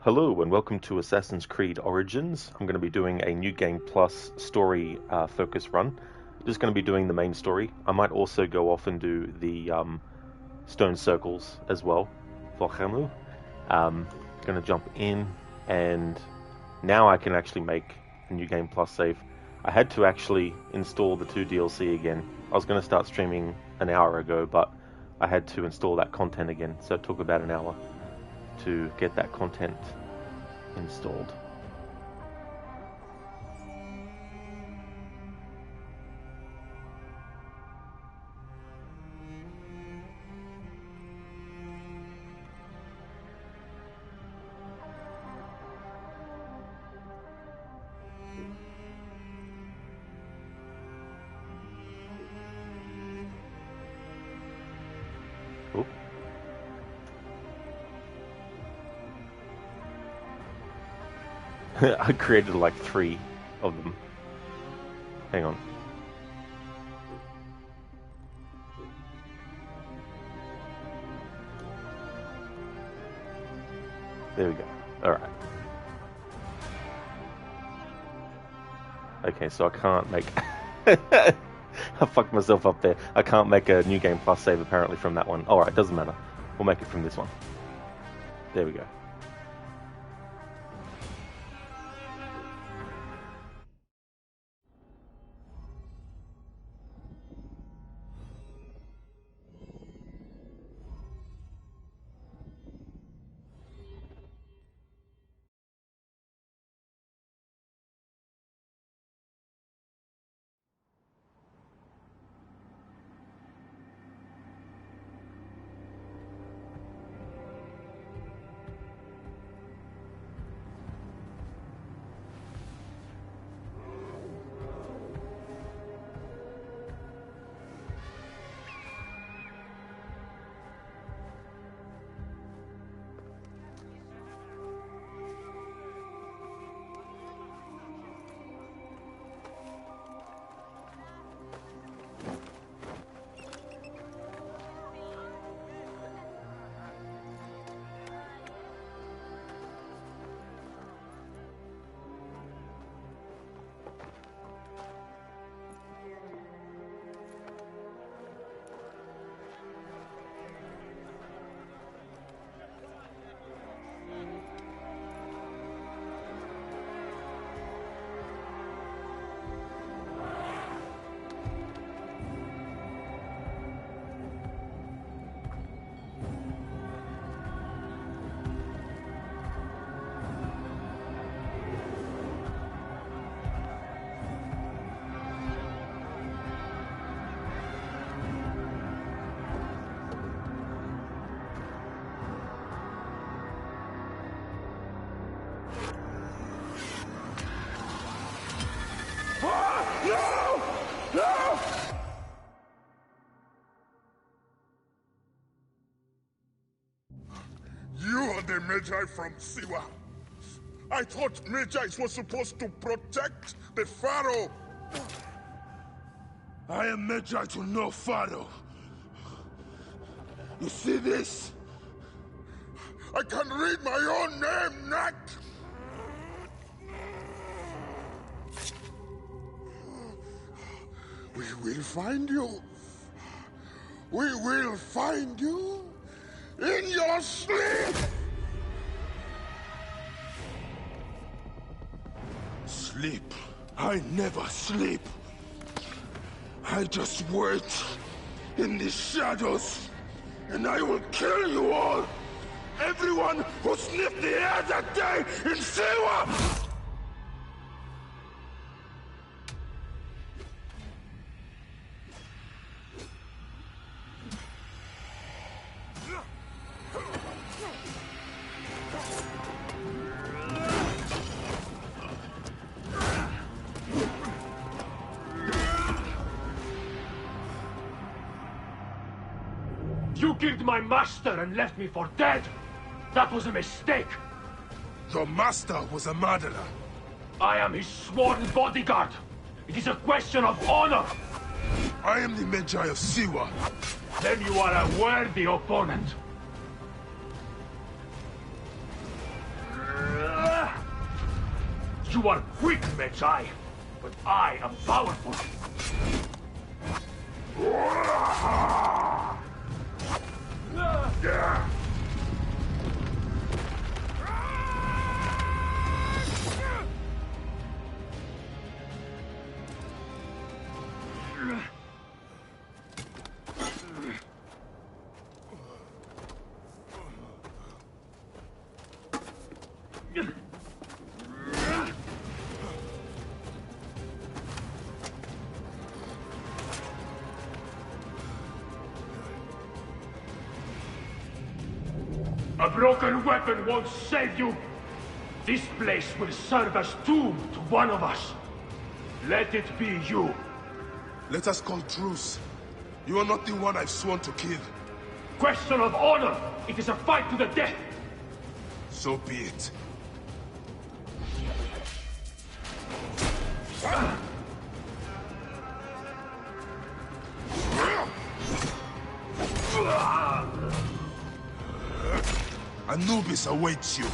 Hello and welcome to Assassin's Creed Origins. I'm going to be doing a New Game Plus story focus run. Just going to be doing the main story. I might also go off and do the stone circles as well for Hamu. Going to jump in, and now I can actually make a New Game Plus save. I had to actually install the 2 DLC again. I was going to start streaming an hour ago, but I had to install that content again, so it took about an hour to get that content installed. Oh. I created like 3 of them. Hang on. There we go. Alright. Okay, so I can't make... I fucked myself up there. I can't make a New Game Plus save apparently from that one. Alright, doesn't matter. We'll make it from this one. There we go. You are the Magi from Siwa. I thought Magi's were supposed to protect the Pharaoh. I am Magi to no Pharaoh. You see this? I can read my own name, Nat! We will find you. We will find you in your sleep! Sleep? I never sleep. I just wait in the shadows, and I will kill you all! Everyone who sniffed the air that day in Siwa! You killed my master and left me for dead! That was a mistake! Your master was a murderer. I am his sworn bodyguard! It is a question of honor! I am the Magi of Siwa. Then you are a worthy opponent. You are weak, Magi, but I am powerful. A broken weapon won't save you. This place will serve as tomb to one of us. Let it be you. Let us call truce. You are not the one I've sworn to kill. Question of honor. It is a fight to the death. So be it. Anubis awaits you.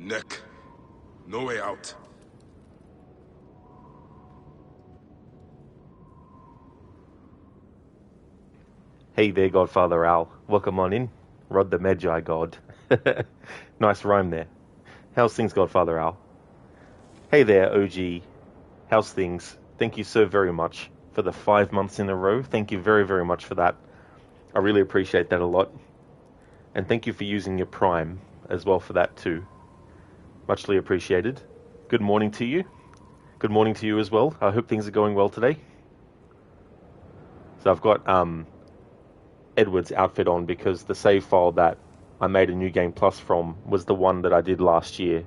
Neck. No way out. Hey there, Godfather Al. Welcome on in. Rod the Magi God. Nice rhyme there. How's things, Godfather Al? Hey there, OG. How's things? Thank you so very much for the 5 months in a row. Thank you very, very much for that. I really appreciate that a lot. And thank you for using your Prime as well for that too. Muchly appreciated. Good morning to you. Good morning to you as well. I hope things are going well today. So I've got Edward's outfit on because the save file that I made a New Game Plus from was the one that I did last year.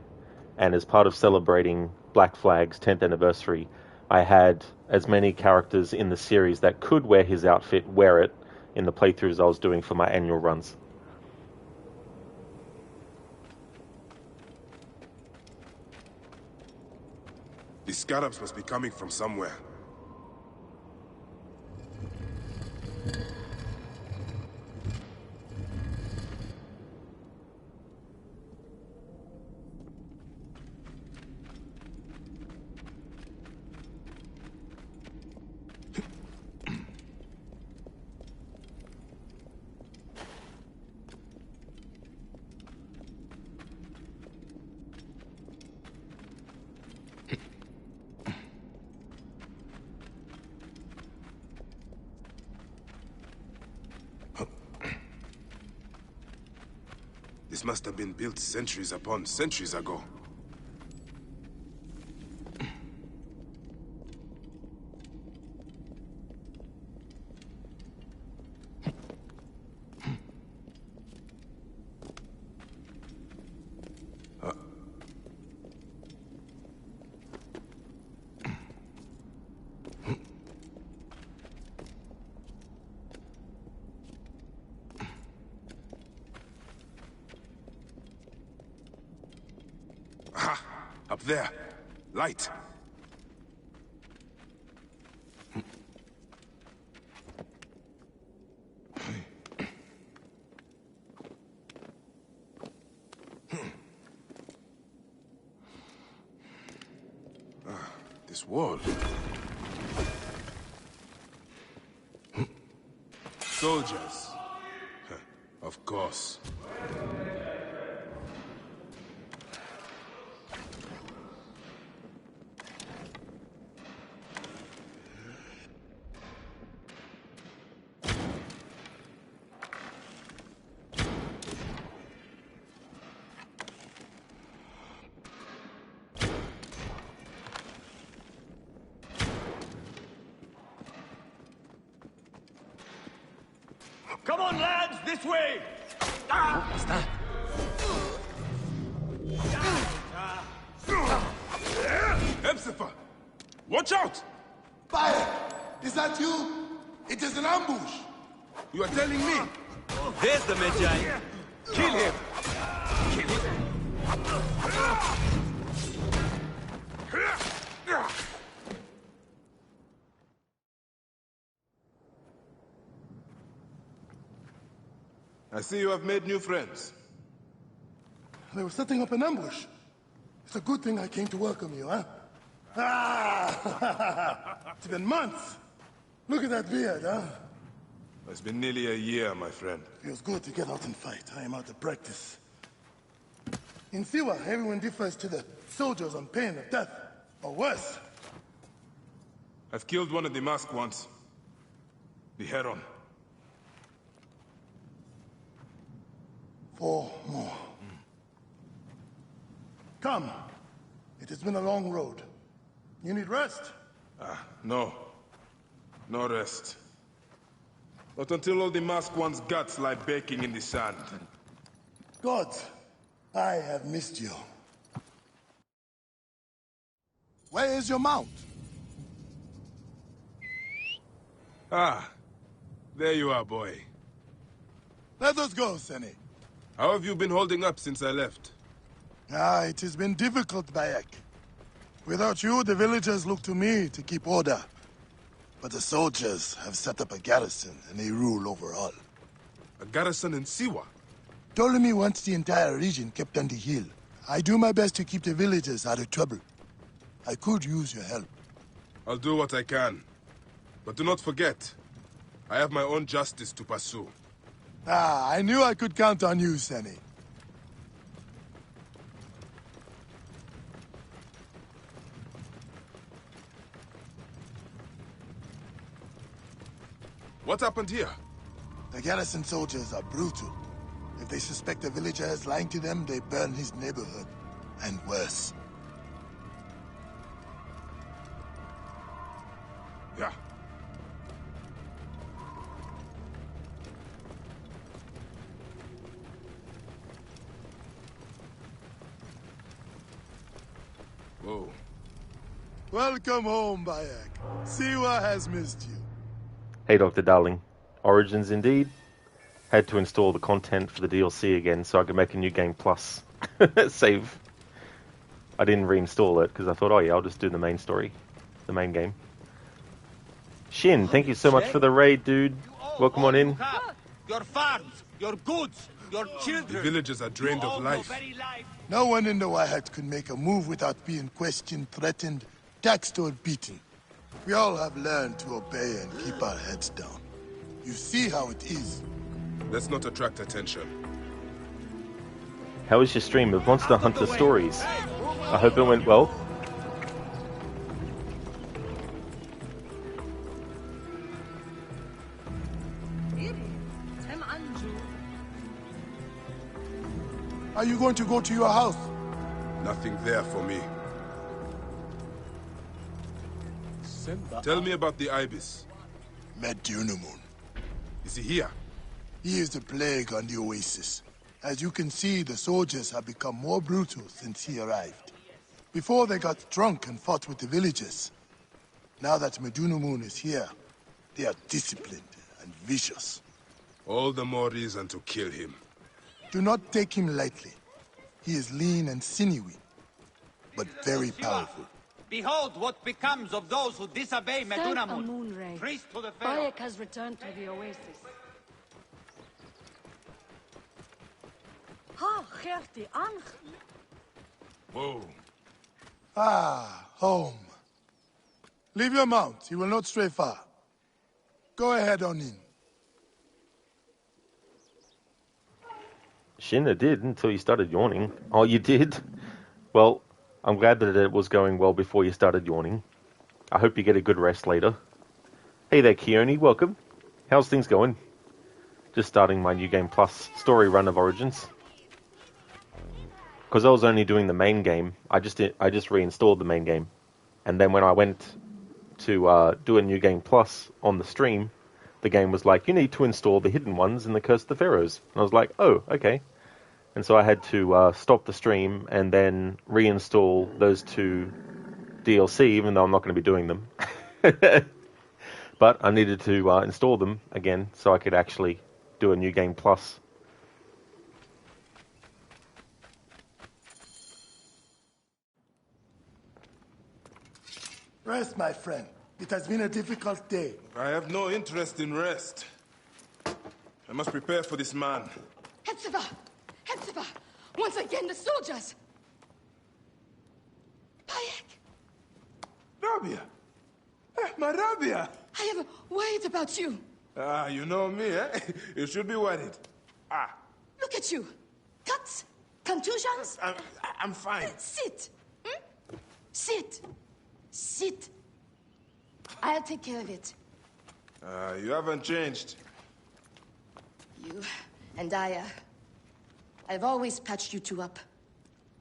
And as part of celebrating Black Flag's 10th anniversary, I had as many characters in the series that could wear his outfit wear it in the playthroughs I was doing for my annual runs. These scarabs must be coming from somewhere. This must have been built centuries upon centuries ago. Up there. Light. This wall. Soldiers. Of course. Come on, lads, this way! What's that? Emsifer! Watch out! Fire! Is that you? It is an ambush! You are telling me? There's the Magi. Kill him! I see you have made new friends. They were setting up an ambush. It's a good thing I came to welcome you, huh? Ah! It's been months. Look at that beard, huh? It's been nearly a year, my friend. Feels good to get out and fight. I am out of practice. In Siwa, everyone defers to the soldiers on pain of death, or worse. I've killed one of the masked ones. The Heron. 4 more. Come. It has been a long road. You need rest? No. No rest. Not until all the masked one's guts lie baking in the sand. Gods, I have missed you. Where is your mount? Ah. There you are, boy. Let us go, Seni. How have you been holding up since I left? It has been difficult, Bayek. Without you, the villagers look to me to keep order. But the soldiers have set up a garrison, and they rule over all. A garrison in Siwa? Ptolemy wants the entire region kept on the hill, I do my best to keep the villagers out of trouble. I could use your help. I'll do what I can. But do not forget, I have my own justice to pursue. Ah, I knew I could count on you, Senny. What happened here? The garrison soldiers are brutal. If they suspect a villager is lying to them, they burn his neighborhood. And worse. Yeah. Whoa. Welcome home, Bayek. Siwa has missed you. Hey, Dr. Darling. Origins indeed. Had to install the content for the DLC again so I could make a new game plus save. I didn't reinstall it because I thought, oh yeah, I'll just do the main story, the main game. Shin, thank you so much for the raid, dude. Welcome on in. Your farms, your goods, your children. The villagers are drained of life. No one in the Wahat could make a move without being questioned, threatened, taxed, or beaten. We all have learned to obey and keep our heads down. You see how it is. Let's not attract attention. How was your stream of Monster Hunter Stories? I hope it went well. Are you going to go to your house? Nothing there for me. Tell me about the Ibis. Medunamun. Is he here? He is the plague on the oasis. As you can see, the soldiers have become more brutal since he arrived. Before they got drunk and fought with the villagers. Now that Medunamun is here, they are disciplined and vicious. All the more reason to kill him. Do not take him lightly. He is lean and sinewy, but very powerful. Behold what becomes of those who disobey Send a Medunamun. moon ray. Priest to the Pharaoh. Bayek has returned to the oasis. Ha, Gerti, Anch. Whoa. Ah, home. Leave your mount. He will not stray far. Go ahead on in. Shinna did until you started yawning. Oh, you did? Well, I'm glad that it was going well before you started yawning. I hope you get a good rest later. Hey there, Keone. Welcome. How's things going? Just starting my New Game Plus story run of Origins. Because I was only doing the main game, I just reinstalled the main game. And then when I went to do a New Game Plus on the stream, the game was like, you need to install the hidden ones in the Curse of the Pharaohs. And I was like, oh, okay. And so I had to stop the stream and then reinstall those two DLC, even though I'm not going to be doing them. But I needed to install them again so I could actually do a New Game Plus. Rest, my friend. It has been a difficult day. I have no interest in rest. I must prepare for this man. Hetzeva! Hetzeva! Once again, the soldiers! Bayek! Rabia! My Rabia! I have worried about you. Ah, you know me, eh? You should be worried. Ah, Look at you. Cuts? Contusions? I'm fine. Sit. Hmm? Sit. Sit. I'll take care of it. You haven't changed. You and I've always patched you two up.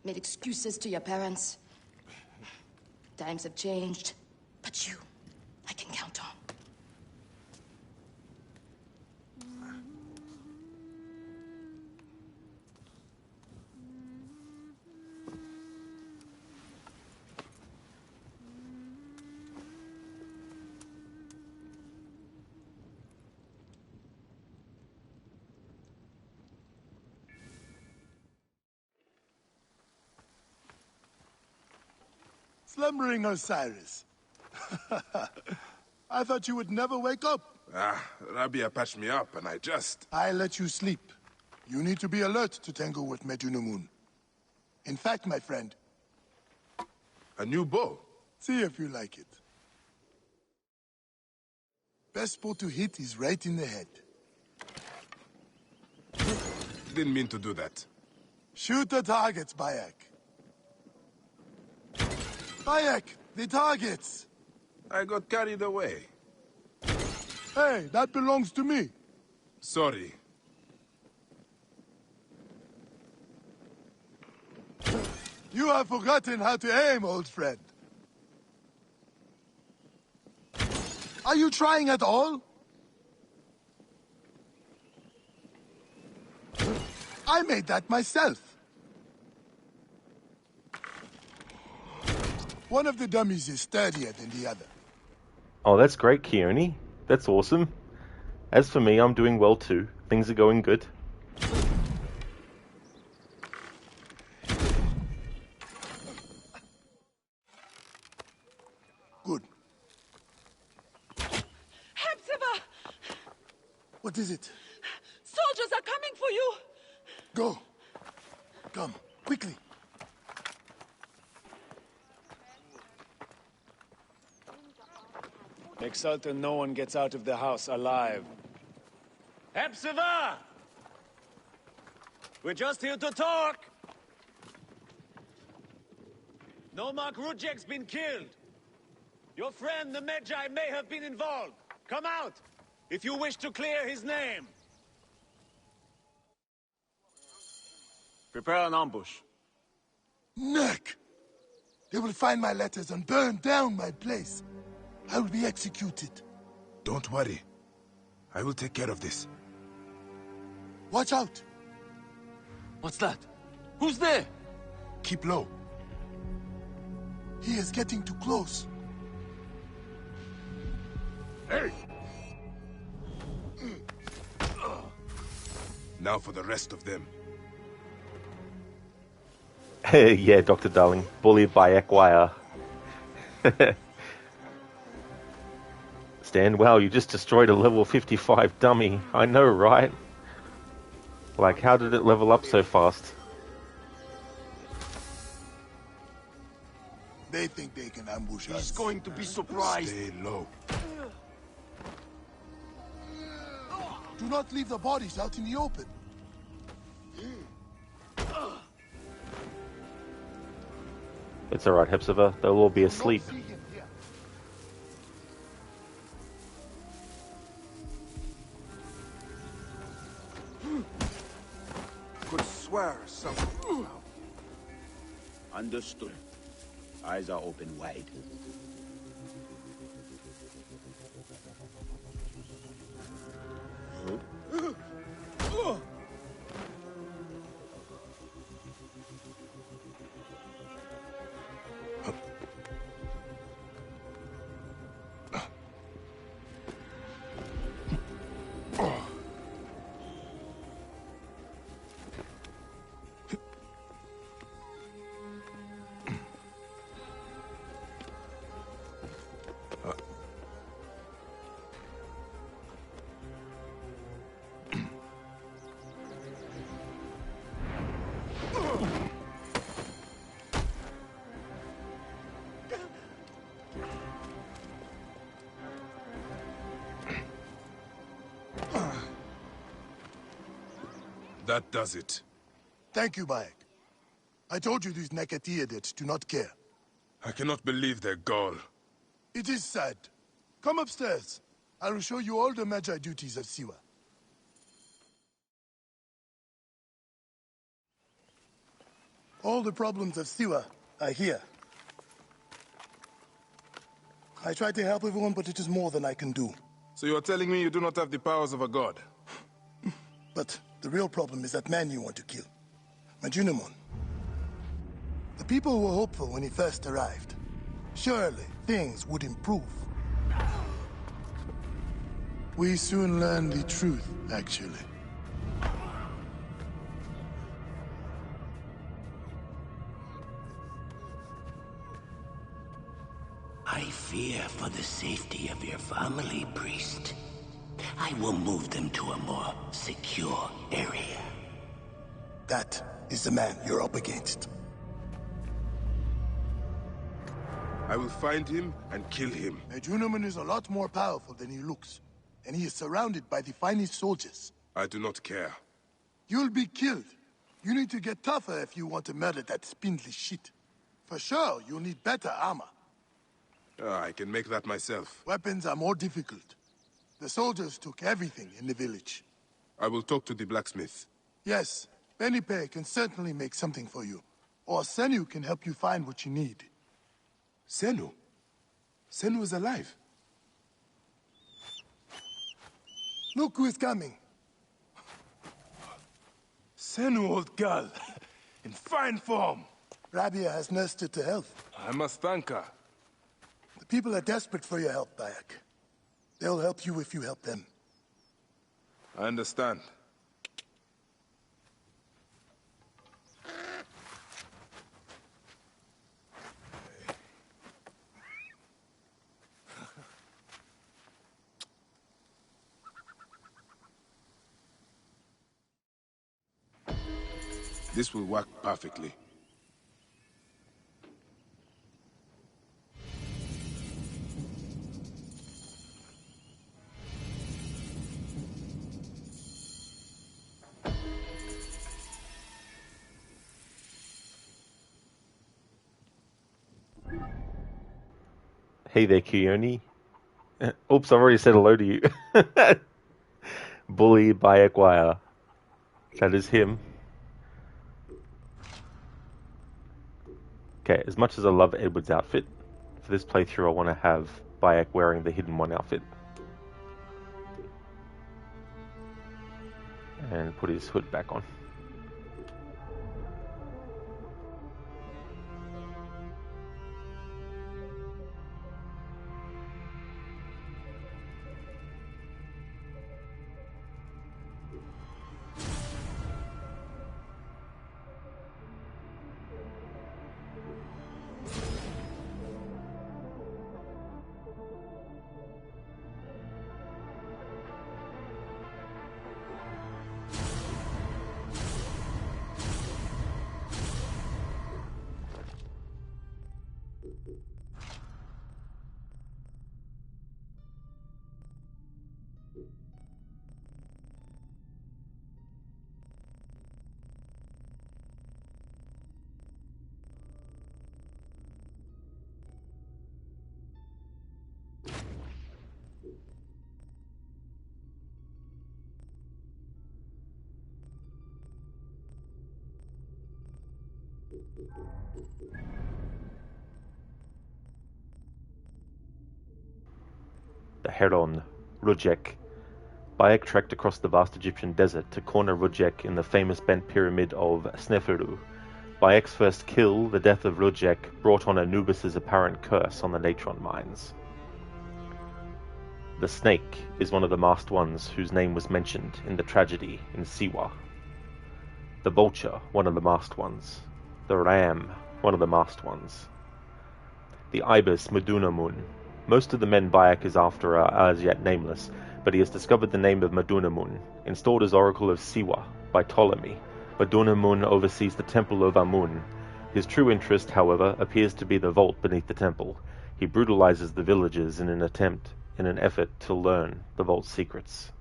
Made excuses to your parents. Times have changed, but you, I can count on. Slumbering Osiris. I thought you would never wake up. Ah, Rabia patched me up and I let you I let you sleep. You need to be alert to tangle with Medunamun. In fact, my friend, A new bow? see if you like it. Best spot to hit is right in the head. Didn't mean to do that. Shoot the targets, Bayek. Bayek, the targets! I got carried away. Hey, that belongs to me. Sorry. You have forgotten how to aim, old friend. Are you trying at all? I made that myself. One of the dummies is sturdier than the other. Oh, that's great, Keone. That's awesome. As for me, I'm doing well too. Things are going good. Good. Hepzibah! What is it? Soldiers are coming for you! Go. Come, quickly. Make certain no one gets out of the house alive. Hepzibah! We're just here to talk! Nomarch Rudjek's been killed. Your friend, the Magi, may have been involved. Come out, if you wish to clear his name. Prepare an ambush. Neck! They will find my letters and burn down my place. I will be executed. Don't worry. I will take care of this. Watch out! What's that? Who's there? Keep low. He is getting too close. Hey! Now for the rest of them. Yeah, Dr. Darling. Bullied by Ekwire. Stan, wow, you just destroyed a level 55 dummy. I know, right? Like, how did it level up so fast? They think they can ambush us. He's going to be surprised. Stay low. Do not leave the bodies out in the open. It's alright, Hepzibah. They'll all be asleep. Do not see him here. Could swear something. Understood. Eyes are open wide. That does it. Thank you, Bayek. I told you these Nekatiadids do not care. I cannot believe their gall. It is sad. Come upstairs. I will show you all the Magi duties of Siwa. All the problems of Siwa are here. I try to help everyone, but it is more than I can do. So you are telling me you do not have the powers of a god? But the real problem is that man you want to kill. Majunimon. The people were hopeful when he first arrived. Surely, things would improve. We soon learned the truth, actually. I fear for the safety of your family, priest. I will move them to a more secure area. That is the man you're up against. I will find him and kill him. Medunamun is a lot more powerful than he looks, and he is surrounded by the finest soldiers. I do not care. You'll be killed. You need to get tougher if you want to murder that spindly shit. For sure, you'll need better armor. I can make that myself. Weapons are more difficult. The soldiers took everything in the village. I will talk to the blacksmith. Yes, Benipe can certainly make something for you. Or Senu can help you find what you need. Senu? Senu is alive. Look who is coming. Senu, old girl. In fine form. Rabia has nursed her to health. I must thank her. The people are desperate for your help, Bayek. They'll help you if you help them. I understand. This will work perfectly. Hey there, Kioni. Oops, I've already said hello to you. Bully Bayek. That is him. Okay, as much as I love Edward's outfit, for this playthrough I want to have Bayek wearing the Hidden One outfit. And put his hood back on. The Heron, Rujek. Bayek trekked across the vast Egyptian desert to corner Rujek in the famous bent pyramid of Sneferu. Bayek's first kill, the death of Rujek, brought on Anubis' apparent curse on the Natron mines. The snake is one of the masked ones whose name was mentioned in the tragedy in Siwa. The vulture, one of the masked ones. The ram, one of the masked ones. The ibis, Medunamun. Most of the men Bayek is after are as yet nameless, but he has discovered the name of Medunamun, installed as Oracle of Siwa by Ptolemy. Medunamun oversees the Temple of Amun. His true interest, however, appears to be the vault beneath the temple. He brutalizes the villagers in an effort to learn the vault's secrets.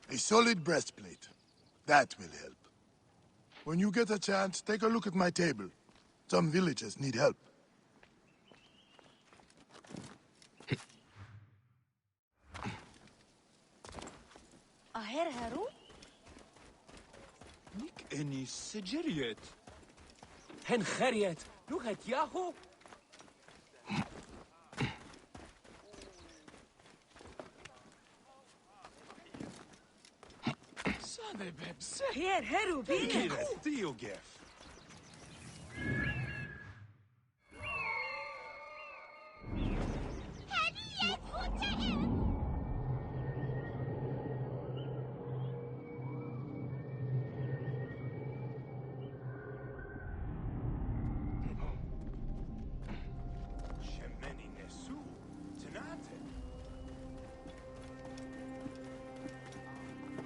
A solid breastplate. That will help. When you get a chance, take a look at my table. Some villagers need help. Aher Haru? Nick any Sejeriet. Hen Khariet. Look at Yahoo. Here, Haru, be Diogef.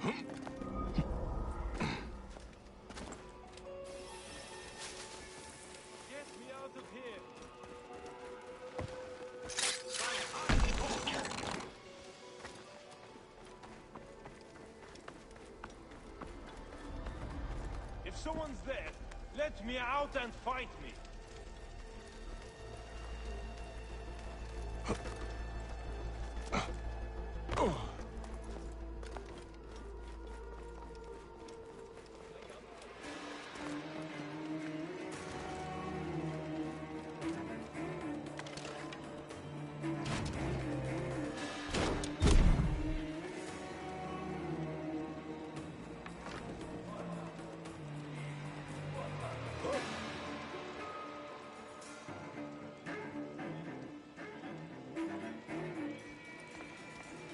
me out of here. If someone's there, let me out and fight me.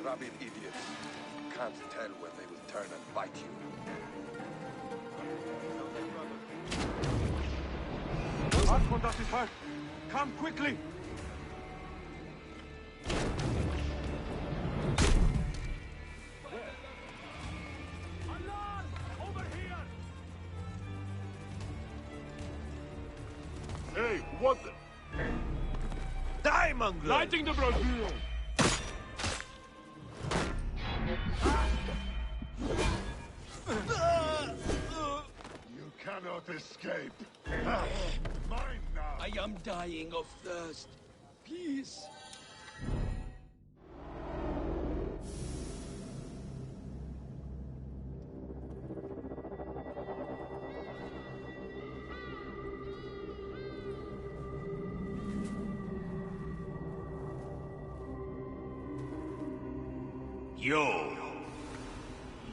Rabid idiots. Can't tell when they will turn and bite you. Contact is hard. Come quickly. Alarm! Over here! Hey, what the... Die, mongrel! Lighting the brochure. You cannot escape. Mine now. I am dying of thirst. Please.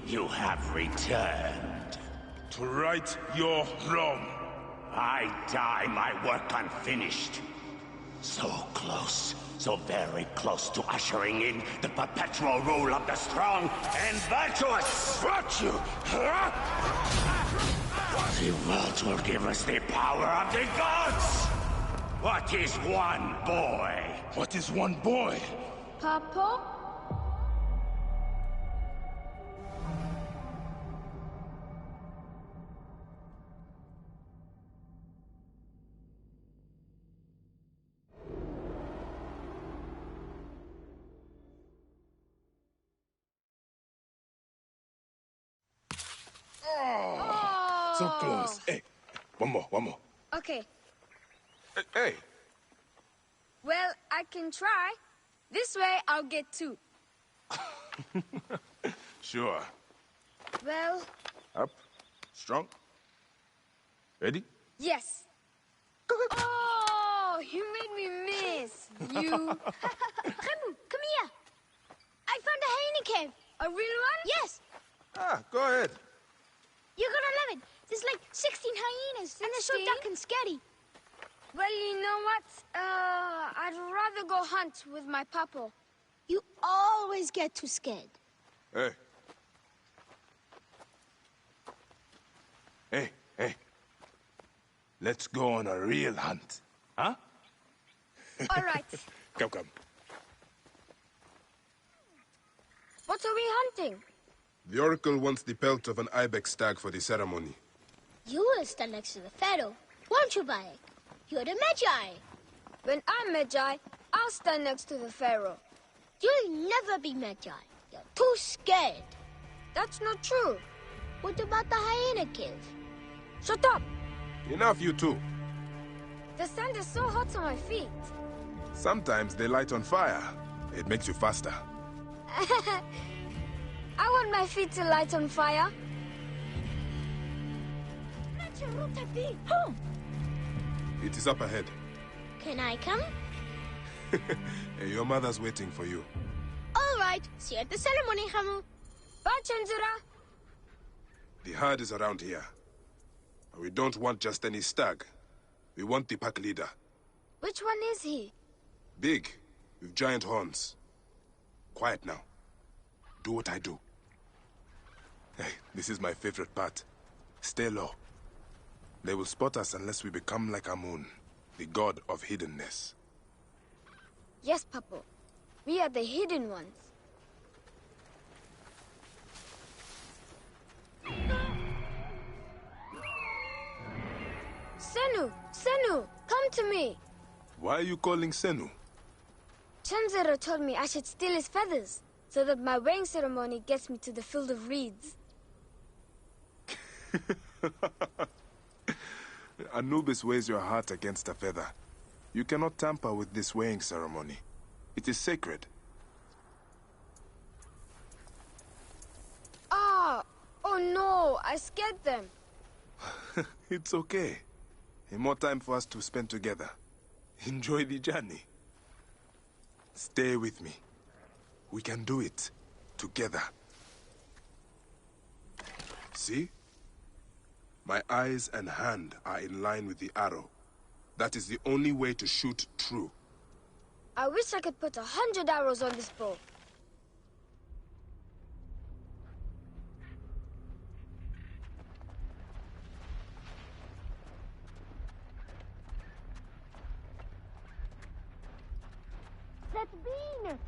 You have returned. To right your wrong. I die my work unfinished. So close, so very close to ushering in the perpetual rule of the strong and virtuous. Got you! The world will give us the power of the gods. What is one boy? What is one boy? Papa? So close. Hey, one more. Okay, Hey, well, I can try. This way, I'll get two. sure. Well, Up, strong. Ready? yes. Oh, you made me miss. You. Remu, come here. I found a hyena cave. A real one? Yes, Go ahead. you're gonna love it. There's like 16 hyenas, and they're so 16? dark and scary. Well, you know what? I'd rather go hunt with my papa. You always get too scared. Hey. Hey. Let's go on a real hunt. Huh? All right. Come. What are we hunting? The Oracle wants the pelt of an ibex stag for the ceremony. You will stand next to the pharaoh, won't you, Bayek? You're the Magi. When I'm Magi, I'll stand next to the pharaoh. You'll never be Magi. You're too scared. That's not true. What about the hyena cave? Shut up! Enough, you two. The sand is so hot on my feet. Sometimes they light on fire. It makes you faster. I want my feet to light on fire. It is up ahead. Can I come? Hey, your mother's waiting for you. All right. See you at the ceremony, Hamu. Bye, Chandra. The herd is around here. And we don't want just any stag. We want the pack leader. Which one is he? Big, with giant horns. Quiet now. Do what I do. Hey, this is my favorite part. Stay low. They will spot us unless we become like Amun, the god of hiddenness. Yes, Papa. We are the hidden ones. Senu! Senu! Come to me! Why are you calling Senu? Chanzero told me I should steal his feathers, so that my weighing ceremony gets me to the field of reeds. Anubis weighs your heart against a feather. You cannot tamper with this weighing ceremony. It is sacred. Ah! Oh no! I scared them. It's okay. More time for us to spend together. Enjoy the journey. Stay with me. We can do it. Together. See? My eyes and hand are in line with the arrow. That is the only way to shoot true. I wish I could put 100 arrows on this bow. That's Bean!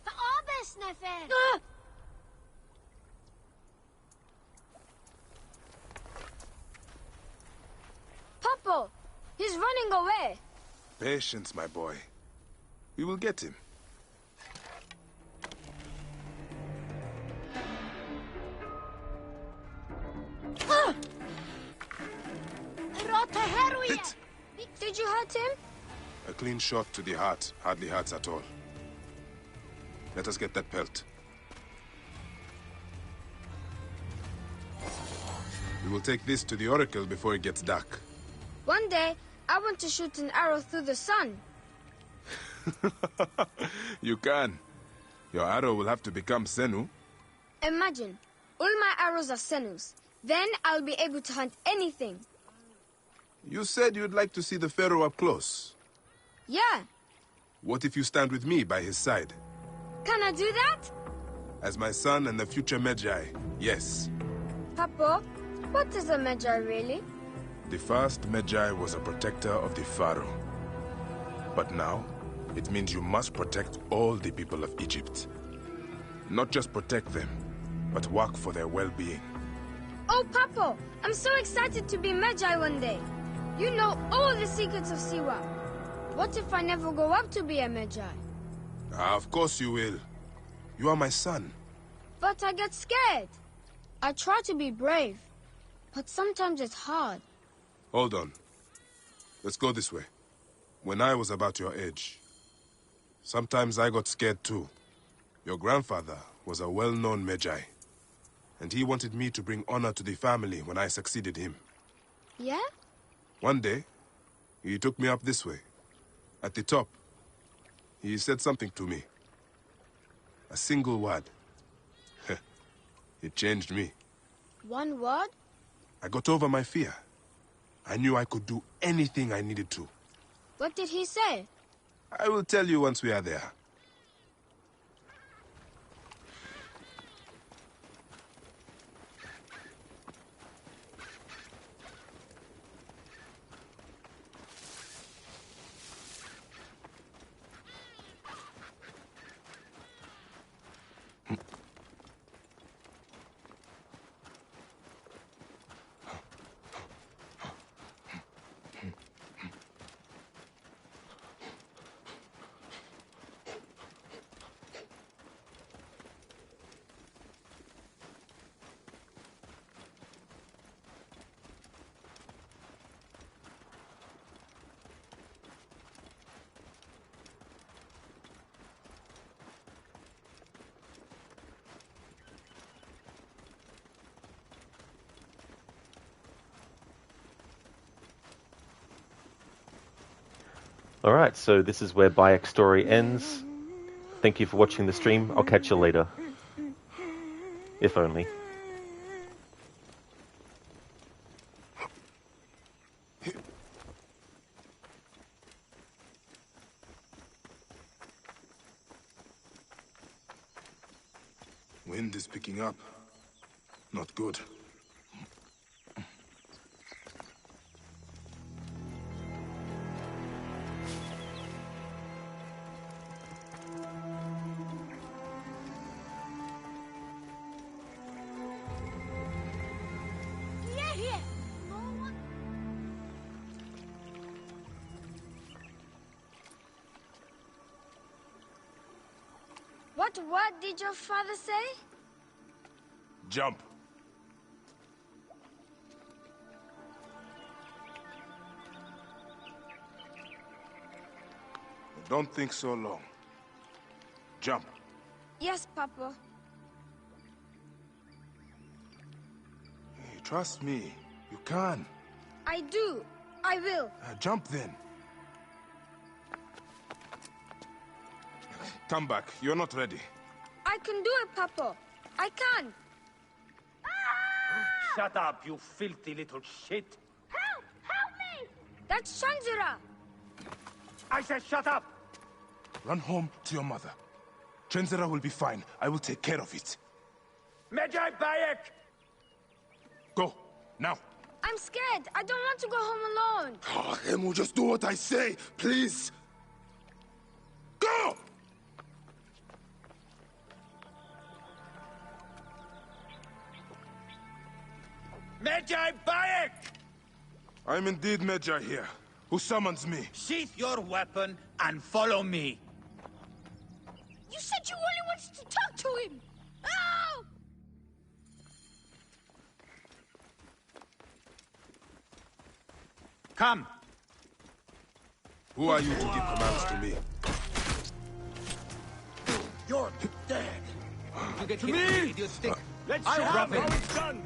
فآبس نفر. Papa! He's running away! Patience, my boy. We will get him. Hit! Did you hurt him? A clean shot to the heart hardly hurts at all. Let us get that pelt. We will take this to the Oracle before it gets dark. One day, I want to shoot an arrow through the sun. You can. Your arrow will have to become Senu. Imagine, all my arrows are Senus. Then I'll be able to hunt anything. You said you'd like to see the Pharaoh up close. Yeah. What if you stand with me by his side? Can I do that? As my son and the future Magi, yes. Papa, what is a Magi really? The first Magi was a protector of the Pharaoh. But now, it means you must protect all the people of Egypt. Not just protect them, but work for their well-being. Oh, Papa, I'm so excited to be Magi one day. You know all the secrets of Siwa. What if I never grow up to be a Magi? Of course you will. You are my son. But I get scared. I try to be brave, but sometimes it's hard. Hold on. Let's go this way. When I was about your age, sometimes I got scared too. Your grandfather was a well-known Magi, and he wanted me to bring honor to the family when I succeeded him. Yeah? One day, he took me up this way. At the top, he said something to me. A single word. It changed me. One word? I got over my fear. I knew I could do anything I needed to. What did he say? I will tell you once we are there. Alright, so this is where Bayek's story ends. Thank you for watching the stream. I'll catch you later. If only. Wind is picking up. Not good. What word did your father say? Jump. Don't think so long. Jump. Yes, Papa. Hey, trust me. You can. I do. I will. Jump then. Come back. You're not ready. I can do it, Papa. I can. Shut up, you filthy little shit. Help! Help me! That's Shanjira. I said shut up! Run home to your mother. Chenzera will be fine. I will take care of it. Medjay Bayek! Go, now. I'm scared. I don't want to go home alone. Oh, Emu, just do what I say, please. Go! Medjay Bayek! I'm indeed Medjay here. Who summons me? Sheath your weapon and follow me. You said you only wanted to talk to him! Oh! Come. Who are you to give commands to me? You're dead. You get To hit me! with your stick. Let's I show have him it. how it's done.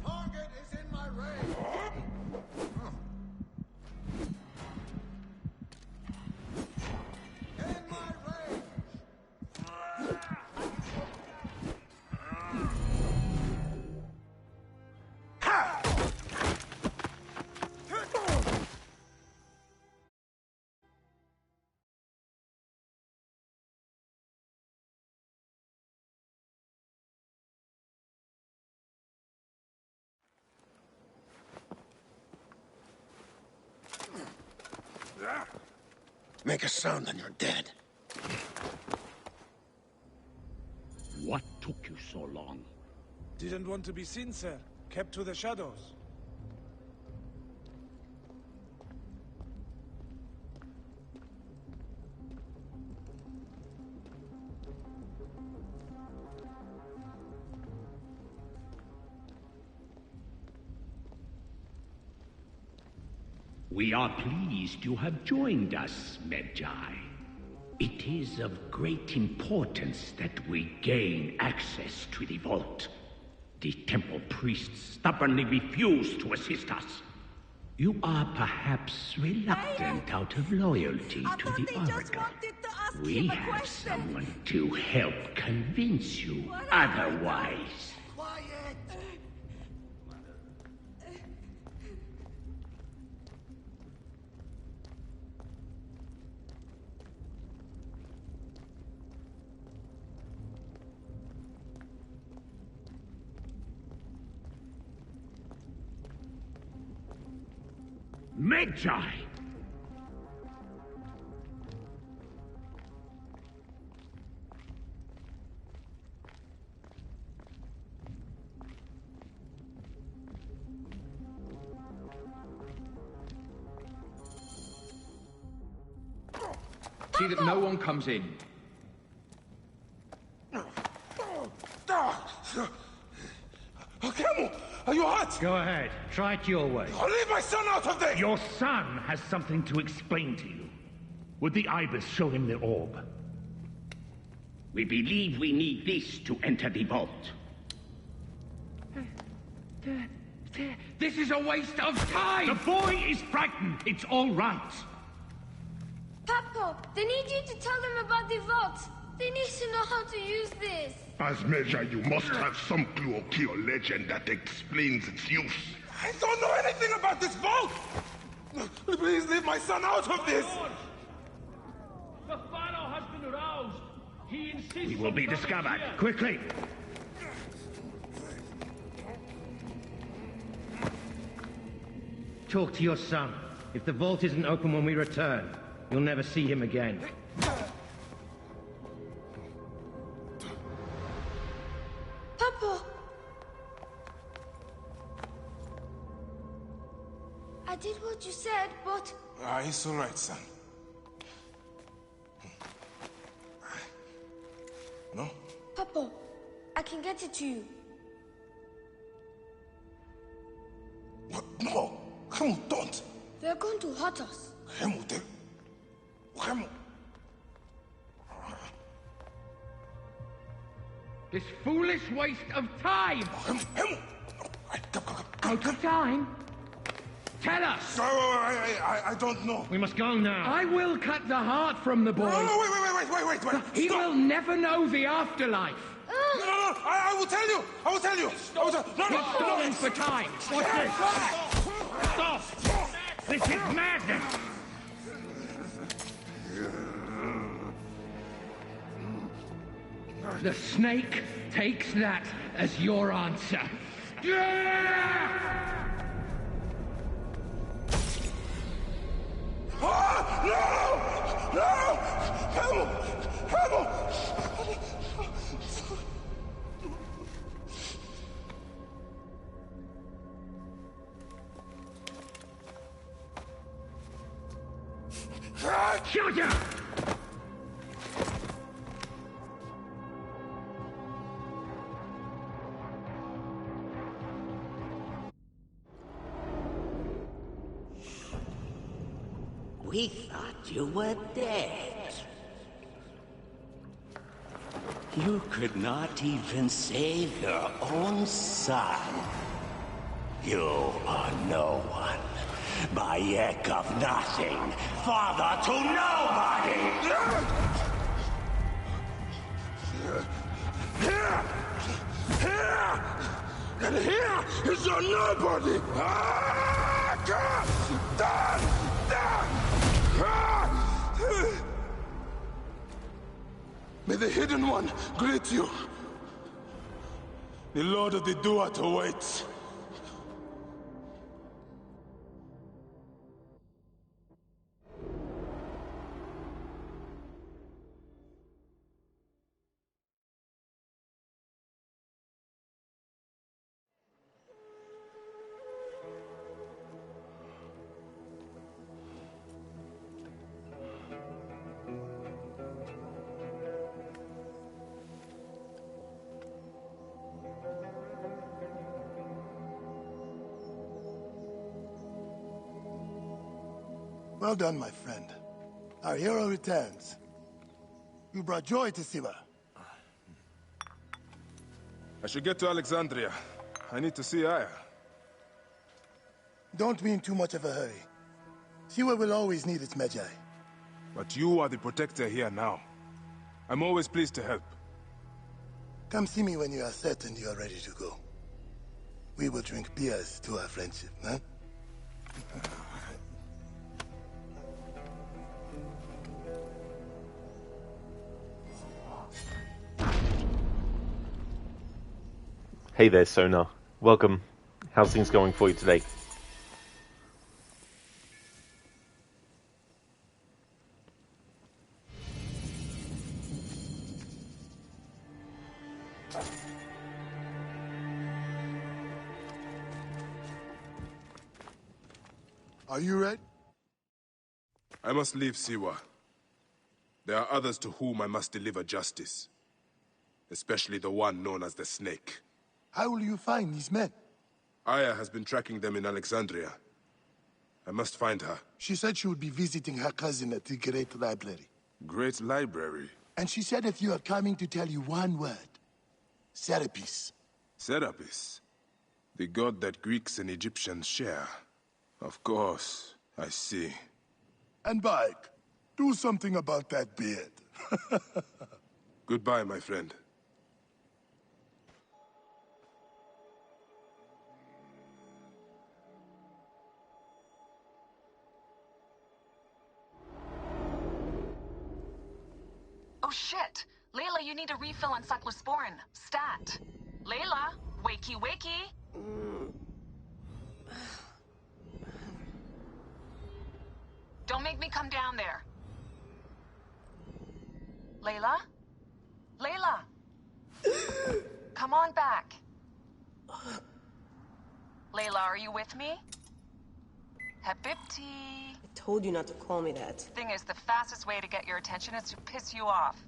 Target is in my range. In my range. Make a sound and you're dead. What took you so long? Didn't want to be seen, sir. Kept to the shadows. We are pleased you have joined us, Medjay. It is of great importance that we gain access to the vault. The temple priests stubbornly refuse to assist us. You are perhaps reluctant out of loyalty to the Oracle. We have someone to help convince you otherwise. Medjay! See that no one comes in. Camel, are you hurt? Go ahead. Try it your way. I'll leave my son out of this! Your son has something to explain to you. Would the Ibis show him the orb? We believe we need this to enter the vault. This is a waste of time! The boy is frightened. It's all right. Papa, they need you to tell them about the vault. They need to know how to use this. As Medjay, you must have some clue or key or legend that explains its use. I don't know anything about this vault! Please leave my son out of this! The Pharaoh has been aroused. He insists We will be on coming discovered. here. Quickly. Talk to your son. If the vault isn't open when we return, you'll never see him again. Papa! I did what you said, but... It's all right, son. No? Papa, I can get it to you. What? No! Hemu, don't! They're going to hurt us. Hemu, Hemu! This foolish waste of time! Hemu! Out of time? Tell us! I don't know. We must go now. I will cut the heart from the boy. No, wait. He will never know the afterlife. No, I will tell you. I will tell you. We're stalling for time. What's this? Stop! This is madness! The snake takes that as your answer. No! Hemu! Shut up! We thought you were dead. You could not even save your own son. You are no one. Bayek of nothing. Father to nobody! And here is your nobody! May the Hidden One greet you. The Lord of the Duat awaits. Well done, my friend. Our hero returns. You brought joy to Siwa. I should get to Alexandria. I need to see Aya. Don't be in too much of a hurry. Siwa will always need its Magi. But you are the protector here now. I'm always pleased to help. Come see me when you are certain you are ready to go. We will drink beers to our friendship, huh? Hey there, Sona. Welcome. How's things going for you today? Are you ready? I must leave Siwa. There are others to whom I must deliver justice. Especially the one known as the Snake. How will you find these men? Aya has been tracking them in Alexandria. I must find her. She said she would be visiting her cousin at the Great Library. Great Library? And she said if you are coming to tell you one word. Serapis. Serapis? The god that Greeks and Egyptians share. Of course, I see. And Bayek, do something about that beard. Goodbye, my friend. Oh shit! Layla, you need a refill on cyclosporin. Stat. Layla, wakey wakey! Don't make me come down there. Layla? Layla! Come on back. Layla, are you with me? Habibti. I told you not to call me that. Thing is, the fastest way to get your attention is to piss you off.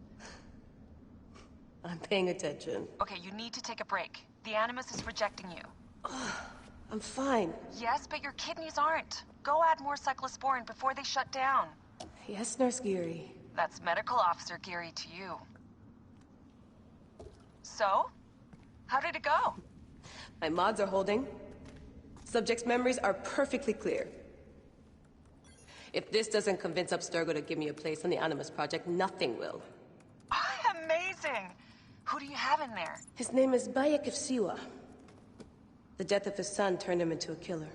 I'm paying attention. Okay, you need to take a break. The Animus is rejecting you. I'm fine. Yes, but your kidneys aren't. Go add more cyclosporin before they shut down. Yes, Nurse Geary. That's Medical Officer Geary to you. So? How did it go? My mods are holding. Subject's memories are perfectly clear. If this doesn't convince Abstergo to give me a place on the Animus Project, nothing will. Amazing! Who do you have in there? His name is Bayek of Siwa. The death of his son turned him into a killer.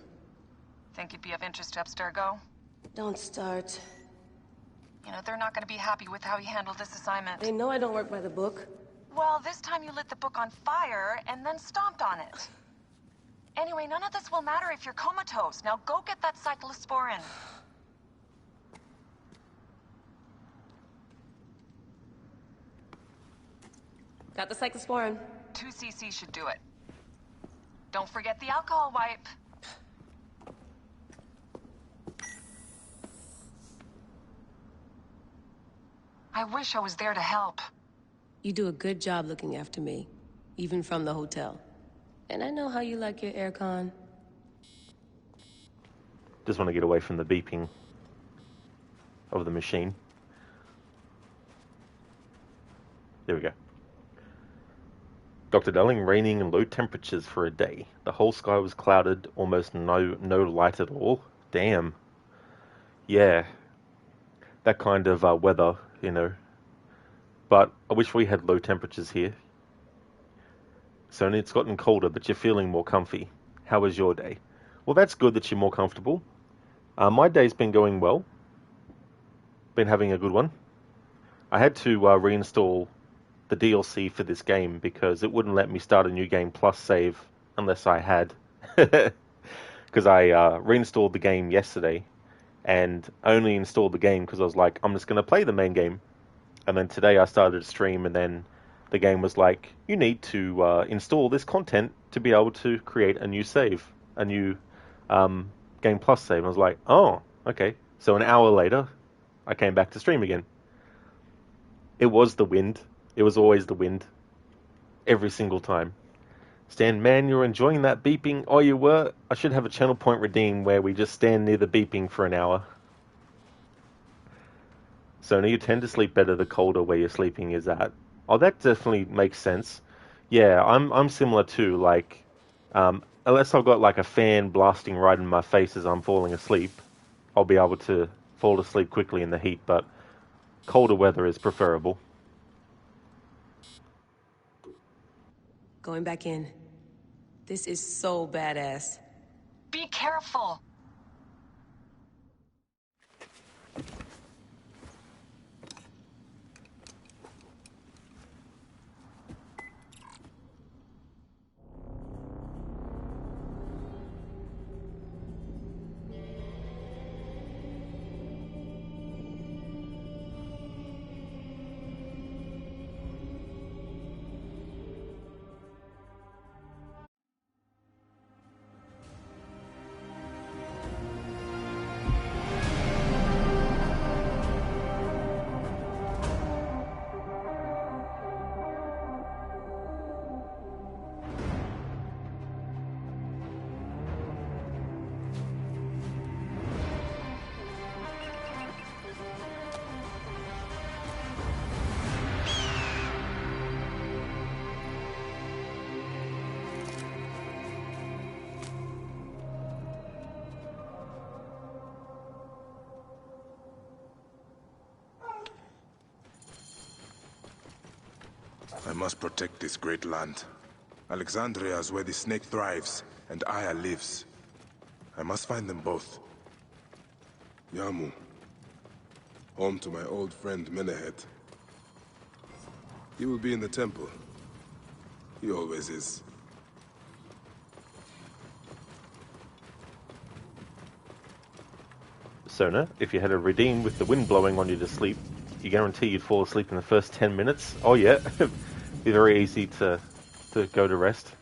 Think he'd be of interest to Abstergo? Don't start. You know, they're not going to be happy with how he handled this assignment. They know I don't work by the book. Well, this time you lit the book on fire and then stomped on it. Anyway, none of this will matter if you're comatose. Now go get that cyclosporin. Got the cyclosporin. 2 cc should do it. Don't forget the alcohol wipe. I wish I was there to help. You do a good job looking after me, even from the hotel. And I know how you like your aircon. Just want to get away from the beeping of the machine. There we go. Dr. Darling, raining and low temperatures for a day. The whole sky was clouded, almost no light at all. Damn. Yeah. That kind of weather, you know. But I wish we had low temperatures here. So it's gotten colder, but you're feeling more comfy. How was your day? Well, that's good that you're more comfortable. My day's been going well. Been having a good one. I had to reinstall the DLC for this game because it wouldn't let me start a new game plus save unless I had. Because I reinstalled the game yesterday and only installed the game because I was like, I'm just going to play the main game. And then today I started a stream and then the game was like, you need to install this content to be able to create a new save, a new game plus save. And I was like, oh, okay. So an hour later, I came back to stream again. It was the wind. It was always the wind. Every single time. Stan, man, you're enjoying that beeping? Oh, you were? I should have a channel point redeem where we just stand near the beeping for an hour. So now you tend to sleep better the colder where you're sleeping is at. Oh, that definitely makes sense. Yeah, I'm similar too. Like, unless I've got like a fan blasting right in my face as I'm falling asleep, I'll be able to fall asleep quickly in the heat, but colder weather is preferable. Going back in. This is so badass. Be careful. I must protect this great land. Alexandria is where the snake thrives, and Aya lives. I must find them both. Yamu. Home to my old friend Menehet. He will be in the temple. He always is. Sona, if you had a redeem with the wind blowing on you to sleep, you guarantee you'd fall asleep in the first 10 minutes? Oh yeah, be very easy to go to rest.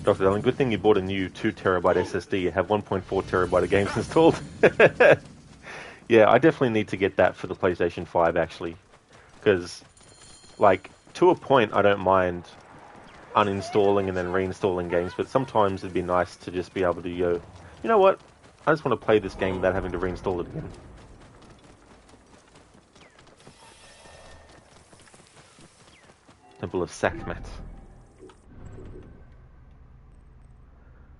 Dr. Allen, good thing you bought a new 2TB SSD. You have 1.4TB of games installed. Yeah, I definitely need to get that for the PlayStation 5, actually. Because, like, to a point, I don't mind uninstalling and then reinstalling games, but sometimes it'd be nice to just be able to go, you know what? I just want to play this game without having to reinstall it again. Temple of Sekhmet.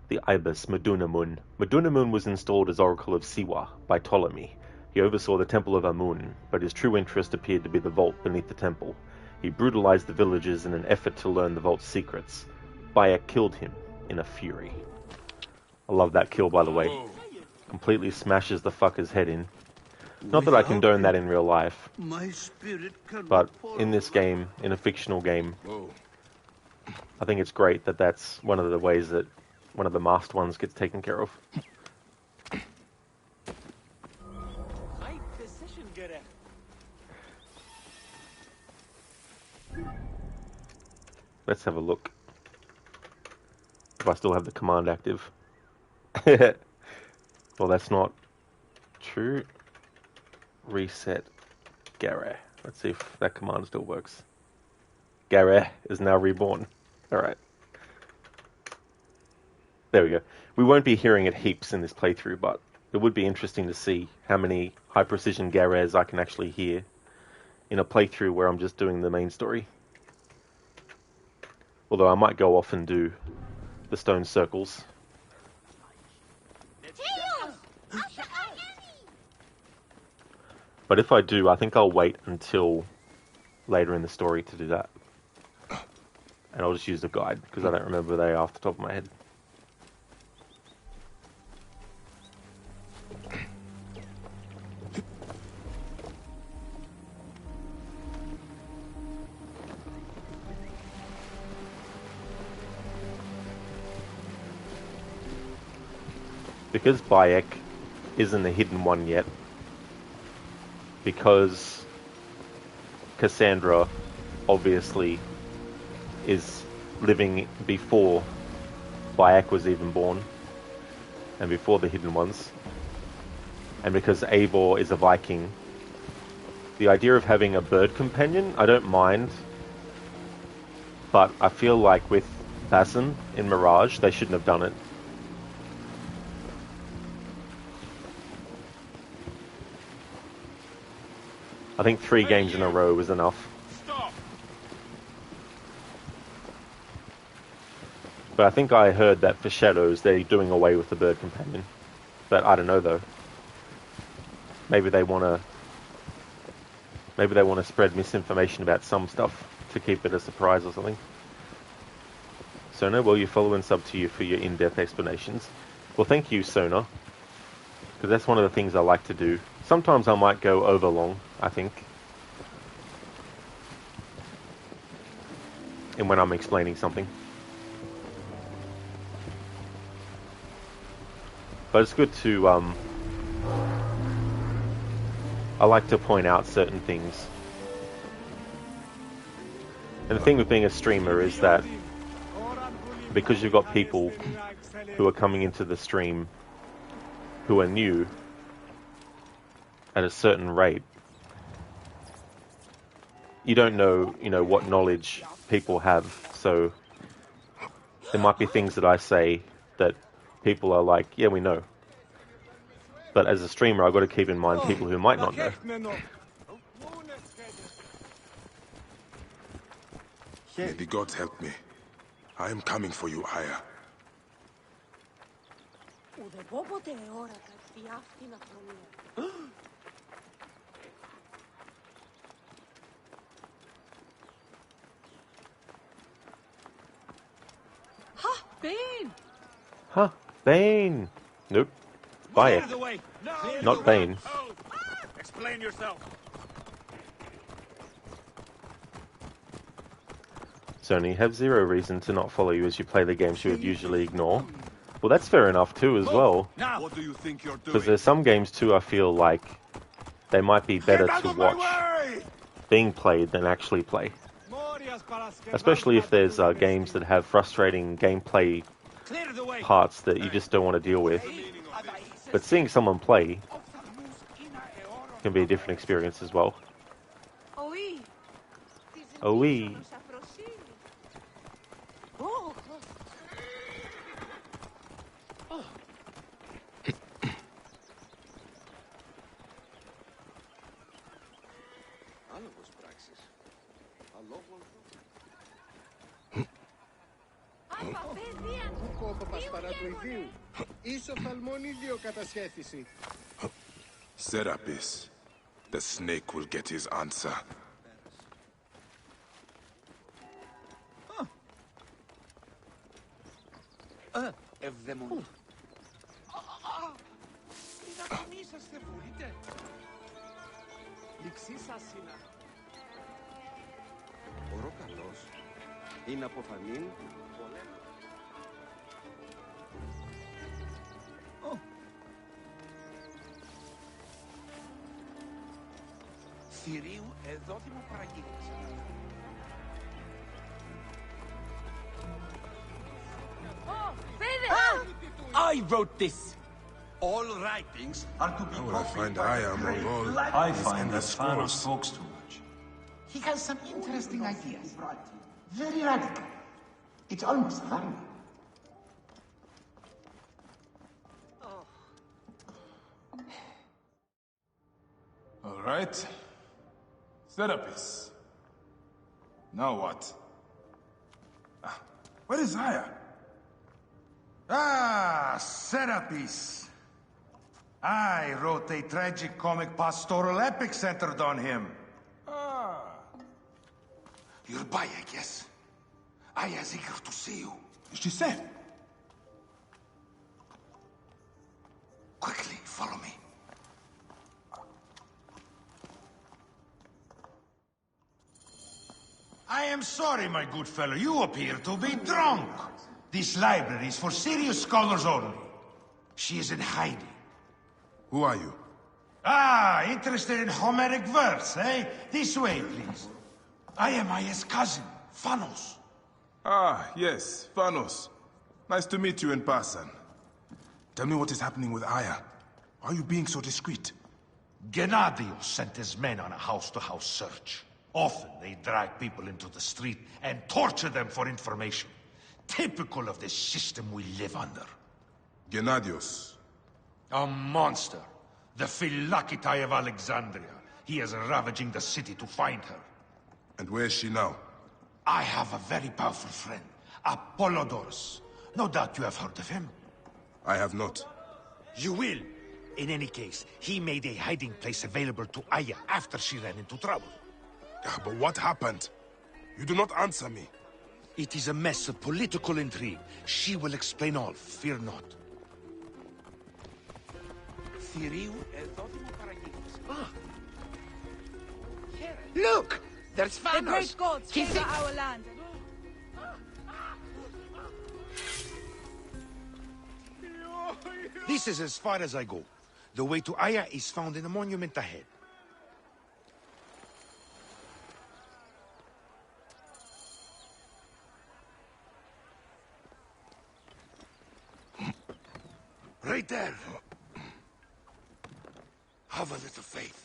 The Ibis Medunamun. Medunamun was installed as Oracle of Siwa by Ptolemy. He oversaw the Temple of Amun, but his true interest appeared to be the vault beneath the temple. He brutalized the villagers in an effort to learn the vault's secrets. Bayek killed him in a fury. I love that kill, by the way. Completely smashes the fucker's head in. Not that I condone that in real life, but in this game, in a fictional game, I think it's great that that's one of the ways that one of the masked ones gets taken care of. Let's have a look. If I still have the command active. Well, that's not true. Reset Gare. Let's see if that command still works. Gare is now reborn. Alright. There we go. We won't be hearing it heaps in this playthrough, but it would be interesting to see how many high-precision Gares I can actually hear in a playthrough where I'm just doing the main story. Although I might go off and do the stone circles. But if I do, I think I'll wait until later in the story to do that. And I'll just use the guide, because I don't remember they off the top of my head. Because Bayek isn't a hidden one yet, because Cassandra obviously is living before Bayek was even born, and before the hidden ones, and because Eivor is a Viking, the idea of having a bird companion, I don't mind, but I feel like with Basin in Mirage, they shouldn't have done it. I think 3 games in a row was enough. But I think I heard that for Shadows they're doing away with the bird companion. But I don't know though. Maybe they wanna spread misinformation about some stuff to keep it a surprise or something. Sona, well, you follow and sub to you for your in-depth explanations. Well, thank you, Sona. Because that's one of the things I like to do. Sometimes I might go over long, I think. And when I'm explaining something. But it's good to, I like to point out certain things. And the thing with being a streamer is that because you've got people who are coming into the stream who are new at a certain rate, you don't know, what knowledge people have. So there might be things that I say that people are like, yeah, we know. But as a streamer, I've got to keep in mind people who might not know. May the gods help me. I am coming for you, Aya. Huh, Bane! Nope. Bayek. Not Bane. Explain yourself. Sony, you have zero reason to not follow you as you play the games you would usually ignore. Well, that's fair enough too as well. What do you think you're doing? Because there's some games too I feel like they might be better to watch being played than actually play. Especially if there's games that have frustrating gameplay parts that you just don't want to deal with. But seeing someone play can be a different experience as well. Oh, we. Serapis. The snake will get his answer. Είναι αποφανήν πολέμου. Θηρίου εδώ δημοπραγίδευσε. I wrote this. All writings are to be How will I find Aya among all I these find that endless Thanos scrolls? talks too much. He has some interesting ideas. Very radical. It's almost alarming. All right. Serapis. Now what? Where is Aya? Ah, Serapis. I wrote a tragic comic pastoral epic centered on him. You're by, I guess. Aya's eager to see you. She said. Quickly, follow me. I am sorry, my good fellow. You appear to be drunk. This library is for serious scholars only. She is in hiding. Who are you? Ah, interested in Homeric verse, eh? This way, please. I am Aya's cousin, Phanos. Ah, yes, Thanos. Nice to meet you in person. Tell me what is happening with Aya. Why are you being so discreet? Gennadios sent his men on a house-to-house search. Often they drag people into the street and torture them for information. Typical of the system we live under. Gennadios. A monster. The Phylakitai of Alexandria. He is ravaging the city to find her. And where is she now? I have a very powerful friend, Apollodorus. No doubt you have heard of him. I have not. You will. In any case, he made a hiding place available to Aya after she ran into trouble. But what happened? You do not answer me. It is a mess of political intrigue. She will explain all, fear not. Look! There's Thanos! The great gods favor our land. This is as far as I go. The way to Aya is found in the monument ahead. Right there. Have a little faith.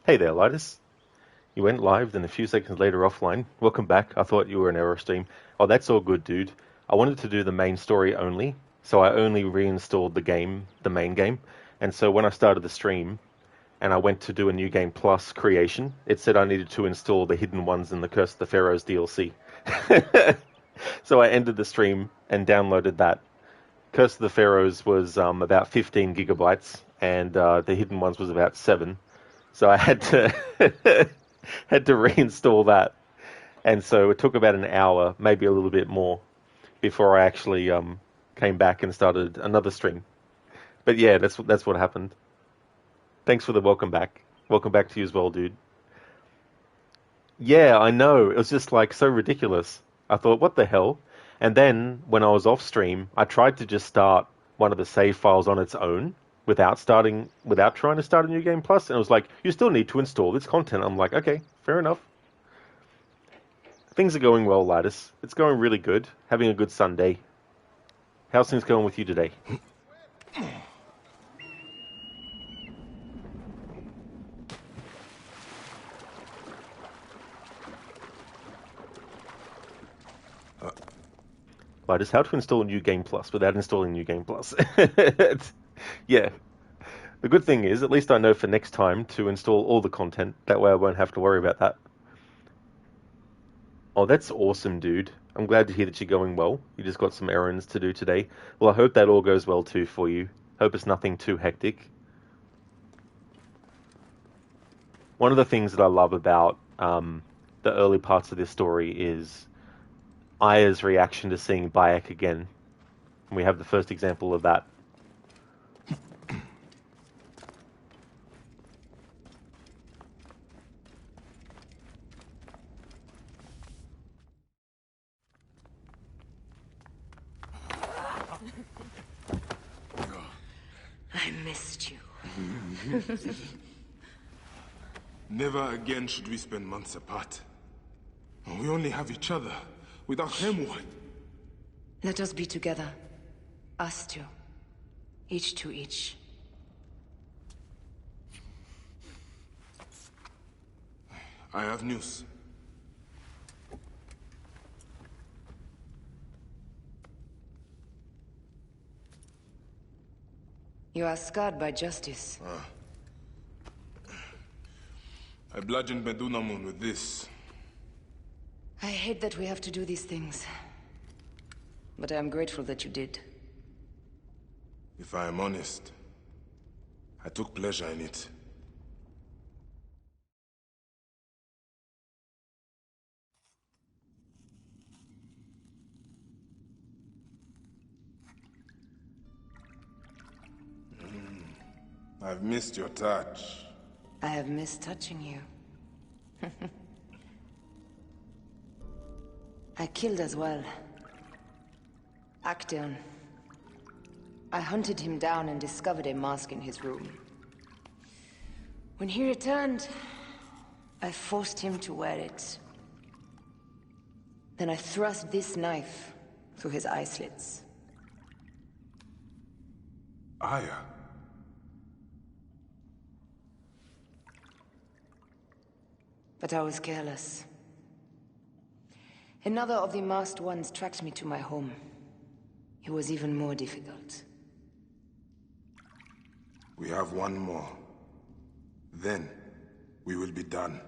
Hey there, Lightus. You went live, then a few seconds later offline. Welcome back. I thought you were an error stream. Oh, that's all good, dude. I wanted to do the main story only, so I only reinstalled the main game. And so when I started the stream, and I went to do a New Game Plus creation, it said I needed to install the Hidden Ones and the Curse of the Pharaohs DLC. So I ended the stream and downloaded that. Curse of the Pharaohs was about 15 gigabytes, and the Hidden Ones was about 7. So I had to had to reinstall that, and so it took about an hour, maybe a little bit more, before I actually came back and started another stream. But yeah, that's what happened. Thanks for the welcome back. Welcome back to you as well, dude. Yeah, I know. It was just like so ridiculous. I thought, what the hell? And then when I was off stream, I tried to just start one of the save files on its own without trying to start a New Game Plus, and it was like, you still need to install this content. I'm like, okay, fair enough. Things are going well, Lattice. It's going really good. Having a good Sunday. How's things going with you today? Lattice, how to install New Game Plus without installing New Game Plus. Yeah. The good thing is, at least I know for next time to install all the content. That way I won't have to worry about that. Oh, that's awesome, dude. I'm glad to hear that you're going well. You just got some errands to do today. Well, I hope that all goes well too for you. Hope it's nothing too hectic. One of the things that I love about the early parts of this story is Aya's reaction to seeing Bayek again. And we have the first example of that. I missed you. Never again should we spend months apart. We only have each other. Without him, what? Let us be together. Us two. Each to each. I have news. You are scarred by justice. I bludgeoned Medunamun with this. I hate that we have to do these things. But I am grateful that you did. If I am honest, I took pleasure in it. I've missed your touch. I have missed touching you. I killed as well. Actaeon. I hunted him down and discovered a mask in his room. When he returned, I forced him to wear it. Then I thrust this knife through his eye slits. Aya. But I was careless. Another of the masked ones tracked me to my home. It was even more difficult. We have one more. Then, we will be done.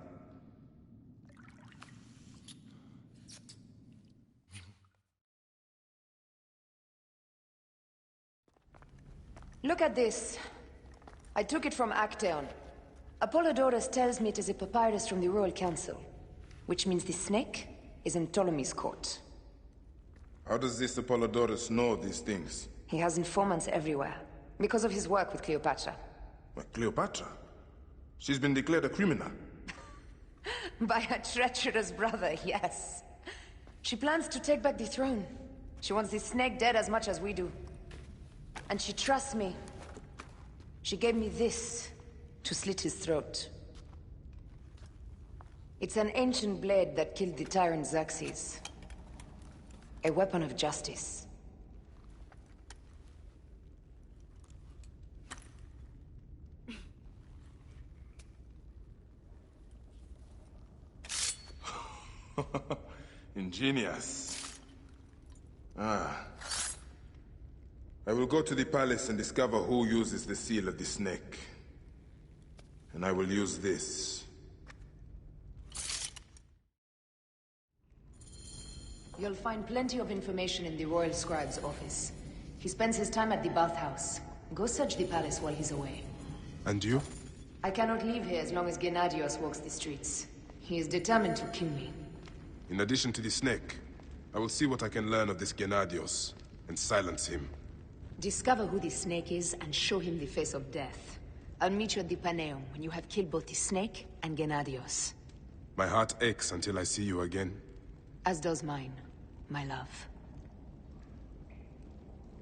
Look at this. I took it from Actaeon. Apollodorus tells me it is a papyrus from the Royal Council, which means the snake is in Ptolemy's court. How does this Apollodorus know these things? He has informants everywhere, because of his work with Cleopatra. But Cleopatra? She's been declared a criminal. By her treacherous brother, yes. She plans to take back the throne. She wants the snake dead as much as we do. And she trusts me. She gave me this to slit his throat. It's an ancient blade that killed the tyrant Xerxes. A weapon of justice. Ingenious. Ah. I will go to the palace and discover who uses the seal of the snake. And I will use this. You'll find plenty of information in the Royal Scribe's office. He spends his time at the bathhouse. Go search the palace while he's away. And you? I cannot leave here as long as Gennadios walks the streets. He is determined to kill me. In addition to the snake, I will see what I can learn of this Gennadios and silence him. Discover who the snake is and show him the face of death. I'll meet you at the Paneum when you have killed both the snake and Gennadios. My heart aches until I see you again. As does mine, my love.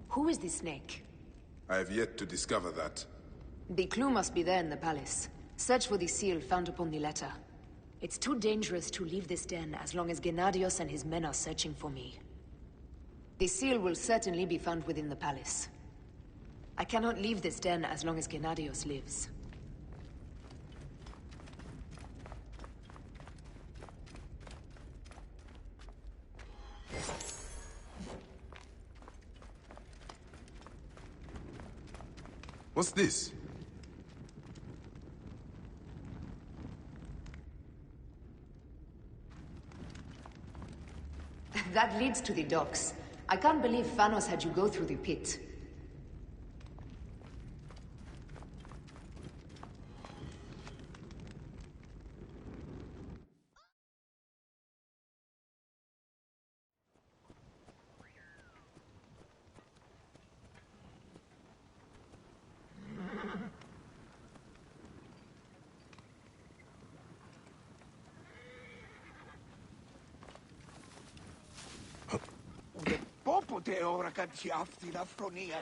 Who is the snake? I have yet to discover that. The clue must be there in the palace. Search for the seal found upon the letter. It's too dangerous to leave this den as long as Gennadios and his men are searching for me. The seal will certainly be found within the palace. I cannot leave this den as long as Gennadios lives. What's this? That leads to the docks. I can't believe Thanos had you go through the pit. Popote ora katsiafti la fronia.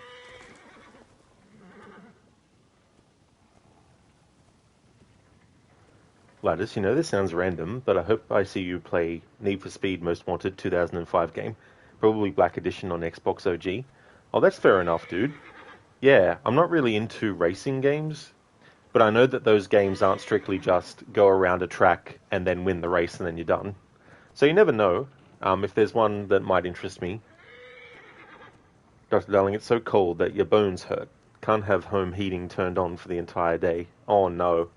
Lattice, you know, this sounds random, but I hope I see you play Need for Speed Most Wanted 2005 game. Probably Black Edition on Xbox OG. Oh, that's fair enough, dude. Yeah, I'm not really into racing games, but I know that those games aren't strictly just go around a track and then win the race and then you're done. So you never know if there's one that might interest me. Dr. Darling, it's so cold that your bones hurt. Can't have home heating turned on for the entire day. Oh no.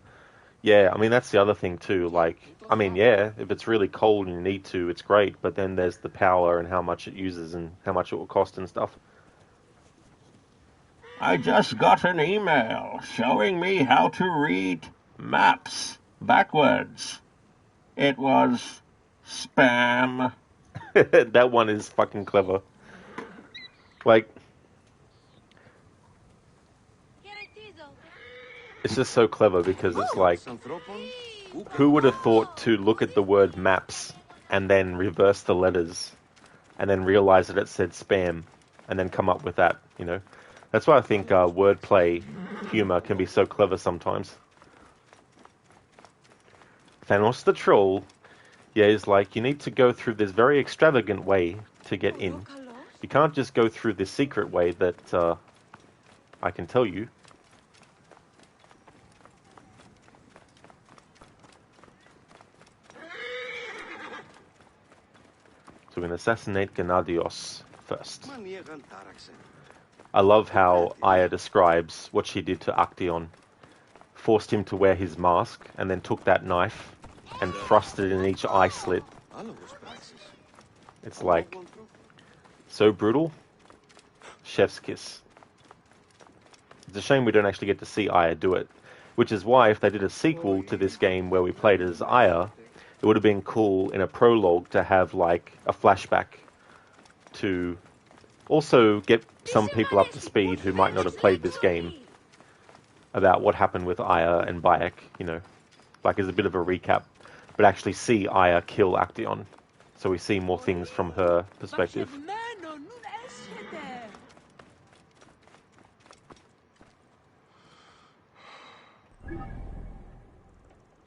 Yeah, I mean, that's the other thing too. Like, I mean, yeah, if it's really cold and you need to, it's great. But then there's the power and how much it uses and how much it will cost and stuff. I just got an email showing me how to read maps backwards. It was spam. That one is fucking clever. Like, it's just so clever because it's like, who would have thought to look at the word maps and then reverse the letters and then realize that it said spam and then come up with that, you know? That's why I think wordplay humor can be so clever sometimes. Thanos the Troll, yeah, is like, you need to go through this very extravagant way to get in. You can't just go through this secret way that I can tell you. So we're going to assassinate Gennadios first. I love how Aya describes what she did to Actaeon. Forced him to wear his mask, and then took that knife and thrust it in each eye slit. It's like, so brutal. Chef's kiss. It's a shame we don't actually get to see Aya do it. Which is why if they did a sequel to this game where we played as Aya, it would have been cool in a prologue to have like a flashback to also get some people up to speed who might not have played this game about what happened with Aya and Bayek, you know, like as a bit of a recap, but actually see Aya kill Actaeon, so we see more things from her perspective.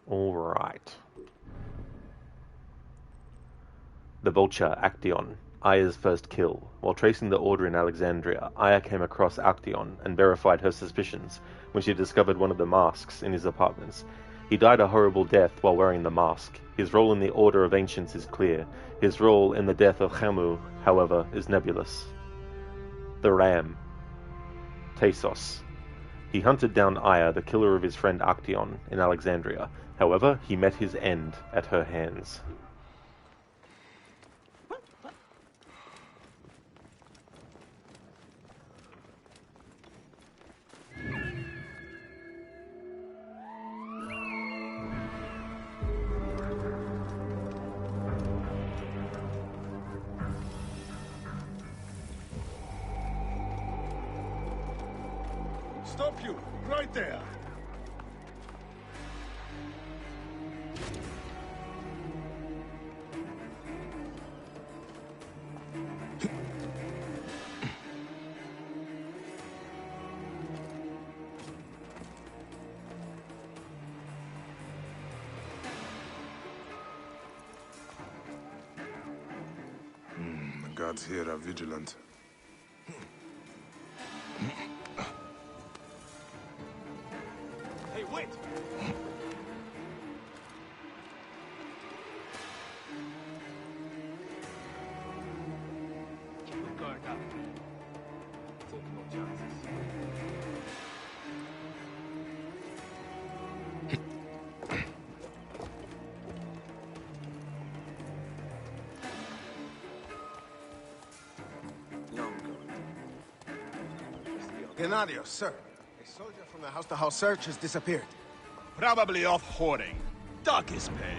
Alright. The Vulture, Actaeon, Aya's first kill. While tracing the order in Alexandria, Aya came across Actaeon and verified her suspicions when she discovered one of the masks in his apartments. He died a horrible death while wearing the mask. His role in the Order of Ancients is clear. His role in the death of Khamu, however, is nebulous. The Ram, Tasos. He hunted down Aya, the killer of his friend Actaeon, in Alexandria. However, he met his end at her hands. Stop you! Right there! Guards here are vigilant. Hey, wait! Keep a guard up. Take no chances. Gennadios, sir. A soldier from the house-to-house search has disappeared. Probably off hoarding. Dock his pay.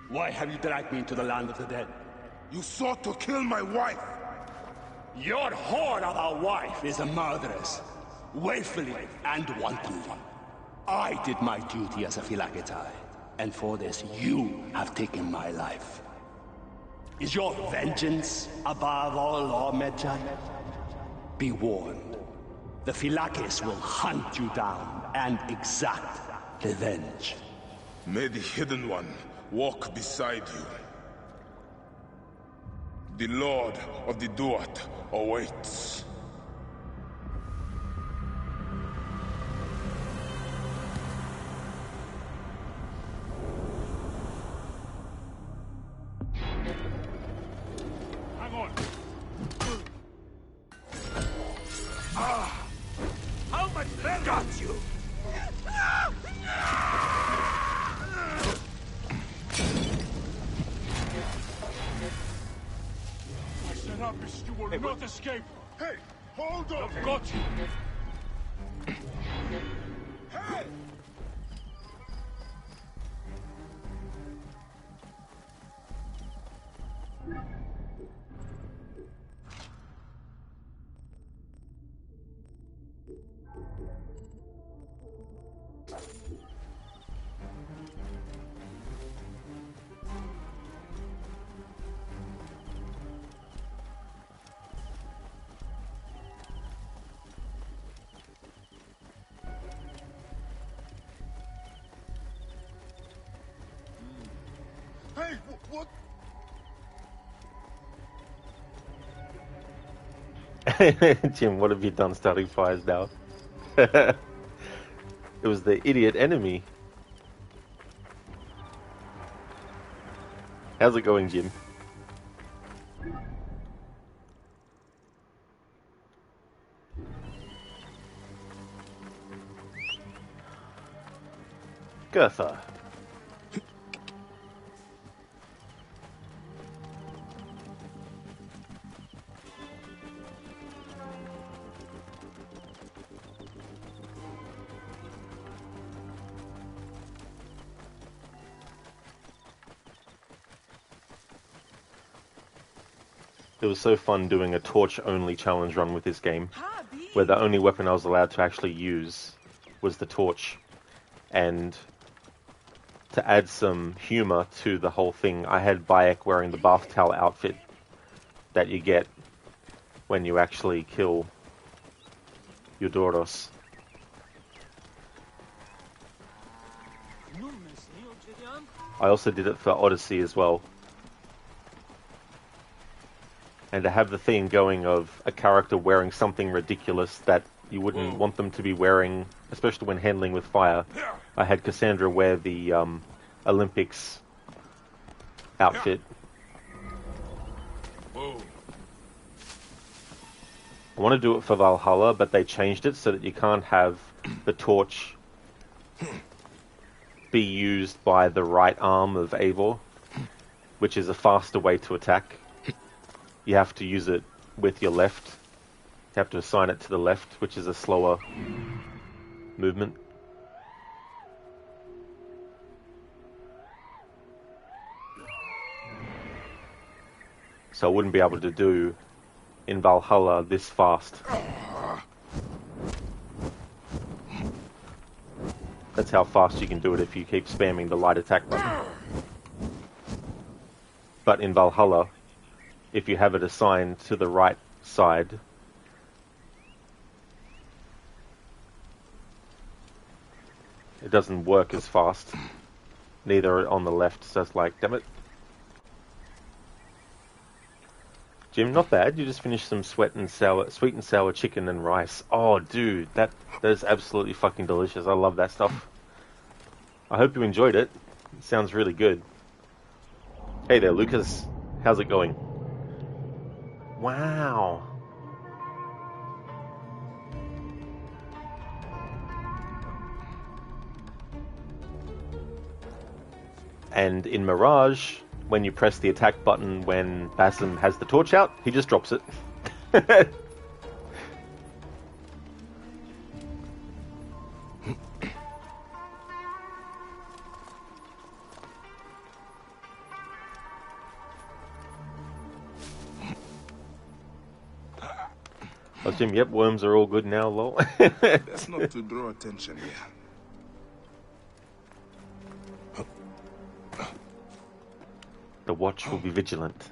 Why have you dragged me into the land of the dead? You sought to kill my wife! Your whore of a wife is a murderess. Willfully and wantonly. I did my duty as a Phylakitai, and for this you have taken my life. Is your vengeance above all law, Medjay? Be warned. The Phylakis will hunt you down and exact revenge. May the Hidden One walk beside you. The Lord of the Duat awaits. Hang on. How much better? Got you! Serapis, you will not escape. Hey, hold on! I've got you. Hey! Hey, what? Jim, what have you done starting fires now? It was the idiot enemy. How's it going, Jim? Gertha. It was so fun doing a torch-only challenge run with this game, where the only weapon I was allowed to actually use was the torch. And to add some humor to the whole thing, I had Bayek wearing the bath towel outfit that you get when you actually kill Eudoros. I also did it for Odyssey as well. And to have the theme going of a character wearing something ridiculous that you wouldn't want them to be wearing, especially when handling with fire. I had Cassandra wear the Olympics outfit. Whoa. I want to do it for Valhalla, but they changed it so that you can't have the torch be used by the right arm of Eivor, which is a faster way to attack. You have to use it with your left. You have to assign it to the left, which is a slower movement. So I wouldn't be able to do in Valhalla this fast. That's how fast you can do it if you keep spamming the light attack button. But in Valhalla, if you have it assigned to the right side, it doesn't work as fast. Neither on the left, so it's like, damn it. Jim, not bad. You just finished some sweet and sour chicken and rice. Oh, dude, that is absolutely fucking delicious. I love that stuff. I hope you enjoyed it. It sounds really good. Hey there, Lucas. How's it going? Wow. And in Mirage, when you press the attack button when Basim has the torch out, he just drops it. Oh, Jim, yep, worms are all good now, lol. That's not to draw attention here. The watch will be vigilant.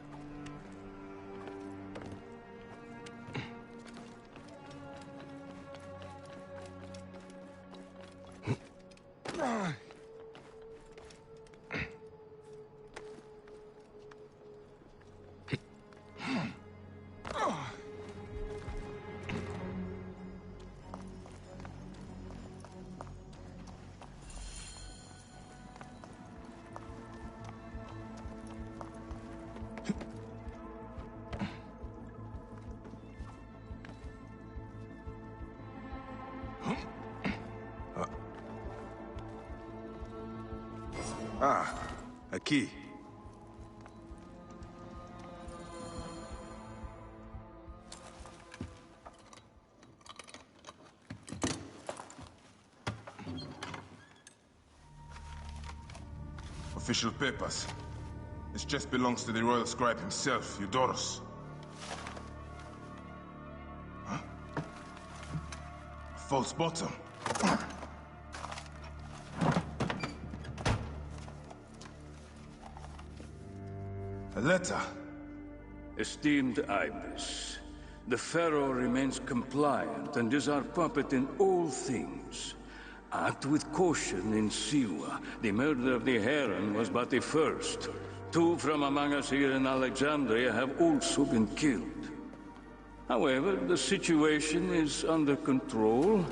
Ah, a key. Official papers. This chest belongs to the royal scribe himself, Eudoros. Huh? False bottom. A letter. Esteemed Ibis, the Pharaoh remains compliant and is our puppet in all things. Act with caution in Siwa. The murder of the Heron was but the first. 2 from among us here in Alexandria have also been killed. However, the situation is under control.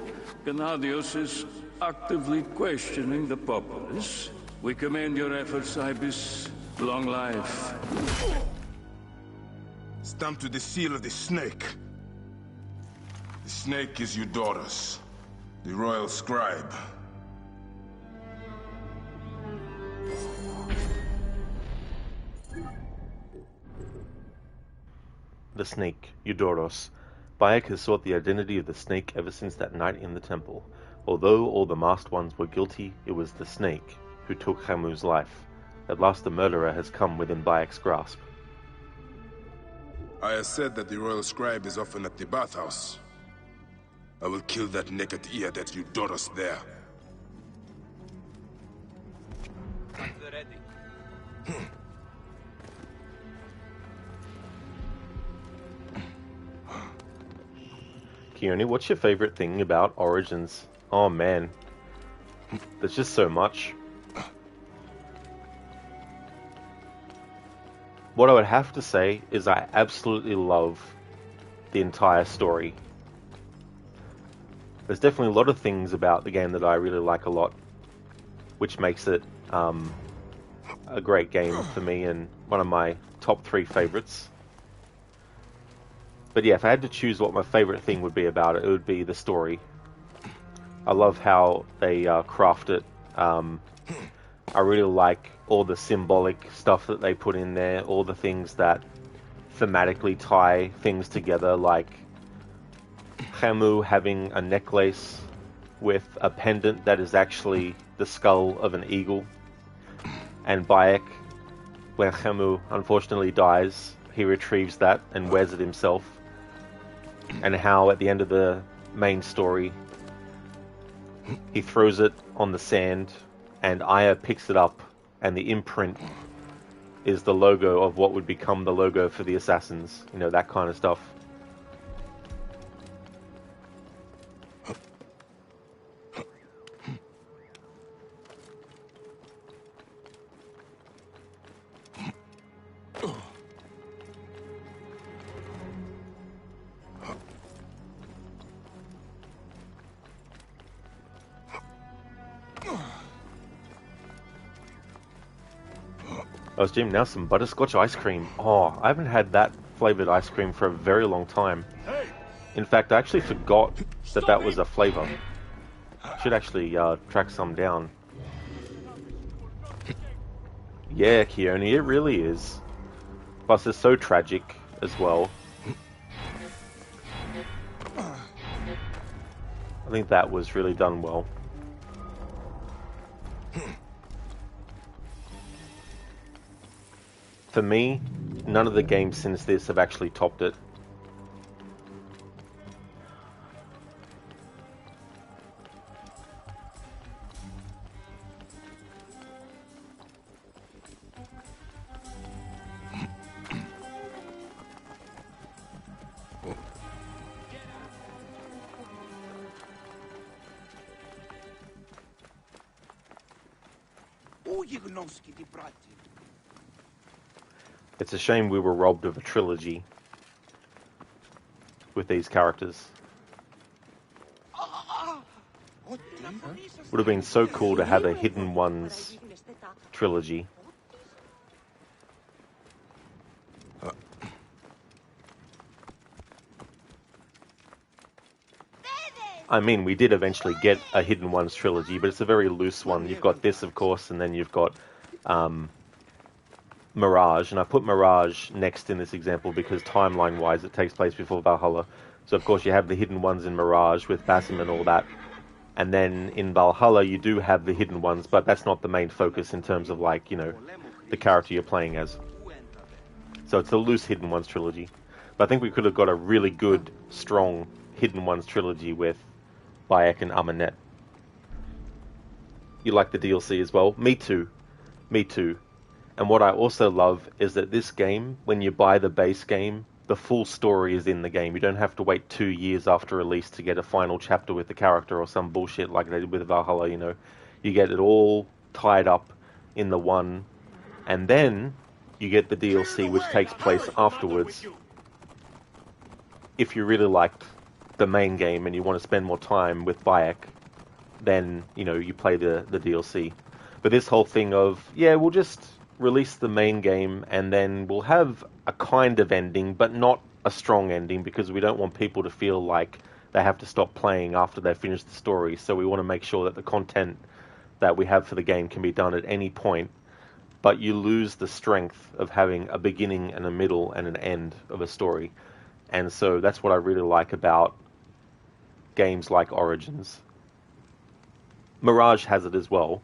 Gennadios is actively questioning the populace. We commend your efforts, Ibis. Long life. Stamped with the seal of the snake. The snake is Eudoros, the royal scribe. The snake, Eudoros. Bayek has sought the identity of the snake ever since that night in the temple. Although all the masked ones were guilty, it was the snake who took Hamu's life. At last the murderer has come within Bayek's grasp. I have said that the royal scribe is often at the bathhouse. I will kill that naked ear that Eudoros there. Keone, what's your favorite thing about Origins? Oh man, there's just so much. What I would have to say is I absolutely love the entire story. There's definitely a lot of things about the game that I really like a lot, which makes it a great game for me and one of my top 3 favorites. But yeah, if I had to choose what my favorite thing would be about it, it would be the story. I love how they craft it. I really like all the symbolic stuff that they put in there, all the things that thematically tie things together, like Hamu having a necklace with a pendant that is actually the skull of an eagle, and Bayek, when Hamu unfortunately dies, he retrieves that and wears it himself, and how at the end of the main story he throws it on the sand and Aya picks it up, and the imprint is the logo of what would become the logo for the assassins. You know, that kind of stuff. Oh, Jim, now some butterscotch ice cream. Oh, I haven't had that flavored ice cream for a very long time. In fact, I actually forgot that that was a flavor. Should actually track some down. Yeah, Keone, it really is. Plus, it's so tragic as well. I think that was really done well. For me, none of the games since this have actually topped it. It's a shame we were robbed of a trilogy with these characters. Would have been so cool to have a Hidden Ones trilogy. I mean, we did eventually get a Hidden Ones trilogy, but it's a very loose one. You've got this, of course, and then you've got Mirage. And I put Mirage next in this example because timeline-wise it takes place before Valhalla. So, of course, you have the Hidden Ones in Mirage with Basim and all that. And then in Valhalla you do have the Hidden Ones, but that's not the main focus in terms of, like, you know, the character you're playing as. So it's a loose Hidden Ones trilogy. But I think we could have got a really good, strong Hidden Ones trilogy with Bayek and Amanet. You like the DLC as well? Me too. Me too. And what I also love is that this game, when you buy the base game, the full story is in the game. You don't have to wait 2 years after release to get a final chapter with the character or some bullshit like they did with Valhalla, you know. You get it all tied up in the one, and then you get the DLC which takes place afterwards. If you really liked the main game and you want to spend more time with Bayek, then, you know, you play the DLC. But this whole thing of, yeah, we'll just release the main game and then we'll have a kind of ending, but not a strong ending, because we don't want people to feel like they have to stop playing after they've finished the story. So we want to make sure that the content that we have for the game can be done at any point, but you lose the strength of having a beginning and a middle and an end of a story. And so that's what I really like about games like Origins. Mirage has it as well.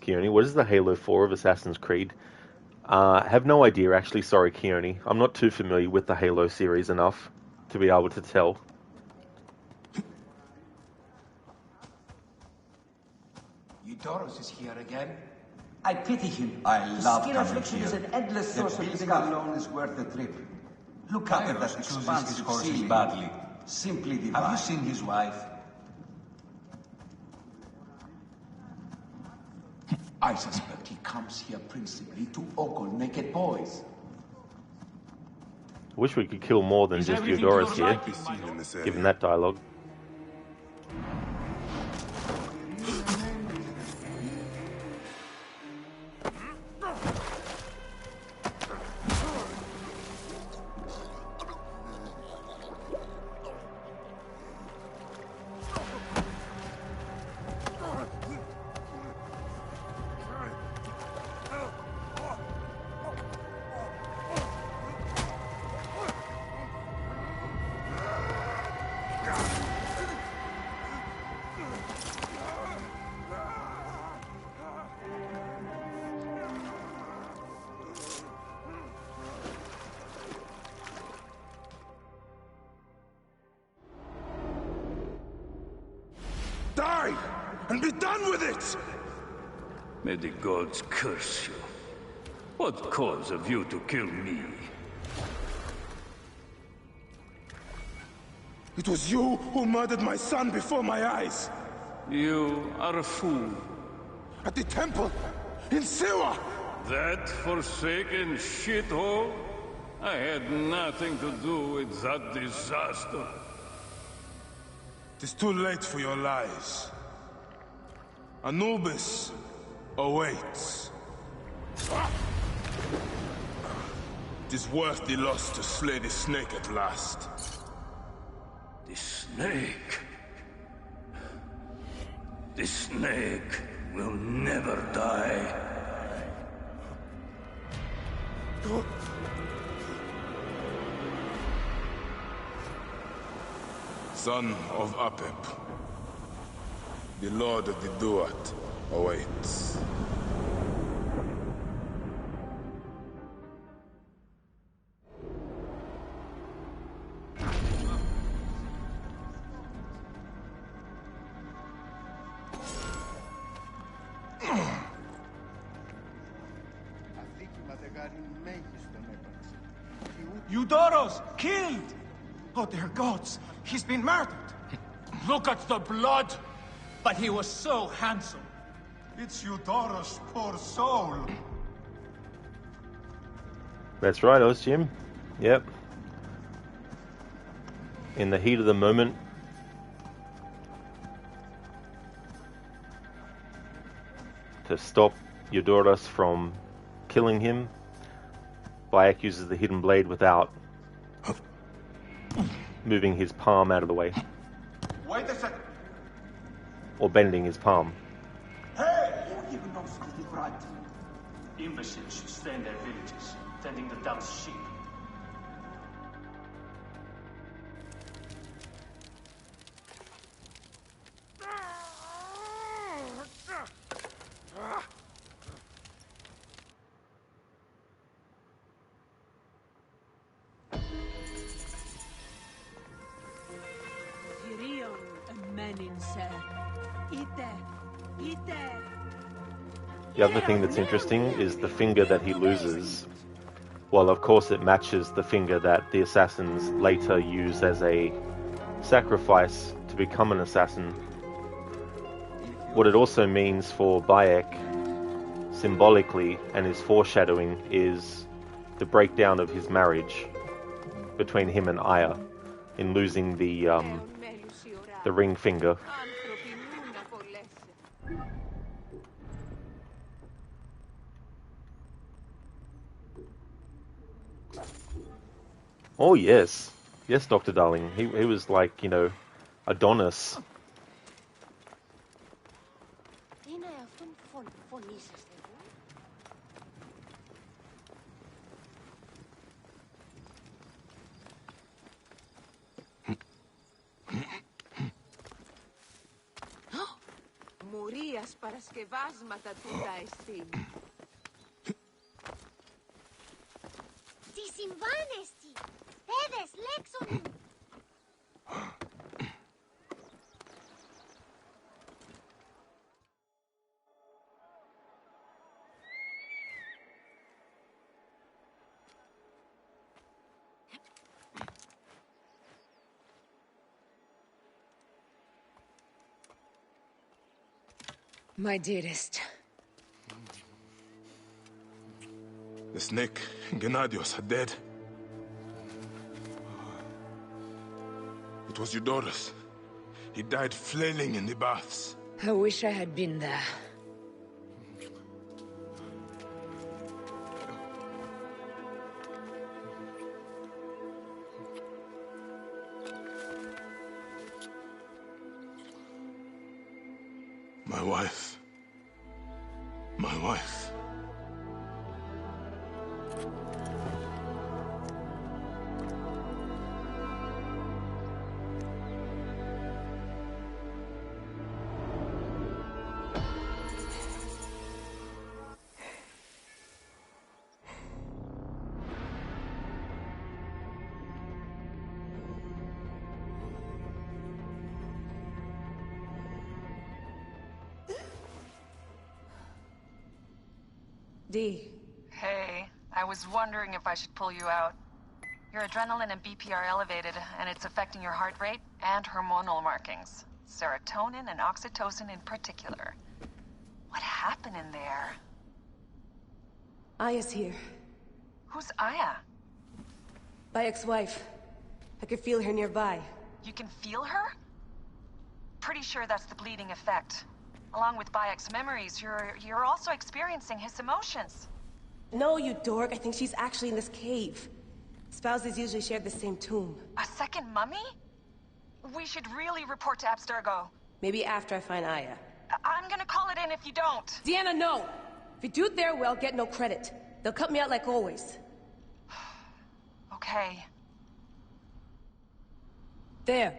Keone, what is the Halo 4 of Assassin's Creed? I have no idea, actually. Sorry, Keone. I'm not too familiar with the Halo series enough to be able to tell. Eudoros is here again. I pity him. I love Skin coming affliction here. is an endless The source of building discomfort. alone is worth the trip. Look up at Kairos that chooses his expansive horses ceiling. badly. Simply divine. Have you seen his wife? I suspect he comes here principally to ogle naked boys. I wish we could kill more than just Eudoros here, given that dialogue. Die! And be done with it! May the gods curse you. What cause have you to kill me? It was you who murdered my son before my eyes. You are a fool. At the temple, in Siwa. That forsaken shithole? I had nothing to do with that disaster. It is too late for your lies. Anubis awaits. It is worth the loss to slay the snake at last. The snake? The snake will never die. Son of Apep, the Lord of the Duat awaits. Eudoros! Killed! Oh, dear gods! He's been murdered! Look at the blood! But he was so handsome. It's Eudoros' poor soul. That's right, Oz Jim. Yep. In the heat of the moment, to stop Eudoros from killing him, Bayek uses the hidden blade without moving his palm out of the way. Wait a second. Or bending his palm. Hey! Who even knows to the right? Imbeciles should stay in their villages, tending the dumb sheep. The other thing that's interesting is the finger that he loses. Well, of course it matches the finger that the assassins later use as a sacrifice to become an assassin. What it also means for Bayek, symbolically, and is foreshadowing, is the breakdown of his marriage between him and Aya in losing the ring finger. Oh yes, yes, Dr. Darling. He was like, you know, Adonis. Μουρίας παρασκευάσματα τούτα εστίν. Τι συμβάνεστη! Έδες λέξω μου! My dearest. The snake, Gennadios, are dead. It was Eudoros. He died flailing in the baths. I wish I had been there. My wife. My wife. Dee. Hey. I was wondering if I should pull you out. Your adrenaline and BP are elevated, and it's affecting your heart rate and hormonal markings. Serotonin and oxytocin in particular. What happened in there? Aya's here. Who's Aya? My ex-wife. I could feel her nearby. You can feel her? Pretty sure that's the bleeding effect. Along with Bayek's memories, you're also experiencing his emotions. No, you dork. I think she's actually in this cave. Spouses usually share the same tomb. A second mummy? We should really report to Abstergo. Maybe after I find Aya. I'm gonna call it in if you don't. Deanna, no! If you do it their way, I'll get no credit. They'll cut me out like always. Okay. There.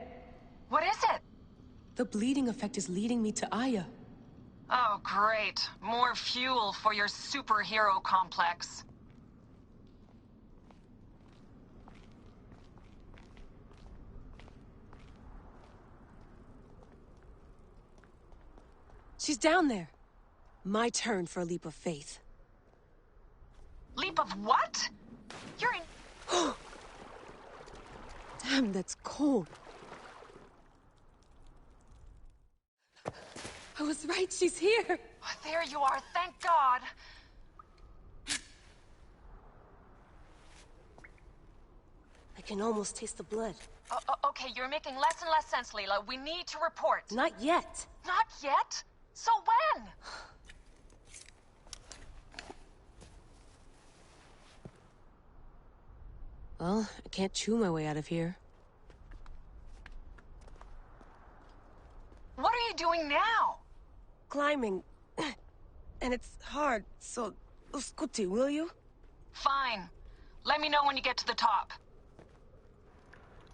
What is it? The bleeding effect is leading me to Aya. Oh, great. More fuel for your superhero complex. She's down there. My turn for a leap of faith. Leap of what? You're in... Damn, that's cold. I was right, she's here. There you are, thank God. I can almost taste the blood. Okay, you're making less and less sense, Leela. We need to report. Not yet. Not yet? So when? Well, I can't chew my way out of here. What are you doing now? Climbing. And it's hard, so... Scuti, will you? Fine. Let me know when you get to the top.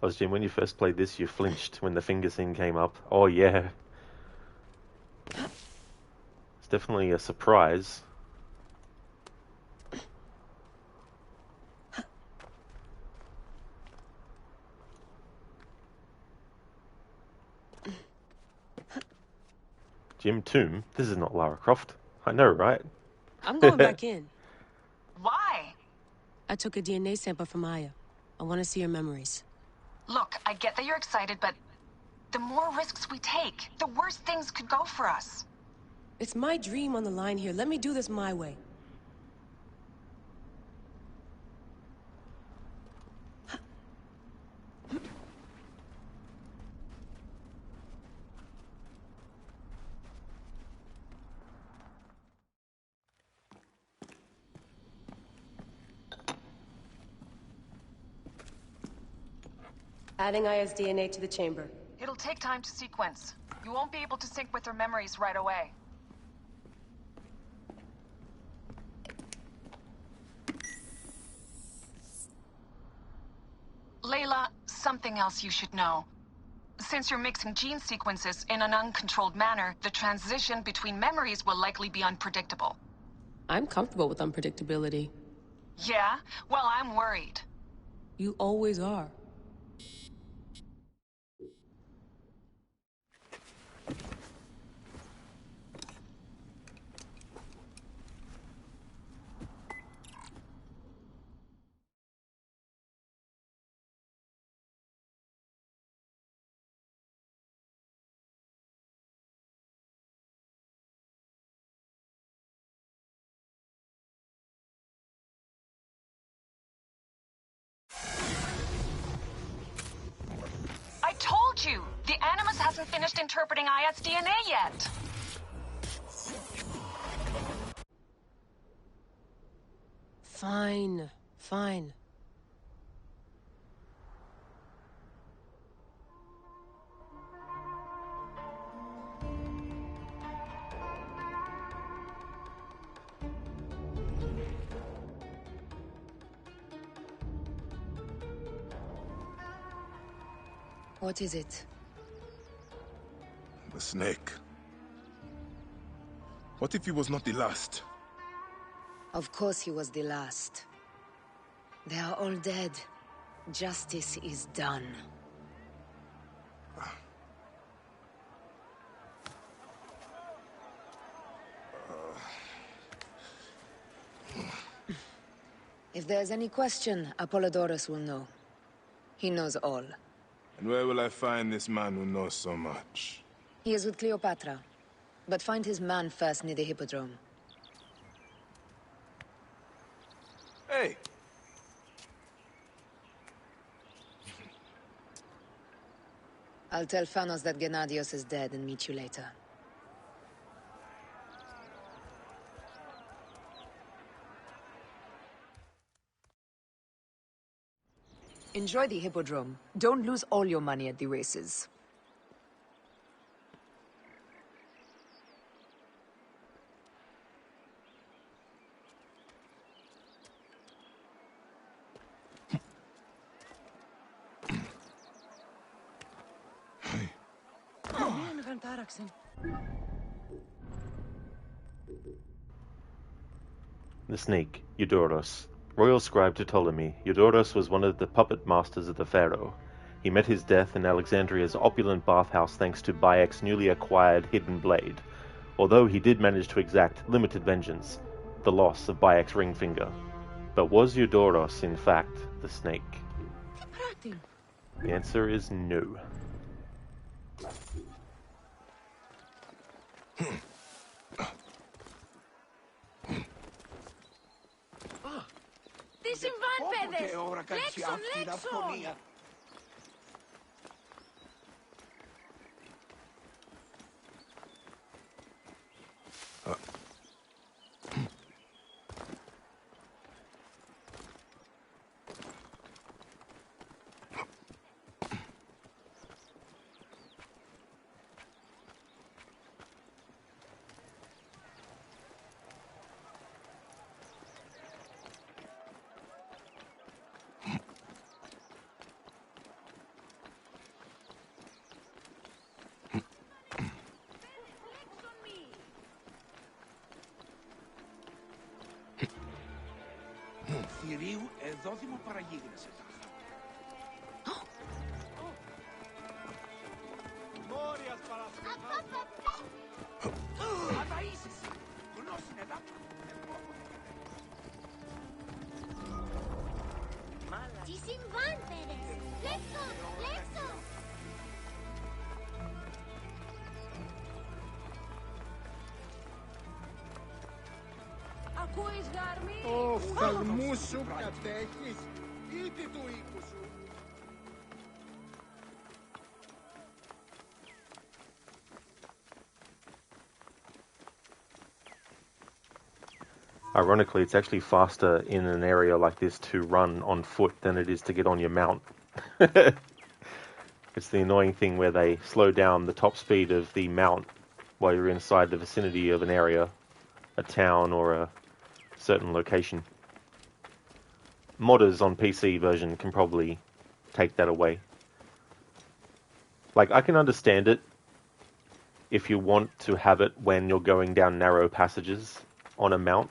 Oh, Jim, when you first played this, you flinched when the finger scene came up. Oh, yeah. It's definitely a surprise. Jim Tomb? This is not Lara Croft. I know, right? I'm going back in. Why? I took a DNA sample from Aya. I want to see her memories. Look, I get that you're excited, but the more risks we take, the worse things could go for us. It's my dream on the line here. Let me do this my way. Adding Aya's DNA to the chamber. It'll take time to sequence. You won't be able to sync with her memories right away. Layla, something else you should know. Since you're mixing gene sequences in an uncontrolled manner, the transition between memories will likely be unpredictable. I'm comfortable with unpredictability. Yeah? Well, I'm worried. You always are. I told you! The Animus hasn't finished interpreting Aya's DNA yet! Fine. Fine. What is it? The snake. What if he was not the last? Of course he was the last. They are all dead. Justice is done. If there's any question, Apollodorus will know. He knows all. And where will I find this man who knows so much? He is with Cleopatra. But find his man first near the Hippodrome. Hey! I'll tell Phanos that Gennadios is dead and meet you later. Enjoy the Hippodrome. Don't lose all your money at the races. The snake, Eudoros. Royal scribe to Ptolemy, Eudoros was one of the puppet masters of the pharaoh. He met his death in Alexandria's opulent bathhouse thanks to Bayek's newly acquired hidden blade, although he did manage to exact limited vengeance, the loss of Bayek's ring finger. But was Eudoros, in fact, the snake? The answer is no. Τι συμβάν, παιδες! Λέξον, λέξον! Θηρίου εδώ δημοπαραγίγνεσαι τάχα. Μόριας παρασκευάς. Αδαΐσεσαι. Γνώσινε δάκα. Τι συμβάν, παιδες! Λέξον, λέξον! Ακούεις, Γάρμη? Ο φθαλμούς σου κατέχεις, ήτι του οίκου σου. Ironically, it's actually faster in an area like this to run on foot than it is to get on your mount. It's the annoying thing where they slow down the top speed of the mount while you're inside the vicinity of an area, a town, or a certain location. Modders on PC version can probably take that away. Like, I can understand it if you want to have it when you're going down narrow passages on a mount,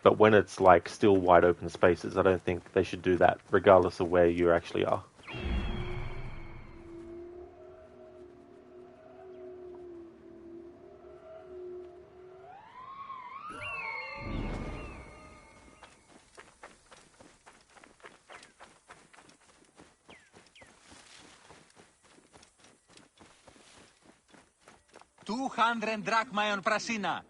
but when it's like still wide open spaces, I don't think they should do that, regardless of where you actually are. $200 drachma on Prasina.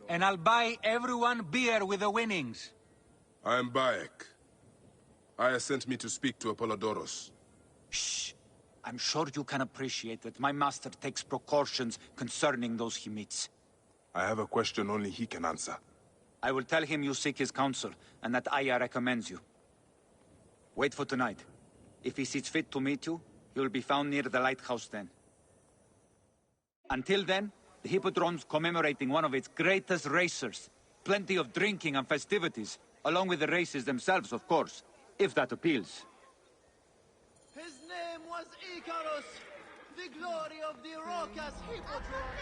And I'll buy everyone beer with the winnings. I am Bayek. Aya sent me to speak to Apollodorus. Shh. I'm sure you can appreciate that my master takes precautions concerning those he meets. I have a question only he can answer. I will tell him you seek his counsel, and that Aya recommends you. Wait for tonight. If he sees fit to meet you, he will be found near the lighthouse then. Until then, the Hippodrome's commemorating one of its greatest racers. Plenty of drinking and festivities, along with the races themselves, of course, if that appeals. His name was Icarus, the glory of the Raucous Hippodrome.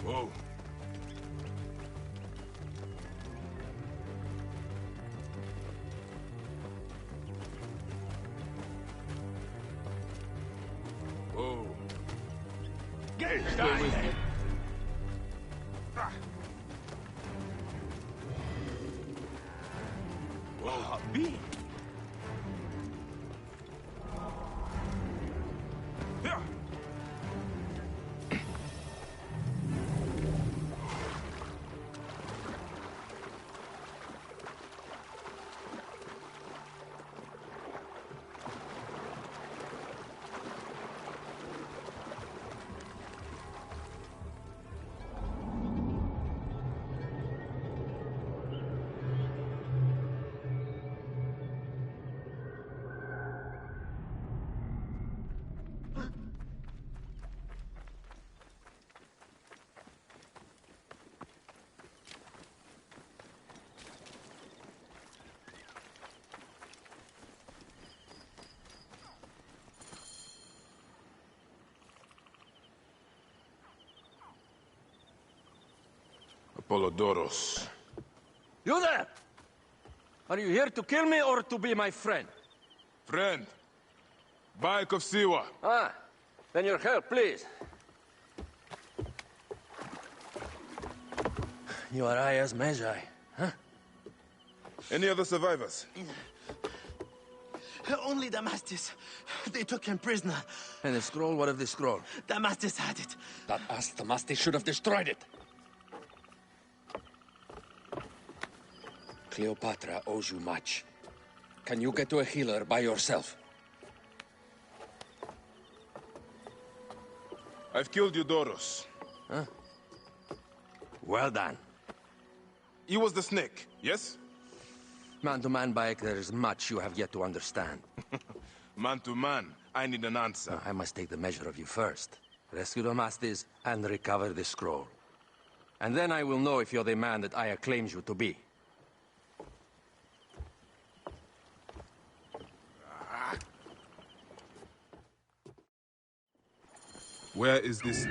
Whoa. Whoa. Stay with me. Whoa. B. Apollodoros. You there! Are you here to kill me or to be my friend? Friend. Bike of Siwa. Ah, then your help, please. You are Aya's Magi, huh? Any other survivors? Only Damastis. They took him prisoner. And the scroll? What of the scroll? Damastis had it. That ass Damastis should have destroyed it. Cleopatra owes you much. Can you get to a healer by yourself? I've killed Eudoros. Huh? Well done. He was the snake, yes? Man to man, Bayek, there is much you have yet to understand. Man to man, I need an answer. I must take the measure of you first. Rescue Damastis and recover the scroll. And then I will know if you're the man that Aya claims you to be. Where is this?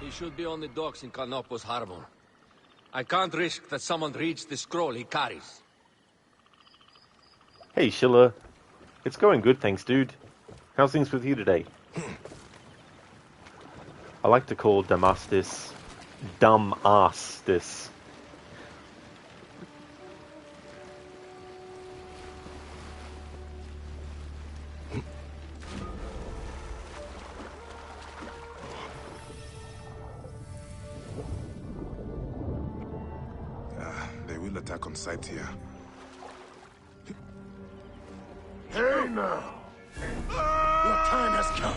He should be on the docks in Canopus Harbor. I can't risk that someone reads the scroll he carries. Hey, Schiller. It's going good, thanks, dude. How's things with you today? I like to call Damastis dumb ass this. They will attack on sight here. Hey now! Your time has come!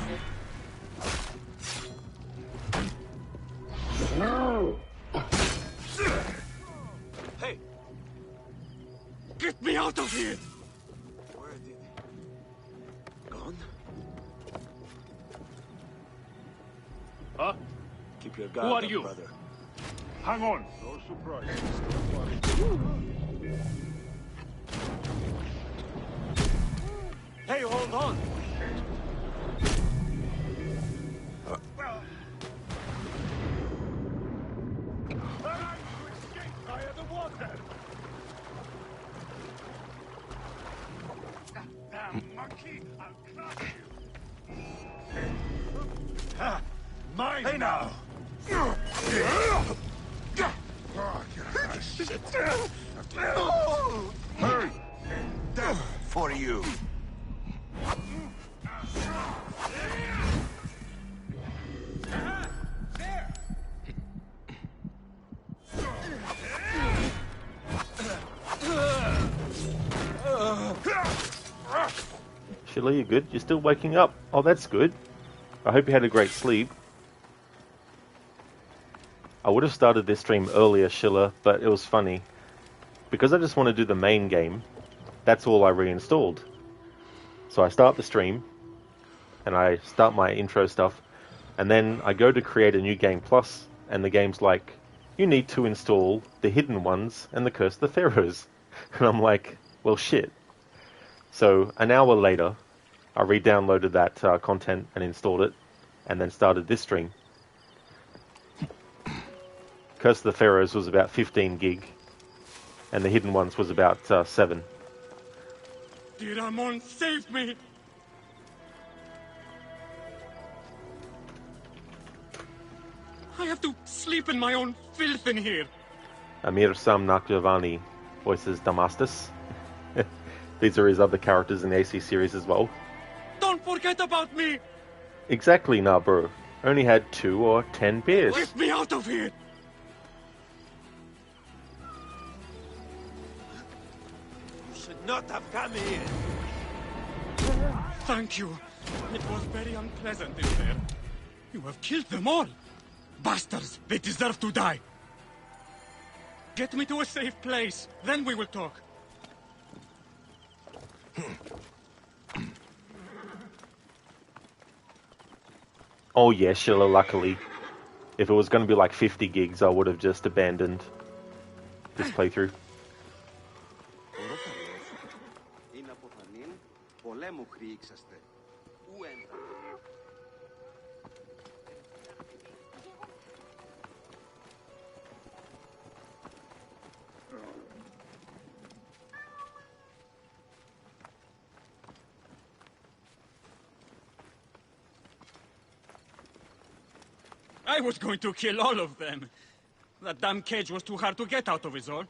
Hey! Get me out of here! Where did he? Gone? Huh? Keep your guard Who are up, you? brother. Hang on. No surprise. Hey, hold on! Mine hey now! Hurry! Death for you! Schiller, you good? You're still waking up? Oh, that's good. I hope you had a great sleep. I would have started this stream earlier, Schiller, but it was funny. Because I just want to do the main game, that's all I reinstalled. So I start the stream, and I start my intro stuff, and then I go to create a new game plus, and the game's like, you need to install the Hidden Ones and the Curse of the Pharaohs. And I'm like, well, shit. So an hour later, I re-downloaded that content and installed it, and then started this stream. Curse of the Pharaohs was about 15 gig, and the Hidden Ones was about 7. Diramon, save me! I have to sleep in my own filth in here. Amir Sam Nakjavani voices Damastus. These are his other characters in the AC series as well. Don't forget about me! Exactly, nah, bro. Only had 2 or 10 beers. Get me out of here! You should not have come here. Thank you. It was very unpleasant in there. You have killed them all. Bastards, they deserve to die. Get me to a safe place, then we will talk. Oh yeah, Sheila, luckily. If it was going to be like 50 gigs, I would have just abandoned this playthrough. I was going to kill all of them. That damn cage was too hard to get out of, is all.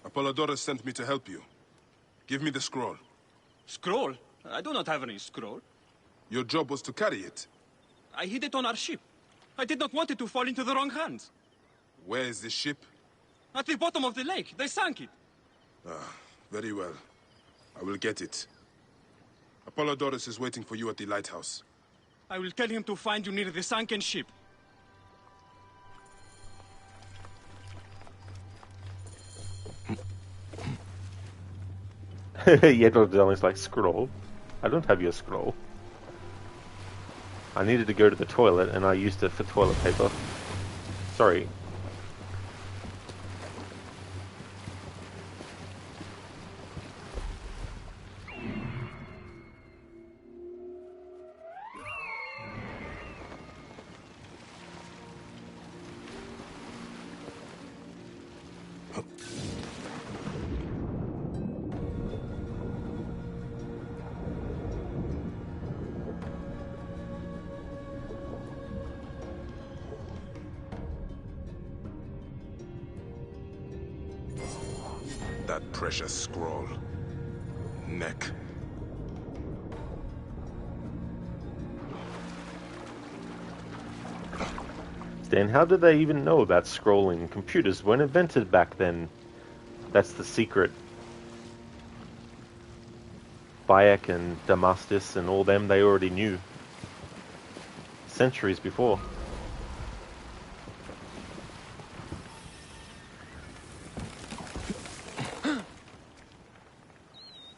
Apollodorus sent me to help you. Give me the scroll. Scroll? I do not have any scroll. Your job was to carry it. I hid it on our ship. I did not want it to fall into the wrong hands. Where is this ship? At the bottom of the lake. They sank it. Ah, very well. I will get it. Apollodorus is waiting for you at the lighthouse. I will tell him to find you near the sunken ship. Yedl's like, scroll? I don't have your scroll. I needed to go to the toilet and I used it for toilet paper. Sorry. That precious scroll. Neck. Then how did they even know about scrolling? Computers weren't invented back then. That's the secret. Bayek and Damastus and all them, they already knew. Centuries before.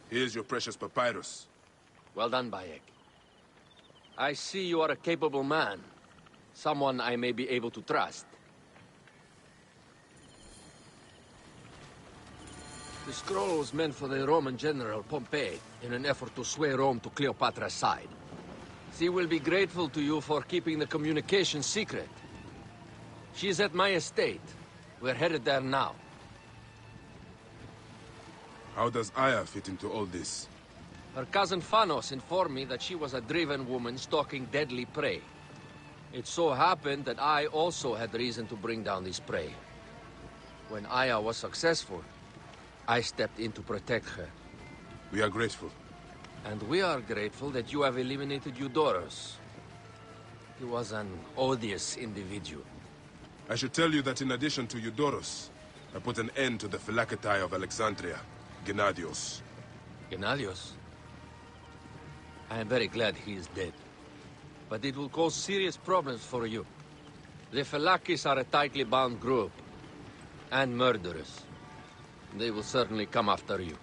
Here's your precious papyrus. Well done, Bayek. I see you are a capable man. Someone I may be able to trust. The scroll was meant for the Roman general Pompey in an effort to sway Rome to Cleopatra's side. She will be grateful to you for keeping the communication secret. She is at my estate. We're headed there now. How does Aya fit into all this? Her cousin Phanos informed me that she was a driven woman stalking deadly prey. It so happened that I also had reason to bring down this prey. When Aya was successful, I stepped in to protect her. We are grateful. And we are grateful that you have eliminated Eudorus. He was an odious individual. I should tell you that in addition to Eudorus, I put an end to the Phylacetae of Alexandria, Gennadios. Gennadios? I am very glad he is dead. But it will cause serious problems for you. The Phylakis are a tightly bound group. And murderers. They will certainly come after you.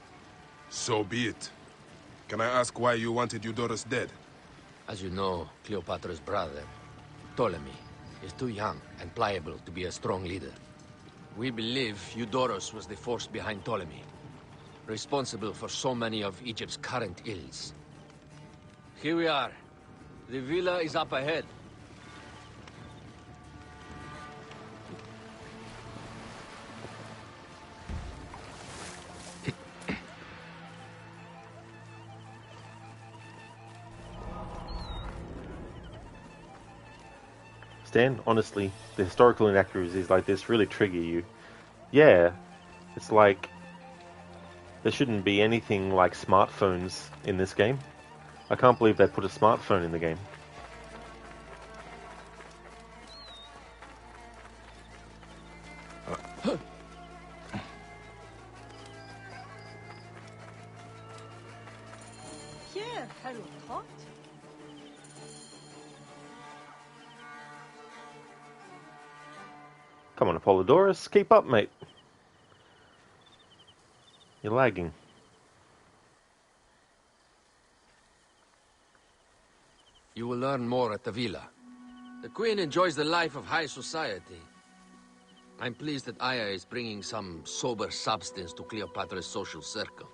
So be it. Can I ask why you wanted Eudorus dead? As you know, Cleopatra's brother, Ptolemy, is too young and pliable to be a strong leader. We believe Eudorus was the force behind Ptolemy, responsible for so many of Egypt's current ills. Here we are. The villa is up ahead. Stan, honestly, the historical inaccuracies like this really trigger you. Yeah, it's like there shouldn't be anything like smartphones in this game. I can't believe they put a smartphone in the game. Yeah, hello, hot. Come on, Apollodorus, keep up, mate. You're lagging. You will learn more at the villa. The Queen enjoys the life of high society. I'm pleased that Aya is bringing some sober substance to Cleopatra's social circle.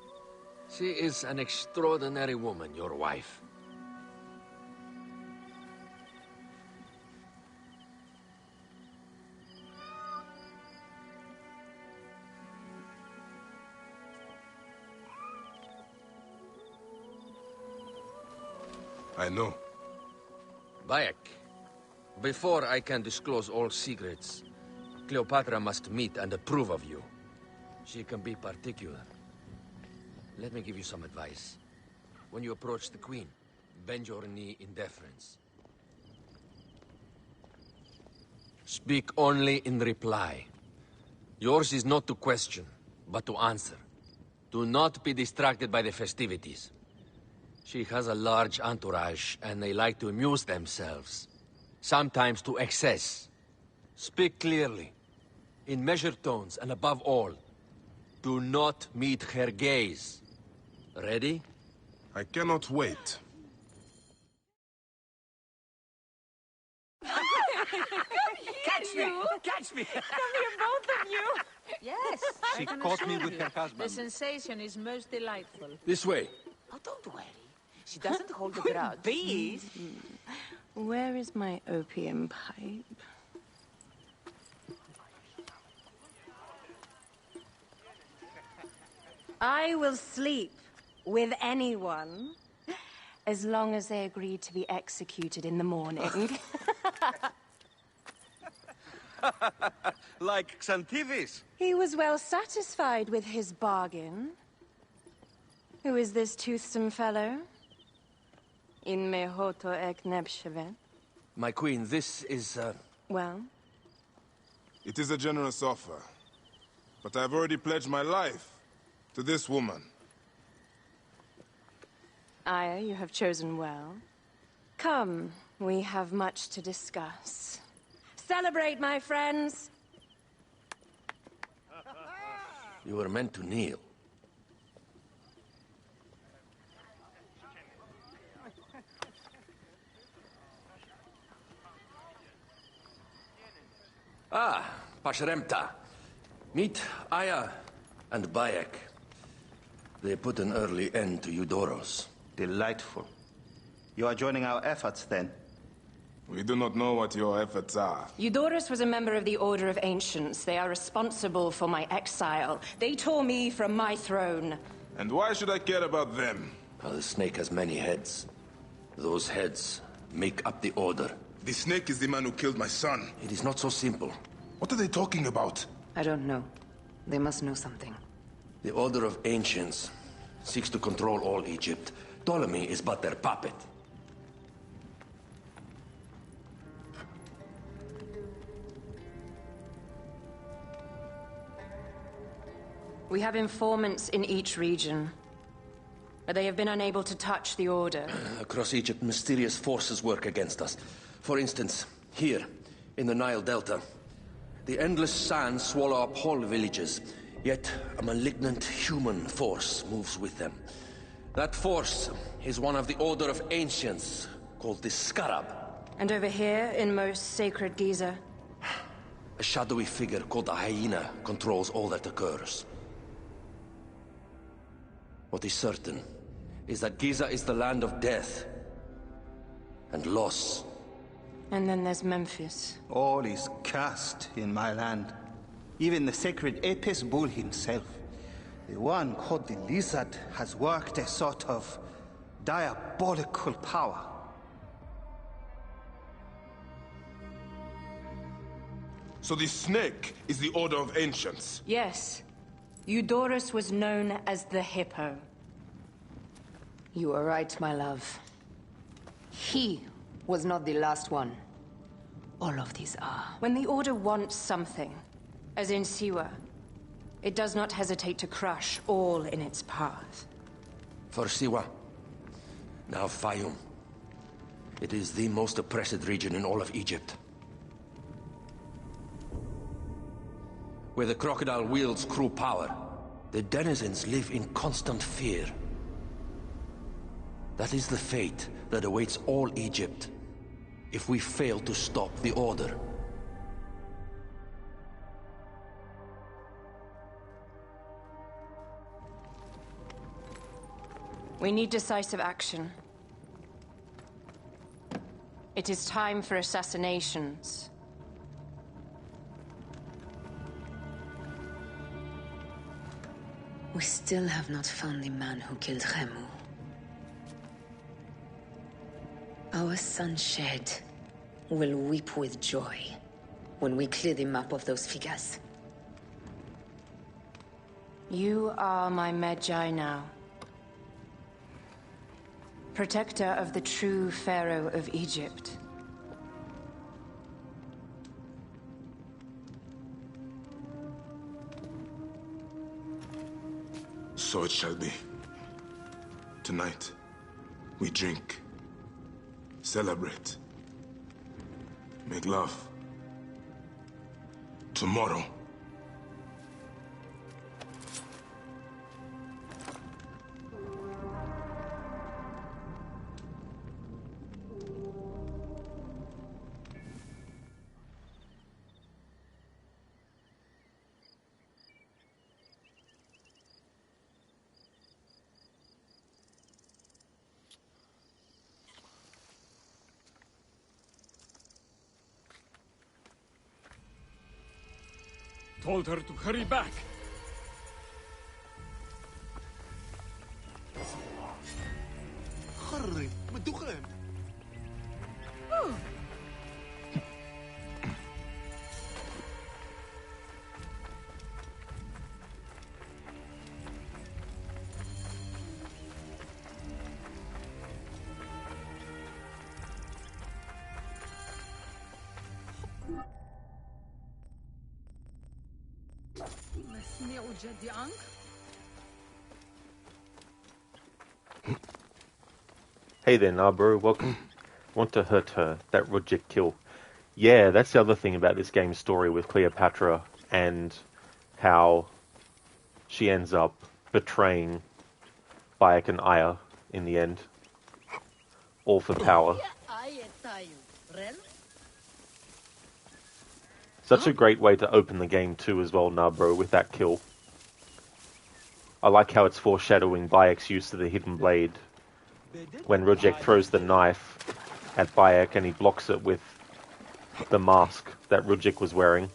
She is an extraordinary woman, your wife. I know. Bayek, before I can disclose all secrets, Cleopatra must meet and approve of you. She can be particular. Let me give you some advice. When you approach the Queen, bend your knee in deference. Speak only in reply. Yours is not to question, but to answer. Do not be distracted by the festivities. She has a large entourage, and they like to amuse themselves. Sometimes to excess. Speak clearly, in measured tones, and above all, do not meet her gaze. Ready? I cannot wait. Catch me! Catch me! Come here, both of you. Yes. She I can caught me assure with you, her husband. The sensation is most delightful. This way. Oh, don't worry. She doesn't hold a grudge. Bees? Where is my opium pipe? I will sleep with anyone as long as they agree to be executed in the morning. Like Xantivis. He was well satisfied with his bargain. Who is this toothsome fellow? In mehoto ek nebshevet. My queen, this is, Well? It is a generous offer, but I've already pledged my life to this woman. Aya, you have chosen well. Come, we have much to discuss. Celebrate, my friends! You were meant to kneel. Ah, Pashremta. Meet Aya and Bayek. They put an early end to Eudorus. Delightful. You are joining our efforts, then? We do not know what your efforts are. Eudorus was a member of the Order of Ancients. They are responsible for my exile. They tore me from my throne. And why should I care about them? The snake has many heads. Those heads make up the Order. The snake is the man who killed my son. It is not so simple. What are they talking about? I don't know. They must know something. The Order of Ancients seeks to control all Egypt. Ptolemy is but their puppet. We have informants in each region, but they have been unable to touch the Order. Across Egypt, mysterious forces work against us. For instance, here, in the Nile Delta, the endless sands swallow up whole villages, yet a malignant human force moves with them. That force is one of the Order of Ancients, called the Scarab. And over here, in most sacred Giza? A shadowy figure called a hyena controls all that occurs. What is certain is that Giza is the land of death and loss. And then there's Memphis. All is cursed in my land. Even the sacred Apis bull himself. The one called the Lizard has worked a sort of diabolical power. So the snake is the Order of Ancients? Yes. Eudorus was known as the Hippo. You are right, my love. He was not the last one. All of these are. When the Order wants something, as in Siwa, it does not hesitate to crush all in its path. For Siwa, now Fayum. It is the most oppressed region in all of Egypt. Where the Crocodile wields cruel power, the denizens live in constant fear. That is the fate that awaits all Egypt if we fail to stop the Order. We need decisive action. It is time for assassinations. We still have not found the man who killed Remu. Our son Shed will weep with joy when we clear the map of those figures. You are my Magi now. Protector of the true Pharaoh of Egypt. So it shall be. Tonight, we drink, celebrate, make love. Tomorrow, told her to hurry back. خري بالدخان. مسمع جدي عنك؟ Hey there, Narbro, welcome. Want to hurt her, that Rujik kill. Yeah, that's the other thing about this game's story with Cleopatra and how she ends up betraying Bayek and Aya in the end. All for power. Such a great way to open the game too as well, Narbro, with that kill. I like how it's foreshadowing Bayek's use of the hidden blade. When Rujek throws the knife at Bayek and he blocks it with the mask that Rujek was wearing.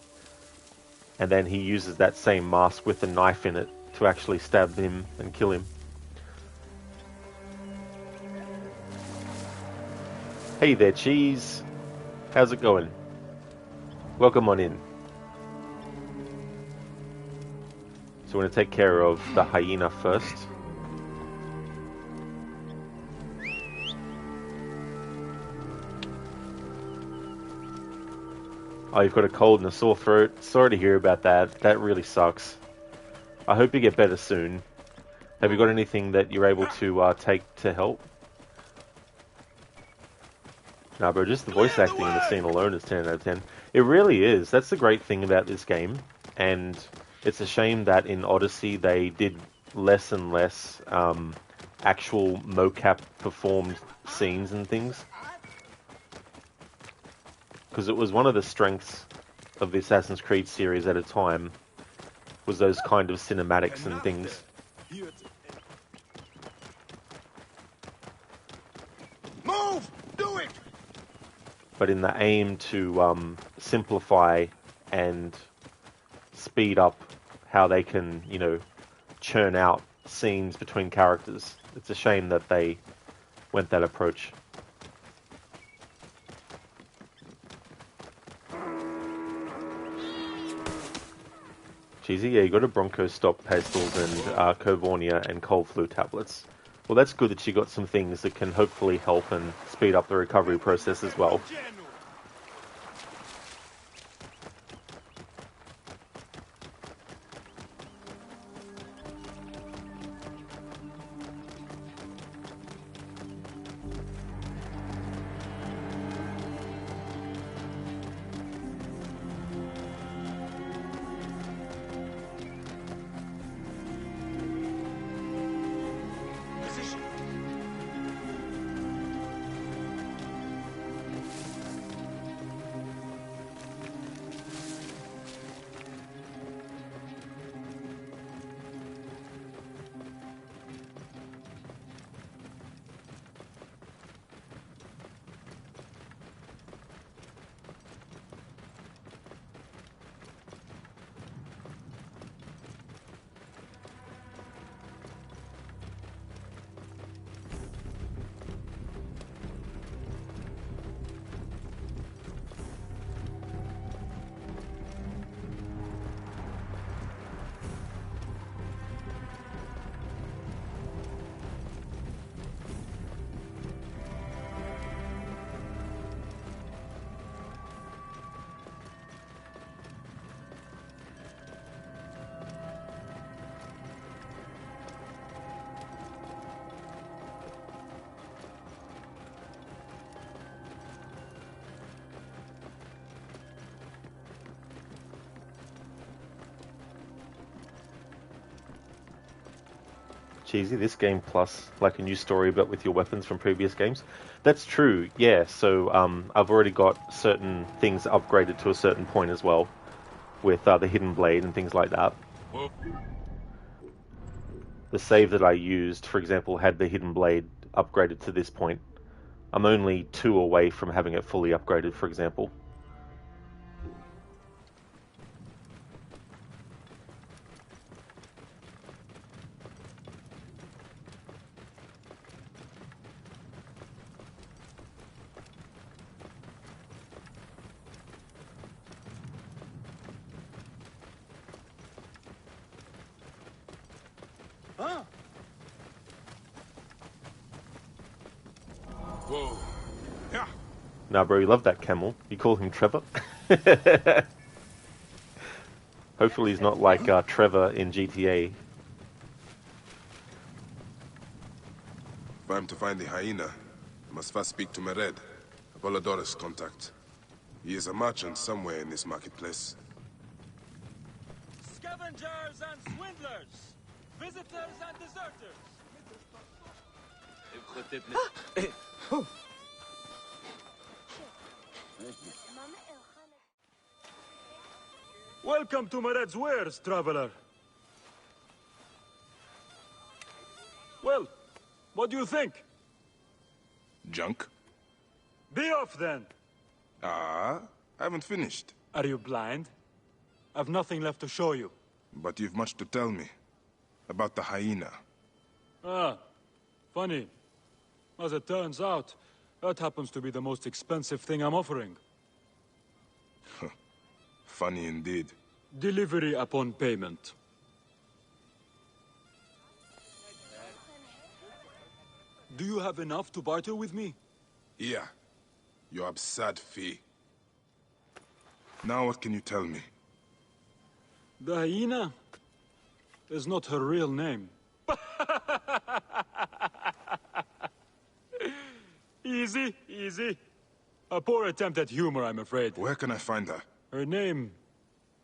And then he uses that same mask with the knife in it to actually stab him and kill him. Hey there, Cheese. How's it going? Welcome on in. So we're going to take care of the hyena first. Oh, you've got a cold and a sore throat. Sorry to hear about that. That really sucks. I hope you get better soon. Have you got anything that you're able to take to help? No, bro, just the voice acting in the scene alone is 10 out of 10. It really is. That's the great thing about this game. And it's a shame that in Odyssey they did less and less actual mocap performed scenes and things. Because it was one of the strengths of the Assassin's Creed series at a time, was those kind of cinematics and things. Move! Do it! But in the aim to simplify and speed up how they can, you know, churn out scenes between characters, it's a shame that they went that approach. Cheesy, yeah, you got a Bronco Stop pistols and Covornia and cold flu tablets. Well, that's good that you got some things that can hopefully help and speed up the recovery process as well. Cheesy, this game plus like a new story but with your weapons from previous games. That's true, yeah. So I've already got certain things upgraded to a certain point as well, with the hidden blade and things like that. The save that I used, for example, had the hidden blade upgraded to this point. I'm only 2 away from having it fully upgraded, for example. Whoa. Yeah. Nah, bro, you love that camel. You call him Trevor? Hopefully he's not like Trevor in GTA. If I'm to find the hyena, I must first speak to Mered, Apollodorus' contact. He is a merchant somewhere in this marketplace. Scavengers and swindlers! Visitors and deserters! Welcome to Mered's wares, traveler. Well, what do you think? Junk? Be off then! I haven't finished. Are you blind? I've nothing left to show you. But you've much to tell me. About the hyena. Ah, funny. As it turns out, that happens to be the most expensive thing I'm offering. Funny indeed. Delivery upon payment. Do you have enough to barter with me? Yeah. Your absurd fee. Now what can you tell me? The hyena is not her real name. Easy, easy. A poor attempt at humor, I'm afraid. Where can I find her? Her name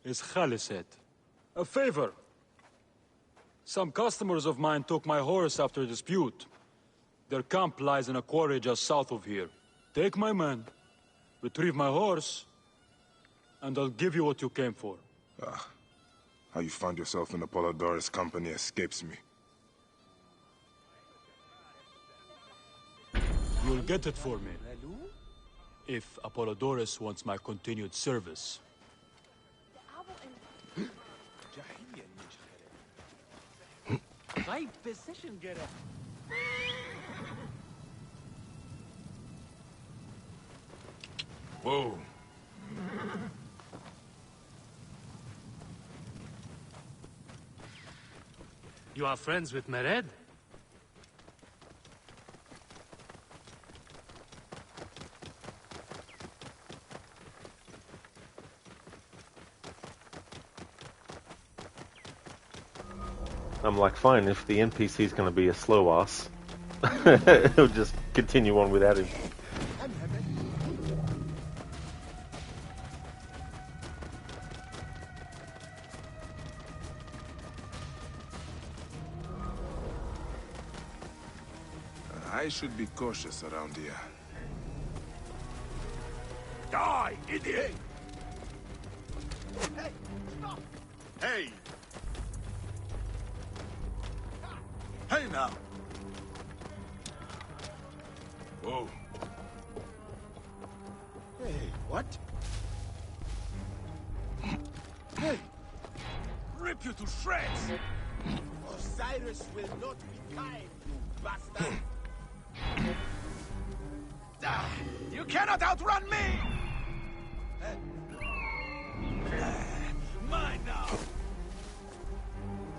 is Khaliset. A favor. Some customers of mine took my horse after a dispute. Their camp lies in a quarry just south of here. Take my men, retrieve my horse, and I'll give you what you came for. How you found yourself in Apollodorus' company escapes me. You'll get it for me. If Apollodorus wants my continued service. Whoa. You are friends with Mered? I'm like, fine, if the NPC's gonna be a slow ass, he'll just continue on without him. I should be cautious around here. Die, idiot! Hey, stop! Hey! Hey now! Whoa. Hey, what? Hey! Rip you to shreds! Osiris will not be kind, you bastard! You cannot outrun me! Mine now!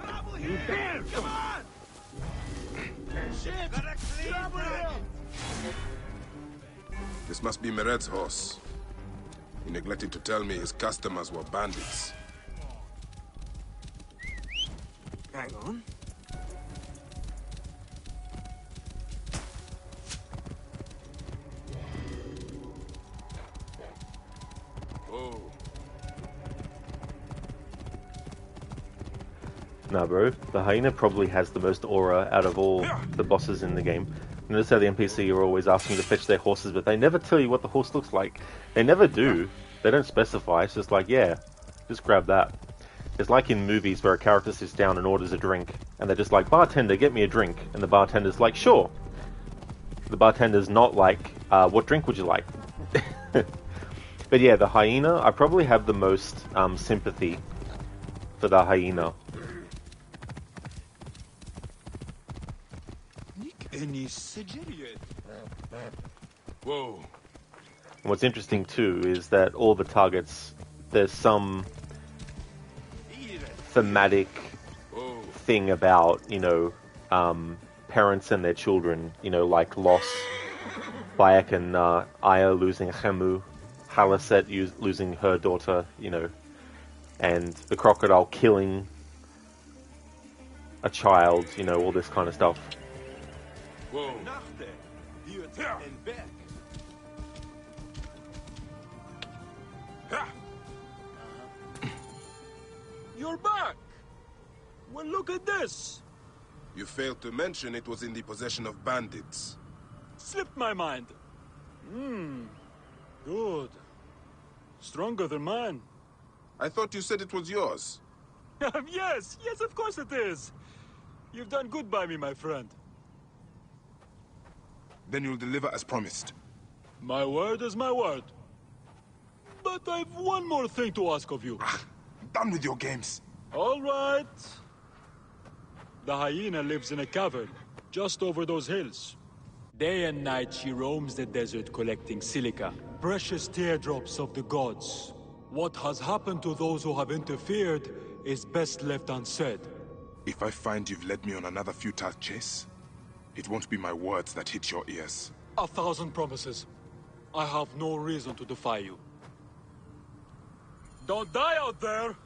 Trouble here! Come on! Shit! Trouble here! This must be Mered's horse. He neglected to tell me his customers were bandits. Hang on. Nah, bro. The hyena probably has the most aura out of all the bosses in the game. Notice how the NPC are always asking you to fetch their horses, but they never tell you what the horse looks like. They never do. They don't specify. It's just like, yeah, just grab that. It's like in movies where a character sits down and orders a drink, and they're just like, bartender, get me a drink. And the bartender's like, sure. The bartender's not like, what drink would you like? But yeah, the hyena, I probably have the most sympathy for the hyena. Whoa. And what's interesting too is that all the targets, there's some thematic thing about, you know, parents and their children, you know, like loss. Bayek and Aya losing Khemu, Halaset losing her daughter, you know, and the crocodile killing a child, you know, all this kind of stuff. Whoa. You're back! Well, look at this! You failed to mention it was in the possession of bandits. Slipped my mind. Good. Stronger than mine. I thought you said it was yours. Yes, of course it is. You've done good by me, my friend. Then you'll deliver as promised. My word is my word. But I've one more thing to ask of you. Done with your games. All right. The hyena lives in a cavern, just over those hills. Day and night she roams the desert collecting silica, precious teardrops of the gods. What has happened to those who have interfered is best left unsaid. If I find you've led me on another futile chase, it won't be my words that hit your ears. 1,000 promises. I have no reason to defy you. Don't die out there!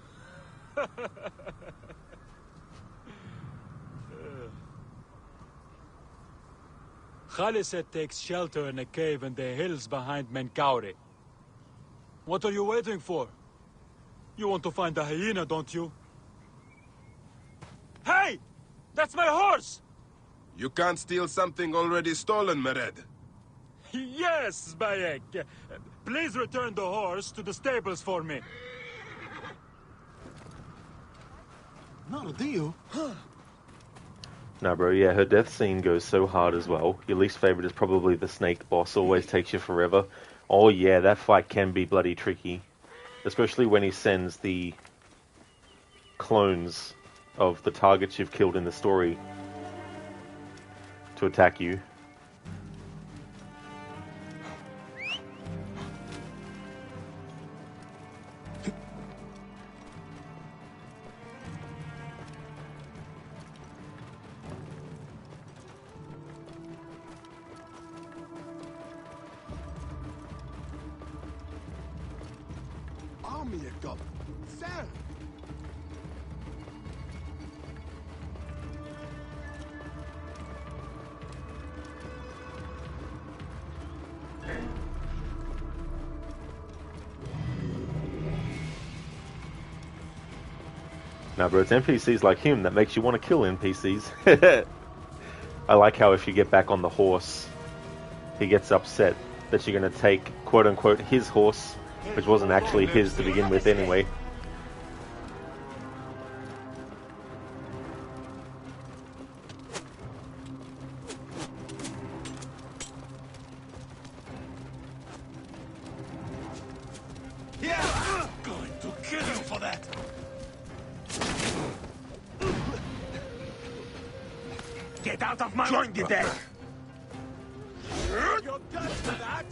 Khaliset takes shelter in a cave in the hills behind Menkaure. What are you waiting for? You want to find the hyena, don't you? Hey! That's my horse! You can't steal something already stolen, Mered. Yes, Bayek. Please return the horse to the stables for me. Not a deal. Nah, bro, yeah, her death scene goes so hard as well. Your least favorite is probably the snake boss, always takes you forever. Oh yeah, that fight can be bloody tricky. Especially when he sends the clones of the targets you've killed in the story to attack you. Army got sell. Now, bro, it's NPCs like him that makes you want to kill NPCs. I like how if you get back on the horse, he gets upset that you're going to take, quote-unquote, his horse, which wasn't actually his to begin with anyway. Yeah, going to kill you for that. Get out of my Join the deck! You're done for that.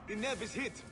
The nerve is hit.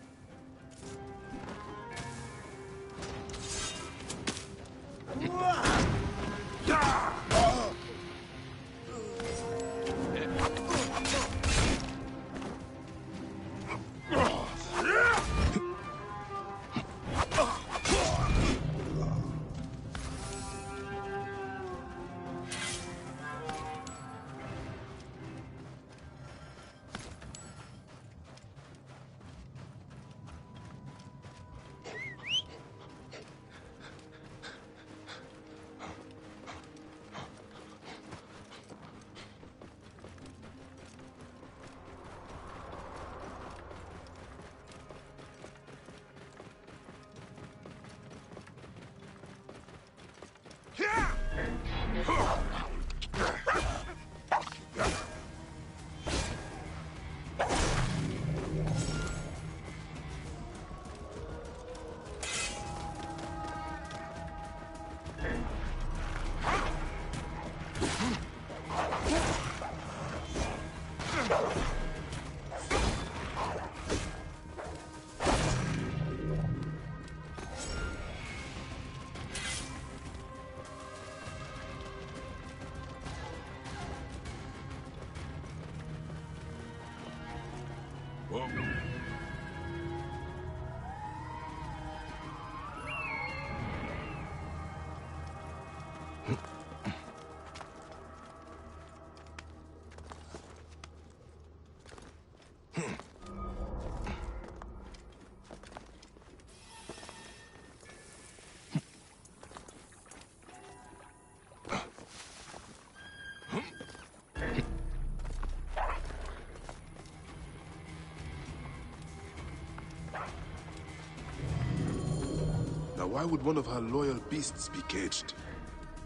Now why would one of her loyal beasts be caged?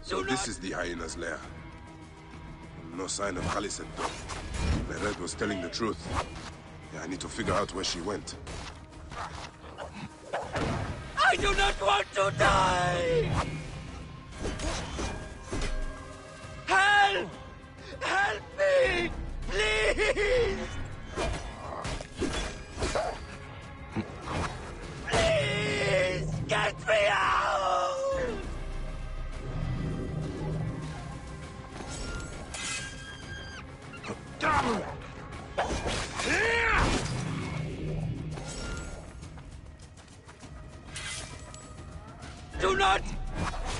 So this is the hyena's lair. No sign of Khaliset though. Mered was telling the truth. Yeah, I need to figure out where she went. I do not want to die! Help! Help me! Please! Please! Get me out!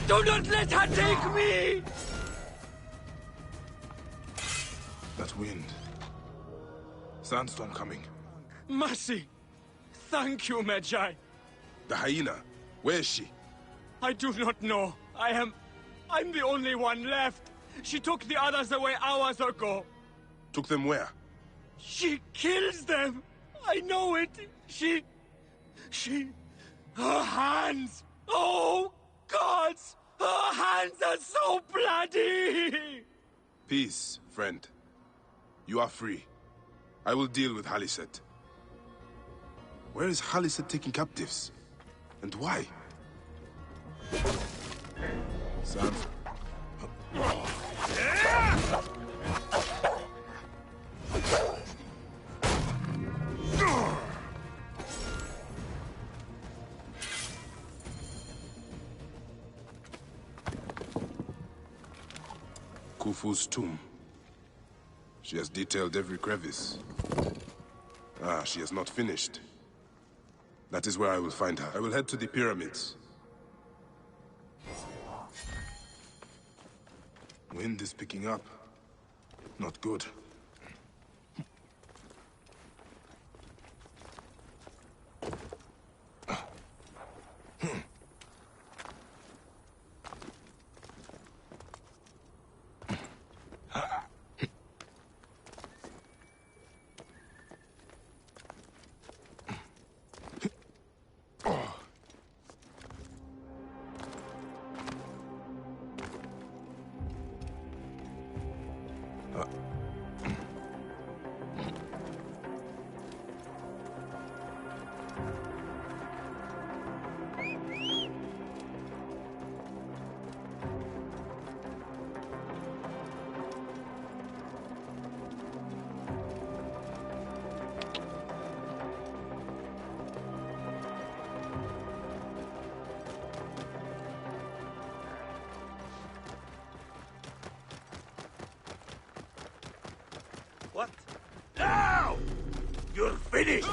Do not let her take me! That wind. Sandstorm coming. Mercy! Thank you, Magi. The hyena. Where is she? I do not know. I'm the only one left. She took the others away hours ago. Took them where? She kills them. I know it. Her hands. Oh, gods. Her hands are so bloody. Peace, friend. You are free. I will deal with Haliset. Where is Haliset taking captives? And why? Sounds... Khufu's tomb. She has detailed every crevice. Ah, she has not finished. That is where I will find her. I will head to the pyramids. Wind is picking up. Not good. What? Now! You're finished!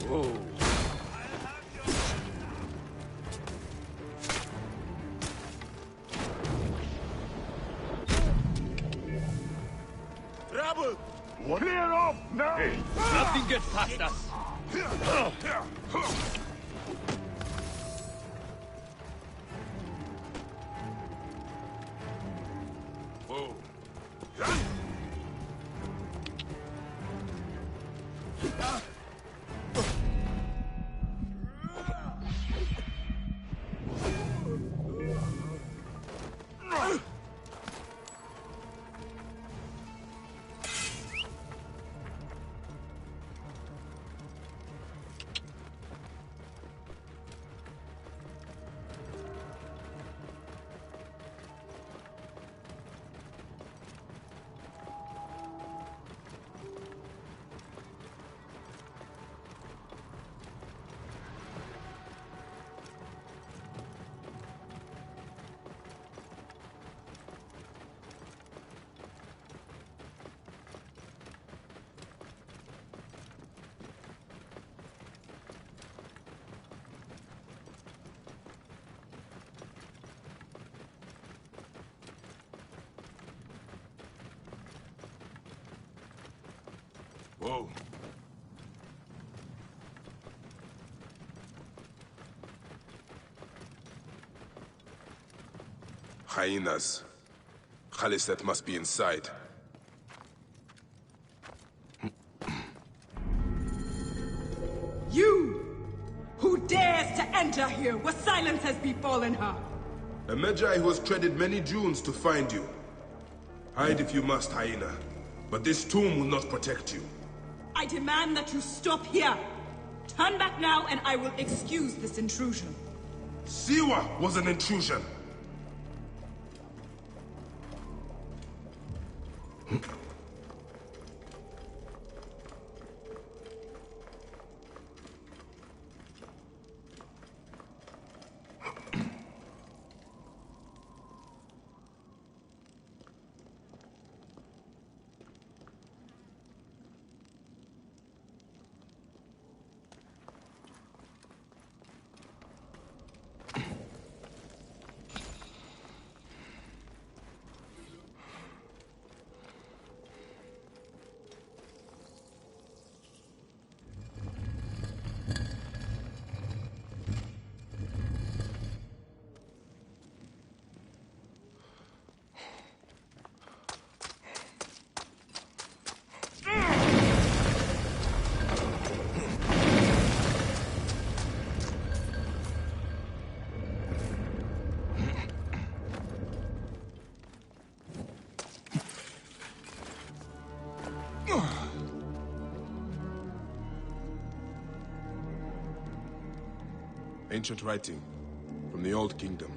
Whoa. Trouble! What? Clear off now! Nothing gets past us. Whoa. Whoa. Hyenas. Khaliset must be inside. You! Who dares to enter here where silence has befallen her? A Magi who has treaded many dunes to find you. Hide if you must, hyena. But this tomb will not protect you. I demand that you stop here. Turn back now and I will excuse this intrusion. Siwa was an intrusion. Ancient writing from the Old Kingdom.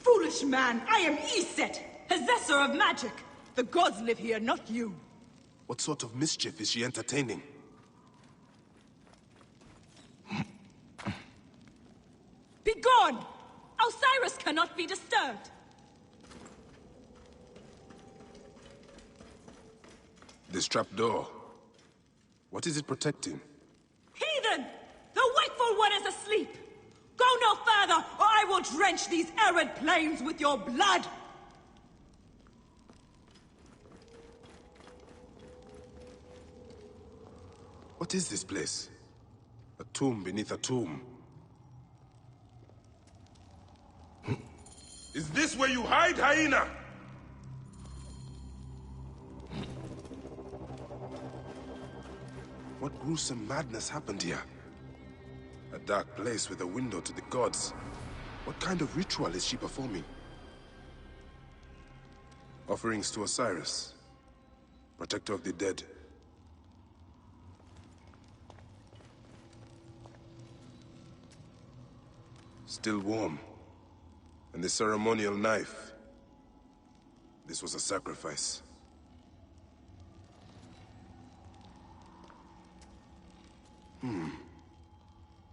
Foolish man, I am Iset, possessor of magic. The gods live here, not you. What sort of mischief is she entertaining? Begone! Osiris cannot be disturbed. This trapdoor. What is it protecting? Heathen! The wakeful one is asleep! Go no further, or I will drench these arid plains with your blood! What is this place? A tomb beneath a tomb. Is this where you hide, hyena? What gruesome madness happened here? A dark place with a window to the gods. What kind of ritual is she performing? Offerings to Osiris, protector of the dead. Still warm. And the ceremonial knife. This was a sacrifice.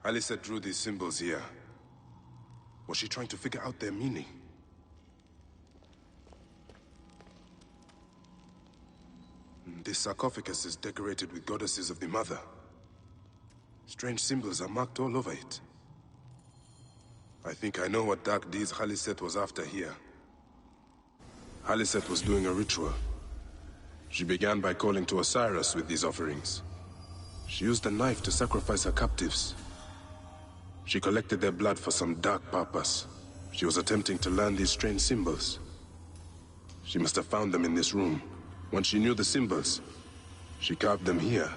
Alyssa drew these symbols here. Was she trying to figure out their meaning? This sarcophagus is decorated with goddesses of the Mother. Strange symbols are marked all over it. I think I know what dark deeds Khaliset was after here. Khaliset was doing a ritual. She began by calling to Osiris with these offerings. She used a knife to sacrifice her captives. She collected their blood for some dark purpose. She was attempting to learn these strange symbols. She must have found them in this room. Once she knew the symbols, she carved them here,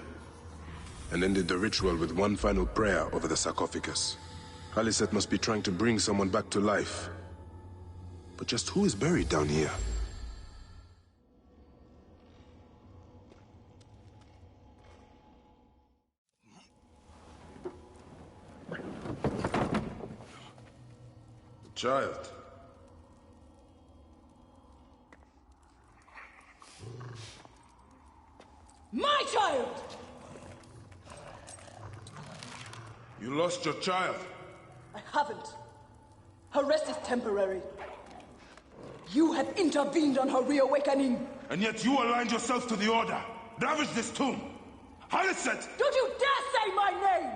and ended the ritual with one final prayer over the sarcophagus. Khaliset must be trying to bring someone back to life. But just who is buried down here? Child. My child! You lost your child. I haven't. Her rest is temporary. You have intervened on her reawakening. And yet you aligned yourself to the Order. Ravage this tomb. Khaliset! Don't you dare say my name!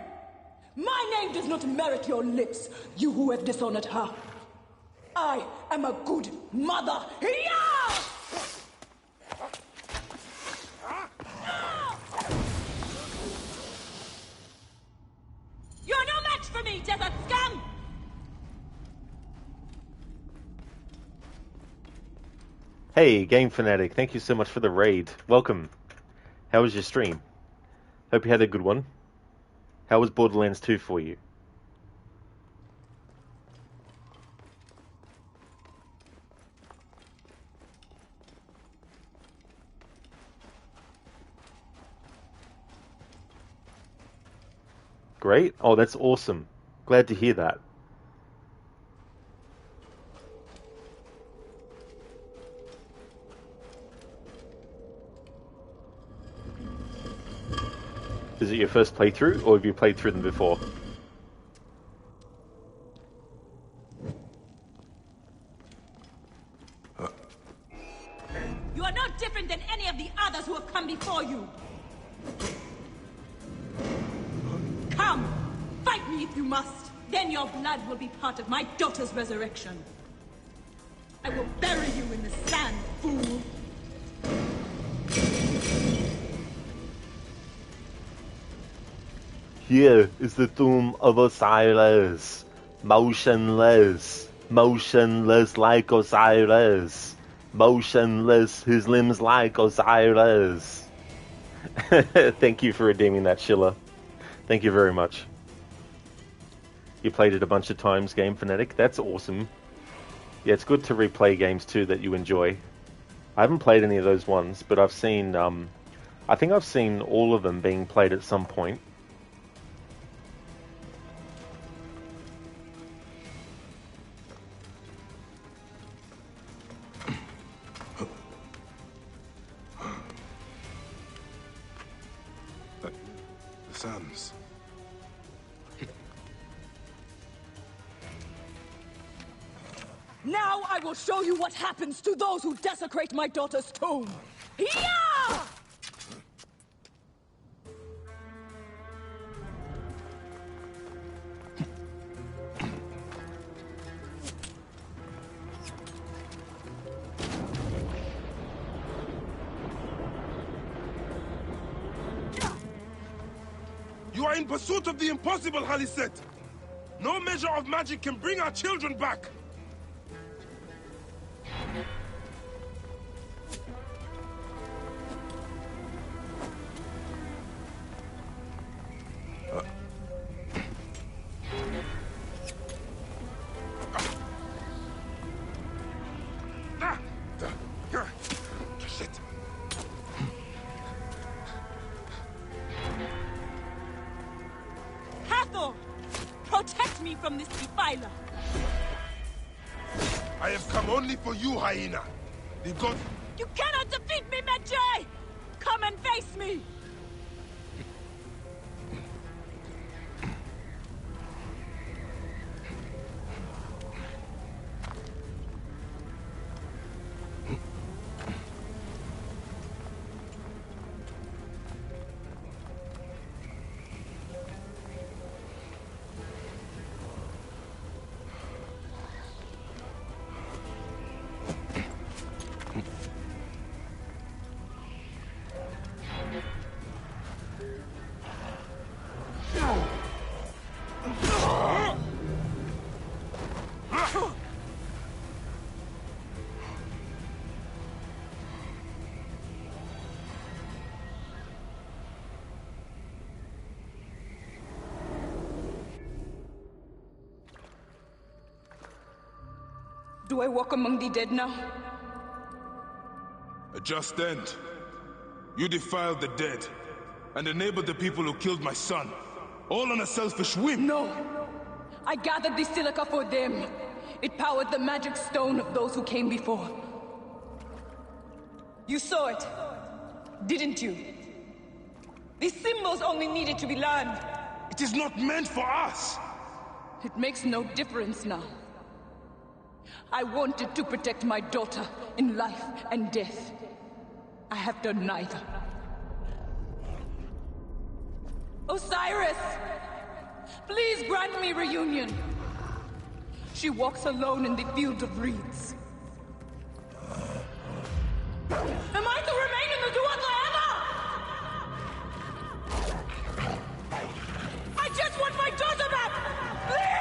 My name does not merit your lips, you who have dishonored her. I am a good mother. Yeah! You're no match for me, desert scum! Hey, Game Fanatic, thank you so much for the raid. Welcome. How was your stream? Hope you had a good one. How was Borderlands 2 for you? Great. Oh, that's awesome. Glad to hear that. Is it your first playthrough, or have you played through them before? others who have come before you. Come, fight me if you must. Then your blood will be part of my daughter's resurrection. I will bury you in the sand, fool. Here is the tomb of Osiris. Motionless. Motionless like Osiris. Motionless, his limbs like Osiris. Thank you for redeeming that, Schiller. Thank you very much. You played it a bunch of times, Game Fanatic. That's awesome. Yeah, it's good to replay games too that you enjoy. I haven't played any of those ones, but I've seen, I think I've seen all of them being played at some point. The sands. Now I will show you what happens to those who desecrate my daughter's tomb. Yeah! You are in pursuit of the impossible, Haliset. No measure of magic can bring our children back. Hathor! Protect me from this defiler! I have come only for you, hyena. The god... You cannot defeat me, Medjay! Come and face me! Do I walk among the dead now? A just end. You defiled the dead and enabled the people who killed my son. All on a selfish whim. No. I gathered the silica for them. It powered the magic stone of those who came before. You saw it, didn't you? These symbols only needed to be learned. It is not meant for us. It makes no difference now. I wanted to protect my daughter in life and death. I have done neither. Osiris! Please grant me reunion. She walks alone in the field of reeds. Am I to remain in the Duat forever? I just want my daughter back! Please!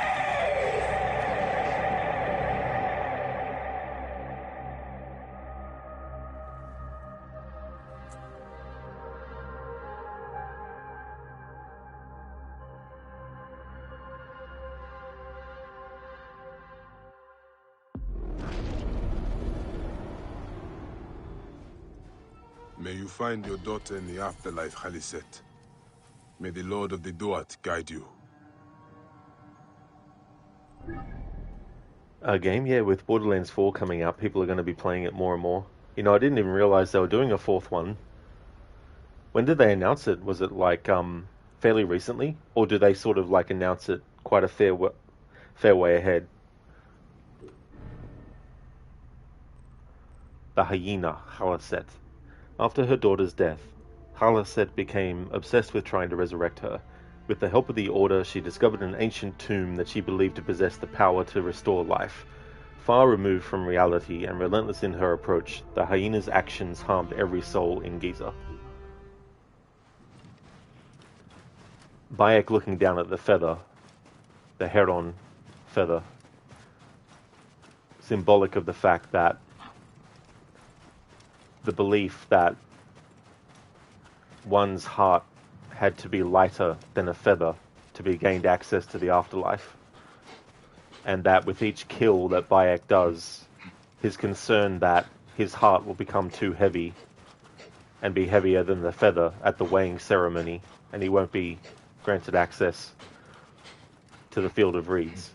May you find your daughter in the afterlife, Khaliset. May the Lord of the Duat guide you. A game, yeah, with Borderlands 4 coming out, people are going to be playing it more and more. You know, I didn't even realize they were doing a fourth one. When did they announce it? Was it like fairly recently, or do they sort of like announce it quite a fair way ahead? The hyena, Halaset. After her daughter's death, Halaset became obsessed with trying to resurrect her. With the help of the Order, she discovered an ancient tomb that she believed to possess the power to restore life. Far removed from reality and relentless in her approach, the hyena's actions harmed every soul in Giza. Bayek looking down at the feather, the heron feather, symbolic of the fact that the belief that one's heart had to be lighter than a feather to be gained access to the afterlife. And that with each kill that Bayek does, his concern that his heart will become too heavy and be heavier than the feather at the weighing ceremony, and he won't be granted access to the field of reeds.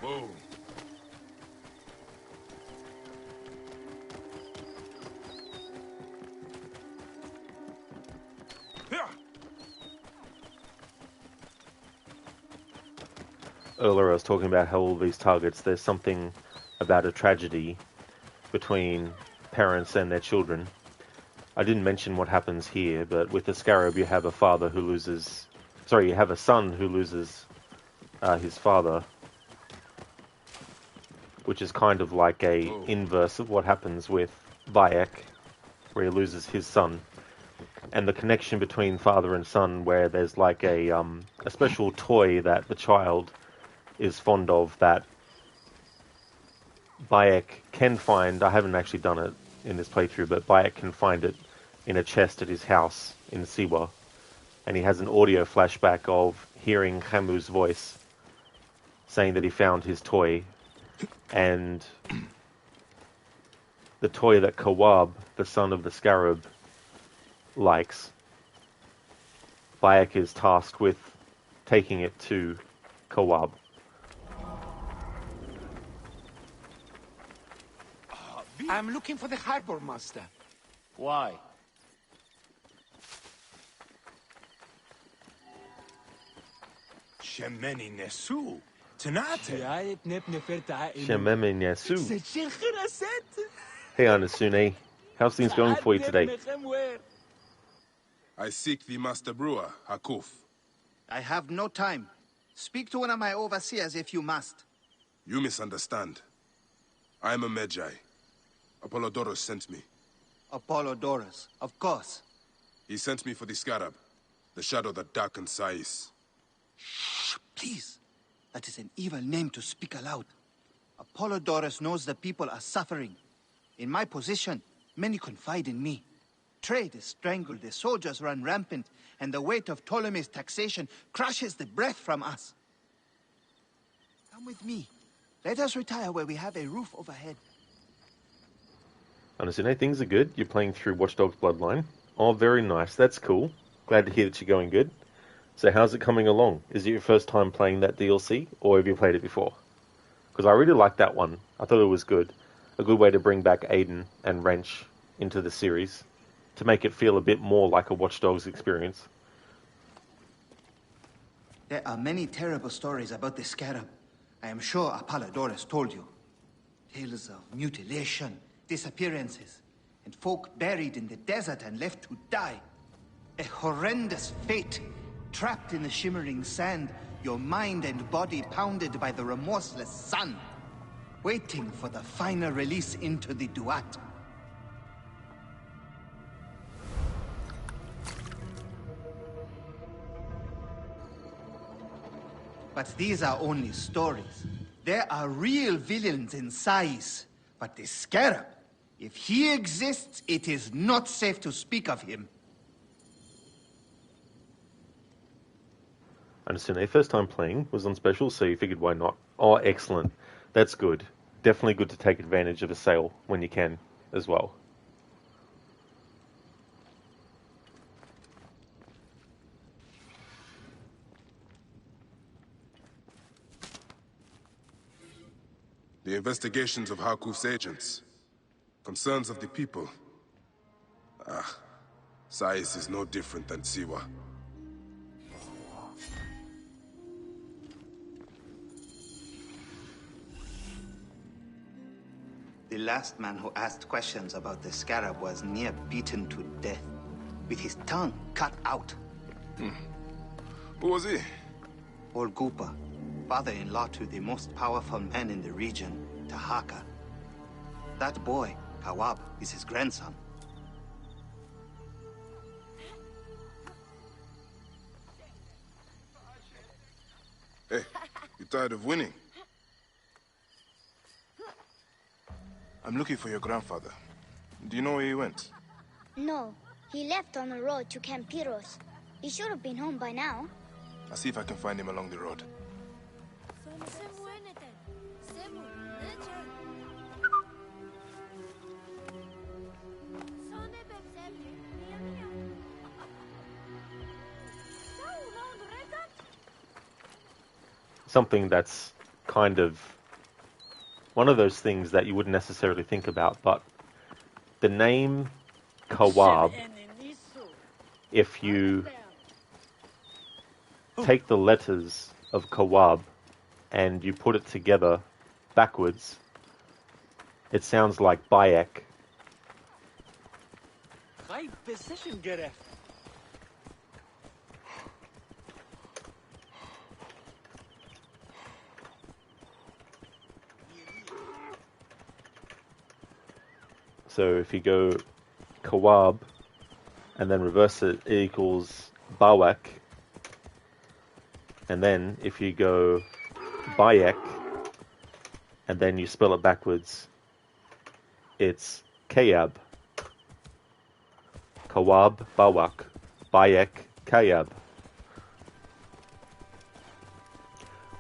Whoa. Earlier I was talking about how all these targets, there's something about a tragedy between parents and their children. I didn't mention what happens here, but with the scarab you have a father who loses... Sorry, you have a son who loses his father, which is kind of like a inverse of what happens with Bayek, where he loses his son. And the connection between father and son, where there's like a special toy that the child is fond of that Bayek can find. I haven't actually done it in this playthrough, but Bayek can find it in a chest at his house in Siwa. And he has an audio flashback of hearing Hamu's voice saying that he found his toy. And the toy that Kawab, the son of the scarab, likes, Bayek is tasked with taking it to Kawab. I'm looking for the harbor master. Why? Shemeni Nesu. Tanate. Shememe Nyasu. Hey Anasune, how's things going for you today? I seek the Master Brewer, Hakuf. I have no time. Speak to one of my overseers if you must. You misunderstand. I am a Magi. Apollodorus sent me. Apollodorus, of course. He sent me for the Scarab, the shadow that darkens Sais. Shh, please. That is an evil name to speak aloud. Apollodorus knows the people are suffering. In my position, many confide in me. Trade is strangled, the soldiers run rampant, and the weight of Ptolemy's taxation crushes the breath from us. Come with me. Let us retire where we have a roof overhead. Understand, things are good. You're playing through Watch Dogs Bloodline. Oh, very nice. That's cool. Glad to hear that you're going good. So how's it coming along? Is it your first time playing that DLC, or have you played it before? Because I really liked that one. I thought it was good. A good way to bring back Aiden and Wrench into the series, to make it feel a bit more like a Watch Dogs experience. There are many terrible stories about the Scarab. I am sure Apollodorus told you. Tales of mutilation, disappearances, and folk buried in the desert and left to die. A horrendous fate, trapped in the shimmering sand, your mind and body pounded by the remorseless sun, waiting for the final release into the Duat. But these are only stories. There are real villains in Sais. But the Scarab, if he exists, it is not safe to speak of him. I understand their first time playing was on special, so you figured why not? Oh, excellent. That's good. Definitely good to take advantage of a sale when you can as well. The investigations of Hakuf's agents. Concerns of the people. Ah, Sais is no different than Siwa. The last man who asked questions about the Scarab was near beaten to death, with his tongue cut out. Who was he? Olgupa, father-in-law to the most powerful man in the region, Tahaka. That boy, Kawab, is his grandson. Hey, you tired of winning? I'm looking for your grandfather. Do you know where he went? No, he left on the road to Campiros. He should have been home by now. I'll see if I can find him along the road. Something that's kind of one of those things that you wouldn't necessarily think about, but the name Kawab, if you take the letters of Kawab and you put it together backwards, it sounds like Bayek. So if you go Kawab and then reverse it, it equals Bawak. And then if you go Bayek and then you spell it backwards, it's Kayab. Kawab, Bawak, Bayek, Kayab.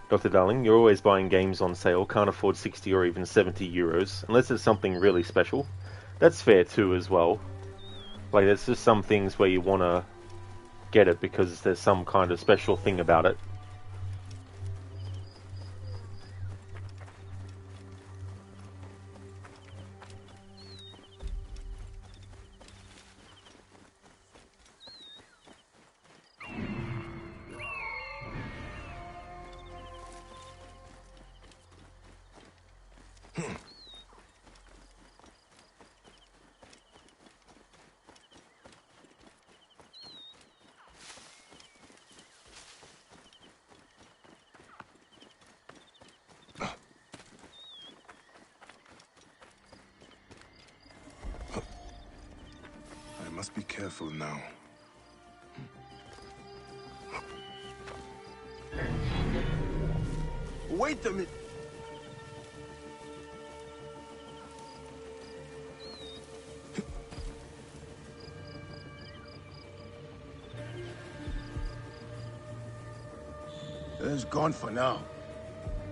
Dr. Darling, you're always buying games on sale, can't afford 60 or even 70 euros, unless it's something really special. That's fair too as well. Like, there's just some things where you want to get it because there's some kind of special thing about it. must be careful now. Wait a minute. It's gone for now.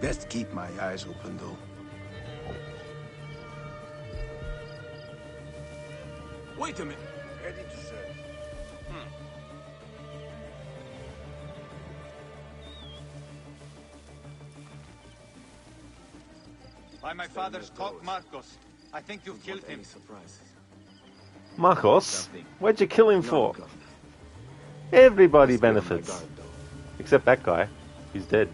Best keep my eyes open, though. Wait a minute. Ready to serve. By my father's cock, Marcos. I think you've killed him. Marcos? What'd you kill him for? Everybody benefits. Except that guy. He's dead.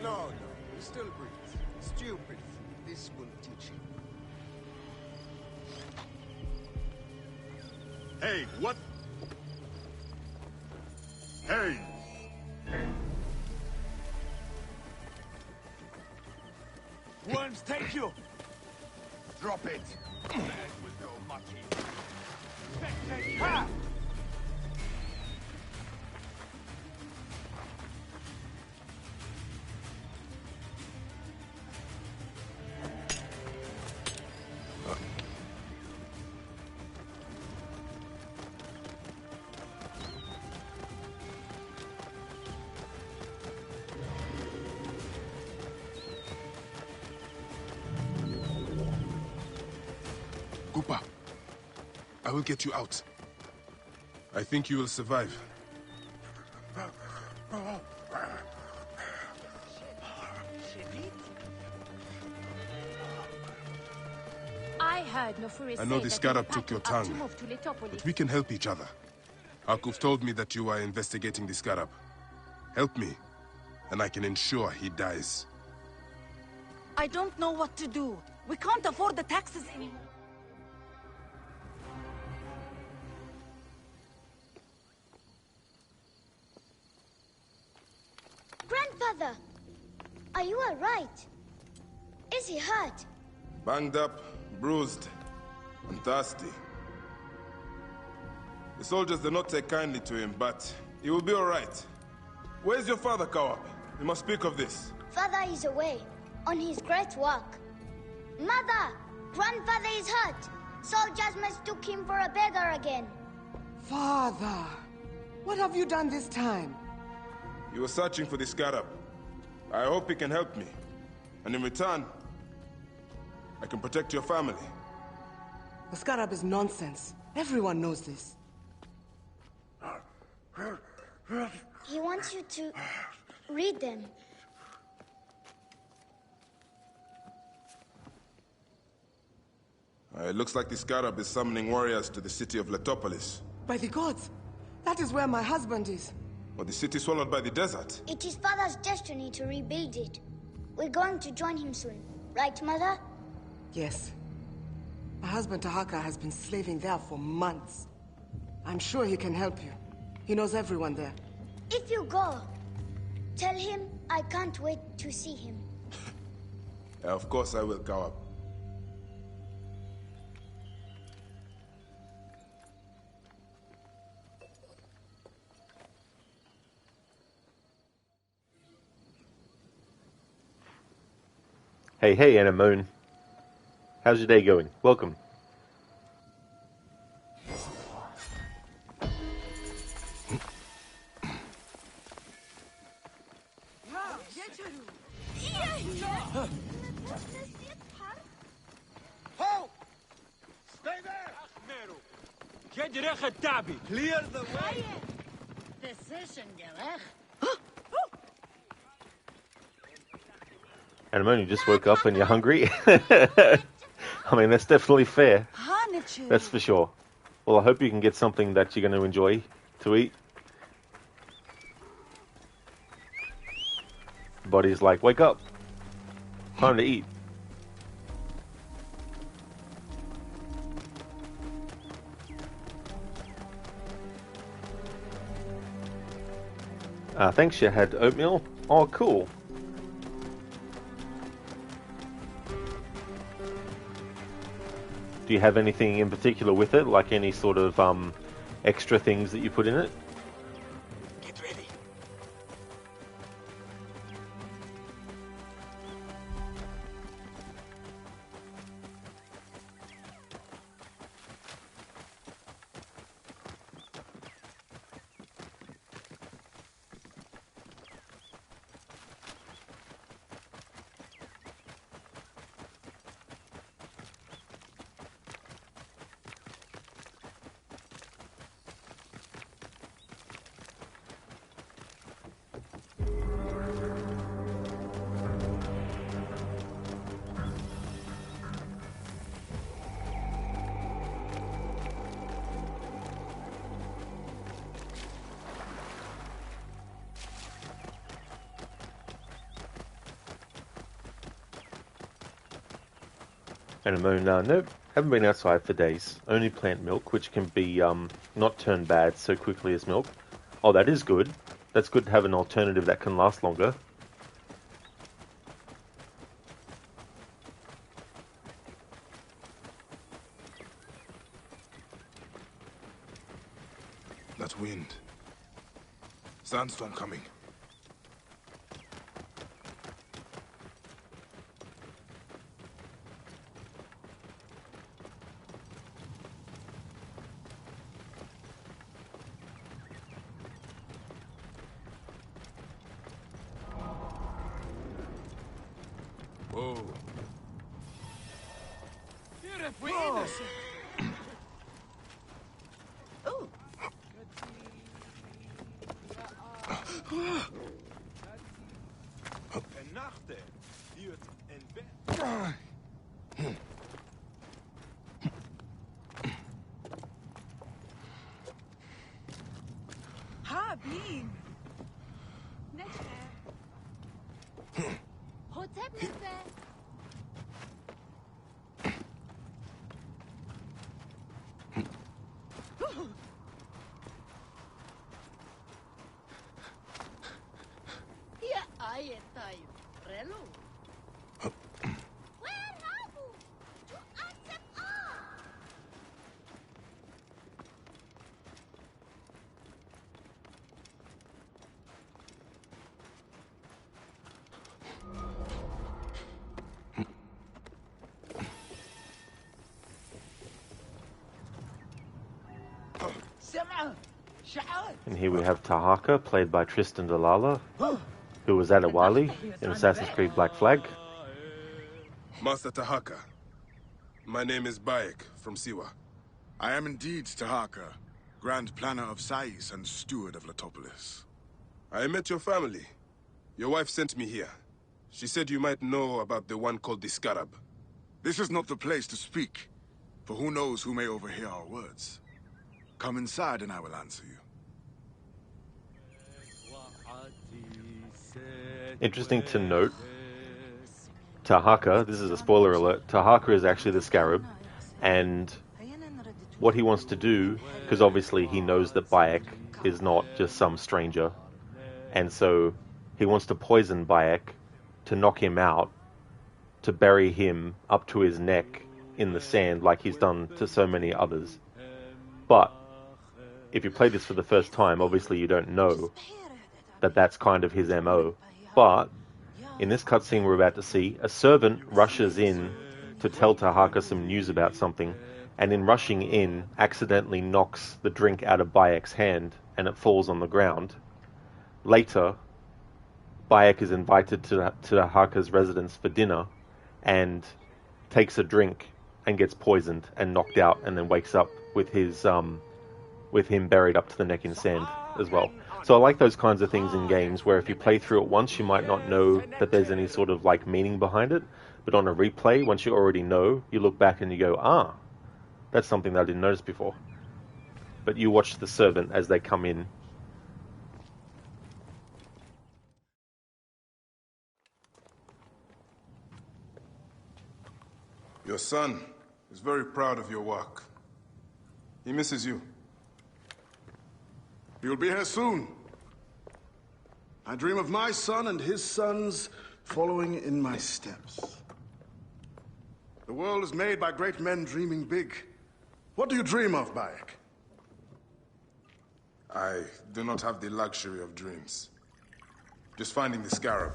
No, he still breathes. Stupid. This will teach him. Hey, what? Hey! Worms, take you! Drop it! That will go mucky. Ha! Gupa, I will get you out. I think you will survive. I know the scarab took your tongue, but we can help each other. Akuf told me that you are investigating the scarab. Help me, and I can ensure he dies. I don't know what to do. We can't afford the taxes anymore. Grandfather, are you all right? Is he hurt? Banged up, bruised, and thirsty. The soldiers do not take kindly to him, but he will be all right. Where's your father, Kawab? We must speak of this. Father is away, on his great work. Mother! Grandfather is hurt! Soldiers mistook him for a beggar again. Father! What have you done this time? You were searching for the scarab. I hope he can help me. And in return, I can protect your family. The scarab is nonsense. Everyone knows this. He wants you to read them. It looks like the scarab is summoning warriors to the city of Letopolis. By the gods! That is where my husband is. Or the city swallowed by the desert. It is Father's destiny to rebuild it. We're going to join him soon. Right, Mother? Yes. My husband Tahaka has been slaving there for months. I'm sure he can help you. He knows everyone there. If you go, tell him I can't wait to see him. Of course I will, Kawab. Hey, Anemone. How's your day going? Welcome. Halt! Stay there! Clear the way! Anemone, you just woke up and you're hungry? I mean, that's definitely fair. That's for sure. Well, I hope you can get something that you're going to enjoy to eat. Body's like, wake up. Time to eat. Thanks, you had oatmeal. Oh, cool. Do you have anything in particular with it, like any sort of extra things that you put in it? Get ready. And a moon, nope, haven't been outside for days. Only plant milk, which can be not turn bad so quickly as milk. Oh, that is good. That's good to have an alternative that can last longer. That wind. Sandstorm coming. Whoa. You're innocent. Oh. Een nacht duurt een bed. Ha, Bean. Ja, ai, tai. Relu. And here we have Tahaka, played by Tristan Dalala, who was Adewale in Assassin's Creed Black Flag. Master Tahaka, my name is Bayek from Siwa. I am indeed Tahaka, Grand Planner of Sais and Steward of Latopolis. I met your family. Your wife sent me here. She said you might know about the one called the Scarab. This is not the place to speak, for who knows who may overhear our words. Come inside and I will answer you. Interesting to note, Tahaka, this is a spoiler alert, Tahaka is actually the Scarab, and what he wants to do, because obviously he knows that Bayek is not just some stranger, and so he wants to poison Bayek to knock him out, to bury him up to his neck in the sand like he's done to so many others. But if you play this for the first time, obviously you don't know that that's kind of his MO. But in this cutscene we're about to see, a servant rushes in to tell Tahaka some news about something, and in rushing in, accidentally knocks the drink out of Bayek's hand, and it falls on the ground. Later, Bayek is invited to Tahaka's residence for dinner, and takes a drink and gets poisoned and knocked out, and then wakes up with him buried up to the neck in sand as well. So I like those kinds of things in games where if you play through it once, you might not know that there's any sort of like meaning behind it, but on a replay, once you already know, you look back and you go, ah, that's something that I didn't notice before. But you watch the servant as they come in. Your son is very proud of your work. He misses you. You'll be here soon. I dream of my son and his sons following in my steps. The world is made by great men dreaming big. What do you dream of, Bayek? I do not have the luxury of dreams. Just finding the scarab.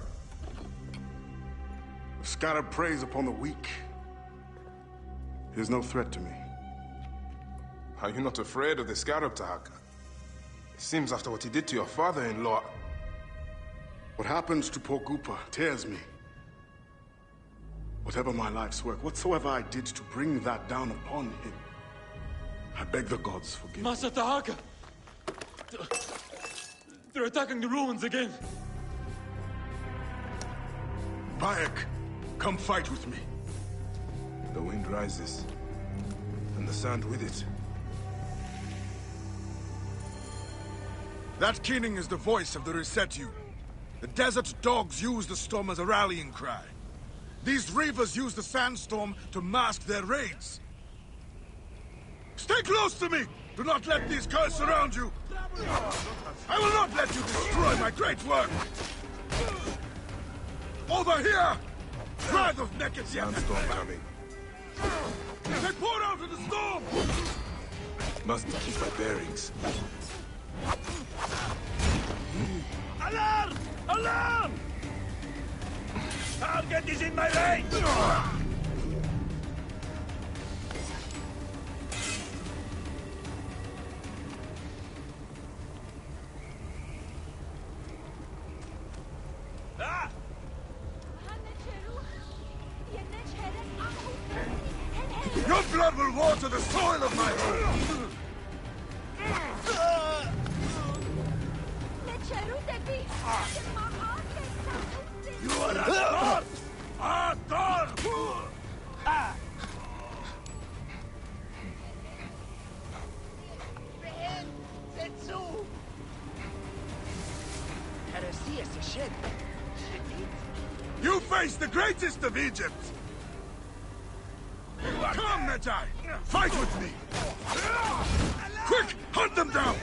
The scarab preys upon the weak. He is no threat to me. Are you not afraid of the scarab, Tahaka? It seems after what he did to your father-in-law... What happens to poor Goopa tears me. Whatever my life's work, whatsoever I did to bring that down upon him, I beg the gods forgive me. Master Tahaka! They're attacking the ruins again! Bayek, come fight with me. The wind rises, and the sand with it. That keening is the voice of the Resetu. The desert dogs use the storm as a rallying cry. These reavers use the sandstorm to mask their raids. Stay close to me! Do not let these curs surround you! I will not let you destroy my great work! Over here! Drive of naked Sandstorm coming. They pour out in the storm! Must keep my bearings. Alarm! Alarm! Target is in my range! Your blood will water the soil of my home! You are a god! A god! You face the greatest of Egypt! Come, Medjay! Fight with me! Quick! Hunt them down!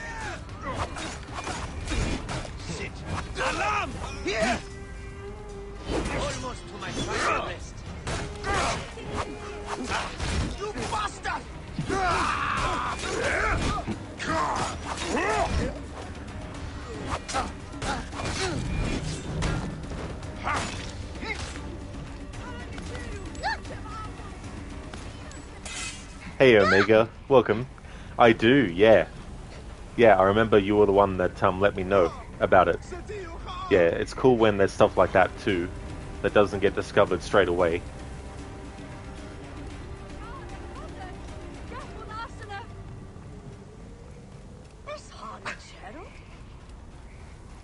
Sit! Alarm! Here! Almost to my final list. You bastard! Hey Omega, welcome. I do, yeah. Yeah, I remember you were the one that let me know about it. Yeah, it's cool when there's stuff like that too, that doesn't get discovered straight away.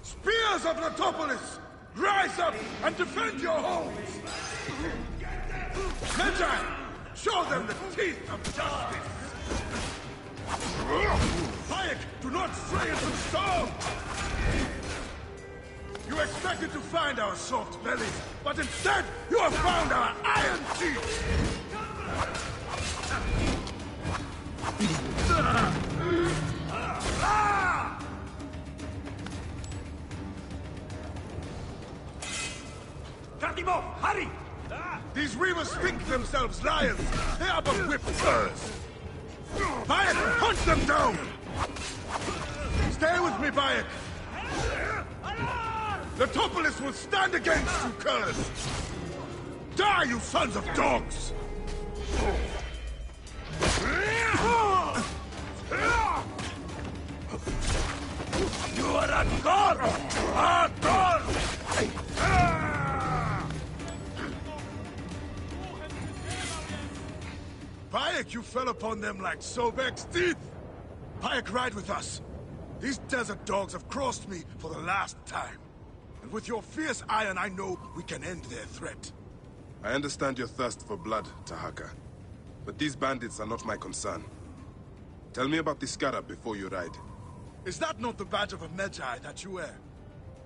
Spears of Latopolis! Rise up and defend your homes! Medjay! Show them the teeth of justice! Bayek, do not stray into the storm! You expected to find our soft bellies, but instead you have found our iron teeth! Cut him off! Hurry! These reavers think themselves lions. They are but whipped curs. Bayek, hunt them down! Stay with me, Bayek. Latopolis will stand against you, curs! Die, you sons of dogs! You are a god! A god! Bayek, you fell upon them like Sobek's teeth! Bayek, ride with us. These desert dogs have crossed me for the last time. And with your fierce iron, I know we can end their threat. I understand your thirst for blood, Tahaka. But these bandits are not my concern. Tell me about the scarab before you ride. Is that not the badge of a Medjay that you wear?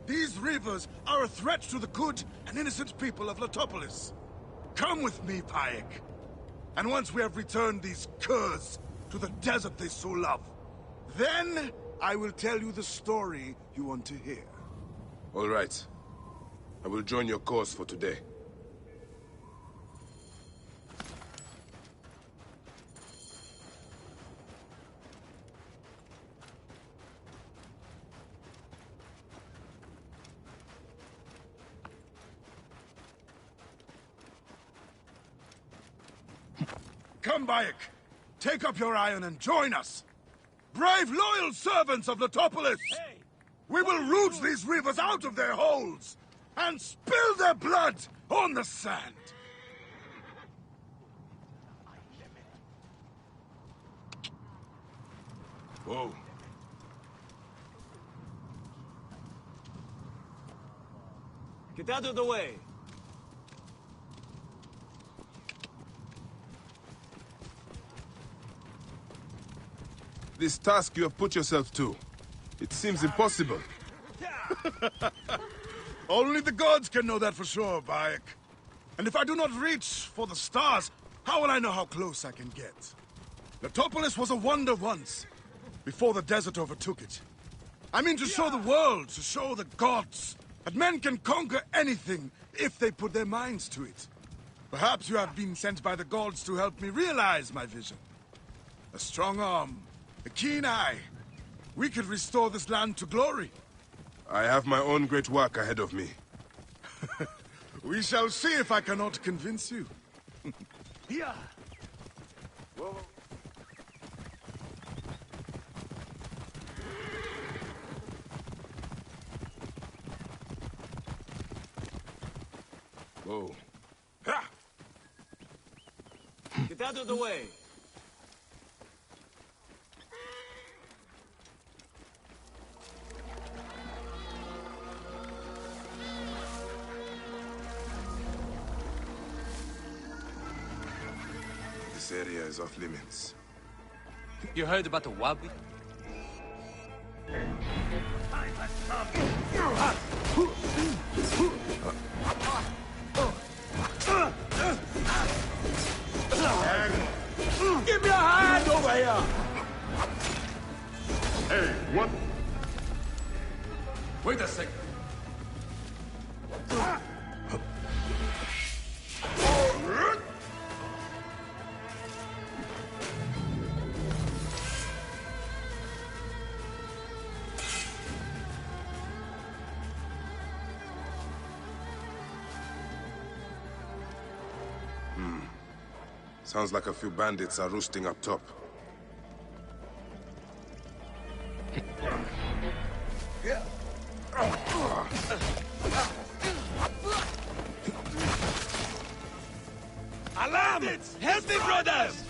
These reavers are a threat to the good and innocent people of Latopolis. Come with me, Bayek. And once we have returned these curs to the desert they so love, then I will tell you the story you want to hear. All right. I will join your cause for today. Come, Bayek. Take up your iron and join us. Brave, loyal servants of Letopolis! Hey. We will root these rivers out of their holes and spill their blood on the sand. Whoa. Get out of the way. This task you have put yourself to, it seems impossible. Only the gods can know that for sure, Bayek. And if I do not reach for the stars, how will I know how close I can get? Letopolis was a wonder once, before the desert overtook it. I mean to show the world, to show the gods, that men can conquer anything if they put their minds to it. Perhaps you have been sent by the gods to help me realize my vision. A strong arm, a keen eye. We could restore this land to glory. I have my own great work ahead of me. We shall see if I cannot convince you. Yeah. Whoa. Get out of the way. This area is off limits. You heard about the Wabi? Give me a hand over here! Hey, what? Wait a sec. Sounds like a few bandits are roosting up top. Alarm! Help me, brothers!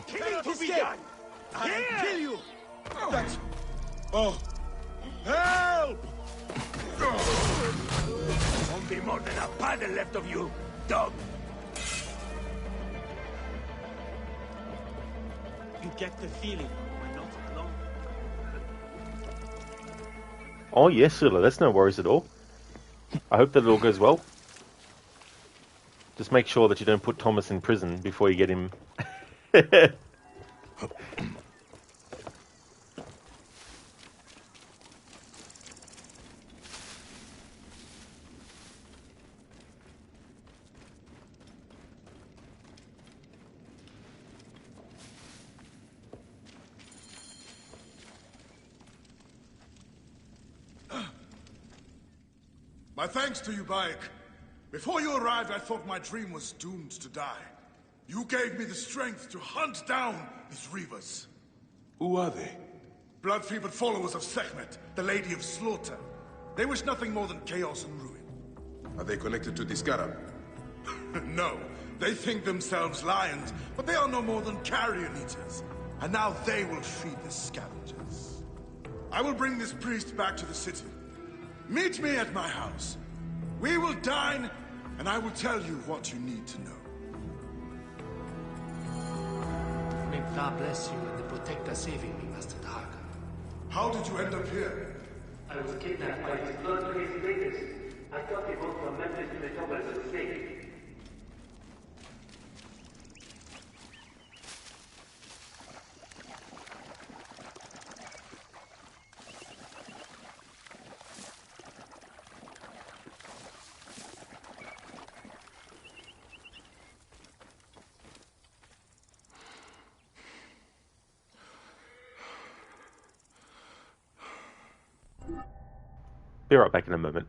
Killing to be done! I'll kill you! That's... Oh! Help! Won't be more than a paddle left of you, dog! You get the feeling we're not alone. Oh yes, Sula, that's no worries at all. I hope that it all goes well. Just make sure that you don't put Thomas in prison before you get him. My thanks to you, Bayek. Before you arrived, I thought my dream was doomed to die. You gave me the strength to hunt down these reavers. Who are they? Blood-fevered followers of Sekhmet, the Lady of Slaughter. They wish nothing more than chaos and ruin. Are they connected to the Scarab? No, they think themselves lions, but they are no more than carrion eaters. And now they will feed the scavengers. I will bring this priest back to the city. Meet me at my house. We will dine, and I will tell you what you need to know. May God bless you and the Protector saving me, Master Dark. How did you end up here? I was kidnapped by these blood-crazy raiders. I thought they both were members of the Nobles of State. Be right back in a moment.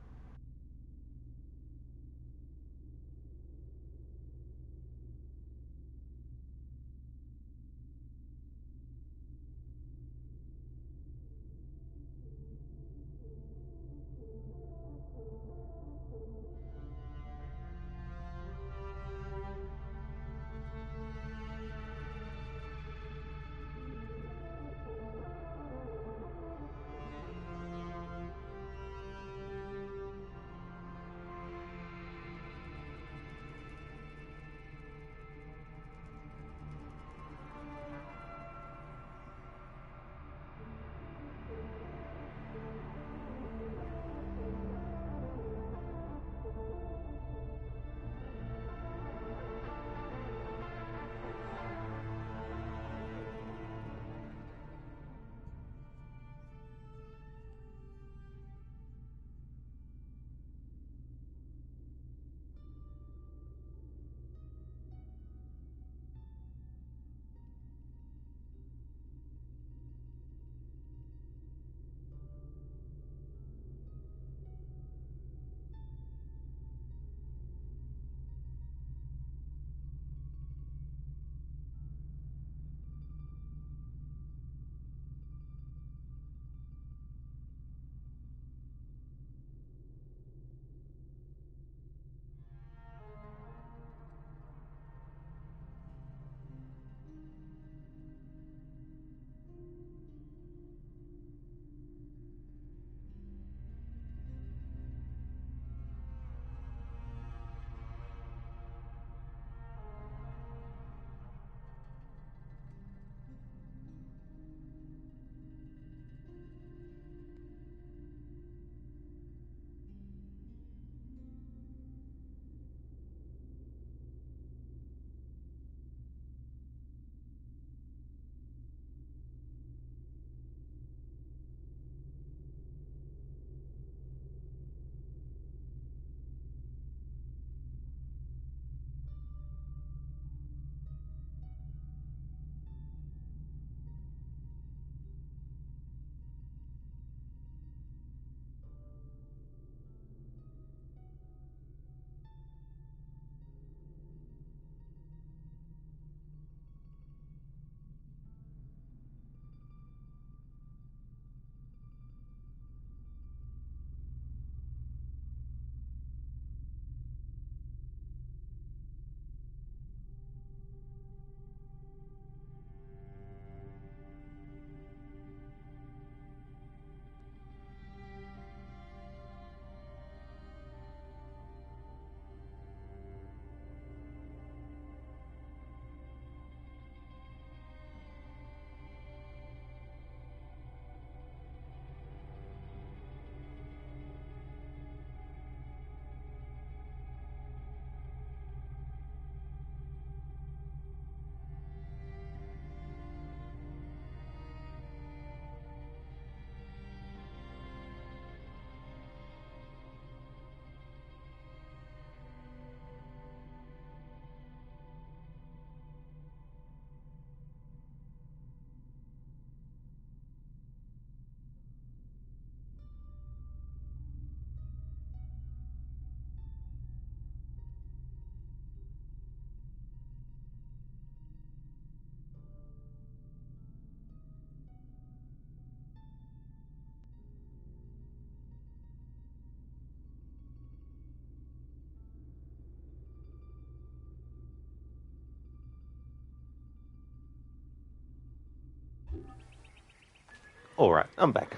Alright, I'm back.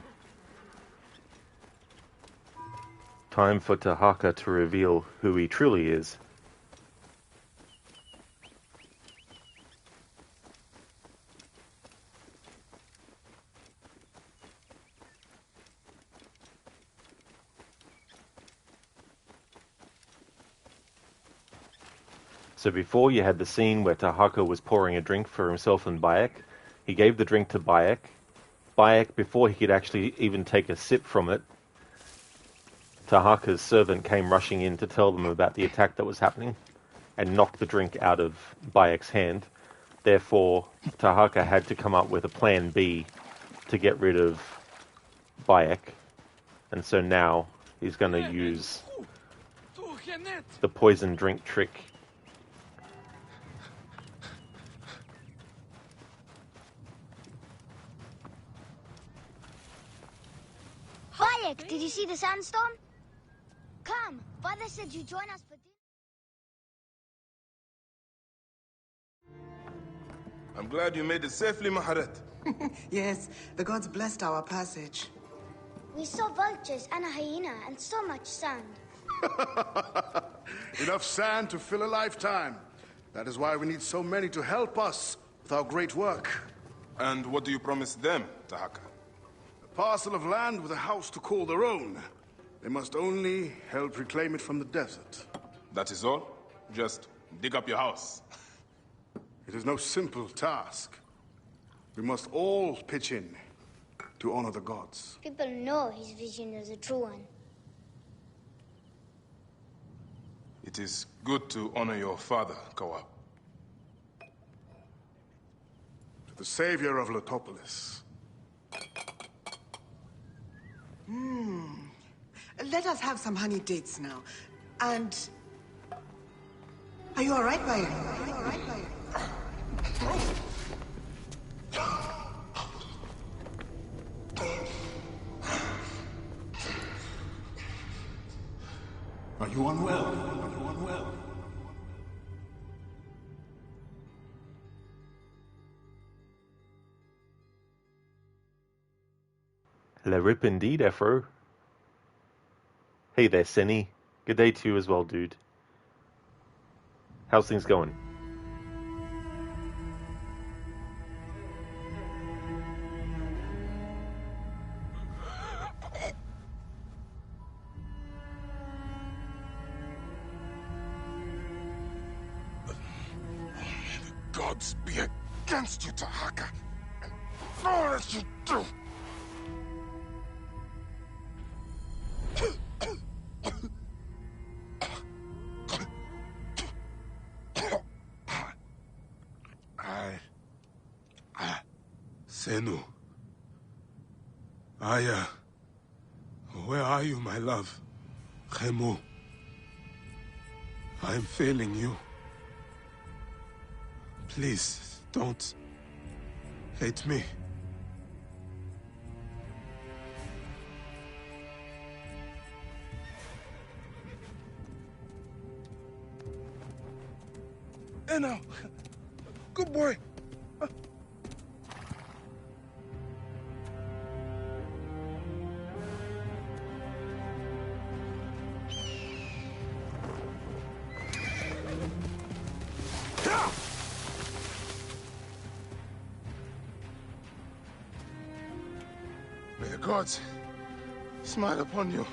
Time for Tahaka to reveal who he truly is. So before, you had the scene where Tahaka was pouring a drink for himself and Bayek. He gave the drink to Bayek. Bayek, before he could actually even take a sip from it, Tahaka's servant came rushing in to tell them about the attack that was happening and knocked the drink out of Bayek's hand. Therefore, Tahaka had to come up with a plan B to get rid of Bayek. And so now he's going to use the poison drink trick. Bayek, did you see the sandstorm? Come, Father said you join us for dinner. I'm glad you made it safely, Maharet. Yes, the gods blessed our passage. We saw vultures and a hyena and so much sand. Enough sand to fill a lifetime. That is why we need so many to help us with our great work. And what do you promise them, Tahaka? A parcel of land with a house to call their own. They must only help reclaim it from the desert. That is all? Just dig up your house. It is no simple task. We must all pitch in to honor the gods. People know his vision is a true one. It is good to honor your father, Kawab. To the savior of Letopolis. Let us have some honey dates now. And... Are you all right, Bayek? Are you all right, Bayek? Are you unwell? Are you unwell? Le rip indeed, Afro. Hey there, Senny. Good day to you as well, dude. How's things going? The gods be against you, Tahaka. And all that you do. Senu. Aya. Where are you, my love? Khemu. I'm failing you. Please, don't hate me. Now, good boy. May the gods smile upon you.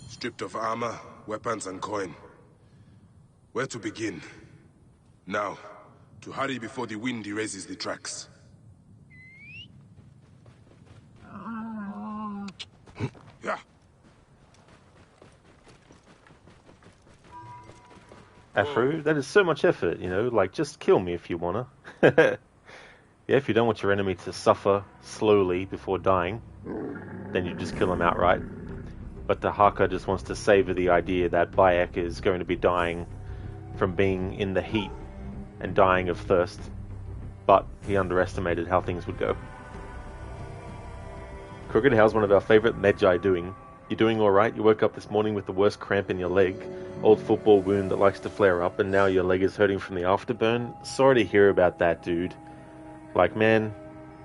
Stripped of armor, weapons, and coin. Where to begin? Now, to hurry before the wind erases the tracks. Yeah. Afro, that is so much effort, you know, like, just kill me if you wanna. Yeah, if you don't want your enemy to suffer slowly before dying, then you just kill him outright. But Tahaka just wants to savor the idea that Bayek is going to be dying from being in the heat and dying of thirst. But he underestimated how things would go. Crocodile's one of our favorite Medjay doing. You doing alright? You woke up this morning with the worst cramp in your leg, old football wound that likes to flare up, and now your leg is hurting from the afterburn? Sorry to hear about that, dude. Like, man,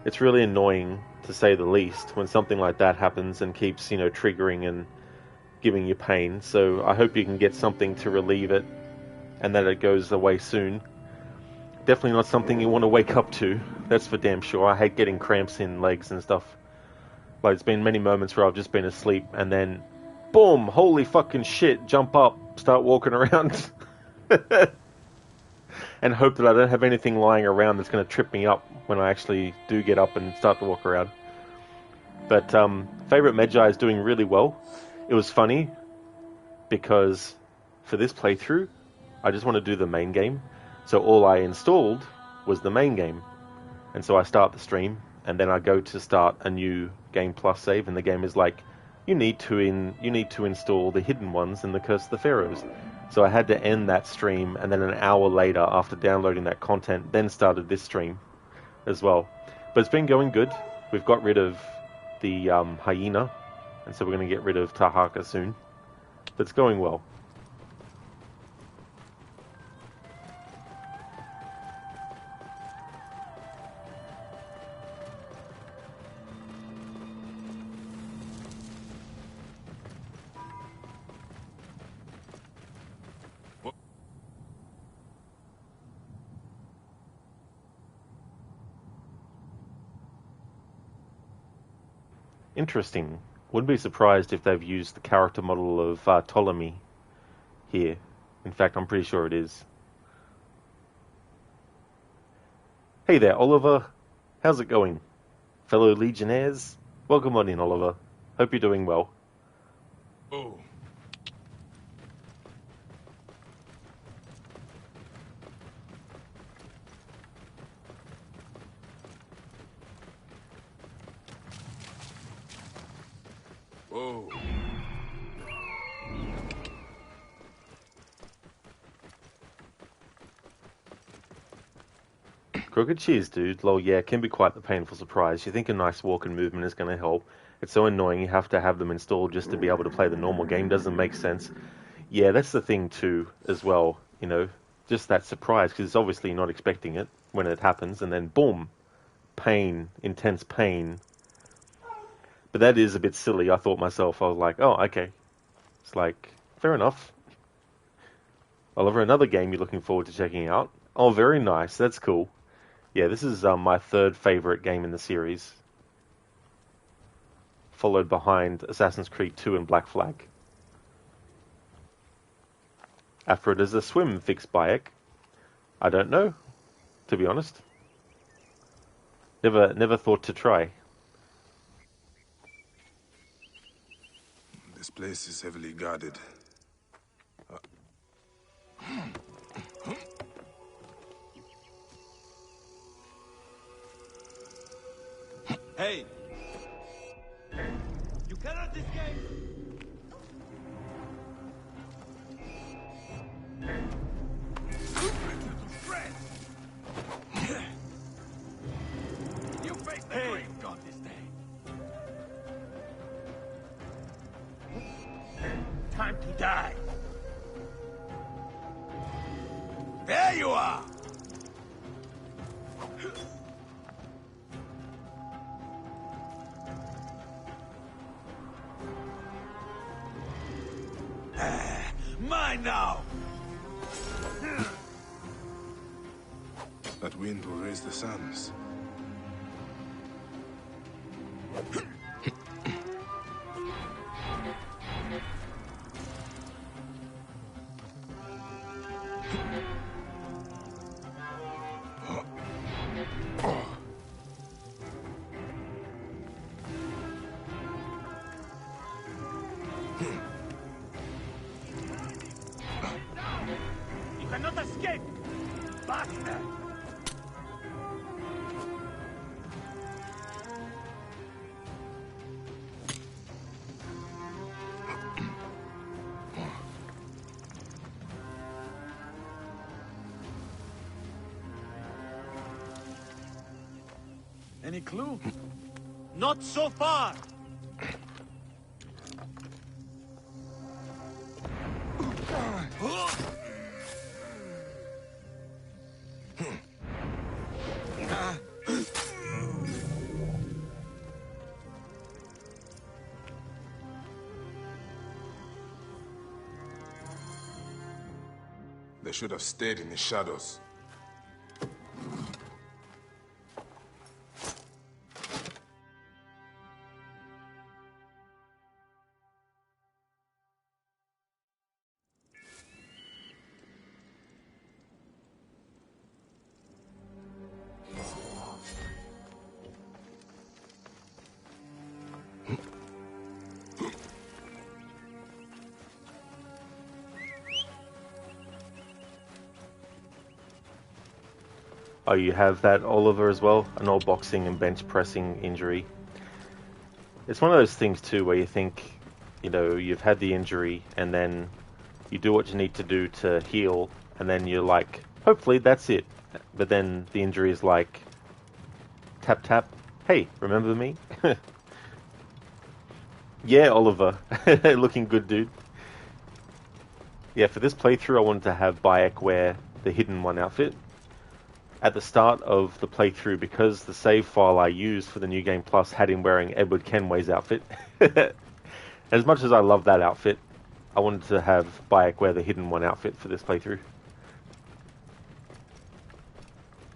it's really annoying, to say the least, when something like that happens and keeps, triggering and giving you pain. So I hope you can get something to relieve it, and that it goes away soon. Definitely not something you want to wake up to, that's for damn sure. I hate getting cramps in legs and stuff. Like, it's been many moments where I've just been asleep, and then, boom, holy fucking shit, jump up, start walking around, and hope that I don't have anything lying around that's going to trip me up when I actually do get up and start to walk around. But, Favorite Magi is doing really well. It was funny, because for this playthrough, I just want to do the main game, so all I installed was the main game. And so I start the stream, and then I go to start a new Game Plus save, and the game is like, you need to install the hidden ones in the Curse of the Pharaohs. So I had to end that stream, and then an hour later, after downloading that content, then started this stream as well. But it's been going good. We've got rid of the hyena, and so we're going to get rid of Tahaka soon. But it's going well. Interesting. Wouldn't be surprised if they've used the character model of Ptolemy here. In fact, I'm pretty sure it is. Hey there, Oliver. How's it going? Fellow Legionnaires? Welcome on in, Oliver. Hope you're doing well. Oh. Whoa. Crooked cheers, dude. Lol, yeah, it can be quite the painful surprise. You think a nice walk and movement is going to help. It's so annoying you have to have them installed just to be able to play the normal game. Doesn't make sense. Yeah, that's the thing too, as well. Just that surprise, because it's obviously not expecting it when it happens, and then boom, pain, intense pain. But that is a bit silly. I thought myself, I was like, oh, okay. It's like, fair enough. Oliver, another game you're looking forward to checking out. Oh, very nice. That's cool. Yeah, this is my third favorite game in the series. Followed behind Assassin's Creed 2 and Black Flag. After it is a swim fixed Bayek. I don't know, to be honest. Never thought to try. This place is heavily guarded. Hey! You cannot escape! You face the grave god this day. Time to die. There you are! Mine now! That wind will raise the sands. You cannot escape! Bastard! Any clue? Not so far! They should have stayed in the shadows. Oh, you have that, Oliver, as well? An old boxing and bench pressing injury. It's one of those things, too, where you think, you know, you've had the injury, and then you do what you need to do to heal, and then you're like, hopefully that's it. But then the injury is like, tap tap, hey, remember me? Yeah, Oliver. Looking good, dude. Yeah, for this playthrough, I wanted to have Bayek wear the Hidden One outfit. At the start of the playthrough, because the save file I used for the New Game Plus had him wearing Edward Kenway's outfit. As much as I love that outfit, I wanted to have Bayek wear the Hidden One outfit for this playthrough.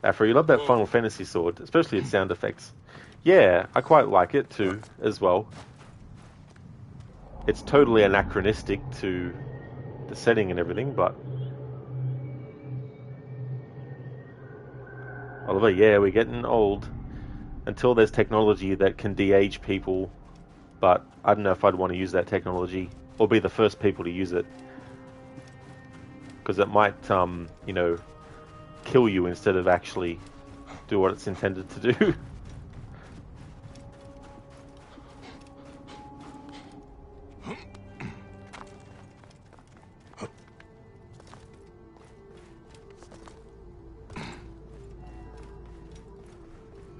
Afro, you love that Final Fantasy sword, especially its sound effects. Yeah, I quite like it too, as well. It's totally anachronistic to the setting and everything, but... Oliver, yeah, we're getting old. Until there's technology that can de-age people, but I don't know if I'd want to use that technology, or be the first people to use it. Because it might, you know, kill you instead of actually do what it's intended to do.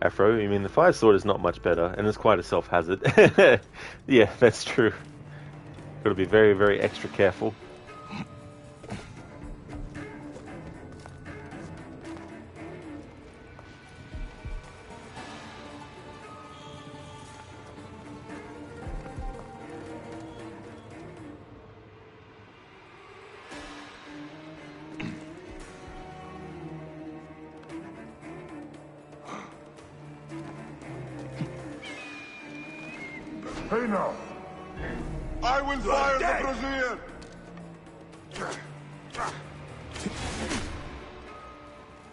Afro, you mean the fire sword is not much better, and it's quite a self-hazard. Yeah, that's true. Gotta be very, very extra careful. Hey now! I will fire the Brazilian!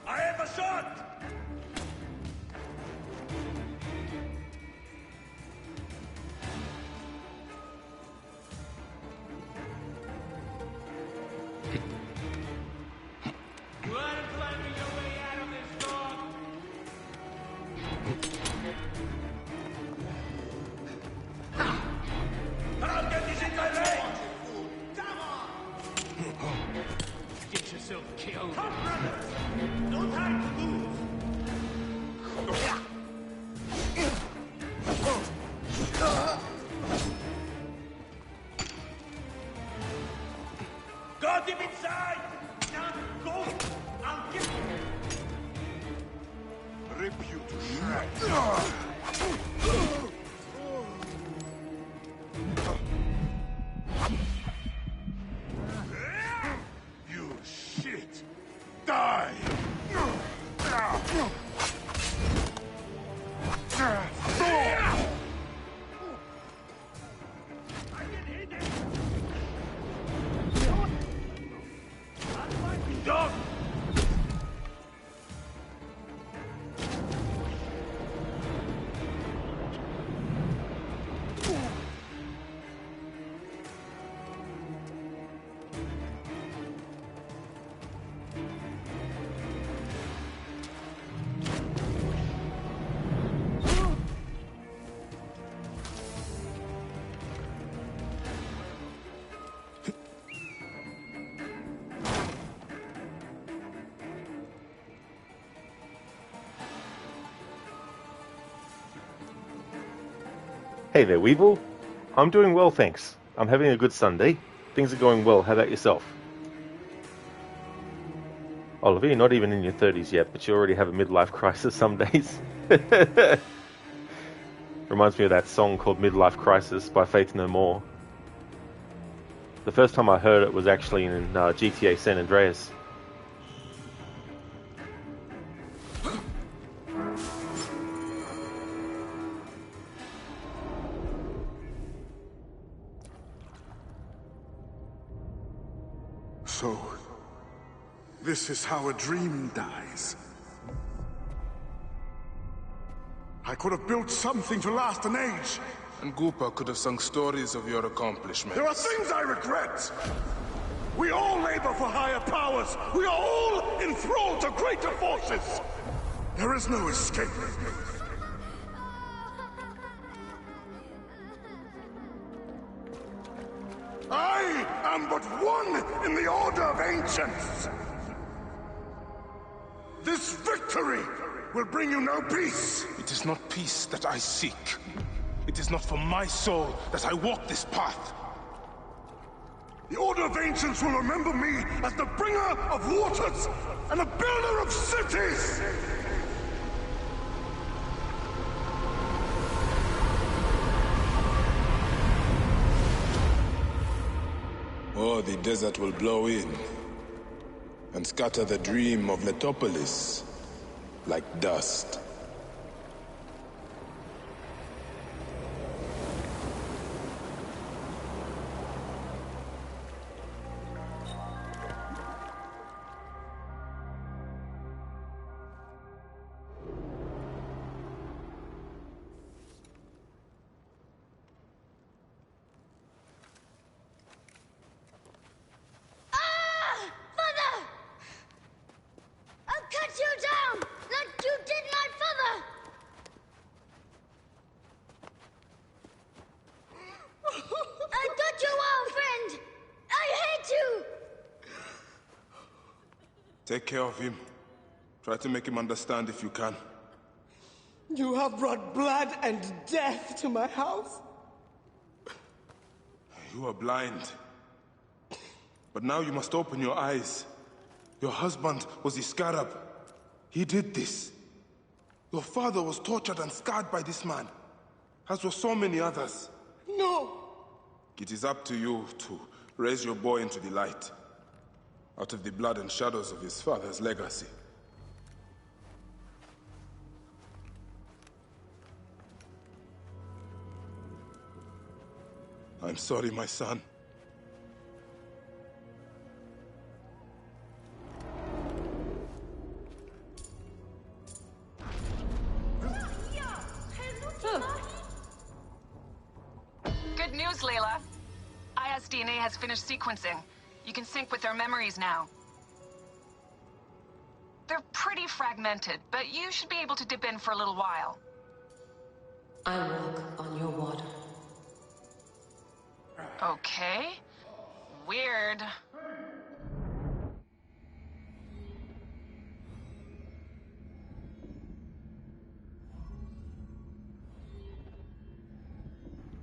I have a shot! You aren't climbing your way out of this dog! I'll get this in my leg! Get yourself killed. Come, brothers! No time to lose! Go deep inside! Now go! I'll give you! Rip you to shreds! You shit! Die! Dog! Hey there, Weevil. I'm doing well, thanks. I'm having a good Sunday. Things are going well. How about yourself? Oliver, you're not even in your 30s yet, but you already have a midlife crisis some days. Reminds me of that song called Midlife Crisis by Faith No More. The first time I heard it was actually in GTA San Andreas. So, this is how a dream dies. I could have built something to last an age. And Goopa could have sung stories of your accomplishments. There are things I regret. We all labor for higher powers. We are all enthralled to greater forces. There is no escape. I am but one in the Order of Ancients. This victory will bring you no peace. It is not peace that I seek. It is not for my soul that I walk this path. The Order of Ancients will remember me as the bringer of waters and the builder of cities! Or the desert will blow in and scatter the dream of Letopolis like dust. Take care of him. Try to make him understand if you can. You have brought blood and death to my house. You are blind. But now you must open your eyes. Your husband was Iskarab. He did this. Your father was tortured and scarred by this man, as were so many others. No! It is up to you to raise your boy into the light, out of the blood and shadows of his father's legacy. I'm sorry, my son. Good news, Layla. ISDNA has finished sequencing. You can sync with their memories now. They're pretty fragmented, but you should be able to dip in for a little while. I walk on your water. Okay. Weird.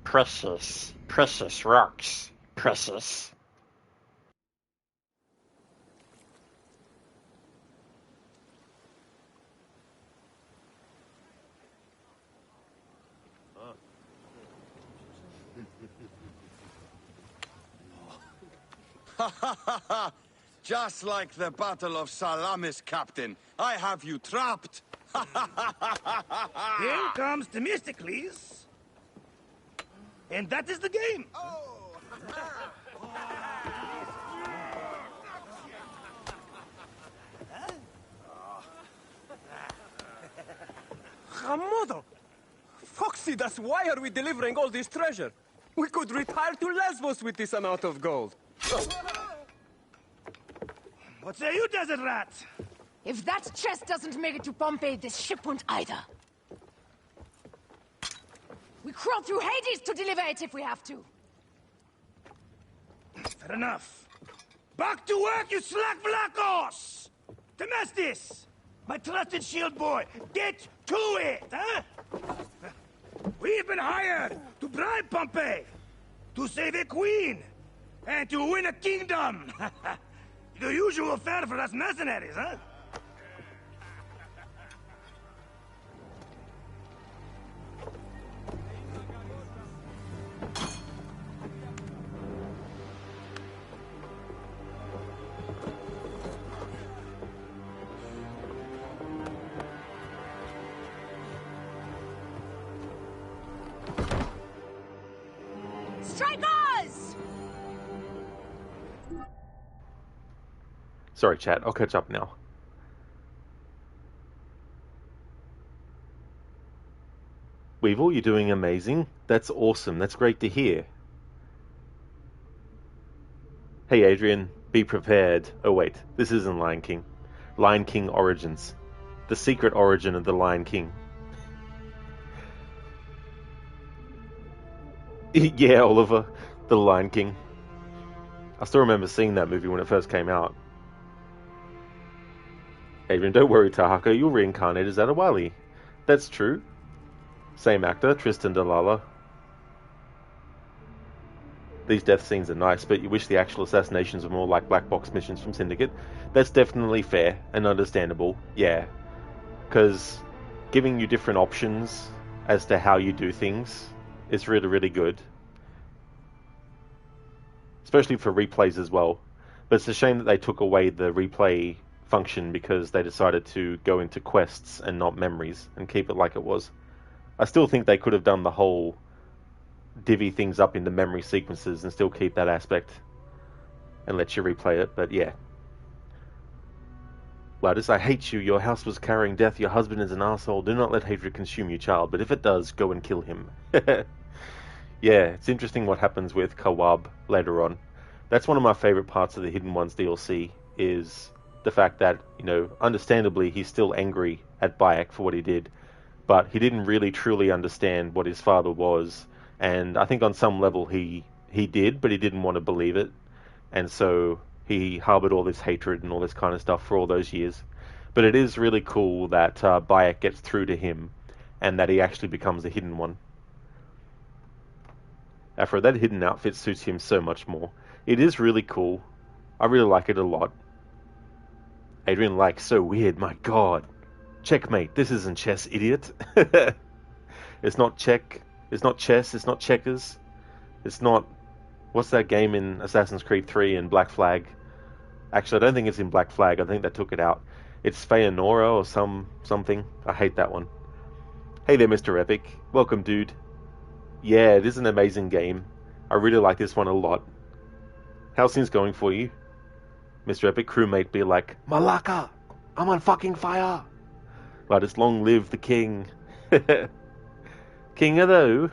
Precious, precious rocks. Precious. Just like the Battle of Salamis, Captain. I have you trapped. Here comes Themistocles. And that is the game. Hamodo! Foxidas, why are we delivering all this treasure? We could retire to Lesbos with this amount of gold. What say you, desert rat? If that chest doesn't make it to Pompeii, this ship won't either. We crawl through Hades to deliver it if we have to. Fair enough. Back to work, you slack Vlakos! Temestis! My trusted shield boy, get to it, huh? We've been hired to bribe Pompeii, to save a queen, And to win a kingdom! The usual fare for us mercenaries, huh? Strikers! Sorry, chat. I'll catch up now. Weevil, you're doing amazing. That's awesome. That's great to hear. Hey, Adrian, be prepared. Oh, wait. This isn't Lion King. Lion King Origins. The secret origin of the Lion King. Yeah, Oliver. The Lion King. I still remember seeing that movie when it first came out. Adrian, don't worry, Tahaka. You'll reincarnate as Adewale. That's true. Same actor, Tristan Dalala. These death scenes are nice, but you wish the actual assassinations were more like black box missions from Syndicate. That's definitely fair and understandable, yeah. Because giving you different options as to how you do things is really, really good. Especially for replays as well. But it's a shame that they took away the replay function because they decided to go into quests and not memories and keep it like it was. I still think they could have done the whole divvy things up into memory sequences and still keep that aspect and let you replay it, but yeah. Gladys, I hate you. Your house was carrying death. Your husband is an asshole. Do not let hatred consume you, child, but if it does, go and kill him. Yeah, it's interesting what happens with Kawab later on. That's one of my favorite parts of the Hidden Ones DLC, is the fact that, you know, understandably he's still angry at Bayek for what he did, but he didn't really truly understand what his father was, and I think on some level he did, but he didn't want to believe it, and so he harbored all this hatred and all this kind of stuff for all those years. But it is really cool that Bayek gets through to him, and that he actually becomes a Hidden One. Afro, that hidden outfit suits him so much more. It is really cool. I really like it a lot. Adrian, like, so weird, my god. Checkmate, this isn't chess, idiot. It's not check, it's not chess, it's not checkers. It's not... What's that game in Assassin's Creed 3 and Black Flag? Actually, I don't think it's in Black Flag, I think they took it out. It's Feanora or something. I hate that one. Hey there, Mr. Epic. Welcome, dude. Yeah, it is an amazing game. I really like this one a lot. How's things going for you? Mr. Epic crewmate be like, Malaka! I'm on fucking fire! But it's long live the king. King of though.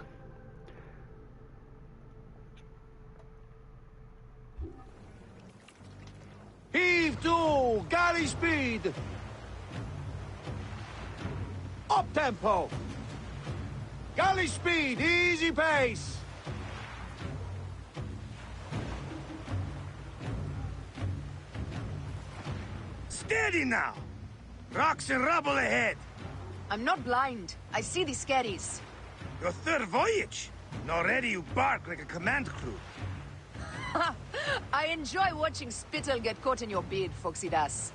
Heave to! Galley speed! Up tempo! Galley speed, easy pace! Steady now! Rocks and rubble ahead! I'm not blind. I see the scaries. Your third voyage? And already you bark like a command crew. I enjoy watching spittle get caught in your beard, Foxy Das.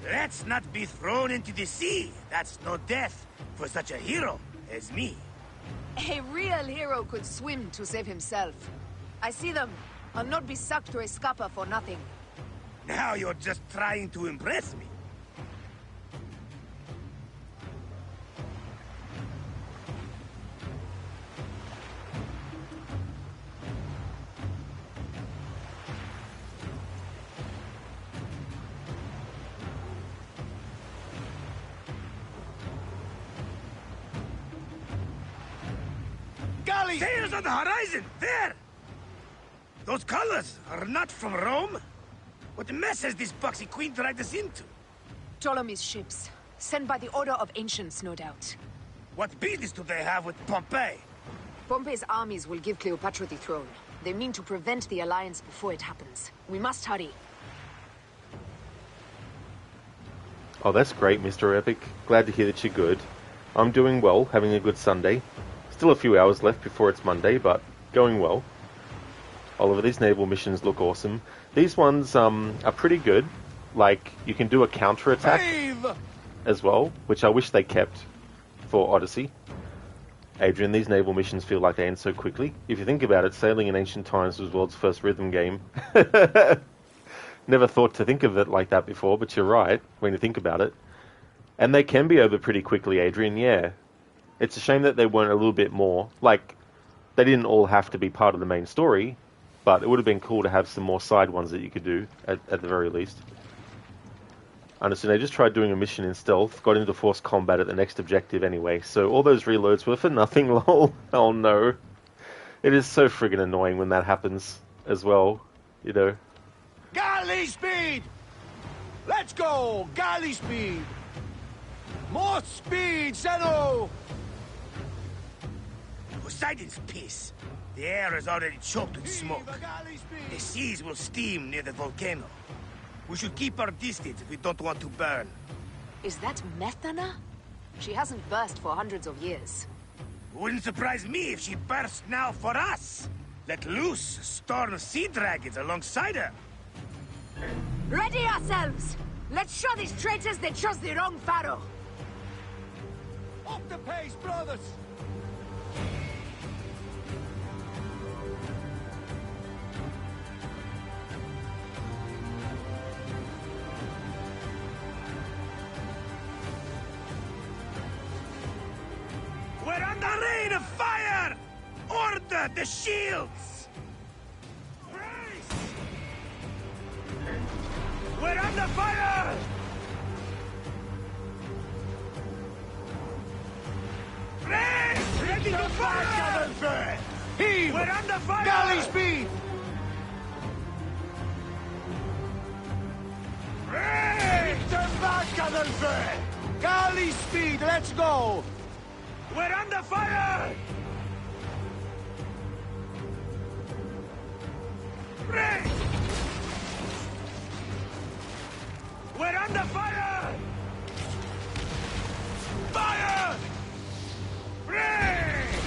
Let's not be thrown into the sea. That's no death for such a hero as me. A real hero could swim to save himself. I see them. I'll not be sucked to a scupper for nothing. Now you're just trying to impress me. Golly! Sails on the horizon! There! Those colors are not from Rome? What mess has this Buxy Queen dragged us into? Ptolemy's ships. Sent by the Order of Ancients, no doubt. What business do they have with Pompey? Pompey's armies will give Cleopatra the throne. They mean to prevent the alliance before it happens. We must hurry. Oh, that's great, Mr. Epic. Glad to hear that you're good. I'm doing well, having a good Sunday. Still a few hours left before it's Monday, but going well. Oliver, these naval missions look awesome. These ones are pretty good. Like, you can do a counter-attack as well, which I wish they kept for Odyssey. Adrian, these naval missions feel like they end so quickly. If you think about it, sailing in ancient times was the world's first rhythm game. Never thought to think of it like that before, but you're right when you think about it. And they can be over pretty quickly, Adrian, yeah. It's a shame that they weren't a little bit more. Like, they didn't all have to be part of the main story, but it would have been cool to have some more side ones that you could do, at the very least. Understood. I just tried doing a mission in stealth, got into forced combat at the next objective anyway, so all those reloads were for nothing, lol. Oh no. It is so friggin' annoying when that happens as well, you know. Galley speed! Let's go! Galley speed! More speed, Zeno! Poseidon's piss. The air is already choked with smoke. The seas will steam near the volcano. We should keep our distance if we don't want to burn. Is that Methana? She hasn't burst for hundreds of years. Wouldn't surprise me if she bursts now for us. Let loose storm sea dragons alongside her. Ready ourselves! Let's show these traitors they chose the wrong pharaoh! Up the pace, brothers! We're under rain of fire! Order the shields! Brace! We're under fire! Brace! Ready to fire! Heave! We're under fire! Galley speed! Brace! Turn back, Cadelfe! Galley speed, let's go! We're under fire! Brace! We're under fire! Fire! Brace!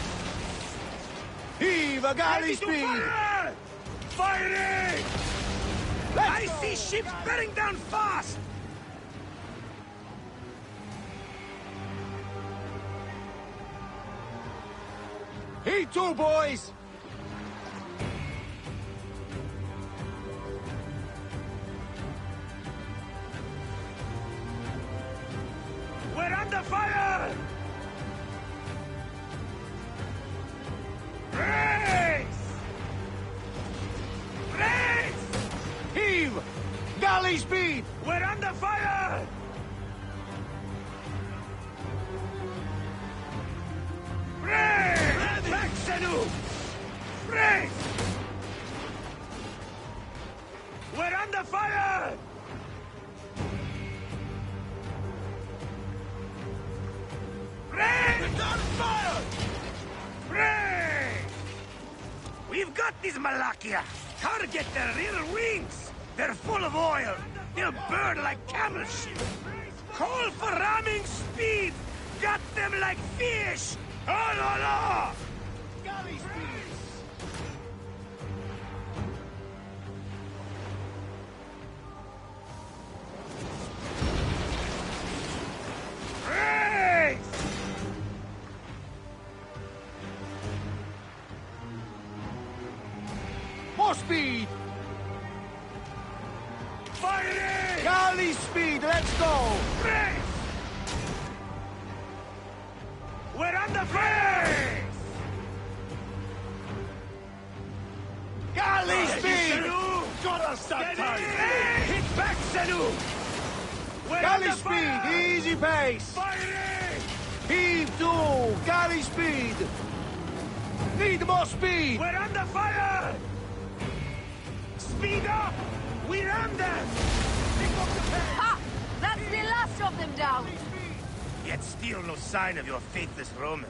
Heave a galley speed! Fire! Firing! I see ships bearing down fast! Heat too, boys! We're under fire! Brace! Brace! Heave! Galley speed! We're under fire! Brace! Back, Sanu! Brace! We're under fire! Brace! Return fire! Brace! We've got these Malakia! Target their rear wings! They're full of oil! They'll burn like camel shit! Call for ramming speed! Got them like fish! Oh, la, la! Galley speed! Brace! More speed! Firing! Galley speed, let's go! Brace! We're under fire! Galley speed! Got us that time! Hit back, Sanu! Galley speed, easy pace! Firing! Heave to! Galley speed! Need more speed! We're under fire! Speed up! We're under! Ha! That's the last of them down! Yet still no sign of your faithless Roman.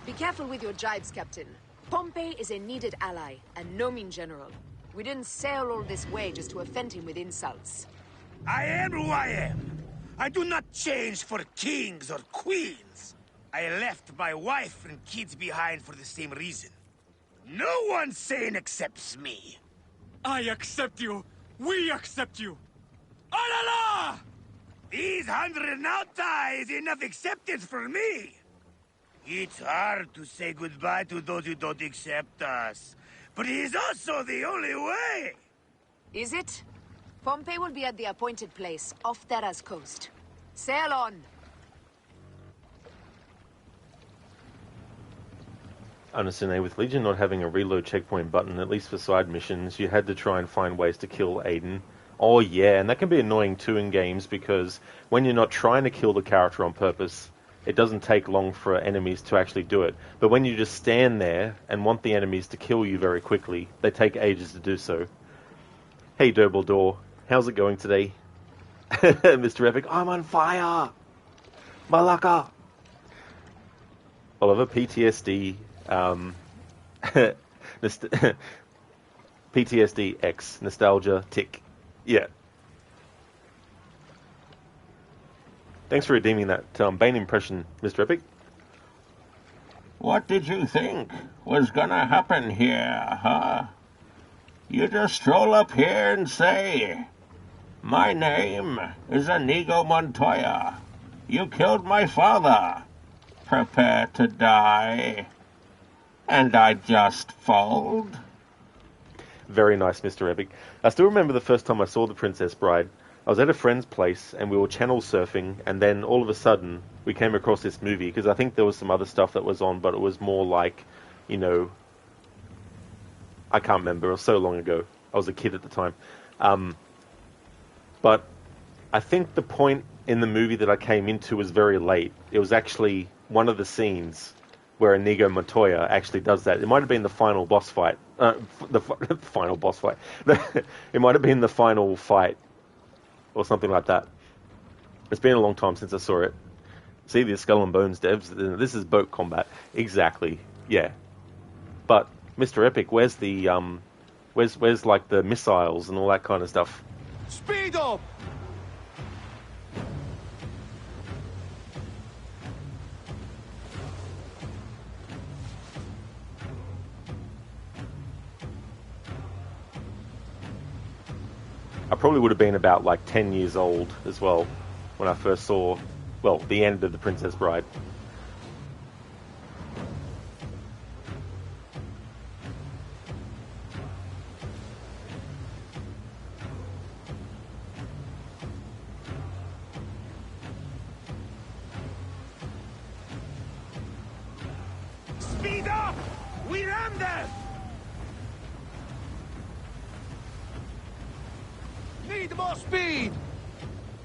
Be careful with your jibes, Captain. Pompey is a needed ally, and no mean general. We didn't sail all this way just to offend him with insults. I am who I am. I do not change for kings or queens. I left my wife and kids behind for the same reason. No one sane accepts me. I accept you. We accept you. Alala! These 100 nauta is enough acceptance for me. It's hard to say goodbye to those who don't accept us. But it is also the only way. Is it? Pompey will be at the appointed place, off Terra's coast. Sail on. Understand, with Legion not having a reload checkpoint button, at least for side missions, you had to try and find ways to kill Aiden. Oh yeah, and that can be annoying too in games, because when you're not trying to kill the character on purpose, it doesn't take long for enemies to actually do it. But when you just stand there and want the enemies to kill you very quickly, they take ages to do so. Hey Dumbledore, how's it going today? Mr. Epic, I'm on fire! Malaka! Oliver, PTSD, PTSD X, nostalgia, tick. Yeah. Thanks for redeeming that Bane impression, Mr. Epic. What did you think was gonna happen here, huh? You just stroll up here and say, "My name is Inigo Montoya. You killed my father. Prepare to die." And I just fold? Very nice, Mr. Epic. I still remember the first time I saw The Princess Bride. I was at a friend's place and we were channel surfing, and then all of a sudden we came across this movie, because I think there was some other stuff that was on, but it was more like, you know, I can't remember, it was so long ago. I was a kid at the time. But I think the point in the movie that I came into was very late. It was actually one of the scenes where Inigo Montoya actually does that. It might have been the final boss fight. The final boss fight. It might have been the final fight, or something like that. It's been a long time since I saw it. See, the Skull and Bones devs, this is boat combat. Exactly, yeah. But, Mr. Epic, where's the, where's like the missiles and all that kind of stuff? Speed up! I probably would have been about like 10 years old as well when I first saw, well, the end of The Princess Bride. Speed up! We ram them! Need more speed!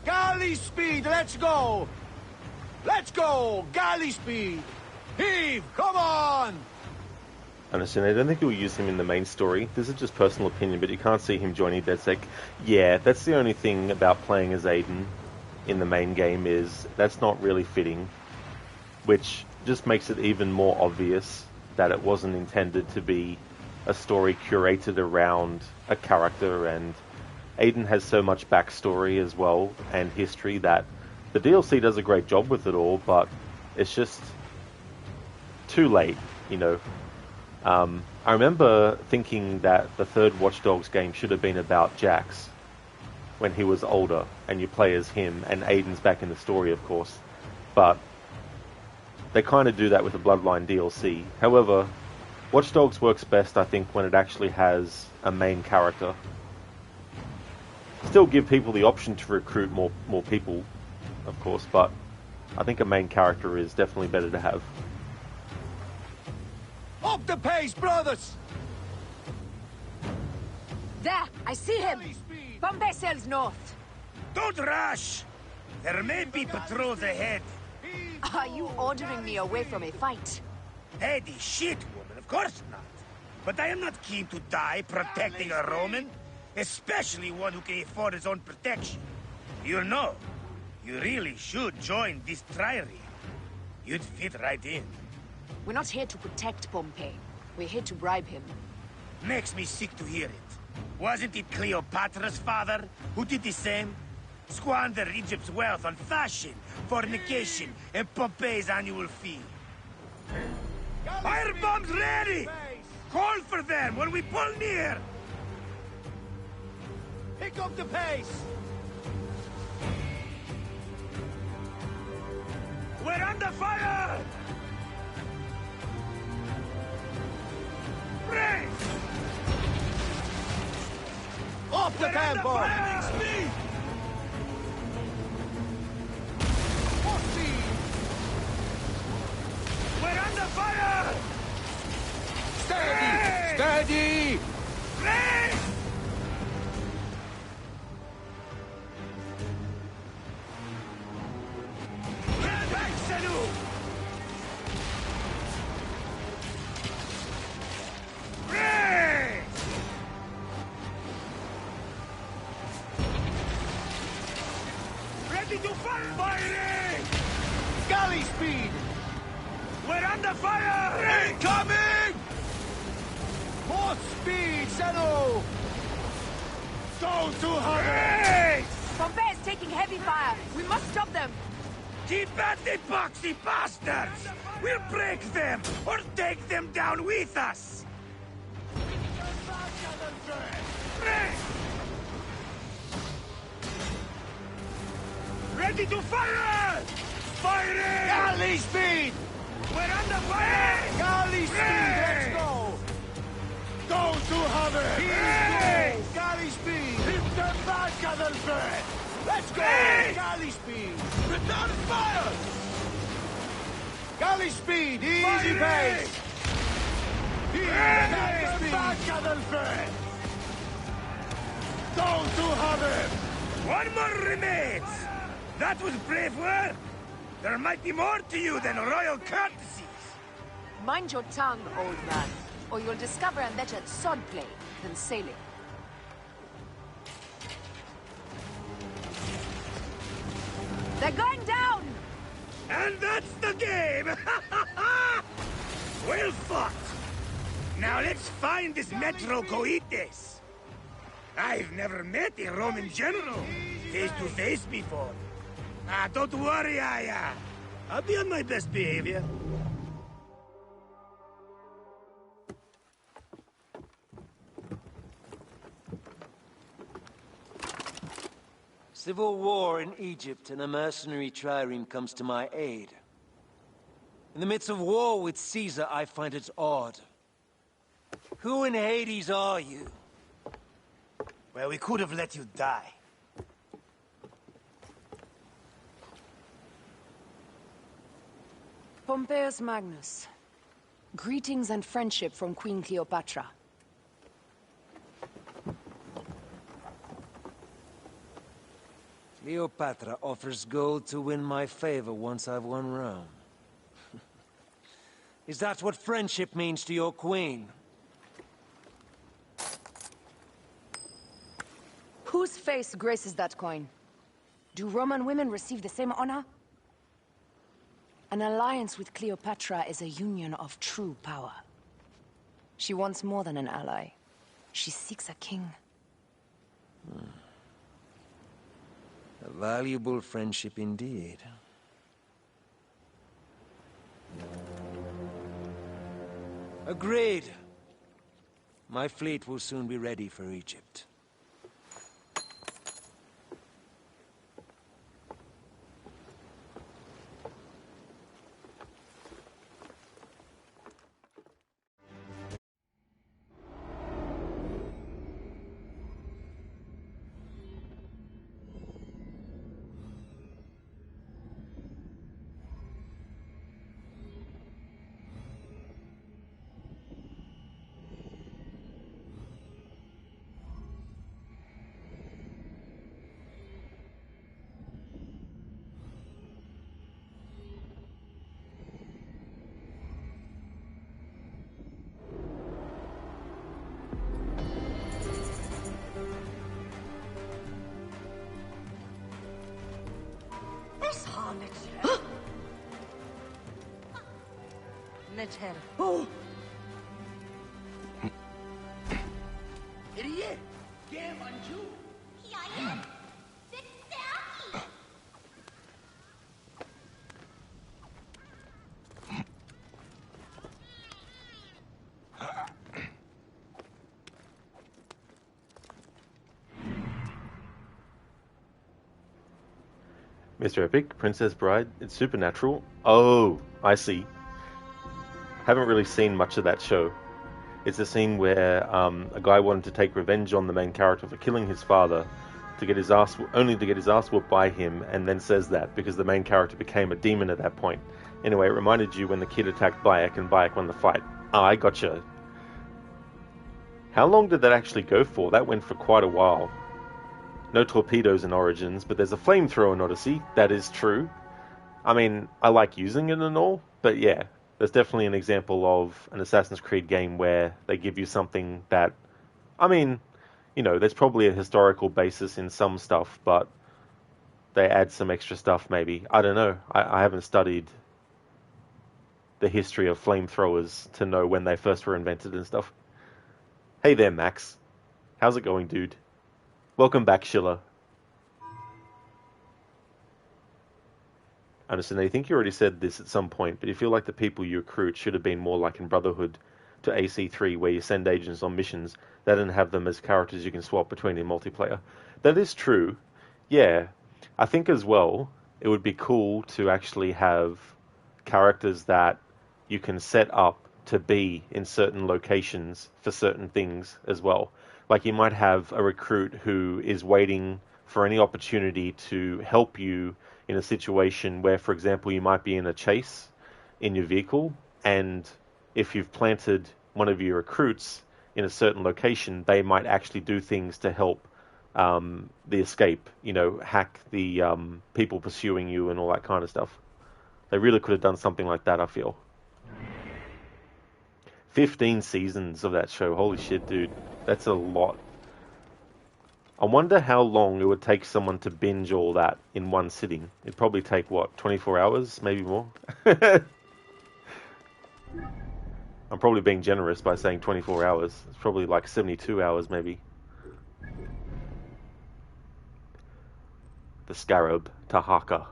Galley speed, let's go! Let's go! Galley speed! Heave! Come on! Understand, I don't think you'll use him in the main story. This is just personal opinion, but you can't see him joining DedSec. Yeah, that's the only thing about playing as Aiden in the main game, is that's not really fitting, which just makes it even more obvious that it wasn't intended to be a story curated around a character, and Aiden has so much backstory as well, and history, that the DLC does a great job with it all, but it's just too late, you know. I remember thinking that the third Watch Dogs game should have been about Jax when he was older, and you play as him, and Aiden's back in the story, of course. But they kind of do that with the Bloodline DLC. However, Watch Dogs works best, I think, when it actually has a main character. Still give people the option to recruit more people, of course, but I think a main character is definitely better to have. Up the pace, brothers! There! I see him! Pompey sails north. Don't rush! There may be patrols ahead. Are you ordering me away from a fight? Eddie, shit, woman, of course not. But I am not keen to die protecting a Roman, especially one who can afford his own protection. You know, you really should join this triary. You'd fit right in. We're not here to protect Pompey. We're here to bribe him. Makes me sick to hear it. Wasn't it Cleopatra's father who did the same? Squander Egypt's wealth on fashion, fornication, and Pompey's annual fee. Firebombs ready! Call for them when we pull near! Pick up the pace! We're under fire! Brace! Off the tempo! Speed! We're under fire! Steady! Steady! Brace! Get back, Sanu! Brace! Ready to fire! Firing! Galley speed! We're under fire! Incoming! More speed, Sanu! Go to her! Pompey is taking heavy fire. We must stop them. Keep at the boxy bastards! We'll break them, or take them down with us! Ready to fire! Firing! Galley speed! We're under fire! Galley speed, let's go! Go to hover! Hey! Go! Galley speed! Hit them back, Adalbert! Let's go! Hey! Galley speed! Return fire! Galley speed, easy Firing! pace! Hit them back, Adalbert! Go to hover! One more remains! That was brave work! There might be more to you than royal courtesies! Mind your tongue, old man, or you'll discover I'm better at swordplay than sailing. They're going down! And that's the game! Well fought! Now let's find this Metro Coites! I've never met a Roman general face to face before. Don't worry, Aya. I'll be on my best behavior. Civil war in Egypt, and a mercenary trireme comes to my aid. In the midst of war with Caesar, I find it odd. Who in Hades are you? Well, we could have let you die. Pompeius Magnus. Greetings and friendship from Queen Cleopatra. Cleopatra offers gold to win my favor once I've won Rome. Is that what friendship means to your queen? Whose face graces that coin? Do Roman women receive the same honor? An alliance with Cleopatra is a union of true power. She wants more than an ally. She seeks a king. A valuable friendship indeed. Agreed. My fleet will soon be ready for Egypt. Netel. Oh! Idiot! Damn unju! Mr. Epic, Princess Bride, it's supernatural. Oh, I see. Haven't really seen much of that show. It's a scene where a guy wanted to take revenge on the main character for killing his father, to get his ass only to get his ass whooped by him, and then says that because the main character became a demon at that point. Anyway, it reminded you when the kid attacked Bayek and Bayek won the fight. Ah, I gotcha. How long did that actually go for? That went for quite a while. No torpedoes in Origins, but there's a flamethrower in Odyssey. That is true. I mean, I like using it and all, but yeah, there's definitely an example of an Assassin's Creed game where they give you something that, I mean, you know, there's probably a historical basis in some stuff, but they add some extra stuff maybe. I don't know. I haven't studied the history of flamethrowers to know when they first were invented and stuff. Hey there, Max. How's it going, dude? Welcome back, Schiller. I understand. I think you already said this at some point, but you feel like the people you recruit should have been more like in Brotherhood to AC3, where you send agents on missions. They didn't have them as characters you can swap between in multiplayer. That is true. Yeah. I think as well, it would be cool to actually have characters that you can set up to be in certain locations for certain things as well. Like you might have a recruit who is waiting for any opportunity to help you in a situation where, for example, you might be in a chase in your vehicle, and if you've planted one of your recruits in a certain location, they might actually do things to help the escape, you know, hack the people pursuing you and all that kind of stuff. They really could have done something like that, I feel. 15 seasons of that show. Holy shit, dude. That's a lot. I wonder how long it would take someone to binge all that in one sitting. It'd probably take, what, 24 hours? Maybe more? I'm probably being generous by saying 24 hours. It's probably like 72 hours, maybe. The Scarab, Tahaka.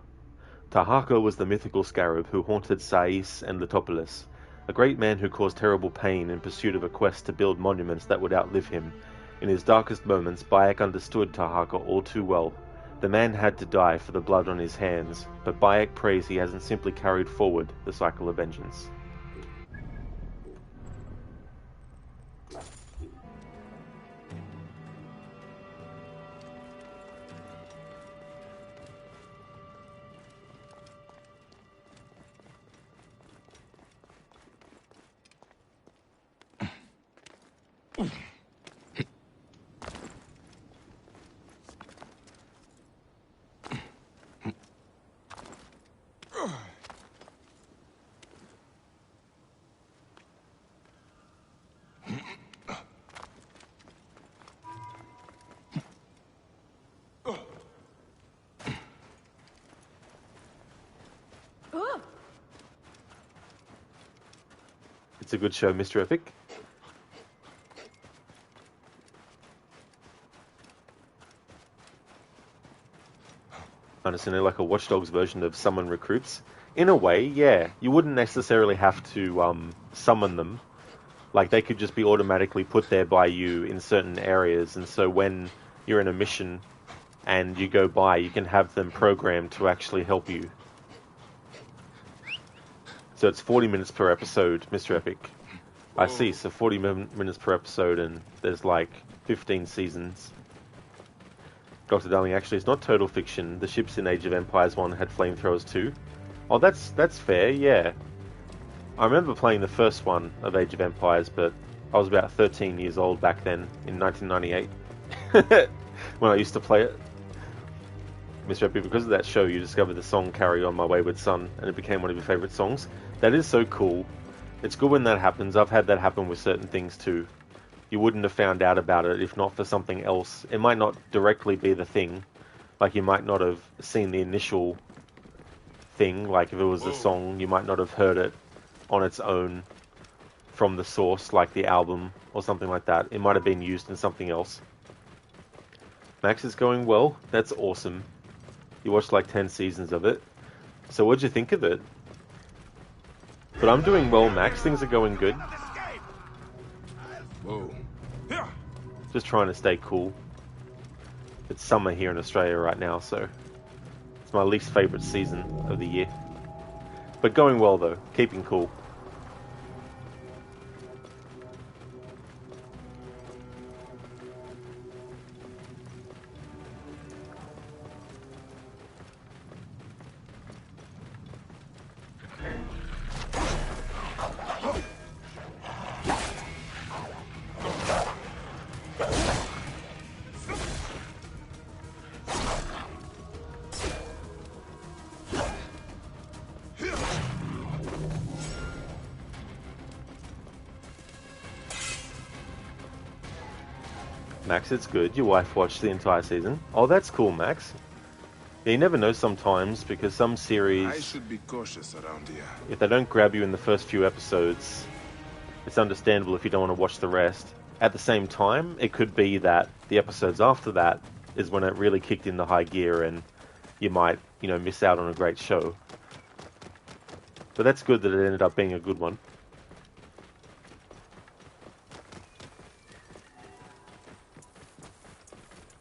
Tahaka was the mythical scarab who haunted Sais and Letopolis, a great man who caused terrible pain in pursuit of a quest to build monuments that would outlive him. In his darkest moments, Bayek understood Tahaka all too well. The man had to die for the blood on his hands, but Bayek prays he hasn't simply carried forward the cycle of vengeance. It's a good show, Mr. Epic. Honestly, like a Watch Dogs version of summon recruits. In a way, yeah. You wouldn't necessarily have to summon them. Like, they could just be automatically put there by you in certain areas, and so when you're in a mission and you go by, you can have them programmed to actually help you. So it's 40 minutes per episode, Mr. Epic. I see, so 40 minutes per episode, and there's like 15 seasons. Dr. Darling, actually, it's not total fiction. The ships in Age of Empires 1 had flamethrowers too. Oh, that's fair, yeah. I remember playing the first one of Age of Empires, but I was about 13 years old back then, in 1998, when I used to play it. Mr. Epic, because of that show, you discovered the song Carry On My Wayward Son, and it became one of your favourite songs. That is so cool. It's good when that happens. I've had that happen with certain things too. You wouldn't have found out about it if not for something else. It might not directly be the thing. Like, you might not have seen the initial thing. Like, if it was a song, you might not have heard it on its own from the source, like the album or something like that. It might have been used in something else. Max is going well. That's awesome. You watched like 10 seasons of it. So what'd you think of it? But I'm doing well, Max. Things are going good. Whoa. Just trying to stay cool. It's summer here in Australia right now, so it's my least favorite season of the year. But going well though, keeping cool. Max, it's good. Your wife watched the entire season. Oh, that's cool, Max. Yeah, you never know sometimes, because some series, I should be cautious around here. if they don't grab you in the first few episodes, it's understandable if you don't want to watch the rest. At the same time, it could be that the episodes after that is when it really kicked into high gear and you might, miss out on a great show. But that's good that it ended up being a good one.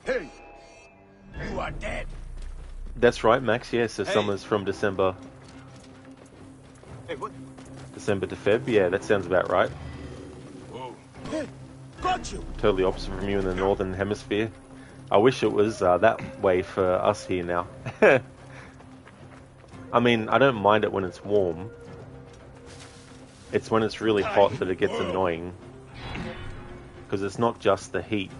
Hey, you are dead. That's right, Max. Yeah, so Hey. summer's from December. Hey, what? December to Feb. Yeah, that sounds about right. Whoa. Hey, got you. Totally opposite from you in the northern hemisphere. I wish it was that way for us here now. I mean, I don't mind it when it's warm. It's when it's really hot that it gets annoying. Because it's not just the heat.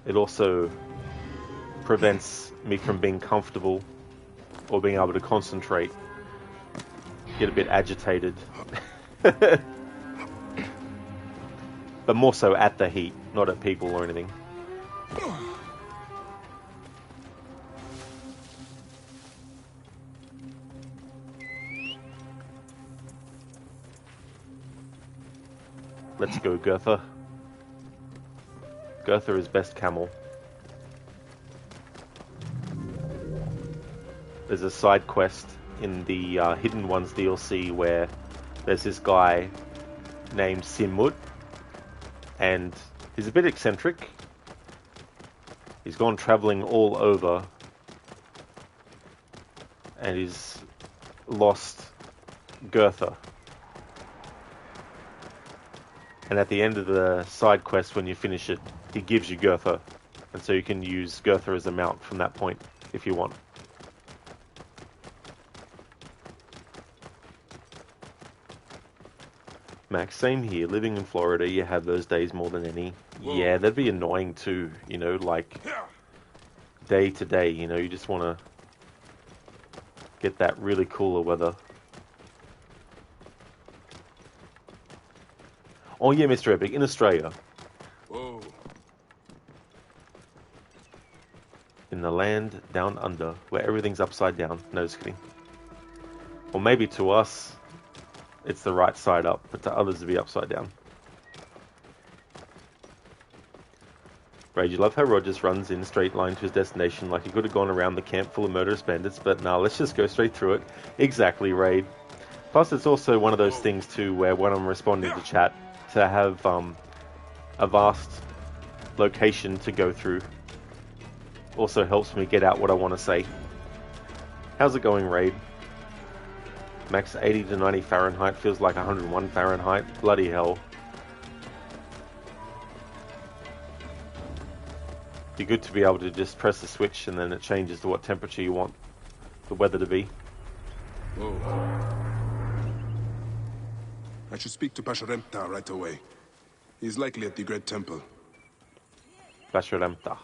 It also prevents me from being comfortable or being able to concentrate. Get a bit agitated. But more so at the heat, not at people or anything. Let's go, Gertha. Gertha is best camel. There's a side quest in the Hidden Ones DLC where there's this guy named Simut, and he's a bit eccentric. He's gone traveling all over, and he's lost Gertha. And at the end of the side quest, when you finish it, he gives you Gertha, and so you can use Gertha as a mount from that point if you want. Max, same here. Living in Florida, you have those days more than any. Whoa. Yeah, that'd be annoying too, like day to day, you just want to get that really cooler weather. Oh yeah, Mr. Epic, in Australia. Whoa. In the land down under, where everything's upside down. No, just kidding. Or maybe to us, it's the right side up, but to others it'd be upside down. Raid, you love how Rogers runs in a straight line to his destination like he could have gone around the camp full of murderous bandits, but nah, let's just go straight through it. Exactly, Raid. Plus, it's also one of those things too where when I'm responding to chat, to have a vast location to go through also helps me get out what I want to say. How's it going, Raid? Max 80 to 90 Fahrenheit feels like 101 Fahrenheit. Bloody hell. Be good to be able to just press the switch and then it changes to what temperature you want the weather to be. Whoa. I should speak to Pasharemta right away. He's likely at the Great Temple. Pasharemta.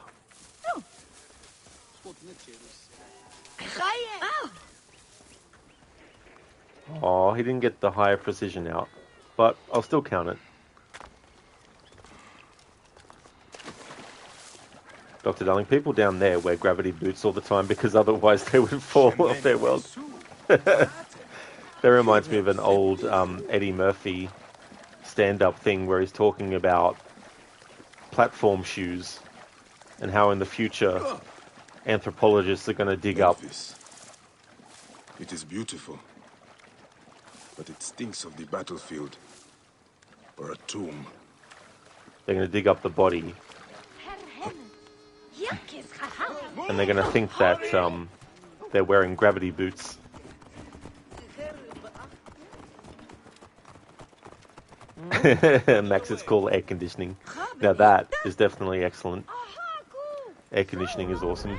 Oh, he didn't get the higher precision out, but I'll still count it. Dr. Darling, people down there wear gravity boots all the time because otherwise they would fall off their world. That reminds me of an old Eddie Murphy stand-up thing where he's talking about platform shoes and how in the future anthropologists are going to dig up. It is beautiful, but it stinks of the battlefield or a tomb. They're going to dig up the body And they're going to think that they're wearing gravity boots. Max, it's called air conditioning. Now that is definitely excellent. Air conditioning is awesome.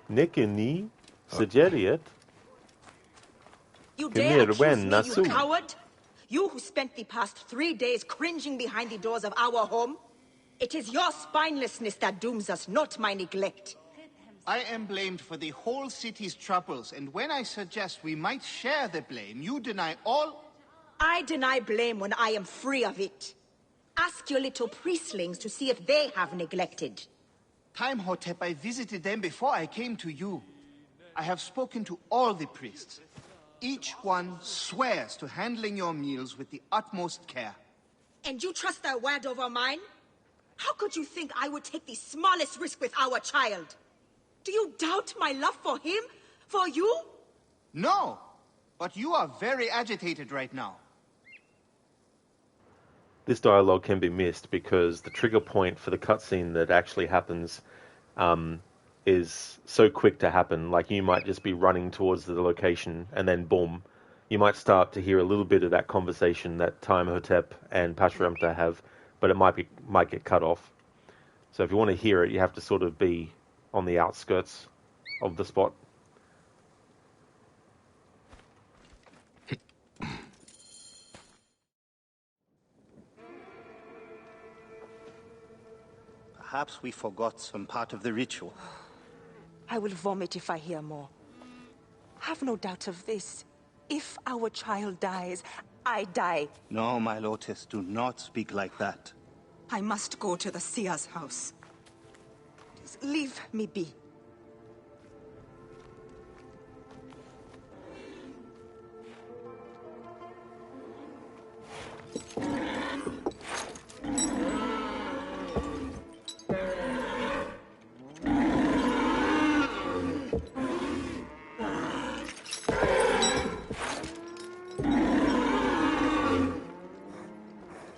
Nikeni Sejeriet. You dare accuse me, you coward? You who spent the past 3 days cringing behind the doors of our home? It is your spinelessness that dooms us, not my neglect. I am blamed for the whole city's troubles, and when I suggest we might share the blame, you deny all... I deny blame when I am free of it. Ask your little priestlings to see if they have neglected. Timehotep, I visited them before I came to you. I have spoken to all the priests. Each one swears to handling your meals with the utmost care. And you trust their word over mine? How could you think I would take the smallest risk with our child? Do you doubt my love for him? For you? No, but you are very agitated right now. This dialogue can be missed because the trigger point for the cutscene that actually happens is so quick to happen. Like, you might just be running towards the location and then boom, you might start to hear a little bit of that conversation that Timehotep and Pasherenptah have, but it might get cut off. So if you want to hear it, you have to sort of be on the outskirts of the spot. Perhaps we forgot some part of the ritual. I will vomit if I hear more. Have no doubt of this. If our child dies, I die. No, my Lotus, do not speak like that. I must go to the seer's house. Just leave me be.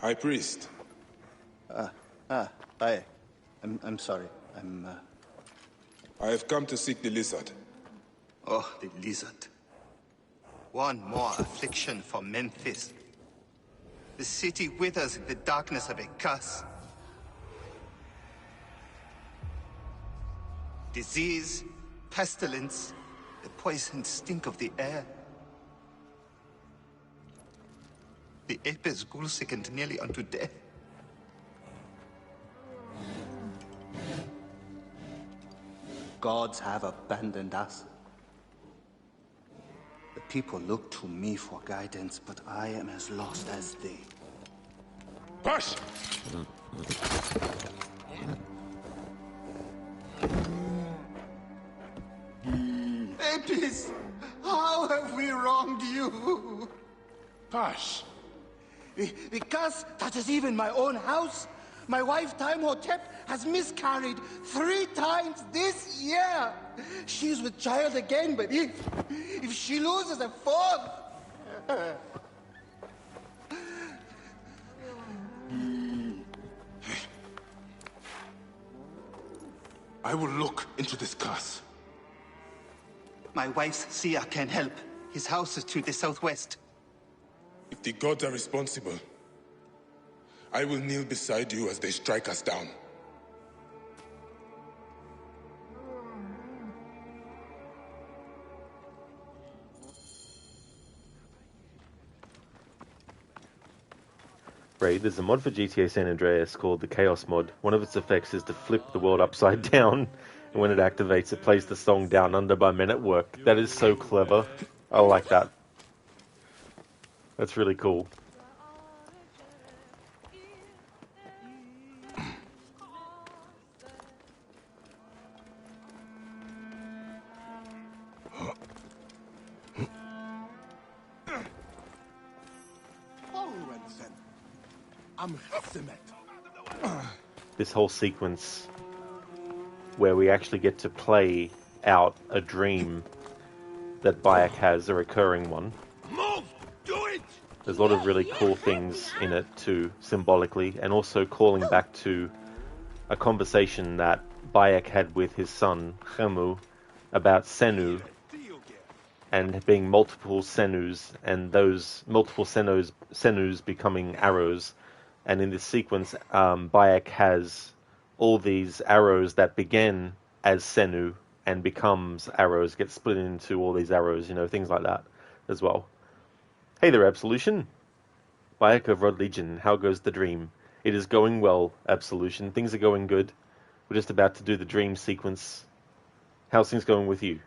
High Priest. I'm sorry. I have come to seek the lizard. Oh, the lizard. One more affliction for Memphis. The city withers in the darkness of a curse. Disease, pestilence, the poisoned stink of the air. The ape is ghoul-sickened nearly unto death. Gods have abandoned us. The people look to me for guidance, but I am as lost as they. Push! Apis, how have we wronged you? Hush. The curse touches even my own house. My wife, Timehotep, has miscarried 3 times this year. She's with child again, but if she loses a 4th... I will look into this curse. My wife's seer can help. His house is to the southwest. If the gods are responsible, I will kneel beside you as they strike us down. Right, there's a mod for GTA San Andreas called the Chaos mod. One of its effects is to flip the world upside down, and when it activates, it plays the song Down Under by Men at Work. That is so clever. I like that. That's really cool. This whole sequence where we actually get to play out a dream that Bayek has, a recurring one. Move! Do it! There's a lot of really cool things in it too, symbolically, and also calling back to a conversation that Bayek had with his son, Khemu, about Senu, and being multiple Senus, and those multiple Senus becoming arrows. And in this sequence, Bayek has all these arrows that began as Senu and becomes arrows, get split into all these arrows, things like that as well. Hey there, Absolution. Bayek of Rod Legion, how goes the dream? It is going well, Absolution. Things are going good. We're just about to do the dream sequence. How's things going with you?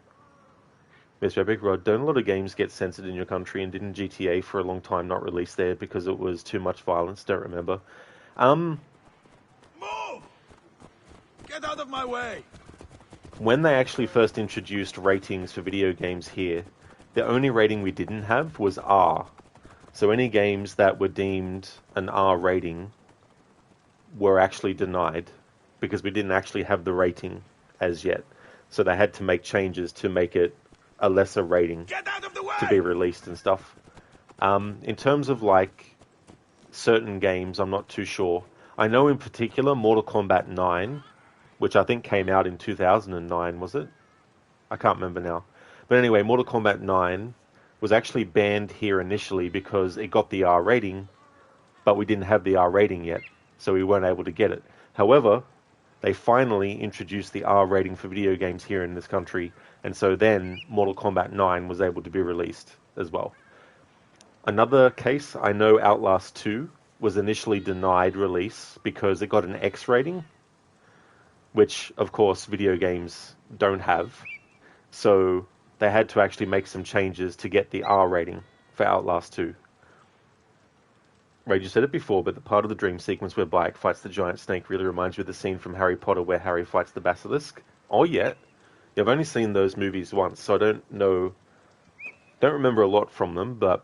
Mr. Epic Rod, don't a lot of games get censored in your country, and didn't GTA for a long time not release there because it was too much violence? Don't remember. Move! Get out of my way! When they actually first introduced ratings for video games here, the only rating we didn't have was R. So any games that were deemed an R rating were actually denied because we didn't actually have the rating as yet. So they had to make changes to make it a lesser rating to be released and stuff. In terms of like certain games, I'm not too sure. I know in particular Mortal Kombat 9, which I think came out in 2009, was it? I can't remember now. But anyway, Mortal Kombat 9 was actually banned here initially because it got the R rating, but we didn't have the R rating yet, so we weren't able to get it. However, they finally introduced the R rating for video games here in this country, and so then Mortal Kombat 9 was able to be released as well. Another case, I know Outlast 2 was initially denied release because it got an X rating, which, of course, video games don't have. So they had to actually make some changes to get the R rating for Outlast 2. Rage, you said it before, but the part of the dream sequence where Bayek fights the giant snake really reminds you of the scene from Harry Potter where Harry fights the basilisk. Oh, yeah. I've only seen those movies once, so I don't remember a lot from them, but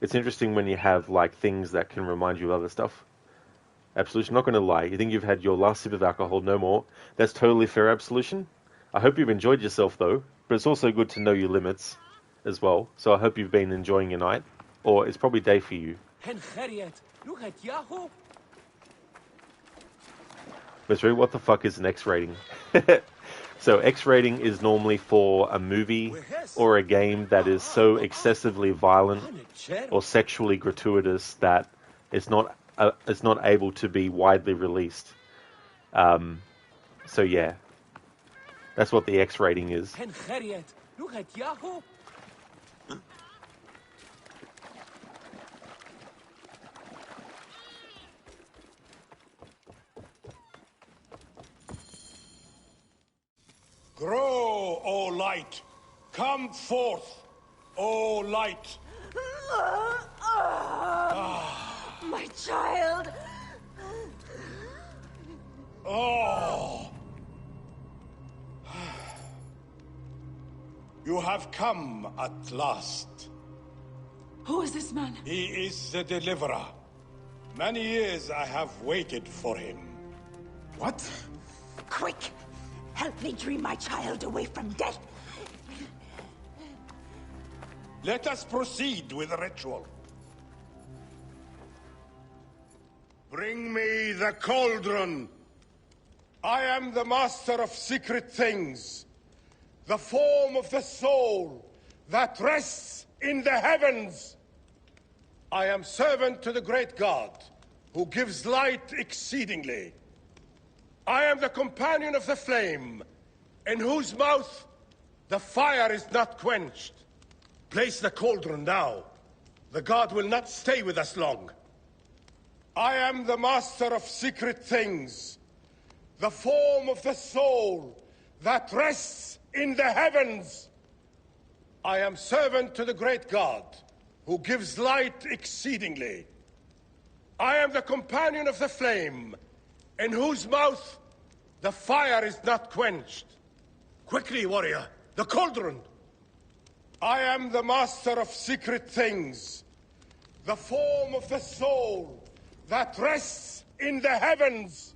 it's interesting when you have like things that can remind you of other stuff. Absolution, not going to lie. You think you've had your last sip of alcohol, no more. That's totally fair, Absolution. I hope you've enjoyed yourself, though, but it's also good to know your limits as well. So I hope you've been enjoying your night, or it's probably day for you. Mystery, what the fuck is an X rating? So X rating is normally for a movie or a game that is so excessively violent or sexually gratuitous that it's not able to be widely released. So yeah, that's what the X rating is. Grow, O light! Come forth, O light! My child! Oh! You have come at last. Who is this man? He is the deliverer. Many years I have waited for him. What? Quick! Help me dream my child away from death. Let us proceed with the ritual. Bring me the cauldron. I am the master of secret things. The form of the soul that rests in the heavens. I am servant to the great God, who gives light exceedingly. I am the companion of the flame, in whose mouth the fire is not quenched. Place the cauldron now. The god will not stay with us long. I am the master of secret things, the form of the soul that rests in the heavens. I am servant to the great God, who gives light exceedingly. I am the companion of the flame, in whose mouth the fire is not quenched. Quickly, warrior, the cauldron! I am the master of secret things, the form of the soul that rests in the heavens.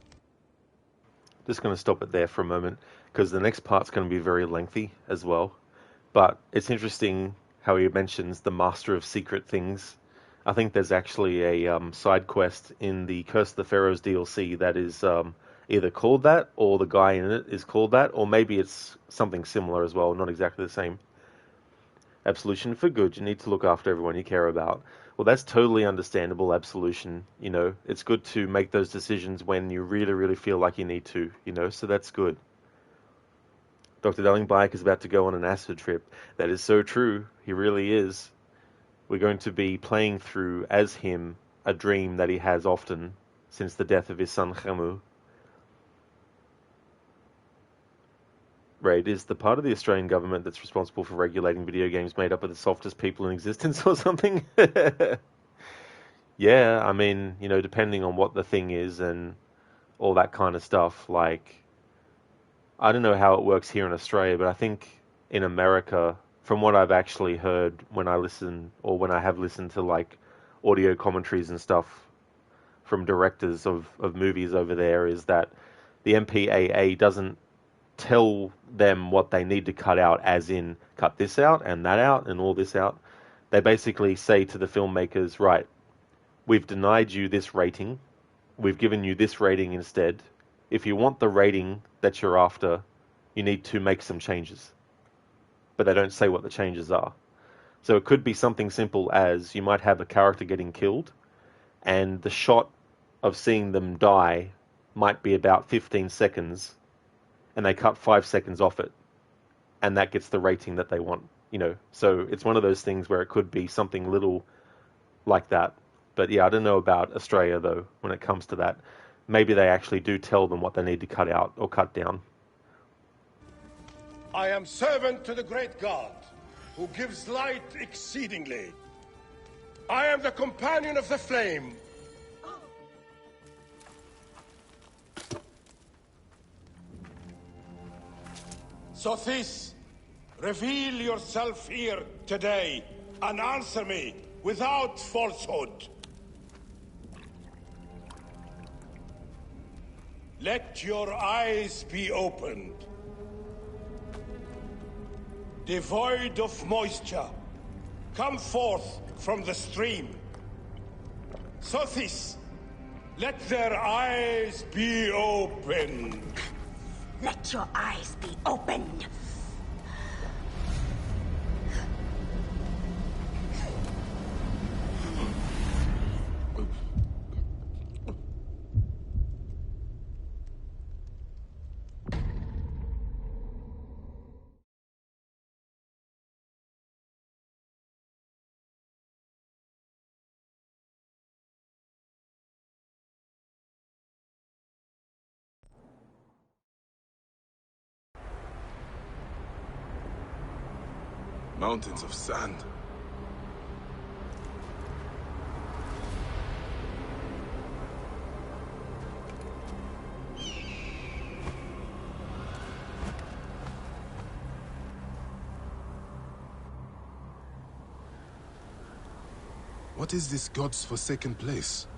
Just going to stop it there for a moment, because the next part's going to be very lengthy as well. But it's interesting how he mentions the master of secret things I think there's actually a side quest in the Curse of the Pharaohs DLC that is either called that, or the guy in it is called that, or maybe it's something similar as well, not exactly the same. Absolution for good. You need to look after everyone you care about. Well, that's totally understandable, absolution. You know, it's good to make those decisions when you really, really feel like you need to, you know, so that's good. Dr. Darlingbayek is about to go on an acid trip. That is so true. He really is. We're going to be playing through, as him, a dream that he has often since the death of his son Khamu. Right, is the part of the Australian government that's responsible for regulating video games made up of the softest people in existence or something? Yeah, I mean, you know, depending on what the thing is and all that kind of stuff, like, I don't know how it works here in Australia, but I think in America, from what I've actually heard when I listen, or when I have listened to, like, audio commentaries and stuff from directors of movies over there, is that the MPAA doesn't tell them what they need to cut out, as in cut this out and that out and all this out. They basically say to the filmmakers, right, we've denied you this rating, we've given you this rating instead. If you want the rating that you're after, you need to make some changes. But they don't say what the changes are. So it could be something simple as you might have a character getting killed, and the shot of seeing them die might be about 15 seconds, and they cut 5 seconds off it, and that gets the rating that they want, you know. So it's one of those things where it could be something little like that. But yeah, I don't know about Australia, though, when it comes to that. Maybe they actually do tell them what they need to cut out or cut down. I am servant to the great God, who gives light exceedingly. I am the companion of the flame. Sothis, reveal yourself here today and answer me without falsehood. Let your eyes be opened. Devoid of moisture, come forth from the stream. Sothis, let their eyes be opened. Let your eyes be opened. Mountains of sand. What is this god's forsaken place?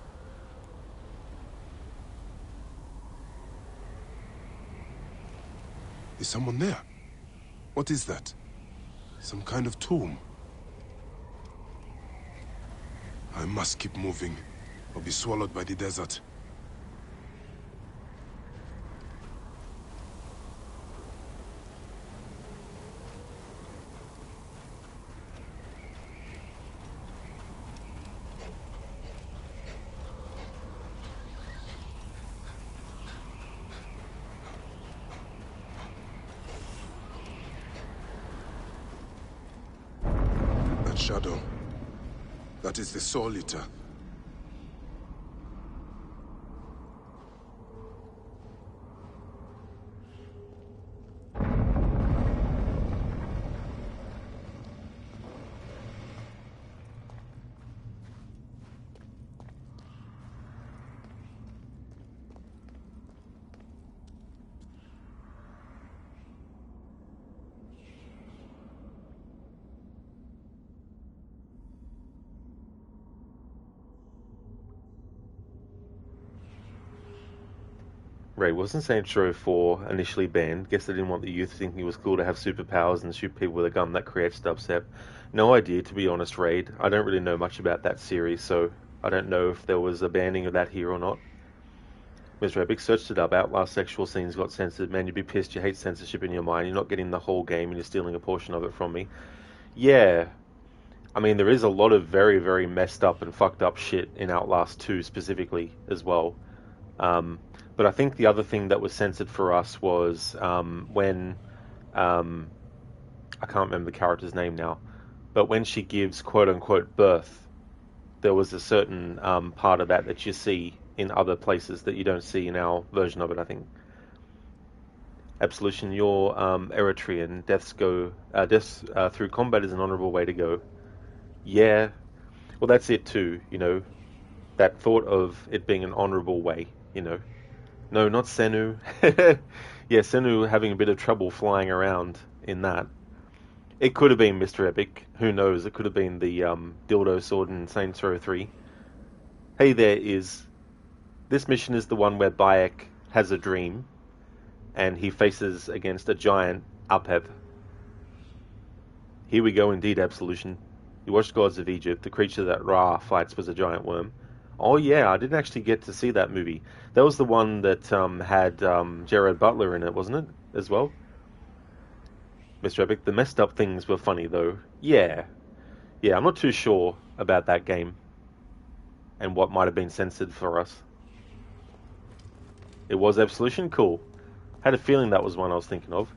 Is someone there? What is that? Some kind of tomb. I must keep moving, or be swallowed by the desert. Shadow. That is the Soul Eater. Right, wasn't Saints Row 4 initially banned? Guess they didn't want the youth thinking it was cool to have superpowers and shoot people with a gun. That creates dubstep. No idea, to be honest, Raid. I don't really know much about that series, so I don't know if there was a banning of that here or not. Mr. Epic searched it up. Outlast sexual scenes got censored. Man, you'd be pissed. You hate censorship in your mind. You're not getting the whole game and you're stealing a portion of it from me. Yeah. I mean, there is a lot of very, very messed up and fucked up shit in Outlast 2 specifically as well. But I think the other thing that was censored for us was when... I can't remember the character's name now. But when she gives quote-unquote birth, there was a certain part of that you see in other places that you don't see in our version of it, I think. Absolution, you're Eritrean. Deaths through combat is an honourable way to go. Yeah. Well, that's it too, you know. That thought of it being an honourable way, you know. No, not Senu. Yeah, Senu having a bit of trouble flying around in that. It could have been Mr. Epic. Who knows? It could have been the dildo sword in Saints Row 3. Hey there, Is. This mission is the one where Bayek has a dream, and he faces against a giant Apep. Here we go indeed, Absolution. You watched Gods of Egypt. The creature that Ra fights was a giant worm. Oh yeah, I didn't actually get to see that movie. That was the one that had Gerard Butler in it, wasn't it? As well? Mr. Epic, the messed up things were funny though. Yeah. Yeah, I'm not too sure about that game. And what might have been censored for us. It was Absolution? Cool. Had a feeling that was one I was thinking of.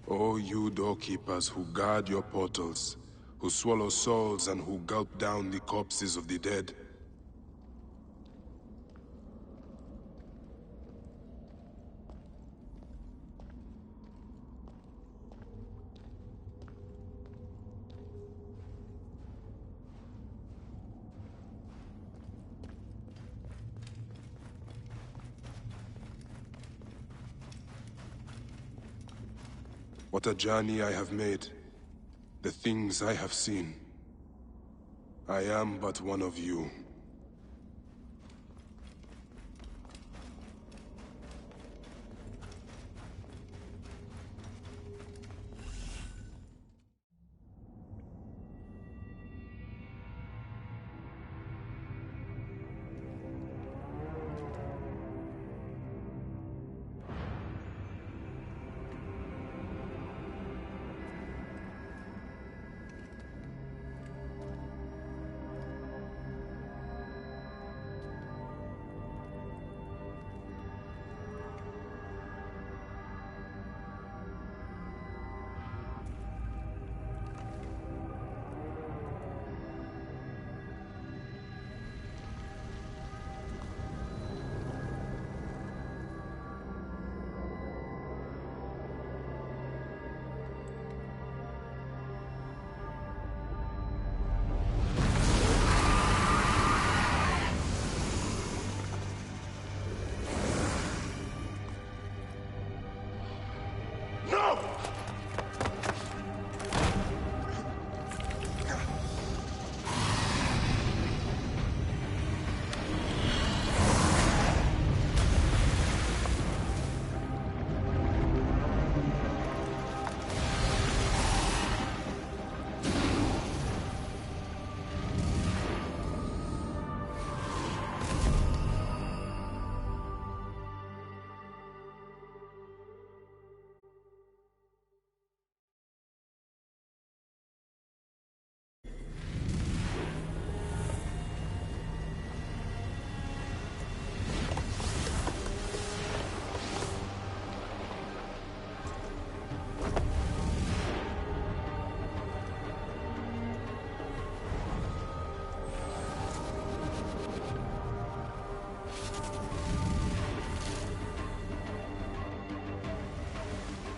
Oh, you doorkeepers who guard your portals, who swallow souls and who gulp down the corpses of the dead. What a journey I have made, the things I have seen. I am but one of you.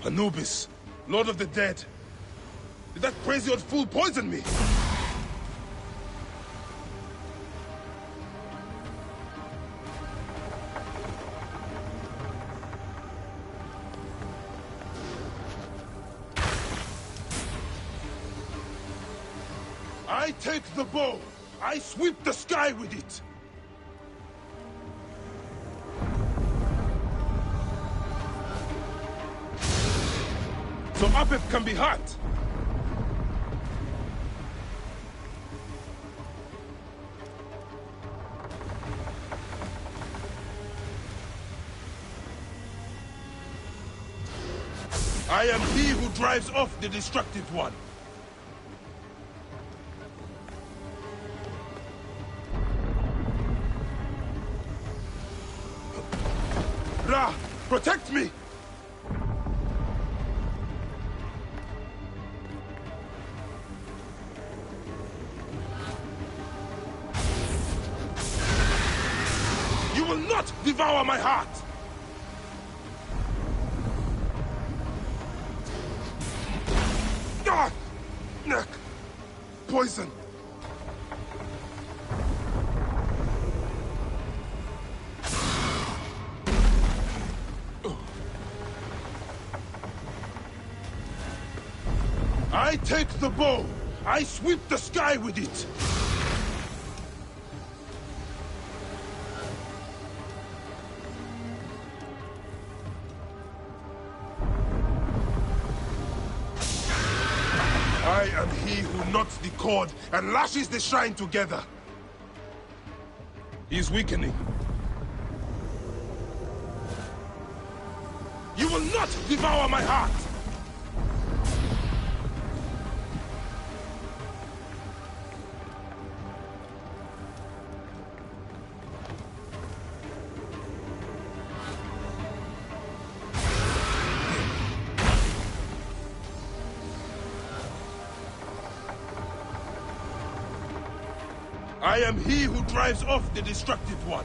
Anubis, Lord of the Dead. Did that crazy old fool poison me? I take the bow. I sweep the sky with it. So Apep can be hurt. I am he who drives off the destructive one. Ra, protect me! You will not devour my heart! Ah! Neck! Poison! I take the bow! I sweep the sky with it! I am he who knots the cord and lashes the shrine together. He is weakening. You will not devour my heart! I am he who drives off the destructive one.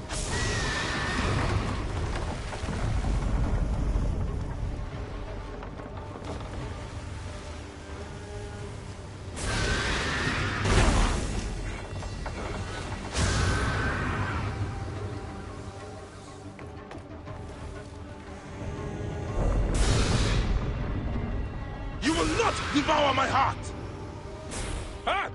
You will not devour my heart! Heart!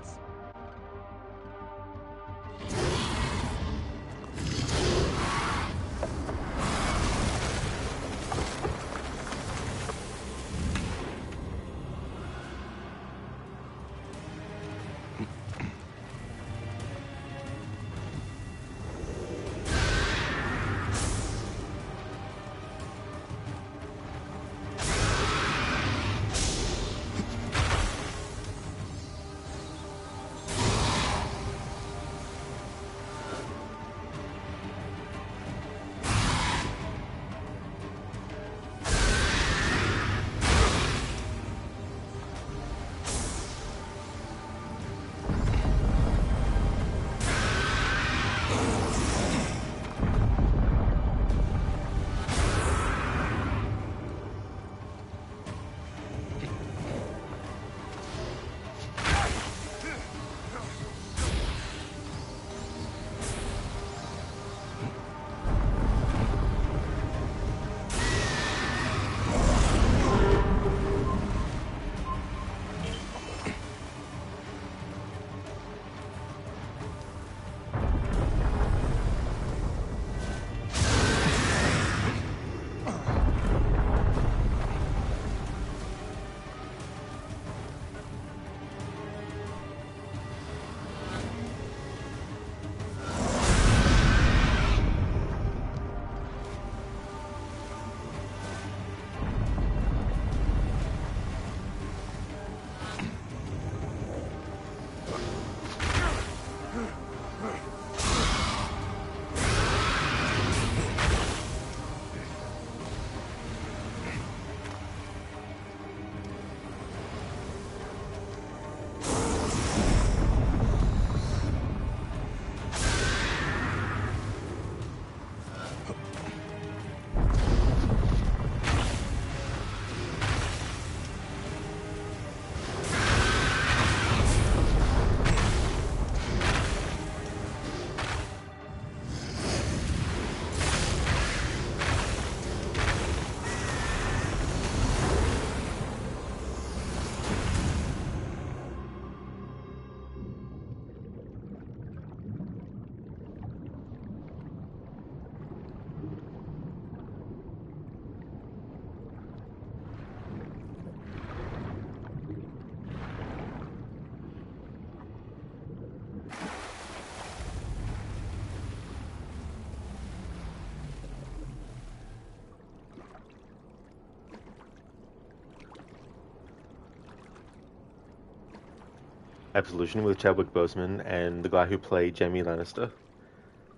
Absolution with Chadwick Boseman and the guy who played Jaime Lannister.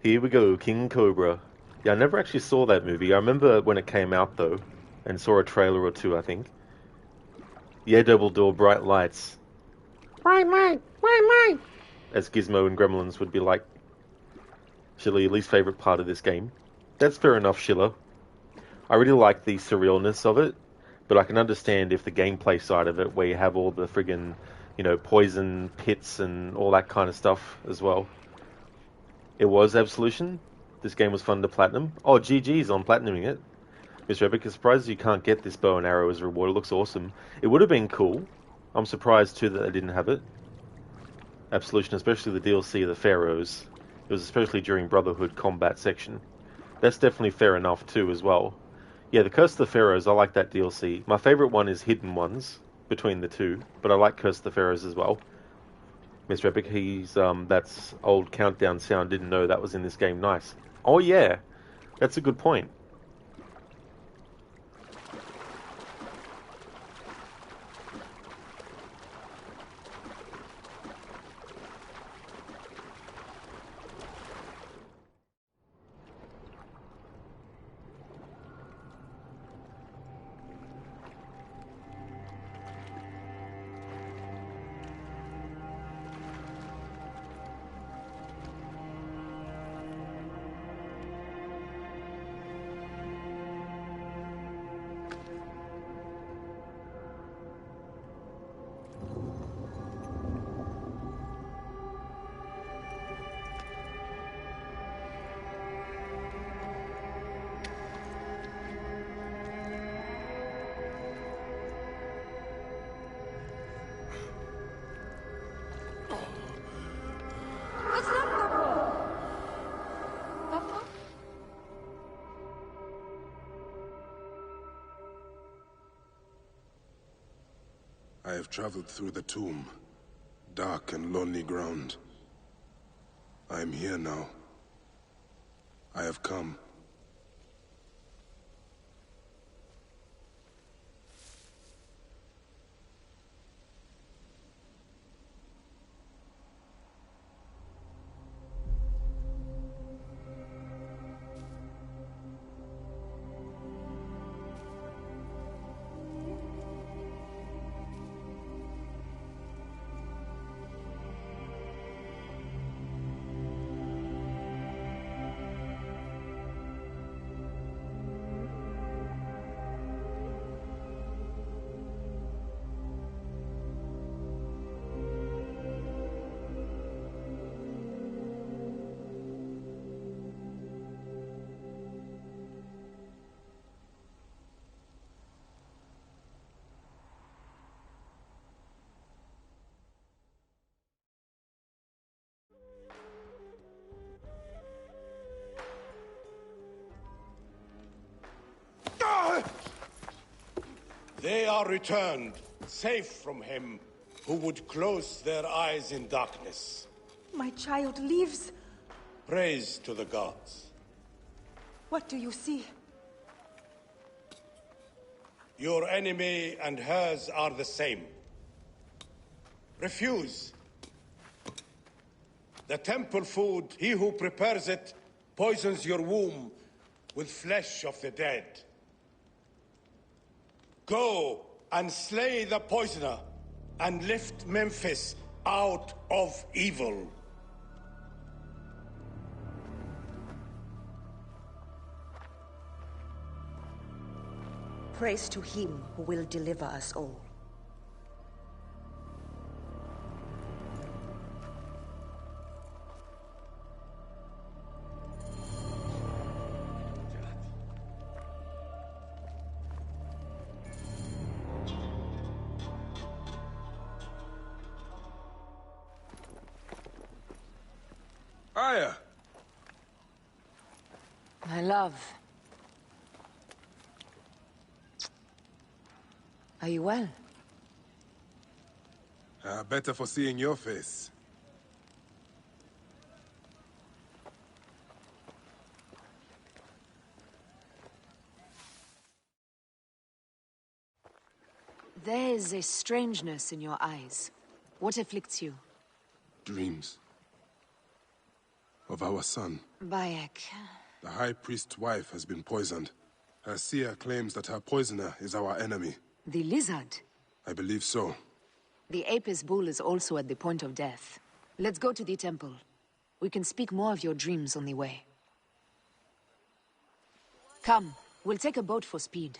Here we go, King Cobra. Yeah, I never actually saw that movie. I remember when it came out, though, and saw a trailer or two, I think. Yeah, Double Door, bright lights. Bright light, bright light! As Gizmo and Gremlins would be like. Schiller, your least favourite part of this game? That's fair enough, Schiller. I really like the surrealness of it, but I can understand if the gameplay side of it, where you have all the friggin', poison pits and all that kind of stuff as well. It was Absolution. This game was fun to platinum. Oh, GG's on platinuming it. Mr. Epic, I'm surprised you can't get this bow and arrow as a reward. It looks awesome. It would have been cool. I'm surprised too that they didn't have it. Absolution, especially the DLC of the Pharaohs. It was especially during Brotherhood combat section. That's definitely fair enough too as well. Yeah, the Curse of the Pharaohs, I like that DLC. My favourite one is Hidden Ones, between the two, but I like Curse of the Pharaohs as well. Mr. Epic, that's old countdown sound, didn't know that was in this game. Nice. Oh yeah, that's a good point. I have traveled through the tomb, dark and lonely ground. I am here now. I have come. They are returned, safe from him who would close their eyes in darkness. My child lives. Praise to the gods. What do you see? Your enemy and hers are the same. Refuse. The temple food, he who prepares it, poisons your womb with flesh of the dead. Go and slay the poisoner and lift Memphis out of evil. Praise to him who will deliver us all. Aya! My love. Are you well? Better for seeing your face. There's a strangeness in your eyes. What afflicts you? Dreams. Of our son. Bayek. The High Priest's wife has been poisoned. Her seer claims that her poisoner is our enemy. The lizard? I believe so. The Apis bull is also at the point of death. Let's go to the temple. We can speak more of your dreams on the way. Come, we'll take a boat for speed.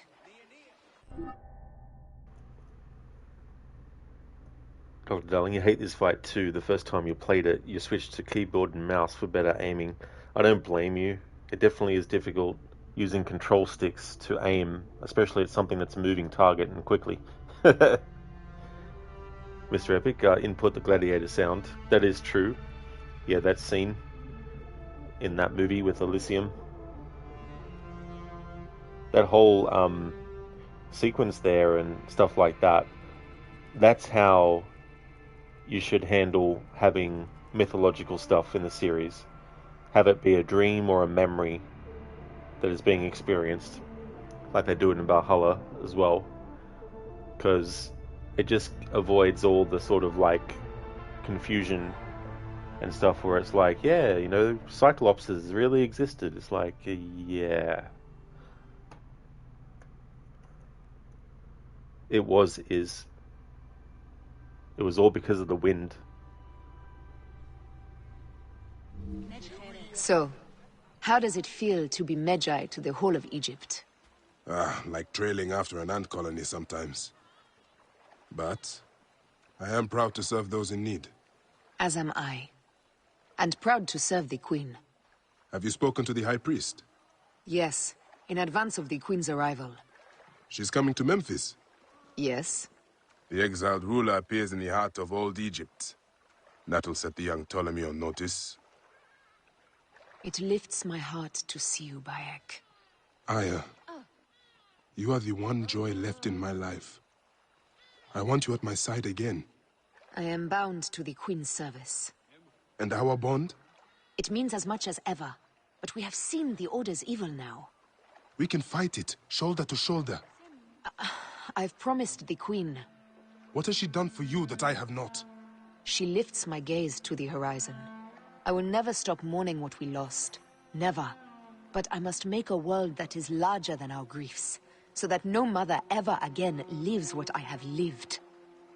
God, darling, you hate this fight too. The first time you played it, you switched to keyboard and mouse for better aiming. I don't blame you. It definitely is difficult using control sticks to aim, especially at something that's a moving target and quickly. Mr. Epic, input the gladiator sound. That is true. Yeah, that scene in that movie with Elysium. That whole sequence there and stuff like that. That's how you should handle having mythological stuff in the series. Have it be a dream or a memory that is being experienced, like they do it in Valhalla as well, because it just avoids all the sort of like confusion and stuff where it's like, yeah, you know, Cyclopses really existed. It's like, yeah. It was all because of the wind. So, how does it feel to be Magi to the whole of Egypt? Like trailing after an ant colony sometimes. But I am proud to serve those in need. As am I. And proud to serve the Queen. Have you spoken to the High Priest? Yes, in advance of the Queen's arrival. She's coming to Memphis? Yes. The exiled ruler appears in the heart of old Egypt. That'll set the young Ptolemy on notice. It lifts my heart to see you, Bayek. Aya, you are the one joy left in my life. I want you at my side again. I am bound to the Queen's service. And our bond? It means as much as ever. But we have seen the Order's evil now. We can fight it, shoulder to shoulder. I've promised the Queen. What has she done for you that I have not? She lifts my gaze to the horizon. I will never stop mourning what we lost. Never. But I must make a world that is larger than our griefs, so that no mother ever again lives what I have lived.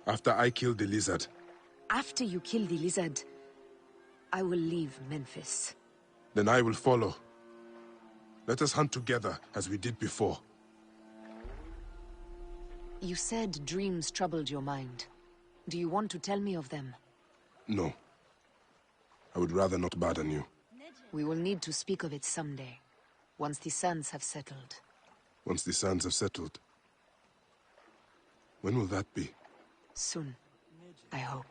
After I kill the lizard. After you kill the lizard, I will leave Memphis. Then I will follow. Let us hunt together, as we did before. You said dreams troubled your mind. Do you want to tell me of them? No. I would rather not burden you. We will need to speak of it someday, once the sands have settled. Once the sands have settled? When will that be? Soon, I hope.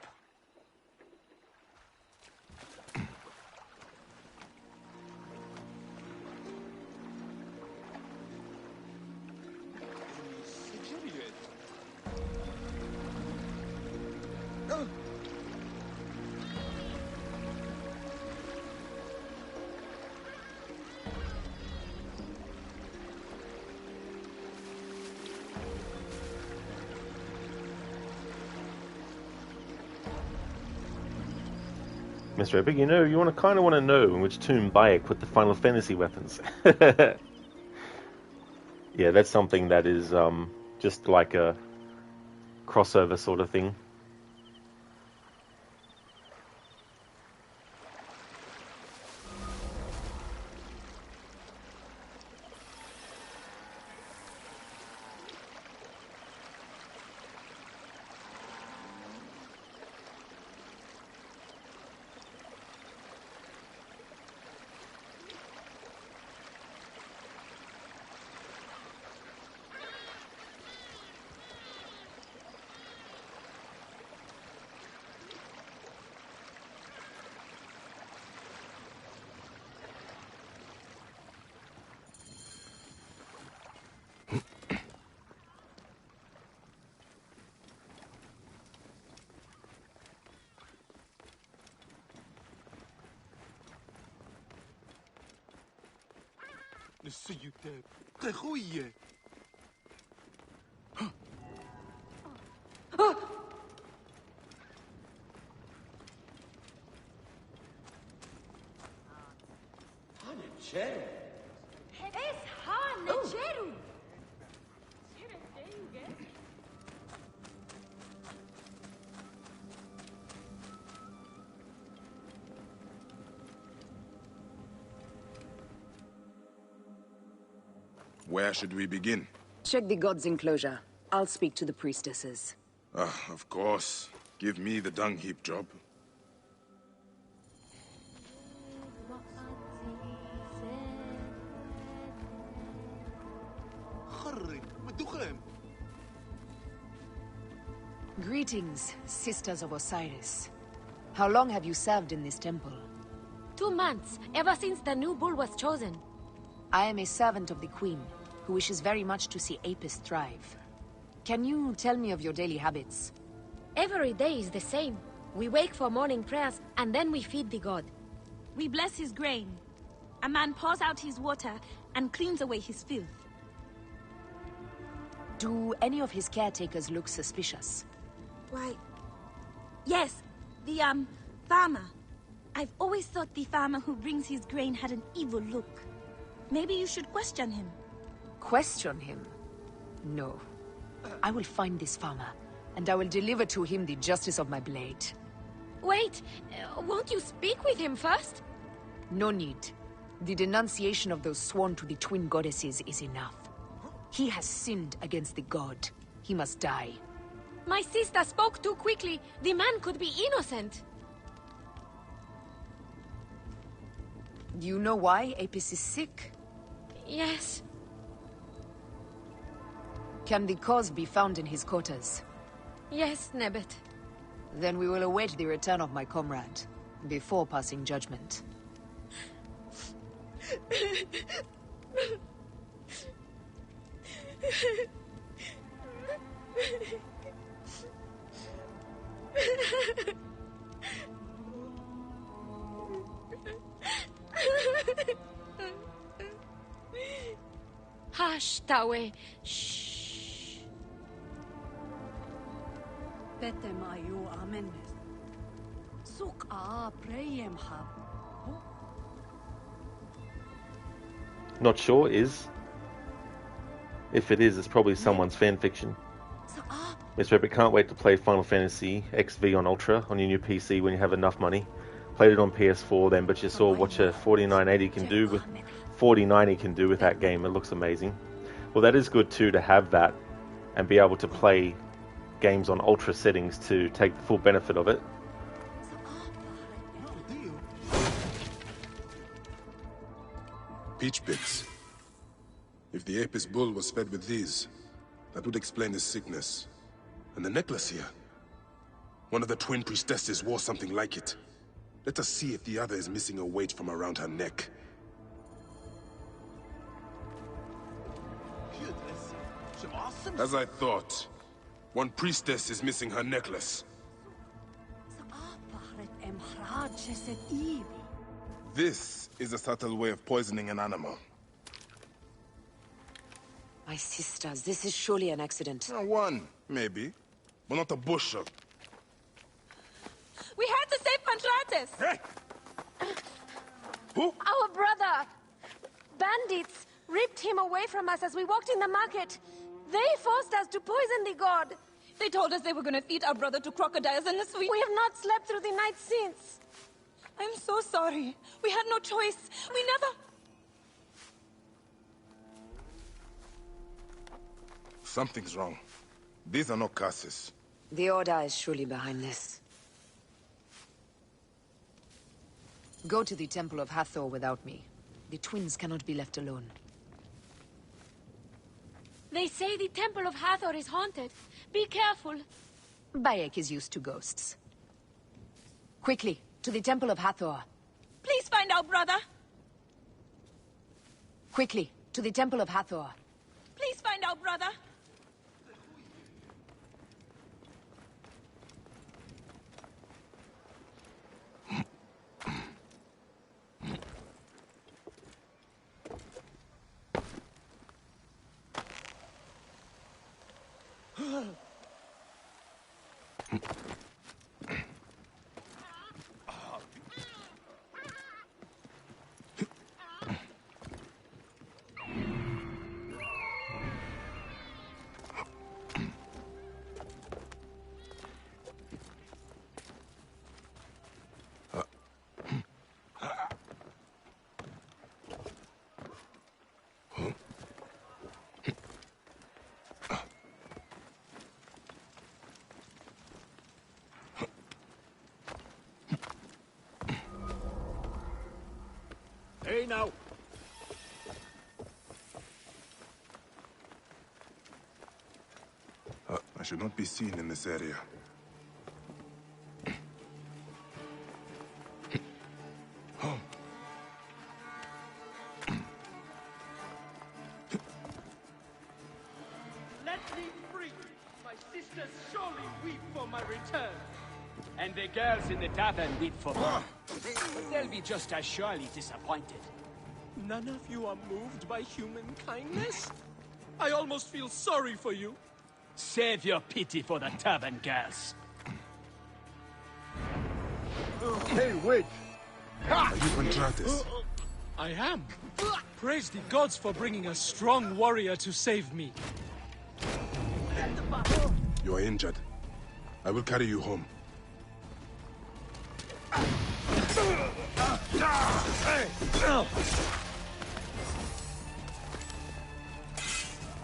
Mr. Epic, you know, you kind of want to know in which tomb Bayek put the Final Fantasy weapons. Yeah, that's something that is just like a crossover sort of thing. Where should we begin? Check the god's enclosure. I'll speak to the priestesses. Of course. Give me the dung heap job. Greetings, sisters of Osiris. How long have you served in this temple? 2 months, ever since the new bull was chosen. I am a servant of the Queen, who wishes very much to see Apis thrive. Can you tell me of your daily habits? Every day is the same. We wake for morning prayers, and then we feed the god. We bless his grain. A man pours out his water and cleans away his filth. Do any of his caretakers look suspicious? Why, yes, the, farmer. I've always thought the farmer who brings his grain had an evil look. Maybe you should question him. Question him? No. I will find this farmer, and I will deliver to him the justice of my blade. Wait, won't you speak with him first? No need. The denunciation of those sworn to the twin goddesses is enough. He has sinned against the god. He must die. My sister spoke too quickly. The man could be innocent. Do you know why Apis is sick? Yes. Can the cause be found in his quarters? Yes, Nebet. Then we will await the return of my comrade, before passing judgment. Hush, Tawe. Shh. Betem ayu amenes. Suk a preyem hab. Not sure is. If it is, it's probably someone's fan fiction. Miss Rabbit can't wait to play Final Fantasy XV on Ultra on your new PC when you have enough money. Played it on PS4 then, but you saw what a 4980 can do with 4090 can do with that game. It looks amazing. Well, that is good too to have that and be able to play games on Ultra settings to take the full benefit of it. Peach pits. If the Apis bull was fed with these, that would explain his sickness. And the necklace here. One of the twin priestesses wore something like it. Let us see if the other is missing a weight from around her neck. As I thought, one priestess is missing her necklace. This is a subtle way of poisoning an animal. My sisters, this is surely an accident. One, maybe. But not a bush of... We had to save Pantrates! Hey! Who? Our brother! Bandits ripped him away from us as we walked in the market. They forced us to poison the god. They told us they were going to feed our brother to crocodiles in the sweet. We have not slept through the night since. I'm so sorry. We had no choice. We never... Something's wrong. These are not curses. The Order is surely behind this. Go to the Temple of Hathor without me. The twins cannot be left alone. They say the Temple of Hathor is haunted. Be careful. Bayek is used to ghosts. Quickly, to the Temple of Hathor. Please find our brother. Quickly, to the Temple of Hathor. Please find our brother. now. I should not be seen in this area. Let me free! My sisters surely weep for my return. And the girls in the tavern weep for mine. But they'll be just as surely disappointed. None of you are moved by human kindness? I almost feel sorry for you. Save your pity for the tavern girls. Hey, wait! Are you Contratus? I am. Praise the gods for bringing a strong warrior to save me. You are injured. I will carry you home.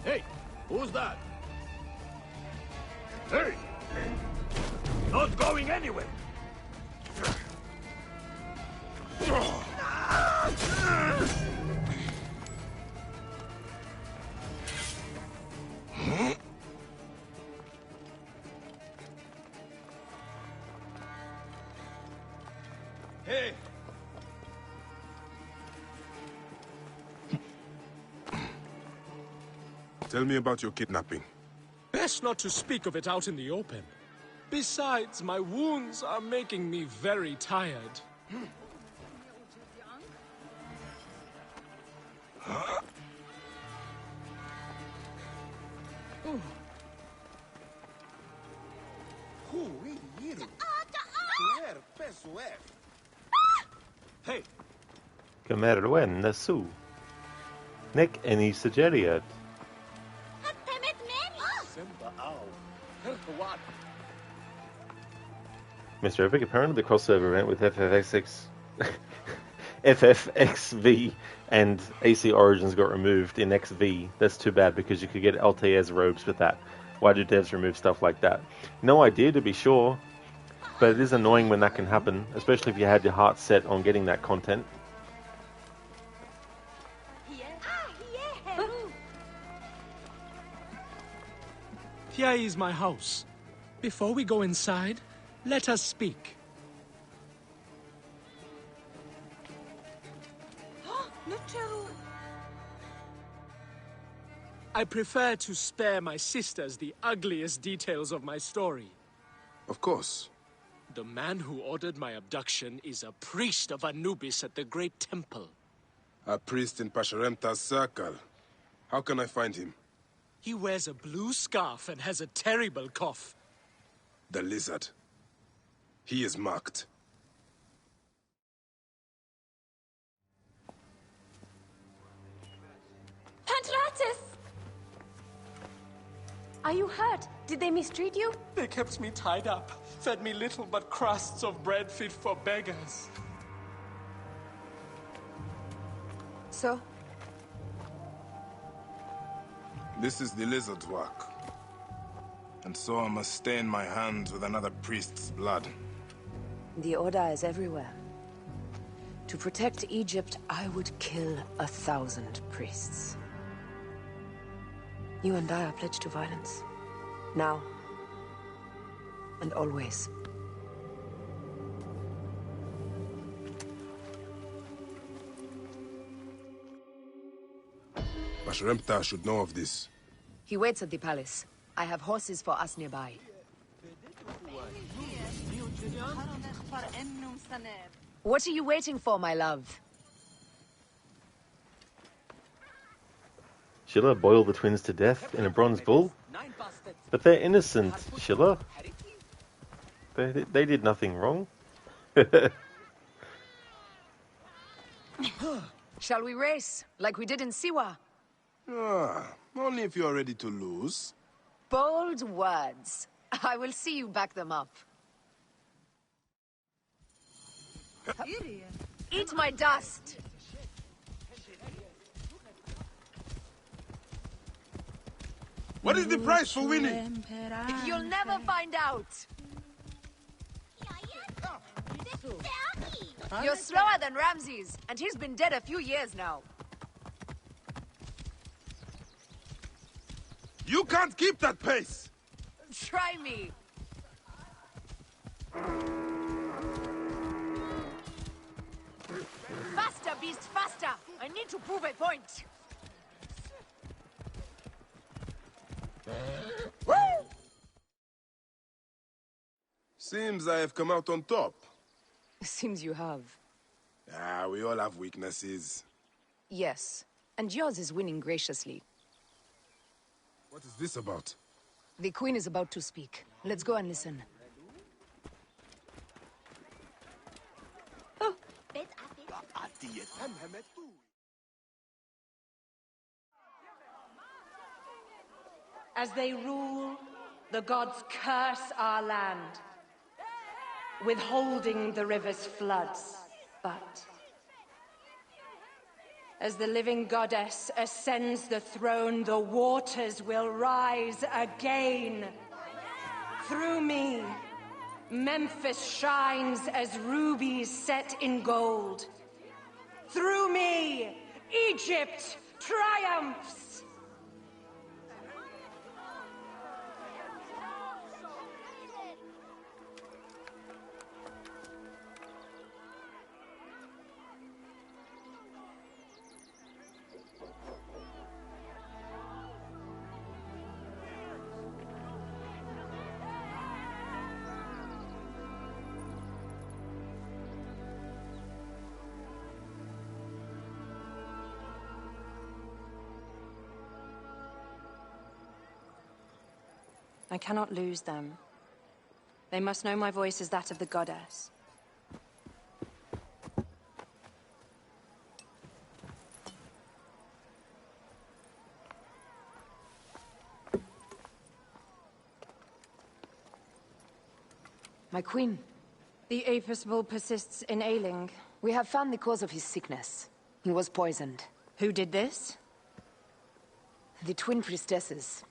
Hey, who's that? Hey! Not going anywhere! Hey! Tell me about your kidnapping. Best not to speak of it out in the open. Besides, my wounds are making me very tired. Hey! Kamerwen nasu. Nek eni sugeriad. Mr. Epic, apparently the crossover event with FFXV and AC Origins got removed in XV. That's too bad because you could get Altair's robes with that. Why do devs remove stuff like that? No idea, to be sure, but it is annoying when that can happen, especially if you had your heart set on getting that content. Here is my house. Before we go inside, let us speak. I prefer to spare my sisters the ugliest details of my story. Of course. The man who ordered my abduction is a priest of Anubis at the Great Temple. A priest in Pasharemta's circle. How can I find him? He wears a blue scarf and has a terrible cough. The lizard. He is marked. Pantratus! Are you hurt? Did they mistreat you? They kept me tied up, fed me little but crusts of bread fit for beggars. So? This is the lizard's work. And so I must stain my hands with another priest's blood. The Order is everywhere. To protect Egypt, I would kill 1,000 priests. You and I are pledged to violence. Now. And always. Pasharemta should know of this. He waits at the palace. I have horses for us nearby. What are you waiting for, my love? Sheila boiled the twins to death in a bronze bull? But they're innocent, Sheila. They did nothing wrong. Shall we race, like we did in Siwa? Only if you are ready to lose. Bold words. I will see you back them up. Eat my dust! What is the price for winning? You'll never find out! You're slower than Ramses, and he's been dead a few years now. You can't keep that pace! Try me. Faster, beast, faster! I need to prove a point. Seems I have come out on top. Seems you have. Ah, we all have weaknesses. Yes, and yours is winning graciously. What is this about? The Queen is about to speak. Let's go and listen. As they rule, the gods curse our land, withholding the river's floods. But as the living goddess ascends the throne, the waters will rise again. Through me, Memphis shines as rubies set in gold. Through me, Egypt triumphs. I cannot lose them. They must know my voice is that of the goddess. My queen. The Apostle persists in ailing. We have found the cause of his sickness. He was poisoned. Who did this? The twin priestesses.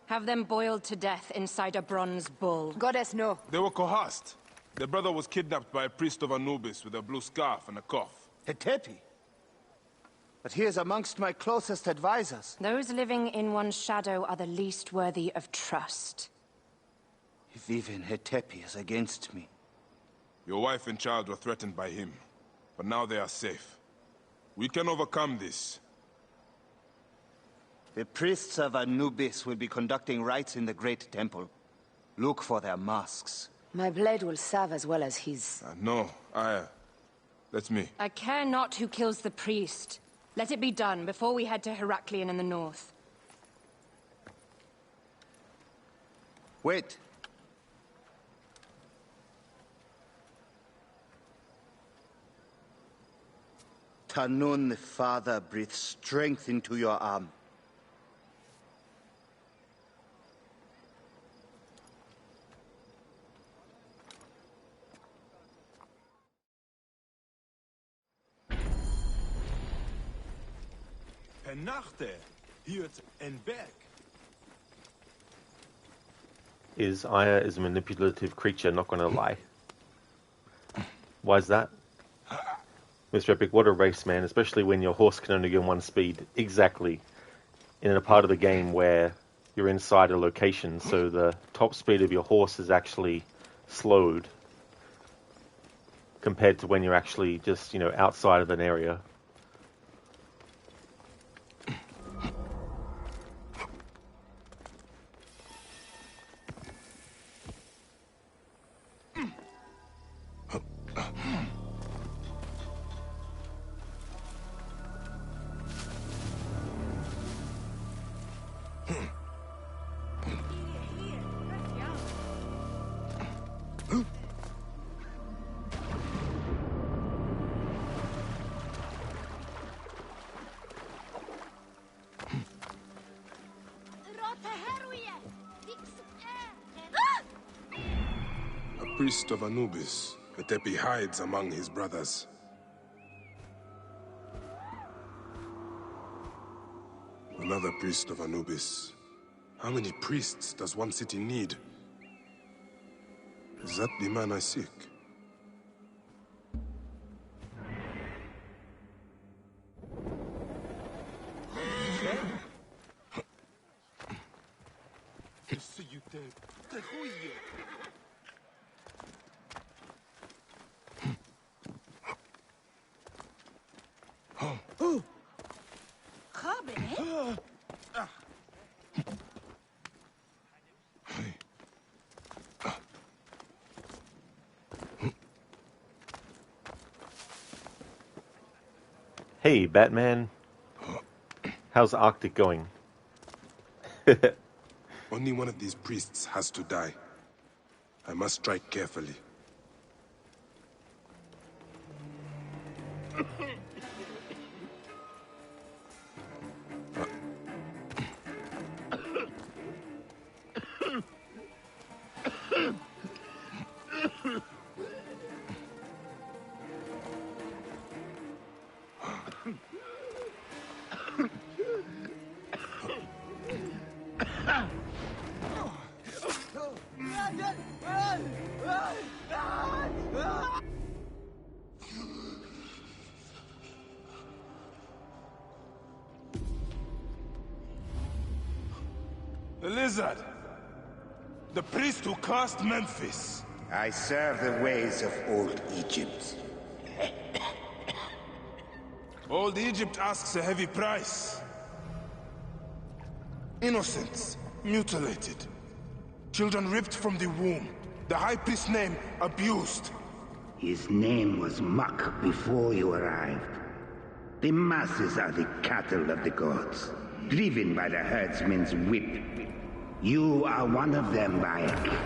Have them boiled to death inside a bronze bull. Goddess, no. They were coerced. Their brother was kidnapped by a priest of Anubis with a blue scarf and a cough. Hetepi? But he is amongst my closest advisors. Those living in one's shadow are the least worthy of trust. If even Hetepi is against me. Your wife and child were threatened by him, but now they are safe. We can overcome this. The priests of Anubis will be conducting rites in the Great Temple. Look for their masks. My blade will serve as well as his. No, that's me. I care not who kills the priest. Let it be done before we head to Heraklion in the north. Wait. Tanun the Father breathes strength into your arm. Nachte, Hirt en Berg. Aya is a manipulative creature, not gonna lie. Why is that? Mr. Epic, what a race, man, especially when your horse can only go 1 speed. Exactly. In a part of the game where you're inside a location, so the top speed of your horse is actually slowed compared to when you're actually just, outside of an area. Priest of Anubis, Hetepi hides among his brothers. Another priest of Anubis. How many priests does one city need? Is that the man I seek? Hey, Batman. How's Arctic going? Only one of these priests has to die. I must strike carefully. The lizard! The priest who cursed Memphis! I serve the ways of old Egypt. Old Egypt asks a heavy price. Innocents, mutilated. Children ripped from the womb. The high priest's name abused. His name was Muck before you arrived. The masses are the cattle of the gods, driven by the herdsman's whip. You are one of them, Bayek.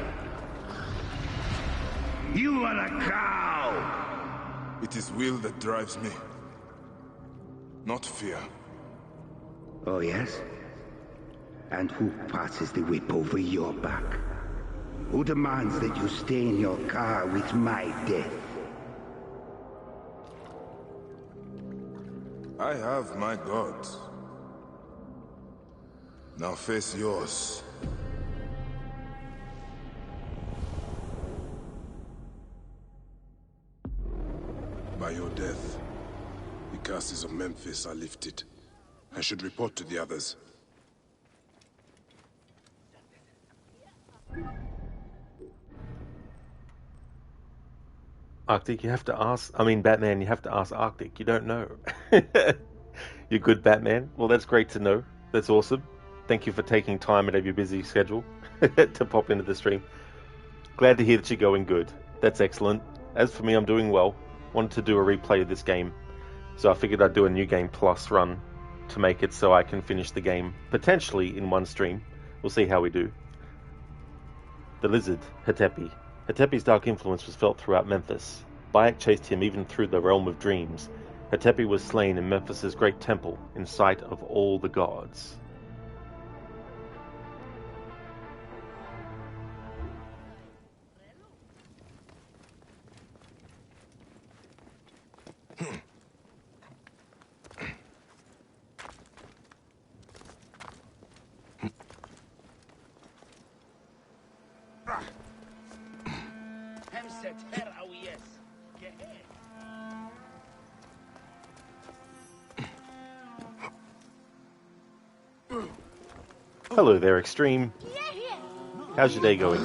You are a cow! It is will that drives me. Not fear. Oh, yes? And who passes the whip over your back? Who demands that you stay in your car with my death? I have my gods. Now face yours. By your death, the curses of Memphis are lifted. I should report to the others. Arctic, you have to ask. Batman, you have to ask Arctic. You don't know. You're good, Batman. Well, that's great to know. That's awesome. Thank you for taking time out of your busy schedule to pop into the stream. Glad to hear that you're going good. That's excellent. As for me, I'm doing well. Wanted to do a replay of this game, so I figured I'd do a new game plus run to make it so I can finish the game, potentially in one stream. We'll see how we do. The lizard, Hatepi. Hatepi's dark influence was felt throughout Memphis. Bayek chased him even through the realm of dreams. Hatepi was slain in Memphis's great temple, in sight of all the gods. Hello there, Extreme. How's your day going?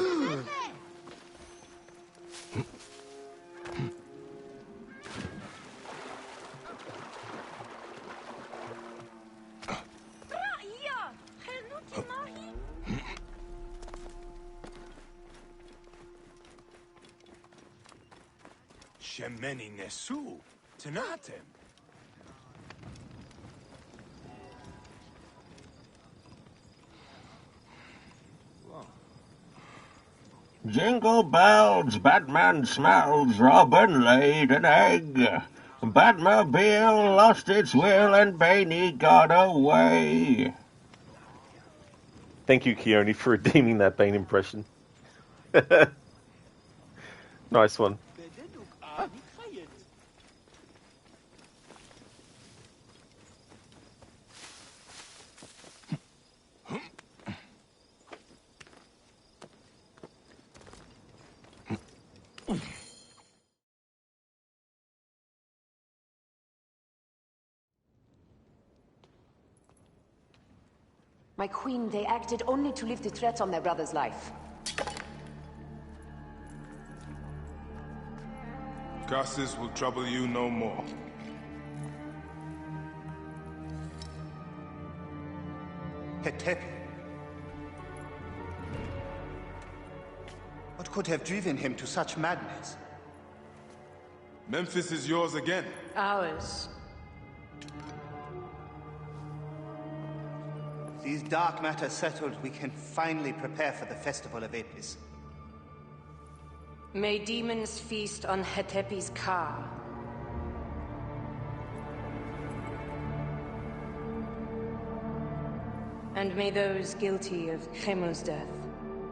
Shemeni Nesu, Tanatem. Jingle bells, Batman smells, Robin laid an egg. Batmobile lost its will and Baney got away. Thank you, Keone, for redeeming that Bane impression. Nice one. My queen, they acted only to lift the threat on their brother's life. Curses will trouble you no more. Hetepi. What could have driven him to such madness? Memphis is yours again. Ours. These dark matters settled, we can finally prepare for the festival of Apis. May demons feast on Hetepi's car. And may those guilty of Chemel's death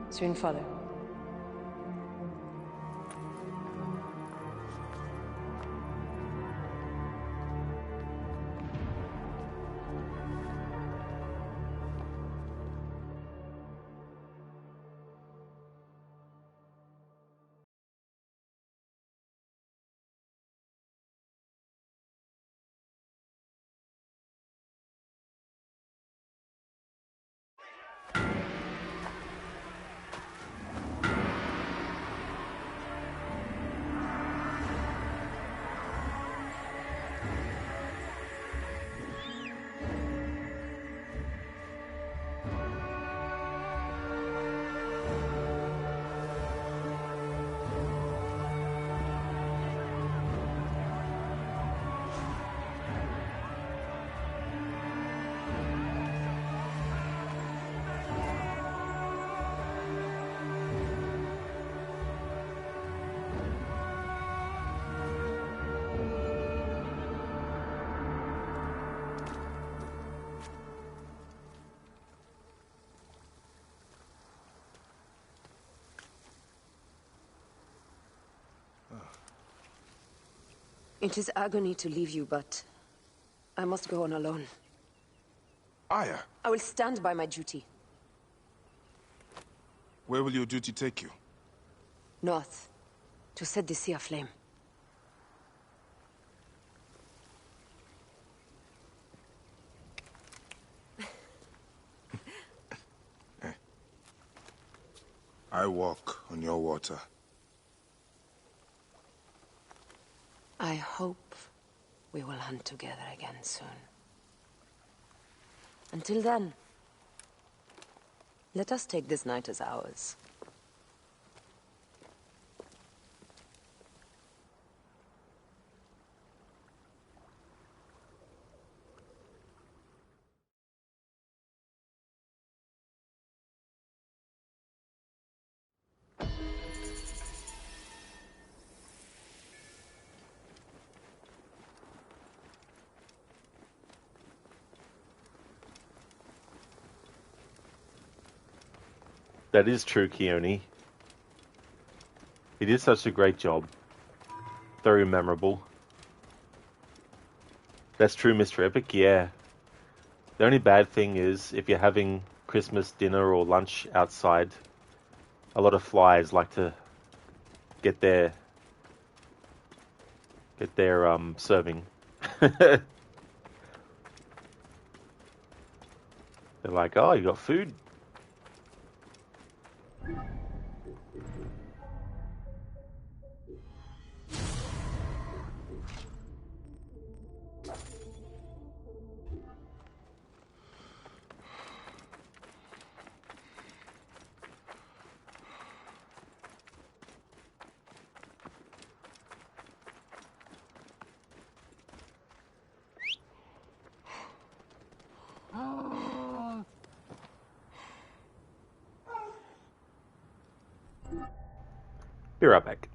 soon follow. It is agony to leave you, but I must go on alone. Aya, I will stand by my duty. where will your duty take you? North, to set the sea aflame. I walk on your water. I hope we will hunt together again soon. Until then, let us take this night as ours. That is true, Keone. He did such a great job. Very memorable. That's true, Mr. Epic, yeah. The only bad thing is, if you're having Christmas dinner or lunch outside, a lot of flies like to get their serving. They're like, oh, you got food? Be right back.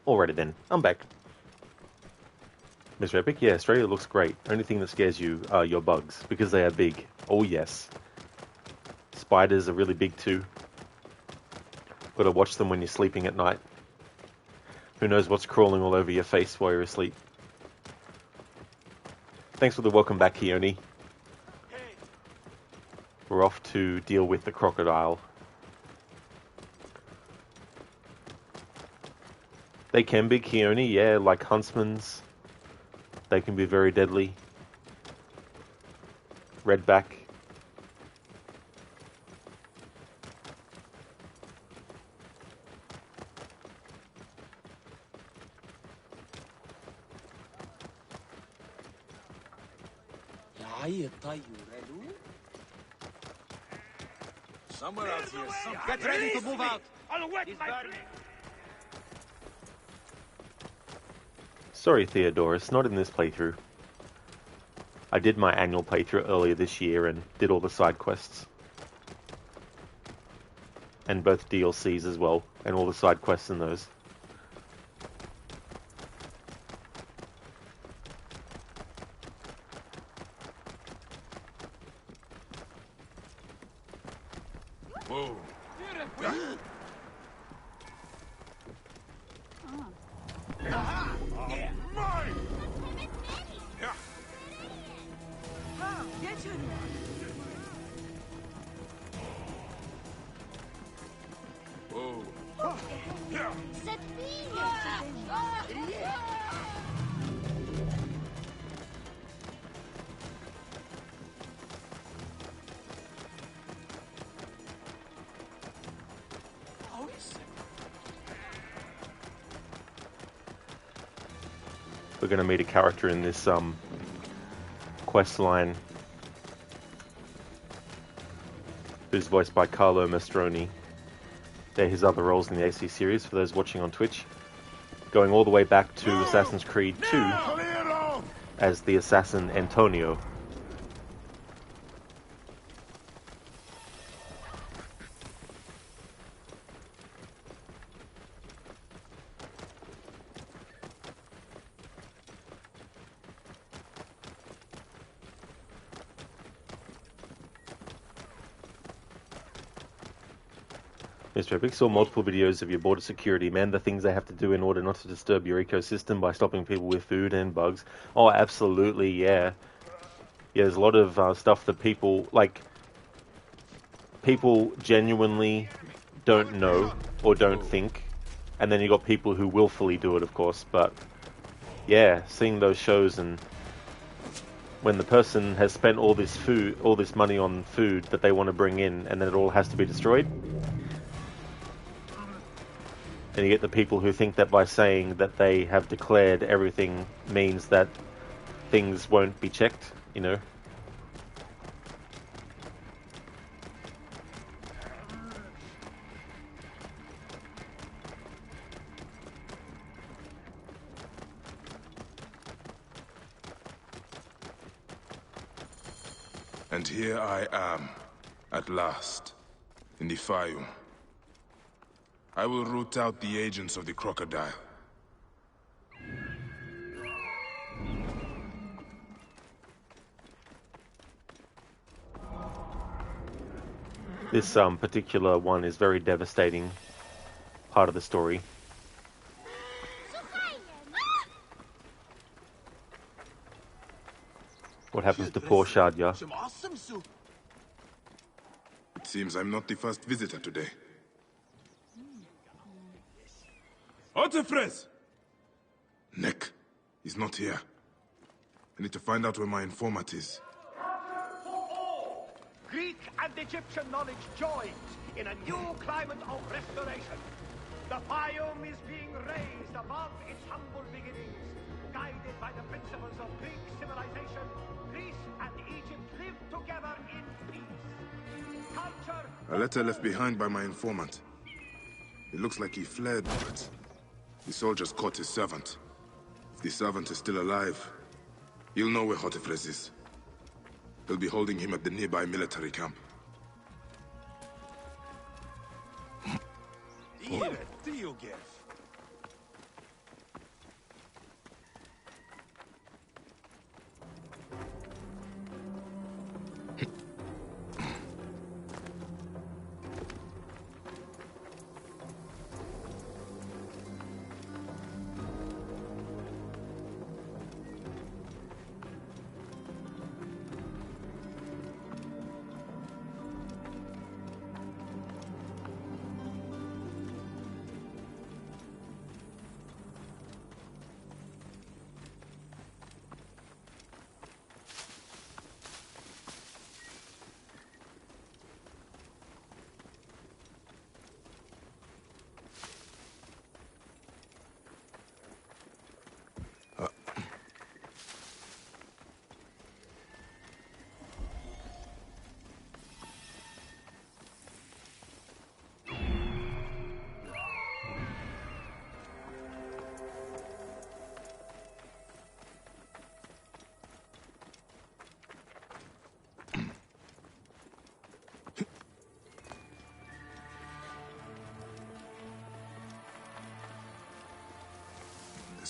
Alrighty then, I'm back. Mr. Epic, yeah, Australia looks great. Only thing that scares you are your bugs, because they are big. Oh yes. Spiders are really big too. Gotta watch them when you're sleeping at night. Who knows what's crawling all over your face while you're asleep. Thanks for the welcome back, Keone. We're off to deal with the crocodile. They can be, Keone, yeah, like huntsmen's. They can be very deadly. Redback. Somewhere out here. Get ready to move out. I'll wet my Sorry, Theodorus, not in this playthrough. I did my annual playthrough earlier this year and did all the side quests. And both DLCs as well, and all the side quests in those. Whoa. We're going to meet a character in this quest line who's voiced by Carlo Mastroni. They're his other roles in the AC series, for those watching on Twitch. Going all the way back to Assassin's Creed 2 as the assassin Antonio. Mr. Epic, saw multiple videos of your border security, man, the things they have to do in order not to disturb your ecosystem by stopping people with food and bugs. Oh, absolutely, yeah. Yeah, there's a lot of stuff that people genuinely don't know or don't think, and then you got people who willfully do it, of course, but yeah, seeing those shows and when the person has spent all this money on food that they want to bring in, and then it all has to be destroyed. And you get the people who think that by saying that they have declared everything means that things won't be checked, you know. And here I am, at last, in the Fayum. I will root out the agents of the Crocodile. This particular one is very devastating part of the story. What happens to poor Shadia? It seems I'm not the first visitor today. Otefres! Nick, he's not here. I need to find out where my informant is. Greek and Egyptian knowledge joined in a new climate of restoration. The Fayum is being raised above its humble beginnings. Guided by the principles of Greek civilization, Greece and Egypt live together in peace. Culture... A letter left behind by my informant. It looks like he fled, but the soldiers caught his servant. If the servant is still alive, he'll know where Hotefres is. They'll be holding him at the nearby military camp.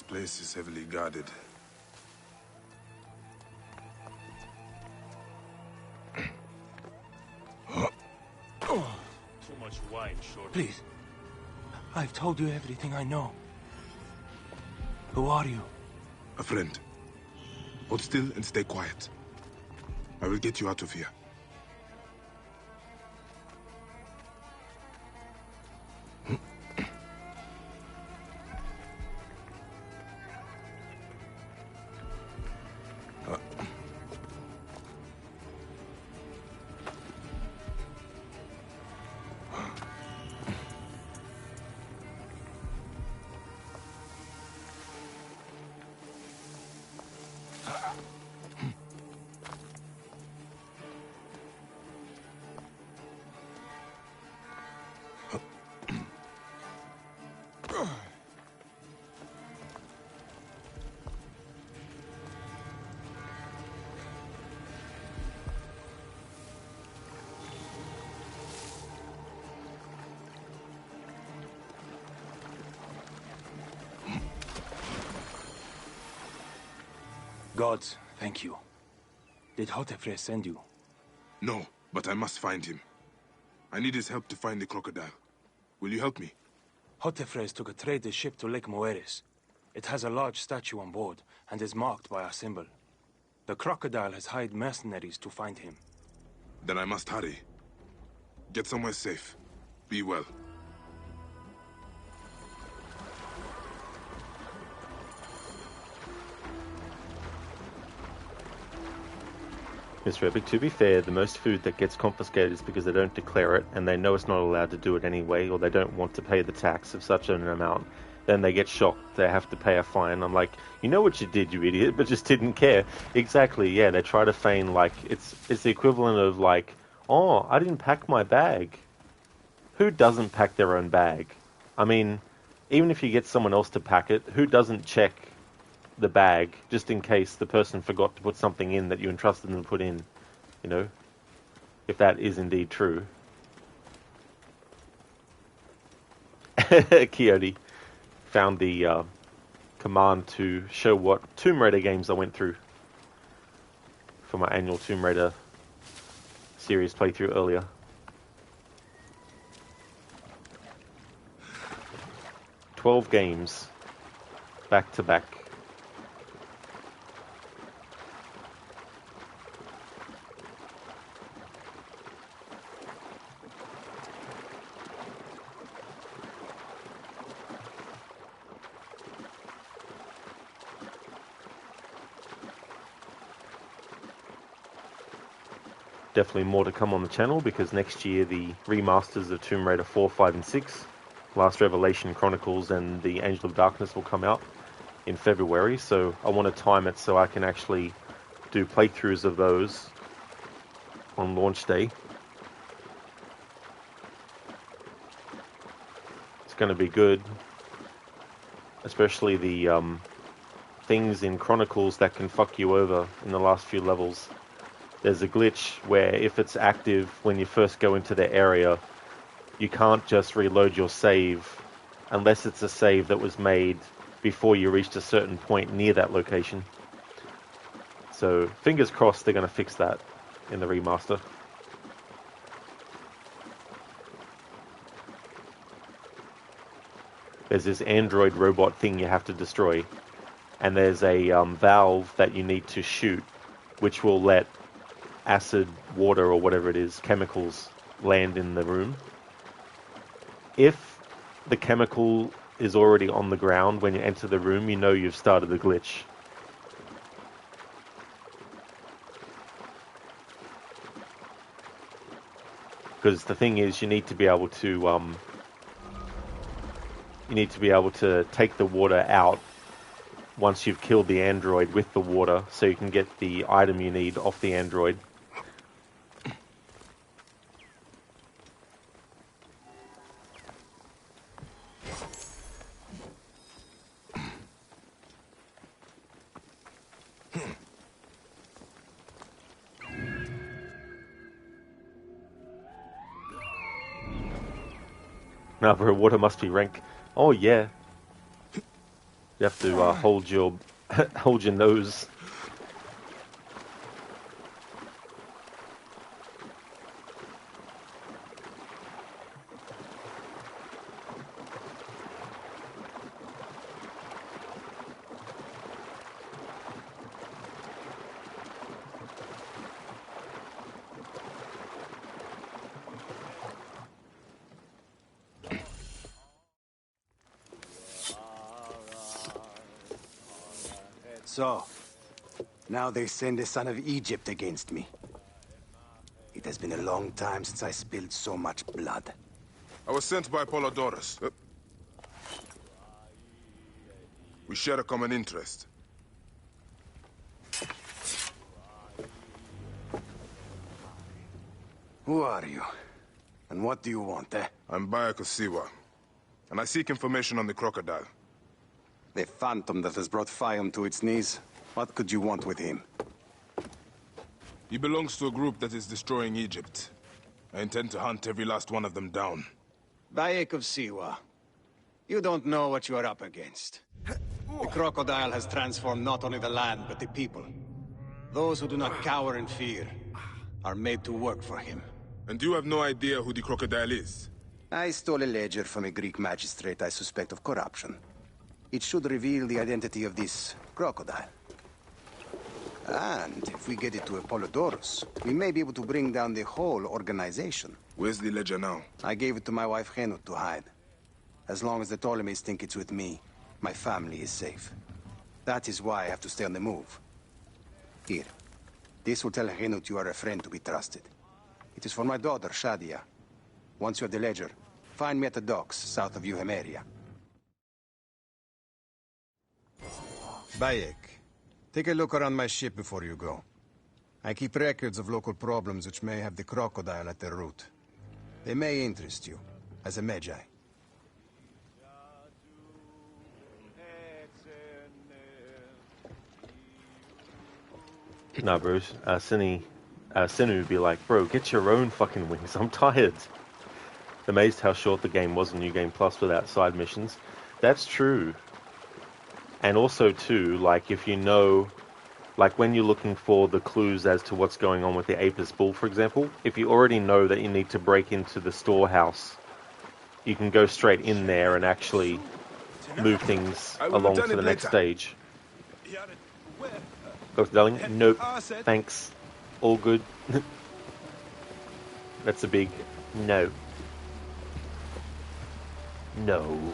This place is heavily guarded. Too much wine, short. Please. I've told you everything I know. Who are you? A friend. Hold still and stay quiet. I will get you out of here. Gods, thank you. Did Hotefre send you? No, but I must find him. I need his help to find the crocodile. Will you help me? Hotefres took a trader ship to Lake Moeris. It has a large statue on board and is marked by our symbol. The crocodile has hired mercenaries to find him. Then I must hurry. Get somewhere safe. Be well. Mr. Epic, to be fair, the most food that gets confiscated is because they don't declare it and they know it's not allowed to do it anyway, or they don't want to pay the tax of such an amount. Then they get shocked, they have to pay a fine. I'm like, you know what you did, you idiot, but just didn't care. Exactly, yeah, they try to feign like, it's the equivalent of like, oh, I didn't pack my bag. Who doesn't pack their own bag? I mean, even if you get someone else to pack it, who doesn't check the bag just in case the person forgot to put something in that you entrusted them to put in, you know, if that is indeed true. Coyote found the command to show what Tomb Raider games I went through for my annual Tomb Raider series playthrough earlier. "12 games back to back. Definitely more to come on the channel, because next year the remasters of Tomb Raider 4, 5 and 6, Last Revelation Chronicles and the Angel of Darkness will come out in February, so I want to time it so I can actually do playthroughs of those on launch day. It's going to be good, especially the things in Chronicles that can fuck you over in the last few levels. There's a glitch where if it's active when you first go into the area, you can't just reload your save unless it's a save that was made before you reached a certain point near that location. So fingers crossed they're going to fix that in the remaster. There's this android robot thing you have to destroy, and there's a valve that you need to shoot, which will let acid, water, or whatever it is, chemicals, land in the room. If the chemical is already on the ground when you enter the room, you know you've started the glitch. Because the thing is, you need to be able to take the water out once you've killed the android with the water, so you can get the item you need off the android. Now, bro, water must be rank. Oh, yeah. You have to hold your hold your nose. So, now they send the son of Egypt against me. It has been a long time since I spilled so much blood. I was sent by Polydorus. We share a common interest. Who are you? And what do you want, eh? I'm Bayek of Siwa, and I seek information on the Crocodile. The phantom that has brought Fium to its knees. What could you want with him? He belongs to a group that is destroying Egypt. I intend to hunt every last one of them down. Bayek of Siwa, you don't know what you are up against. The Crocodile has transformed not only the land, but the people. Those who do not cower in fear are made to work for him. And you have no idea who the Crocodile is? I stole a ledger from a Greek magistrate I suspect of corruption. It should reveal the identity of this Crocodile. And if we get it to Apollodorus, we may be able to bring down the whole organization. Where's the ledger now? I gave it to my wife Henut to hide. As long as the Ptolemies think it's with me, my family is safe. That is why I have to stay on the move. Here. This will tell Henut you are a friend to be trusted. It is for my daughter, Shadia. Once you have the ledger, find me at the docks south of Euhemeria. Bayek, take a look around my ship before you go. I keep records of local problems which may have the Crocodile at their root. They may interest you, as a Magi. Nah, bro. Sinu would be like, bro, get your own fucking wings. I'm tired. Amazed how short the game was in New Game Plus without side missions. That's true. And also, too, like, if you know, like, when you're looking for the clues as to what's going on with the Apis Bull, for example, if you already know that you need to break into the storehouse, you can go straight in there and actually move things along to the next stage. Dr. Darling, nope, thanks, all good. That's a big no. No.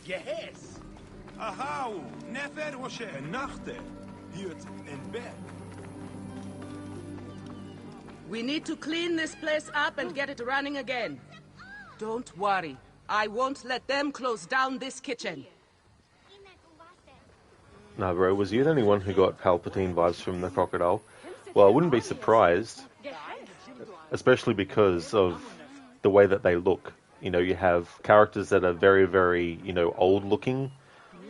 Yes. Ahau, nefer Hoshe, nachte, hiert in bed. We need to clean this place up and get it running again. Don't worry. I won't let them close down this kitchen. Nah, bro, was you the only one who got Palpatine vibes from the Crocodile? Well, I wouldn't be surprised, especially because of the way that they look. You know, you have characters that are very, very, you know, old looking,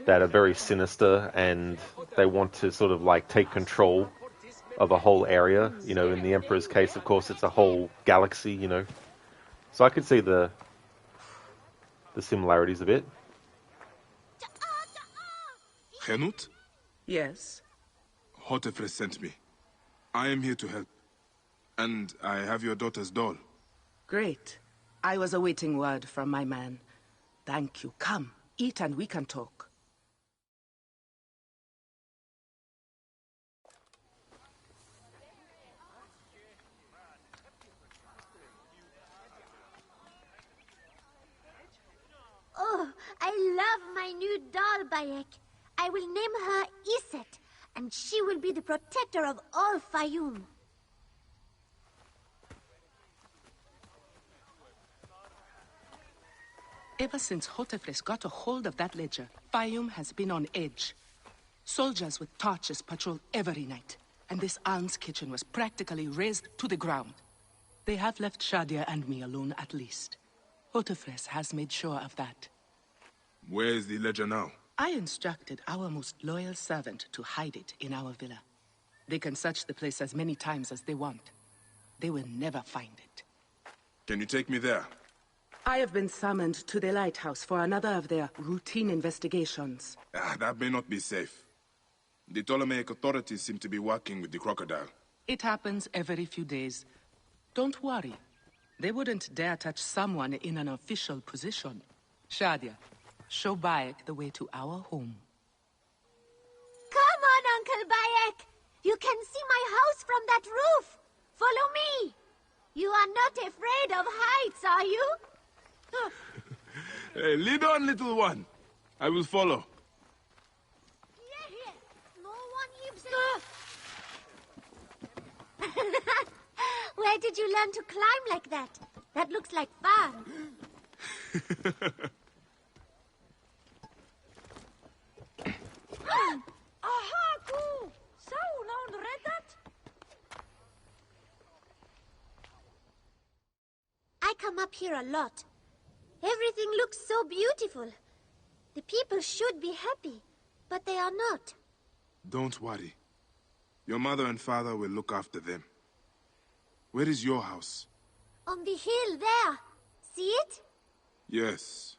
that are very sinister, and they want to sort of like take control of a whole area. You know, in the Emperor's case, of course, it's a whole galaxy. You know, so I could see the similarities a bit. Henut? Yes? Hotefres sent me. I am here to help. And I have your daughter's doll. Great. I was awaiting word from my man. Thank you. Come, eat and we can talk. Oh, I love my new doll, Bayek. I will name her Iset, and she will be the protector of all Fayum. Ever since Hotefres got a hold of that ledger, Fayum has been on edge. Soldiers with torches patrol every night, and this alms kitchen was practically razed to the ground. They have left Shadia and me alone at least. Hotefres has made sure of that. Where is the ledger now? I instructed our most loyal servant to hide it in our villa. They can search the place as many times as they want. They will never find it. Can you take me there? I have been summoned to the lighthouse for another of their routine investigations. That may not be safe. The Ptolemaic authorities seem to be working with the Crocodile. It happens every few days. Don't worry. They wouldn't dare touch someone in an official position. Shadia, show Bayek the way to our home. Come on, Uncle Bayek! You can see my house from that roof! Follow me! You are not afraid of heights, are you? Hey, lead on, little one. I will follow. No one Where did you learn to climb like that? That looks like fun. I come up here a lot. Everything looks so beautiful. The people should be happy, but they are not. Don't worry. Your mother and father will look after them. Where is your house? On the hill there. See it? Yes.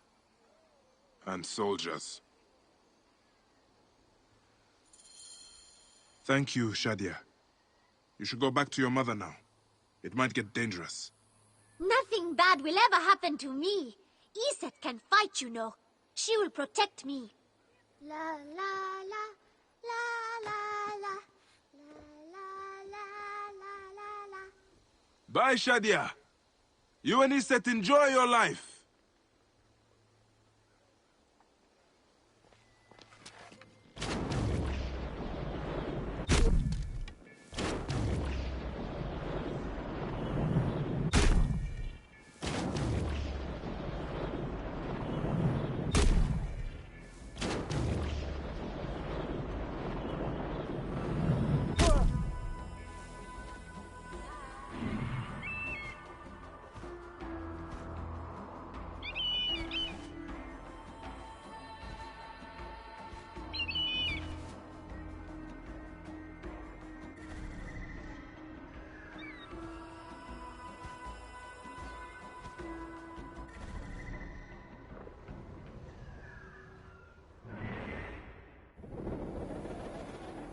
And soldiers. Thank you, Shadia. You should go back to your mother now. It might get dangerous. Nothing bad will ever happen to me. Iset can fight, you know. She will protect me. La la la, la la la, la la la la. Bye, Shadia. You and Iset enjoy your life.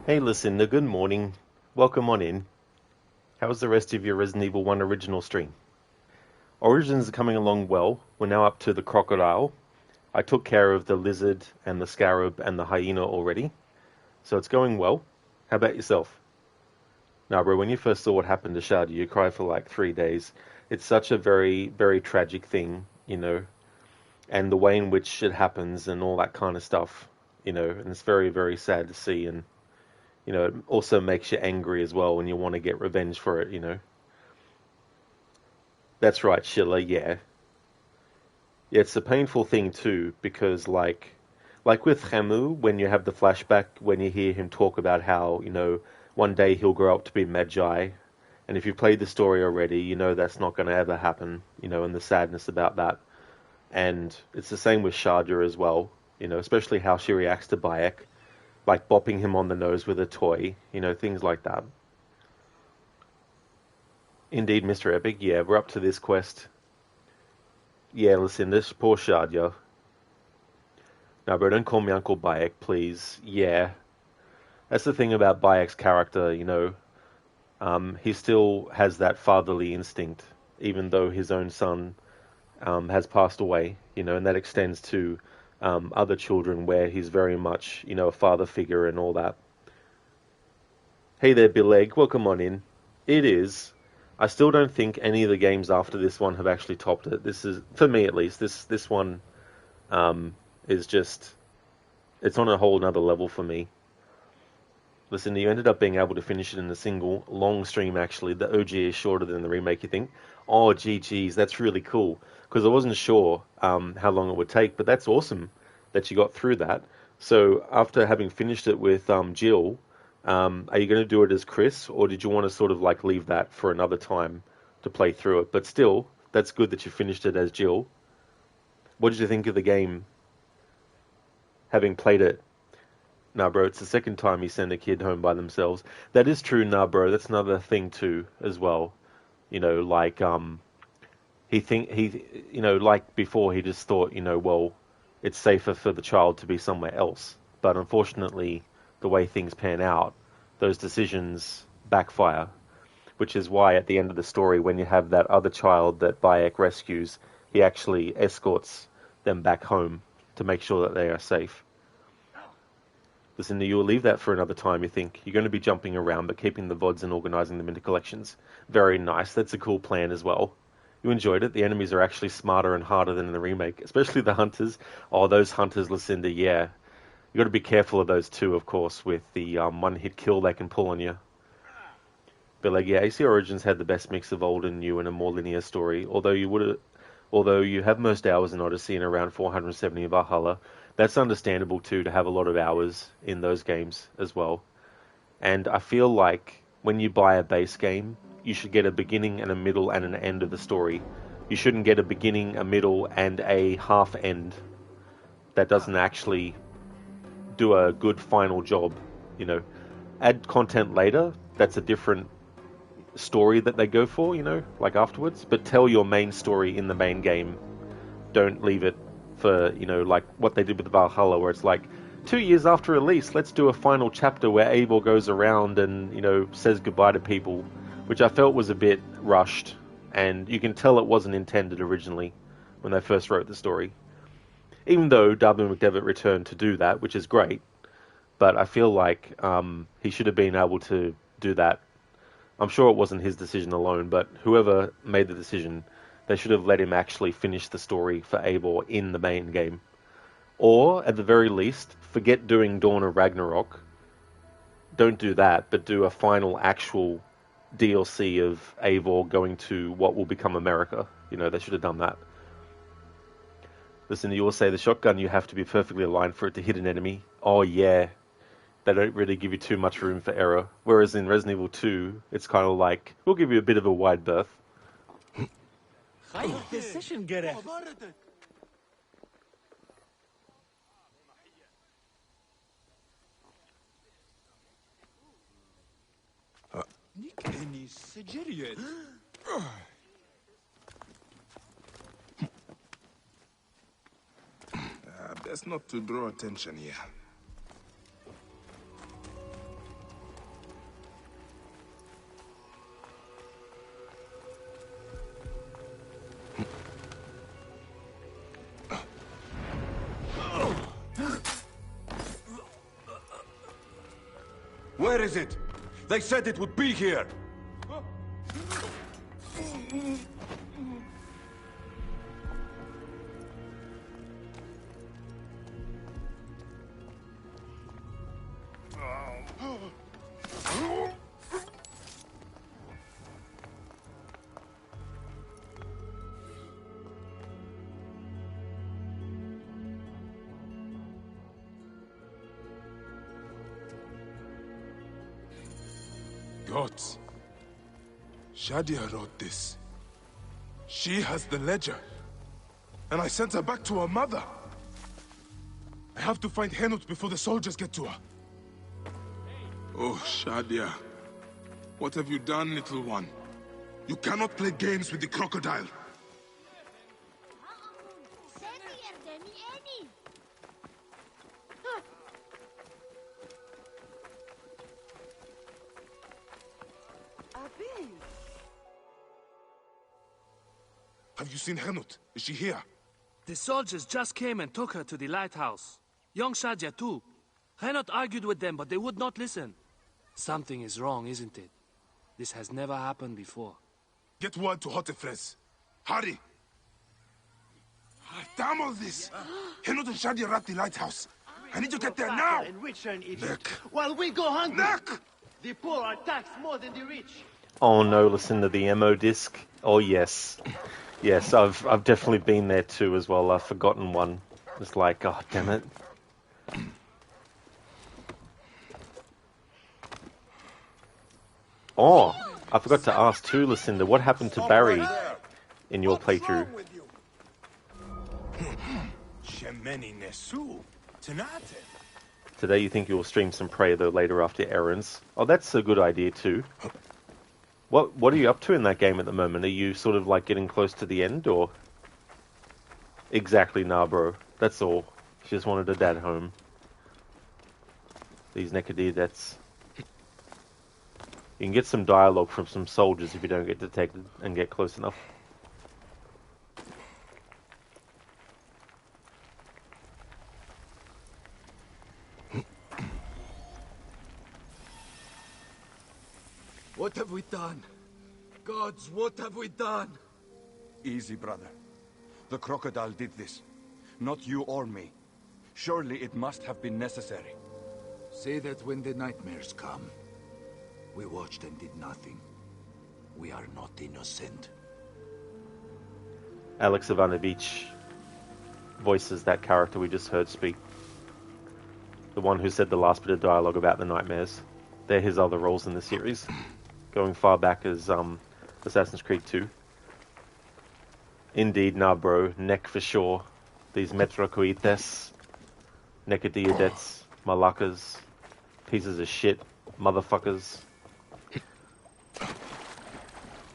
Hey listener, good morning. Welcome on in. How's the rest of your Resident Evil 1 original stream? Origins are coming along well. We're now up to the Crocodile. I took care of the lizard and the scarab and the hyena already. So it's going well. How about yourself? Now bro, when you first saw what happened to Shadi, you cried for like 3 days. It's such a very, very tragic thing, you know. And the way in which it happens and all that kind of stuff, you know. And it's very, very sad to see, and you know, it also makes you angry as well when you want to get revenge for it, you know. That's right, Sheila, yeah. Yeah, it's a painful thing too, because like with Hamu, when you have the flashback, when you hear him talk about how, you know, one day he'll grow up to be Magi, and if you've played the story already, you know that's not going to ever happen, you know, and the sadness about that. And it's the same with Sharja as well, you know, especially how she reacts to Bayek. like bopping him on the nose with a toy, you know, things like that. Indeed, Mr. Epic, yeah, we're up to this quest. Yeah, listen, this poor Shard, yo. No, bro, don't call me Uncle Bayek, please. Yeah. That's the thing about Bayek's character, you know. He still has that fatherly instinct, even though his own son has passed away, you know, and that extends to other children where he's very much, you know, a father figure and all that. Hey there, Billeg, welcome on in. It is. I still don't think any of the games after this one have actually topped it. This is, for me at least, this one is just, it's on a whole nother level for me. Listen, you ended up being able to finish it in a single long stream, actually. The OG is shorter than the remake, you think? Oh, GG's, that's really cool. Because I wasn't sure how long it would take, but that's awesome that you got through that. So, after having finished it with Jill, are you going to do it as Chris, or did you want to sort of like leave that for another time to play through it? But still, that's good that you finished it as Jill. What did you think of the game, having played it? Nah, bro, it's the second time you send a kid home by themselves. That is true, nah, bro. That's another thing too, as well. You know, like you know, like before, he just thought, you know, well, it's safer for the child to be somewhere else. But unfortunately, the way things pan out, those decisions backfire. Which is why at the end of the story, when you have that other child that Bayek rescues, he actually escorts them back home to make sure that they are safe. Listen, you'll leave that for another time, you think. You're going to be jumping around, but keeping the VODs and organising them into collections. Very nice. That's a cool plan as well. You enjoyed it. The enemies are actually smarter and harder than in the remake, especially the hunters. Oh, those hunters, Lucinda, yeah. You got to be careful of those too, of course, with the one-hit kill they can pull on you. But like, yeah, AC Origins had the best mix of old and new and a more linear story. Although you have most hours in Odyssey and around 470 in Valhalla, that's understandable too, to have a lot of hours in those games as well. And I feel like when you buy a base game, you should get a beginning and a middle and an end of the story. You shouldn't get a beginning, a middle, and a half end that doesn't actually do a good final job. You know, add content later, that's a different story that they go for, you know, like afterwards. But tell your main story in the main game. Don't leave it for, you know, like what they did with Valhalla, where it's like 2 years after release, let's do a final chapter where Eivor goes around and, you know, says goodbye to people, which I felt was a bit rushed, and you can tell it wasn't intended originally when they first wrote the story. Even though Darby McDevitt returned to do that, which is great, but I feel like he should have been able to do that. I'm sure it wasn't his decision alone, but whoever made the decision, they should have let him actually finish the story for Eivor in the main game. Or, at the very least, forget doing Dawn of Ragnarok. Don't do that, but do a final actual DLC of Eivor going to what will become America. You know, they should have done that. Listen, you will say the shotgun, you have to be perfectly aligned for it to hit an enemy. Oh, yeah. They don't really give you too much room for error. Whereas in Resident Evil 2, it's kind of like, we'll give you a bit of a wide berth. Best not to draw attention here. Where is it? They said it would be here. Gods. Shadia wrote this. She has the ledger. And I sent her back to her mother. I have to find Henut before the soldiers get to her. Oh, Shadia. What have you done, little one? You cannot play games with the crocodile. Have you seen Henut? Is she here? The soldiers just came and took her to the lighthouse. Young Shadia too. Henot argued with them, but they would not listen. Something is wrong, isn't it? This has never happened before. Get word to Hotefres. Hurry! Damn all this! Henut and Shadia are at the lighthouse. I need to get there now! And richer in Egypt. Nick! While we go hungry. Nick! The poor are taxed more than the rich. Oh no, listen to the MO disc. Oh yes. Yes, I've definitely been there too as well. I've forgotten one. It's like, oh damn it. Oh, I forgot to ask too, Lucinda, what happened to Barry in your playthrough? Today you think you'll stream some Prey though later after errands. Oh, that's a good idea too. What are you up to in that game at the moment? Are you sort of like getting close to the end, or? Exactly, nah, bro. That's all. She just wanted her dad home. These Necadidets. You can get some dialogue from some soldiers if you don't get detected and get close enough. What have we done? Gods, what have we done? Easy, brother. The crocodile did this. Not you or me. Surely it must have been necessary. Say that when the nightmares come. We watched and did nothing. We are not innocent. Alex Ivanovich voices that character we just heard speak. The one who said the last bit of dialogue about the nightmares. They're his other roles in the series. Going far back as Assassin's Creed 2. Indeed, nah bro, neck for sure. These Metrocoites, Necadiadets, Malakas, pieces of shit, motherfuckers.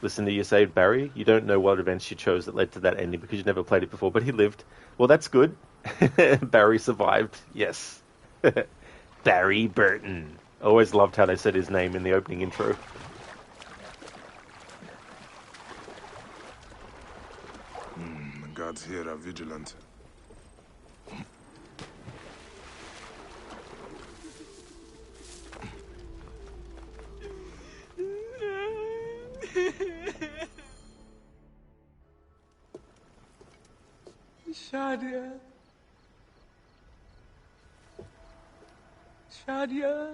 Listen to you saved Barry. You don't know what events you chose that led to that ending because you never played it before, but he lived. Well, that's good. Barry survived, yes. Barry Burton. Always loved how they said his name in the opening intro. The guards here are vigilant. Shadia. Shadia.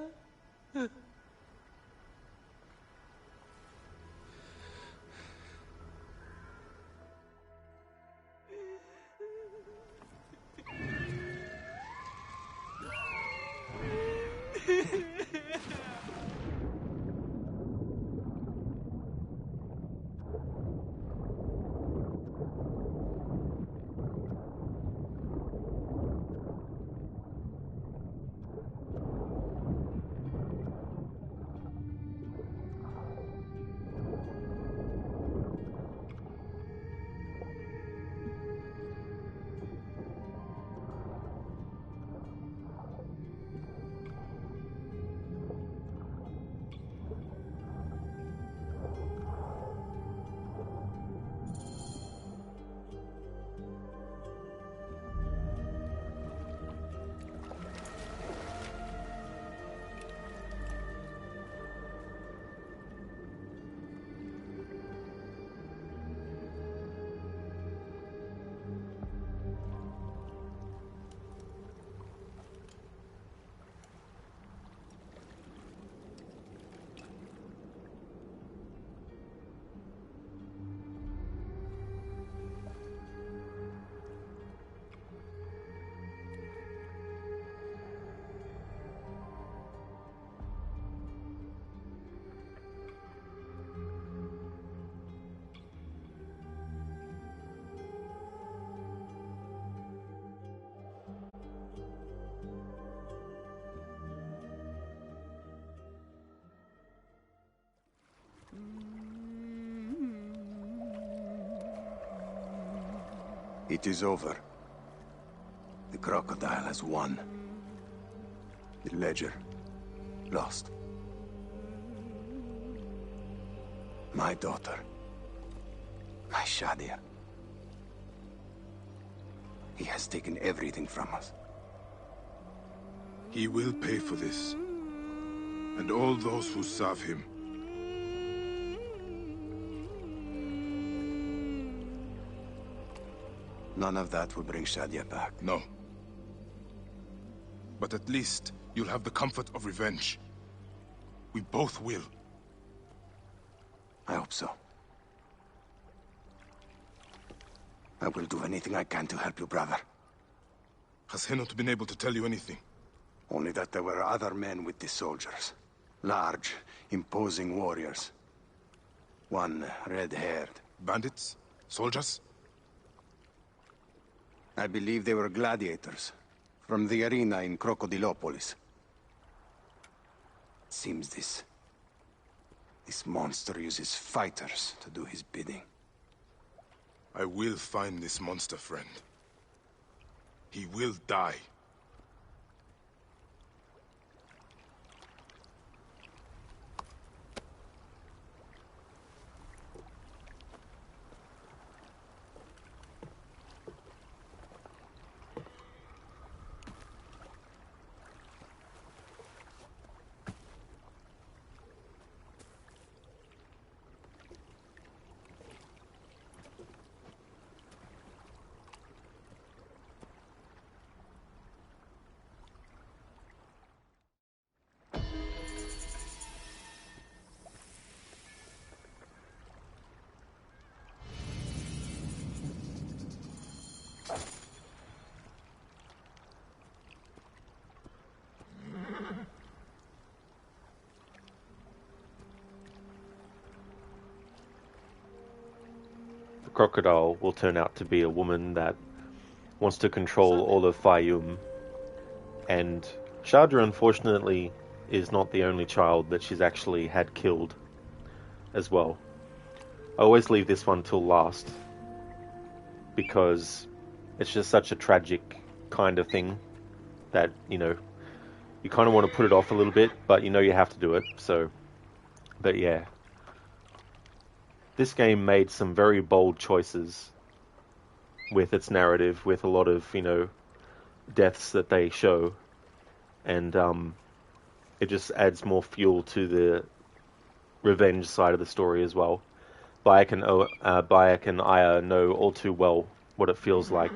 It is over. The Crocodile has won. The Ledger lost. My daughter. My Shadia. He has taken everything from us. He will pay for this. And all those who serve him. None of that will bring Shadia back. No. But at least you'll have the comfort of revenge. We both will. I hope so. I will do anything I can to help you, brother. Has he not been able to tell you anything? Only that there were other men with the soldiers. Large, imposing warriors. One red-haired. Bandits? Soldiers? I believe they were gladiators. From the arena in Crocodilopolis. It seems this monster uses fighters to do his bidding. I will find this monster, friend. He will die. Crocodile will turn out to be a woman that wants to control all of Fayum. And Shadra, unfortunately, is not the only child that she's actually had killed as well. I always leave this one till last because it's just such a tragic kind of thing that, you know, you kind of want to put it off a little bit, but you know you have to do it, so... But yeah. This game made some very bold choices with its narrative, with a lot of, you know, deaths that they show. And it just adds more fuel to the revenge side of the story as well. Bayek and Aya know all too well what it feels like.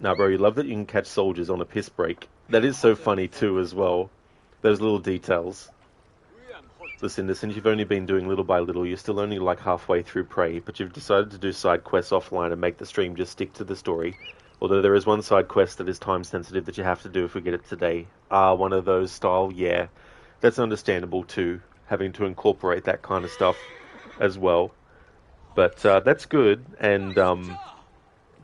Now, bro, you love that you can catch soldiers on a piss break. That is so funny too as well. Those little details. Listen, you've only been doing little by little. You're still only like halfway through Prey, but you've decided to do side quests offline and make the stream just stick to the story. Although there is one side quest that is time sensitive that you have to do if we get it today. One of those style, yeah. That's understandable too, having to incorporate that kind of stuff as well. But that's good, and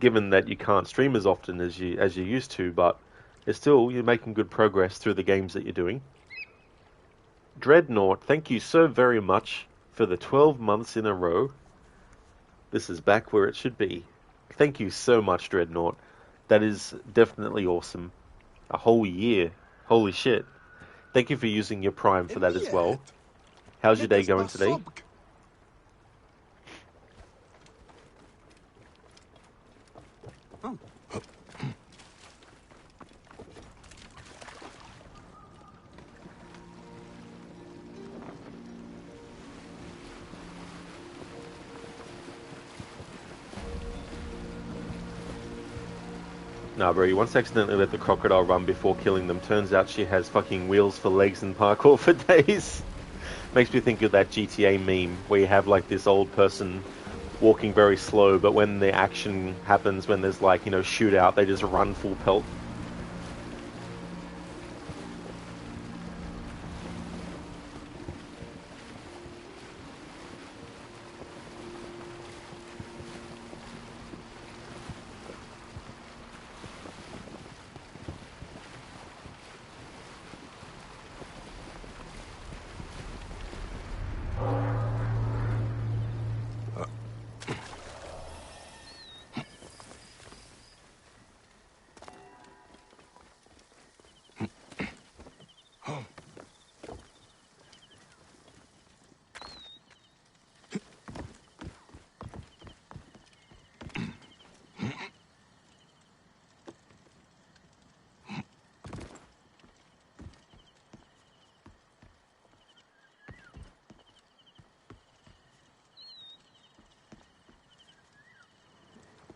given that you can't stream as often as you used to, but it's still, you're making good progress through the games that you're doing. Dreadnought, thank you so very much for the 12 months in a row. This is back where it should be. Thank you so much, Dreadnought. That is definitely awesome. A whole year. Holy shit. Thank you for using your Prime for that as well. How's your day going today? Nah, bro, you once accidentally let the crocodile run before killing them. Turns out she has fucking wheels for legs and parkour for days. Makes me think of that GTA meme where you have like this old person walking very slow, but when the action happens, when there's like, you know, shootout, they just run full pelt.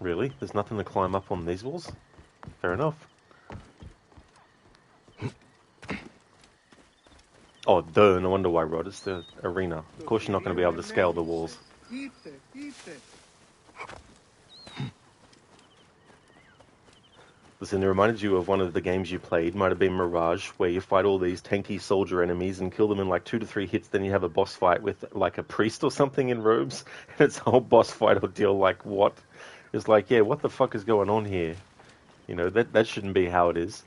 Really? There's nothing to climb up on these walls? Fair enough. Oh, duh, no wonder why, Rod. It's the arena. Of course you're not going to be able to scale the walls. Listen, it reminded you of one of the games you played, might have been Mirage, where you fight all these tanky soldier enemies and kill them in like 2 to 3 hits, then you have a boss fight with like a priest or something in robes, and it's a whole boss fight ordeal, like what? It's like, yeah, what the fuck is going on here? You know, that shouldn't be how it is.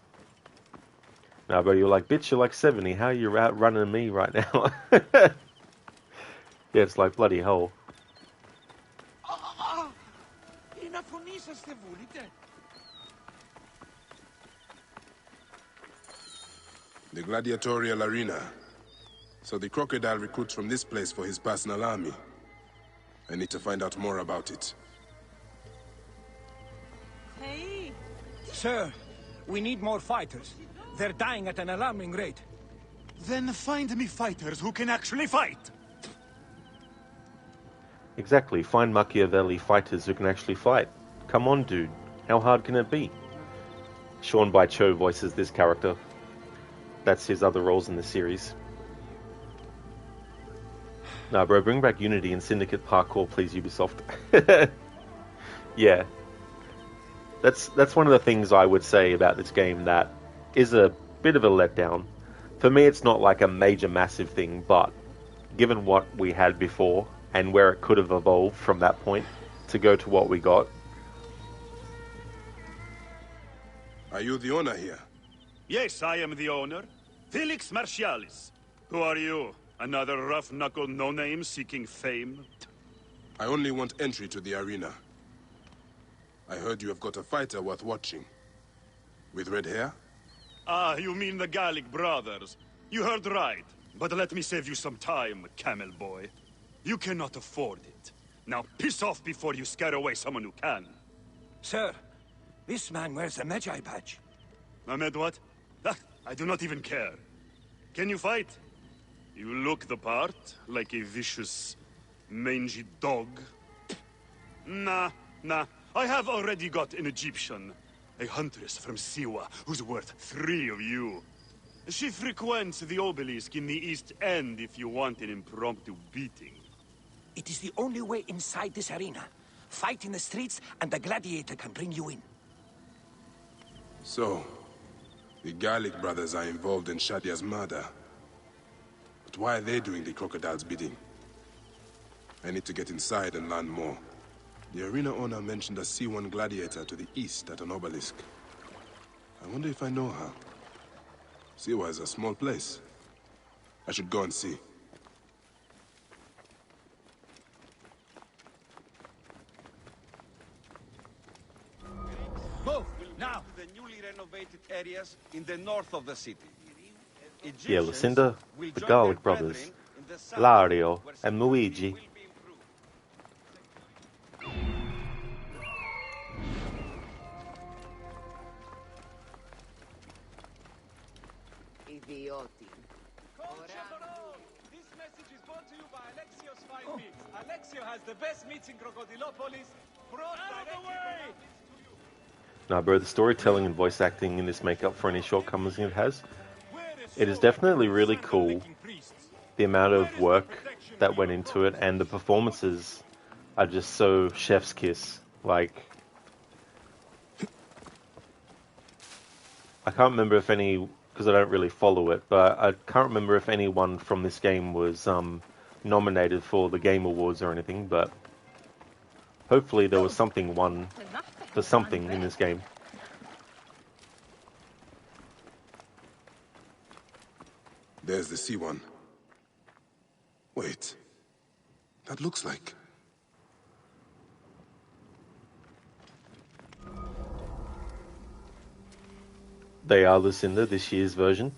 No, but you're like, bitch, you're like 70, how are you outrunning me right now? Yeah, it's like, bloody hell. The gladiatorial arena. So the Crocodile recruits from this place for his personal army. I need to find out more about it. Hey! Sir, we need more fighters. They're dying at an alarming rate. Then find me fighters who can actually fight. Exactly, find Machiavelli fighters who can actually fight. Come on, dude. How hard can it be? Sean Bai Cho voices this character. That's his other roles in the series. Nah, bro, bring back Unity and Syndicate Parkour, please, Ubisoft. Yeah. That's one of the things I would say about this game that is a bit of a letdown. For me, it's not like a major, massive thing, but given what we had before and where it could have evolved from that point to go to what we got. Are you the owner here? Yes, I am the owner. Felix Martialis. Who are you? Another rough-knuckle no-name seeking fame? I only want entry to the arena. I heard you have got a fighter worth watching. With red hair? Ah, you mean the Gallic brothers. You heard right. But let me save you some time, camel boy. You cannot afford it. Now piss off before you scare away someone who can. Sir, this man wears a Magi badge. Ahmed, what? Ah, I do not even care. Can you fight? You look the part, like a vicious, mangy dog. Nah. I have already got an Egyptian. A huntress from Siwa, who's worth 3 of you. She frequents the obelisk in the East End if you want an impromptu beating. It is the only way inside this arena. Fight in the streets, and the gladiator can bring you in. So, the Gallic brothers are involved in Shadia's murder. But why are they doing the Crocodile's bidding? I need to get inside and learn more. The arena owner mentioned a C1 gladiator to the east at an obelisk. I wonder if I know her. Siwa is a small place. I should go and see. Move, now! The newly renovated areas in the north of the city. Yeah, Lucinda, the Garlic Brothers, Lario, and Luigi. Idioti. This message is brought to you by Alexio's Fine Meats. Alexio has the best meats in Crocodilopolis. Brought directly from Nah, bro, the storytelling and voice acting in this make up for any shortcomings it has. It is definitely really cool, the amount of work that went into it, and the performances are just so chef's kiss. Like, I can't remember if any, because I don't really follow it, but I can't remember if anyone from this game was nominated for the Game Awards or anything, but hopefully there was something won for something in this game. There's the C1. Wait. That looks like... They are Lucinda, this year's version.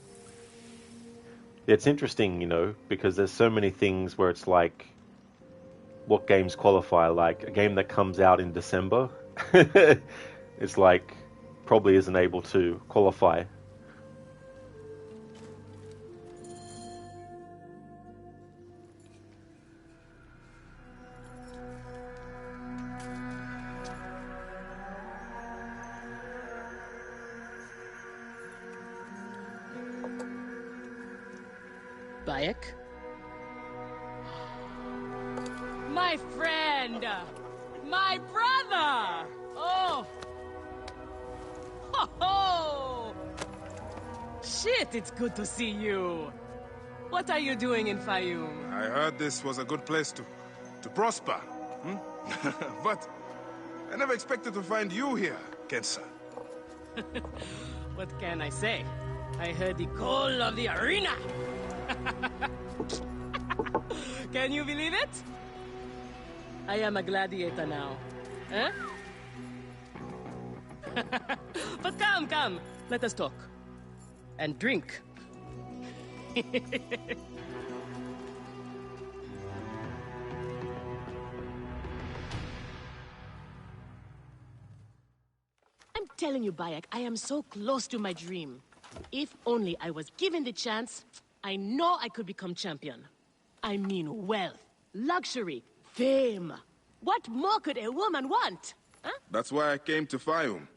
It's interesting, you know, because there's so many things where it's like, what games qualify? Like, a game that comes out in December, it's like, probably isn't able to qualify. Bayek? My friend! My brother! Oh! Ho ho! Shit, it's good to see you. What are you doing in Fayum? I heard this was a good place to prosper. Hmm? But I never expected to find you here, Kensa. What can I say? I heard the call of the arena! Can you believe it? I am a gladiator now. Huh? But come, let us talk. And drink. I'm telling you, Bayek, I am so close to my dream. If only I was given the chance, I know I could become champion. I mean wealth, luxury, fame. What more could a woman want? Huh? That's why I came to Fayum.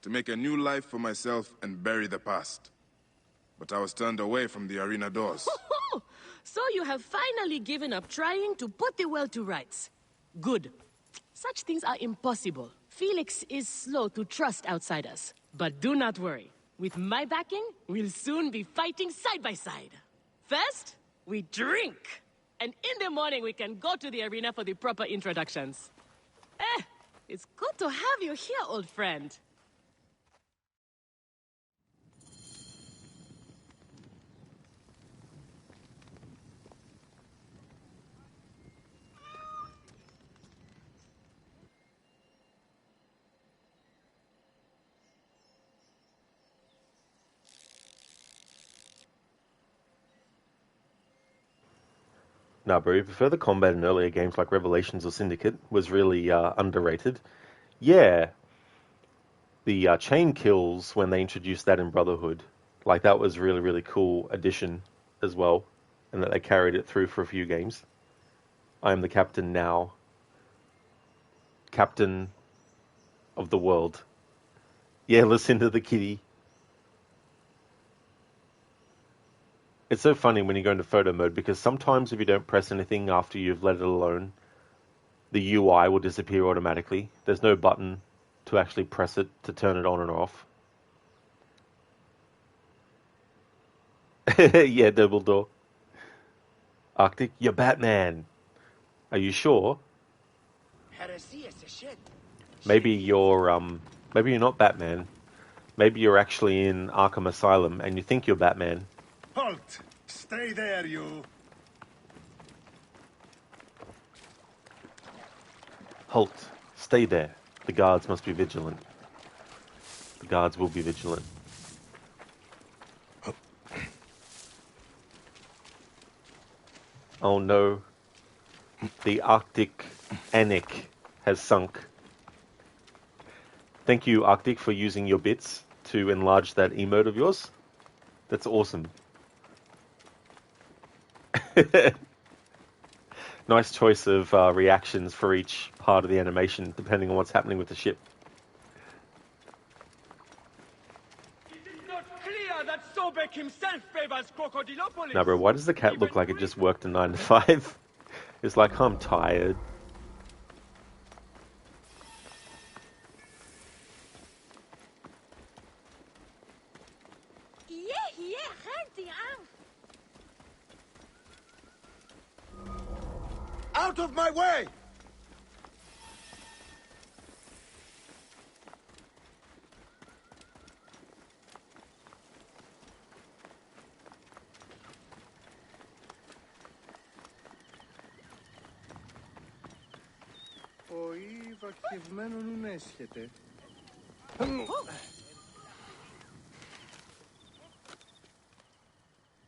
To make a new life for myself and bury the past. But I was turned away from the arena doors. So you have finally given up trying to put the world to rights. Good. Such things are impossible. Felix is slow to trust outsiders. But do not worry. With my backing, we'll soon be fighting side by side. First, we drink. And in the morning, we can go to the arena for the proper introductions. It's good to have you here, old friend. Nah, bro, you prefer the combat in earlier games like Revelations or Syndicate was really underrated. Yeah, the chain kills when they introduced that in Brotherhood, like that was really, really cool addition as well, and that they carried it through for a few games. I am the captain now. Captain of the world. Yeah, listen to the kitty. It's so funny when you go into photo mode because sometimes if you don't press anything after you've let it alone, the UI will disappear automatically. There's no button to actually press it to turn it on and off. Yeah, Dumbledore. Arctic, you're Batman. Are you sure? Maybe you're not Batman. Maybe you're actually in Arkham Asylum and you think you're Batman. Halt! Stay there, you! Halt. Stay there. The guards must be vigilant. The guards will be vigilant. Oh no. The Arctic Anik has sunk. Thank you, Arctic, for using your bits to enlarge that emote of yours. That's awesome. Nice choice of reactions for each part of the animation, depending on what's happening with the ship. Is it not clear that Sobek himself favors Crocodilopolis? Now, bro, why does the cat look like it just worked a 9 to 5? It's like, I'm tired. Out of my way!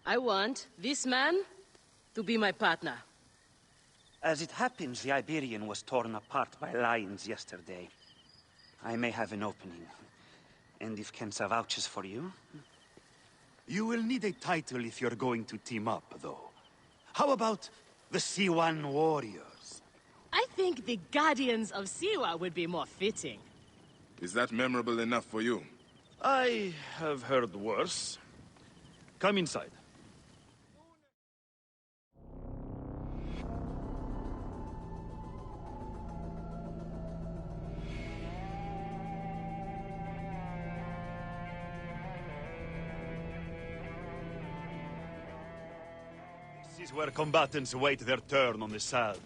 I want this man to be my partner. As it happens, the Iberian was torn apart by lions yesterday. I may have an opening. And if Kensa vouches for you... You will need a title if you're going to team up, though. How about the C1 Warriors? I think the Guardians of Siwa would be more fitting. Is that memorable enough for you? I have heard worse. Come inside. is where combatants wait their turn on the sand.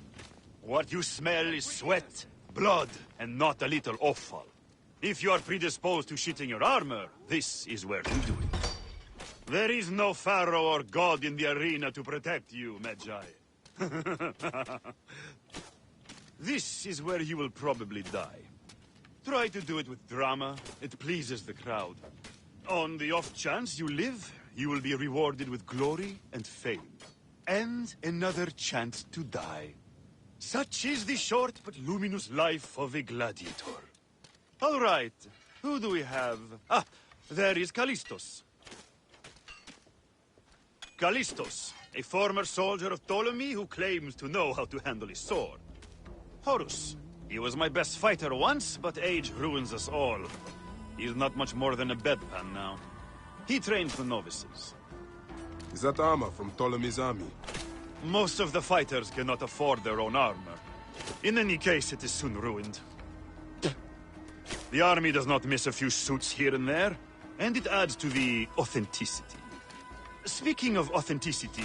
What you smell is sweat, blood, and not a little offal. If you are predisposed to shitting your armor, this is where to do it. There is no pharaoh or god in the arena to protect you, Magi. This is where you will probably die. Try to do it with drama. It pleases the crowd. On the off chance you live, you will be rewarded with glory and fame. And another chance to die. Such is the short but luminous life of a gladiator. All right, who do we have? Ah, there is Callistos. Callistos, a former soldier of Ptolemy who claims to know how to handle his sword. Horus, he was my best fighter once, but age ruins us all. He's not much more than a bedpan now. He trains the novices. Is that armor from Ptolemy's army? Most of the fighters cannot afford their own armor. In any case, it is soon ruined. The army does not miss a few suits here and there, and it adds to the authenticity. Speaking of authenticity,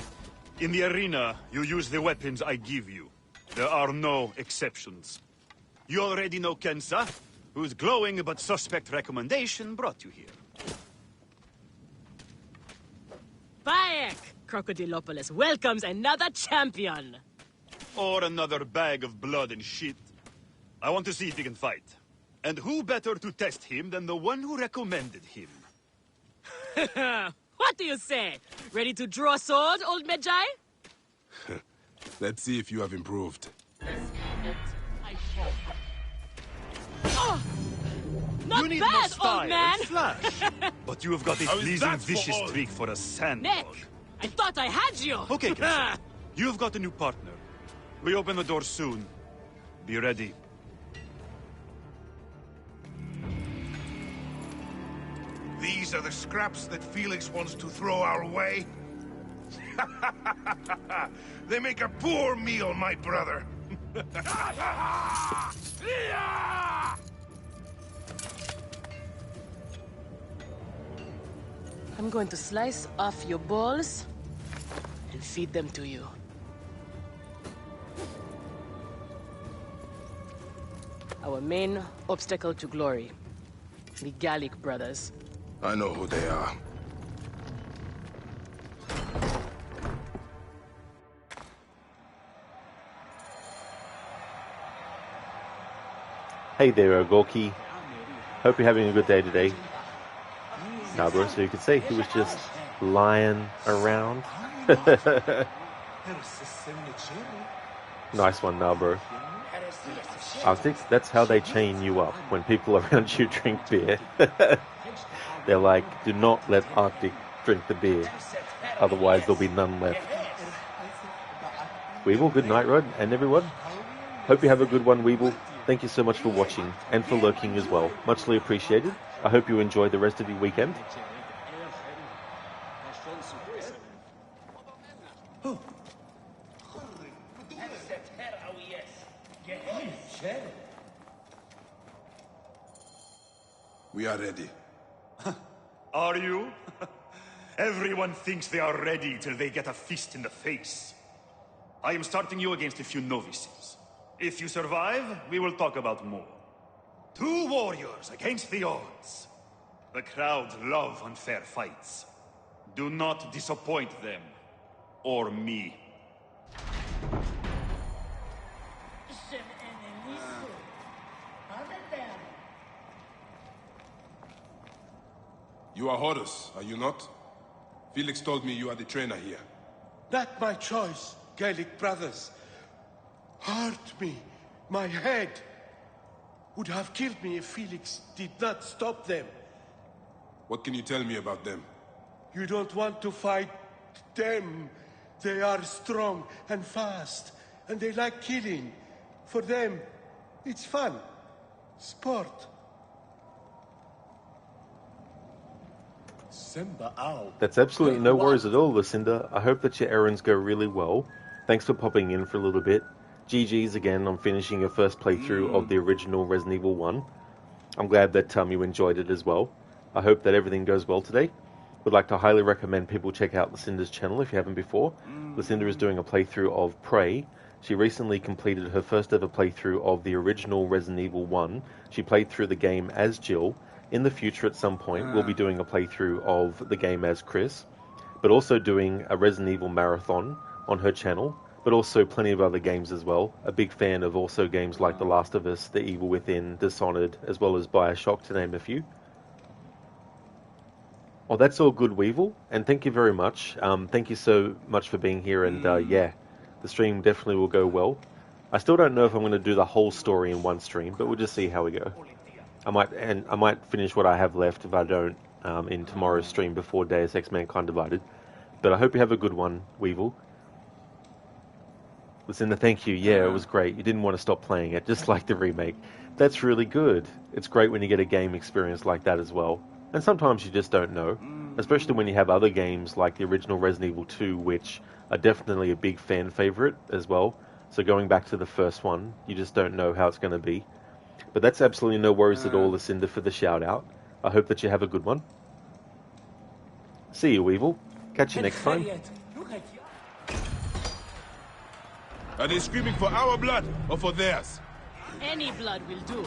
in the arena, you use the weapons I give you. There are no exceptions. You already know Kensa, whose glowing but suspect recommendation brought you here. Bayek! Crocodilopolis welcomes another champion! Or another bag of blood and shit. I want to see if he can fight. And who better to test him than the one who recommended him? What do you say? Ready to draw sword, old Magi? Let's see if you have improved. Oh, not you need bad, more old style man! and flash. But you have got a How is pleasing, that for vicious all? streak for a sand Nick, dog. I thought I had you! Okay, Kensa. You've got a new partner. We open the door soon. Be ready. These are the scraps that Felix wants to throw our way? They make a poor meal, my brother. I'm going to slice off your balls and feed them to you. Our main obstacle to glory. The Gallic brothers. I know who they are. Hey there, Gorky. Hope you're having a good day today. Now, bro, so you could say he was just lying around. Nice one, now, bro. I think that's how they chain you up when people around you drink beer. They're like, do not let Arctic drink the beer, otherwise there'll be none left. Weeble, good night, Rod, and everyone. Hope you have a good one, Weeble. Thank you so much for watching and for lurking as well. Muchly appreciated. I hope you enjoy the rest of your weekend. We are ready. Are you? Everyone thinks they are ready till they get a fist in the face. I am starting you against a few novices. If you survive, we will talk about more. 2 warriors against the odds. The crowd love unfair fights. Do not disappoint them. Or me. You are Horus, are you not? Felix told me you are the trainer here. Not my choice, Gallic brothers. Hurt me. My head would have killed me if Felix did not stop them. What can you tell me about them? You don't want to fight them. They are strong and fast, and they like killing. For them, it's fun. Sport. That's absolutely no worries at all, Lucinda. I hope that your errands go really well. Thanks for popping in for a little bit. GG's again on finishing your first playthrough of the original Resident Evil 1. I'm glad that you enjoyed it as well. I hope that everything goes well today. would like to highly recommend people check out Lucinda's channel if you haven't before. Lucinda is doing a playthrough of Prey. She recently completed her first ever playthrough of the original Resident Evil 1. She played through the game as Jill. In the future, at some point, we'll be doing a playthrough of the game as Chris, but also doing a Resident Evil marathon on her channel, but also plenty of other games as well. A big fan of also games like The Last of Us, The Evil Within, Dishonored, as well as Bioshock, to name a few. Oh, that's all good, Weevil, and thank you very much. Thank you so much for being here, and yeah, the stream definitely will go well. I still don't know if I'm going to do the whole story in one stream, but we'll just see how we go. I might finish what I have left if I don't in tomorrow's stream before Deus Ex Mankind Divided. But I hope you have a good one, Weevil. Lucinda, thank you. Yeah, it was great. You didn't want to stop playing it, just like the remake. That's really good. It's great when you get a game experience like that as well. And sometimes you just don't know, especially when you have other games like the original Resident Evil 2, which are definitely a big fan favorite as well. So going back to the first one, you just don't know how it's going to be. But that's absolutely no worries at all, Lucinda, for the shout out. I hope that you have a good one. See you, Weevil. Catch you next time. Are they screaming for our blood or for theirs? Any blood will do.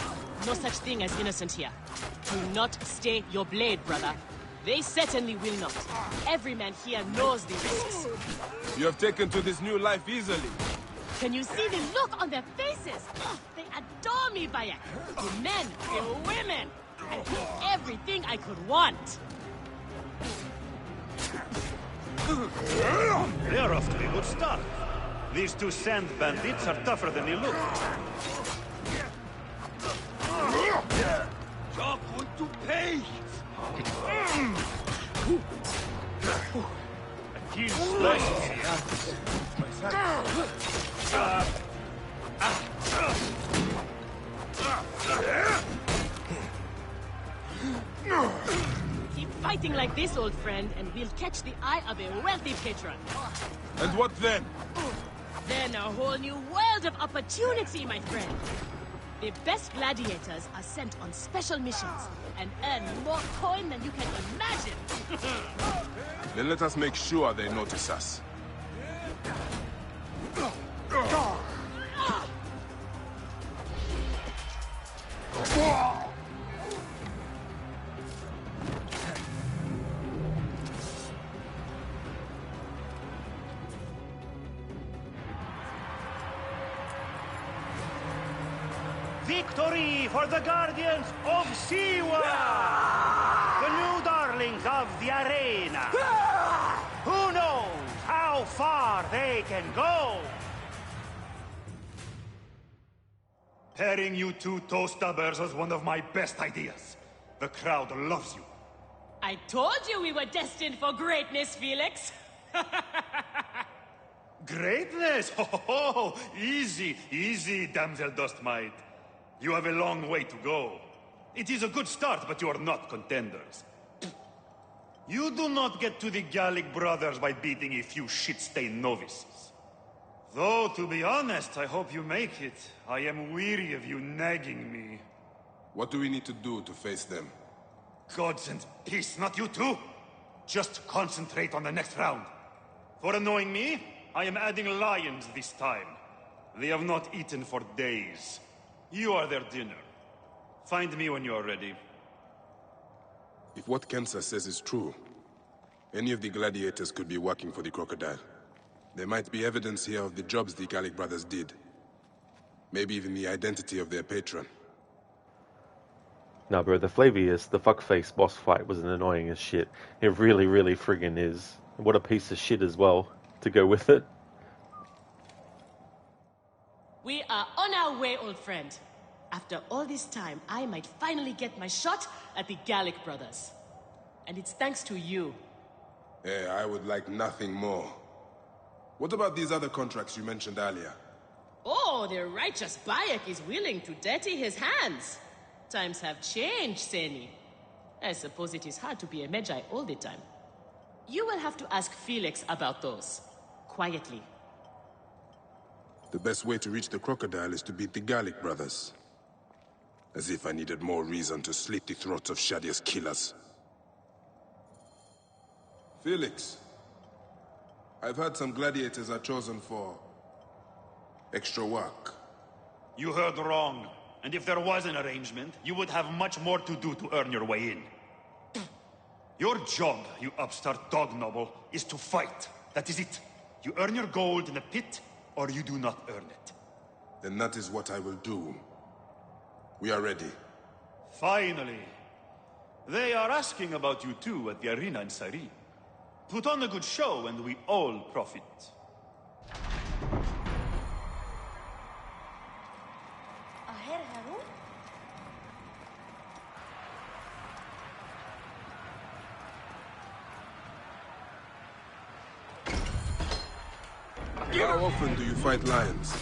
No such thing as innocent here. Do not stay your blade, brother. They certainly will not. Every man here knows the risks. You have taken to this new life easily. Can you see the look on their faces? They adore me, Bayek. The men, the women. I do everything I could want. They're off to a good start. These two sand bandits are tougher than they look. You're going to pay! A few slices here. Keep fighting like this, old friend, and we'll catch the eye of a wealthy patron. And what then? Then a whole new world of opportunity, my friend. The best gladiators are sent on special missions and earn more coin than you can imagine. Then let us make sure they notice us. Victory for the Guardians of Siwa! The new darlings of the arena! Who knows how far they can go? Pairing you two toe-stubbers was one of my best ideas. The crowd loves you. I told you we were destined for greatness, Felix. Greatness? Oh, easy, easy, damsel Dustmite. You have a long way to go. It is a good start, but you are not contenders. You do not get to the Gallic brothers by beating a few shit-stained novices. Though, to be honest, I hope you make it. I am weary of you nagging me. What do we need to do to face them? Gods and peace, not you two! Just concentrate on the next round. For annoying me, I am adding lions this time. They have not eaten for days. You are their dinner. Find me when you are ready. If what Kensa says is true, any of the gladiators could be working for the Crocodile. There might be evidence here of the jobs the Gallic brothers did. Maybe even the identity of their patron. No, bro, the Flavius, the fuckface boss fight was annoying as shit. It really, really friggin' is. What a piece of shit as well, to go with it. We are on our way, old friend. After all this time, I might finally get my shot at the Gallic brothers. And it's thanks to you. I would like nothing more. What about these other contracts you mentioned earlier? Oh, the righteous Bayek is willing to dirty his hands. Times have changed, Seni. I suppose it is hard to be a Magi all the time. You will have to ask Felix about those. Quietly. The best way to reach the Crocodile is to beat the Gallic brothers. As if I needed more reason to slit the throats of Shadia's killers. Felix, I've heard some gladiators are chosen for extra work. You heard wrong. And if there was an arrangement, you would have much more to do to earn your way in. Your job, you upstart dog noble, is to fight. That is it. You earn your gold in the pit, or you do not earn it. Then that is what I will do. We are ready. Finally. They are asking about you too at the arena in Syri. Put on a good show and we all profit. How often do you fight lions?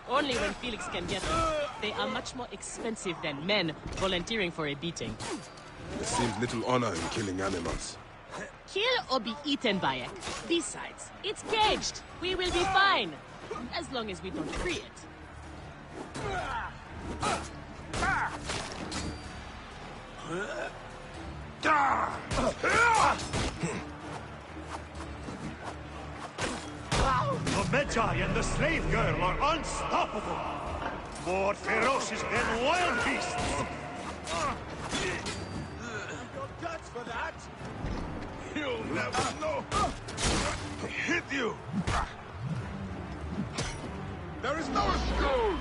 Only when Felix can get them. They are much more expensive than men volunteering for a beating. There seems little honor in killing animals. Kill or be eaten by it. Besides, it's caged. We will be fine. As long as we don't free it. The Magi and the slave girl are unstoppable. More ferocious than wild beasts. Got guts for that? You'll never know. I hit you. There is no escape.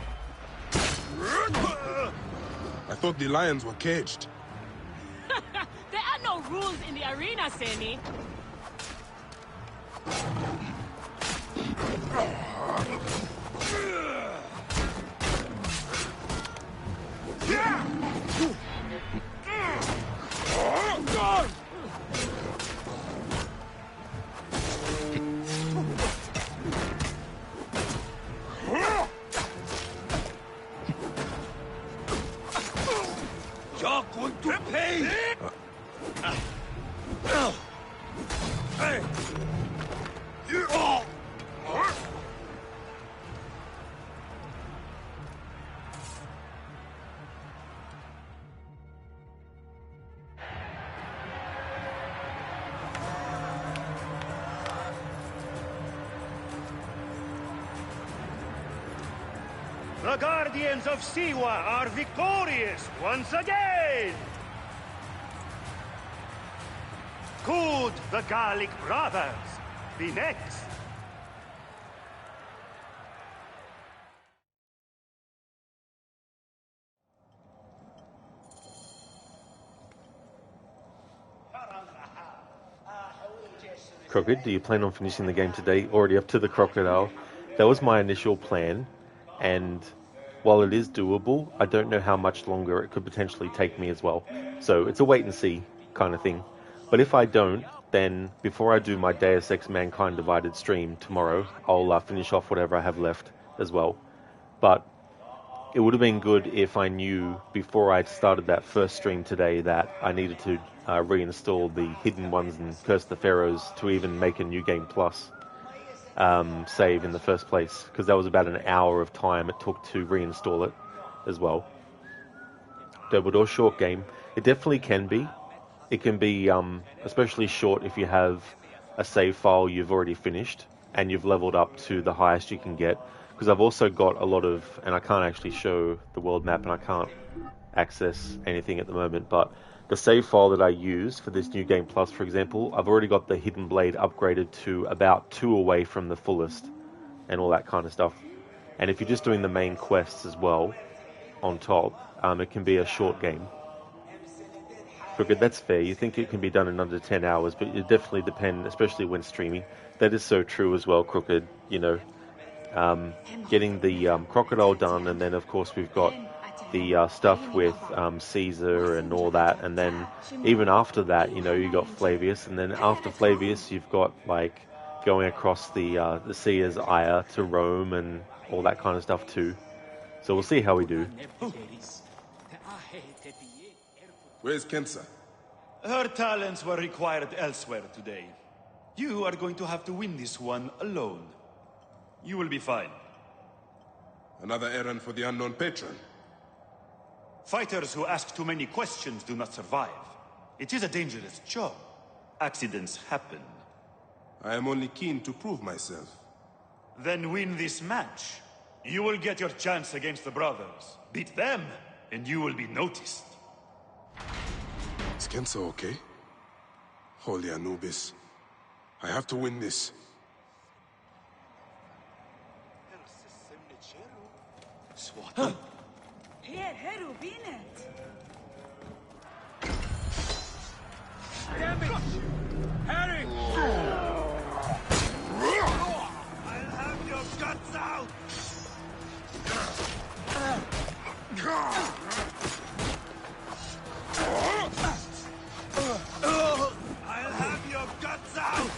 I thought the lions were caged. There are no rules in the arena, Seni. You're going to pay! Hey! You all! The Guardians of Siwa are victorious once again! Could the Gallic brothers be next? Crooked, do you plan on finishing the game today? Already up to the Crocodile. That was my initial plan, and while it is doable, I don't know how much longer it could potentially take me as well. So it's a wait and see kind of thing. But if I don't, then before I do my Deus Ex Mankind Divided stream tomorrow, I'll finish off whatever I have left as well. But it would have been good if I knew before I started that first stream today that I needed to reinstall the Hidden Ones and Curse the Pharaohs to even make a New Game Plus save in the first place, because that was about an hour of time it took to reinstall it as well. Double Door short game. It definitely can be. It can be especially short if you have a save file you've already finished and you've leveled up to the highest you can get. Because I've also got a lot of, and I can't actually show the world map and I can't access anything at the moment, but the save file that I use for this New Game Plus, for example, I've already got the Hidden Blade upgraded to about 2 away from the fullest and all that kind of stuff. And if you're just doing the main quests as well on top, it can be a short game. Crooked, that's fair. You think it can be done in under 10 hours, but it definitely depends, especially when streaming. That is so true as well, Crooked. You know, getting the Crocodile done, and then of course we've got the stuff with Caesar and all that, and then even after that, you know, you got Flavius, and then after Flavius you've got like going across the sea as Aya to Rome and all that kind of stuff too. So we'll see how we do. Where's Kensa? Her talents were required elsewhere today. You are going to have to win this one alone. You will be fine. Another errand for the unknown patron. Fighters who ask too many questions do not survive. It is a dangerous job. Accidents happen. I am only keen to prove myself. Then win this match. You will get your chance against the brothers. Beat them, and you will be noticed. Is Kenzo okay? Holy Anubis. I have to win this. Damn it! Harry! I'll have your guts out! I'll have your guts out!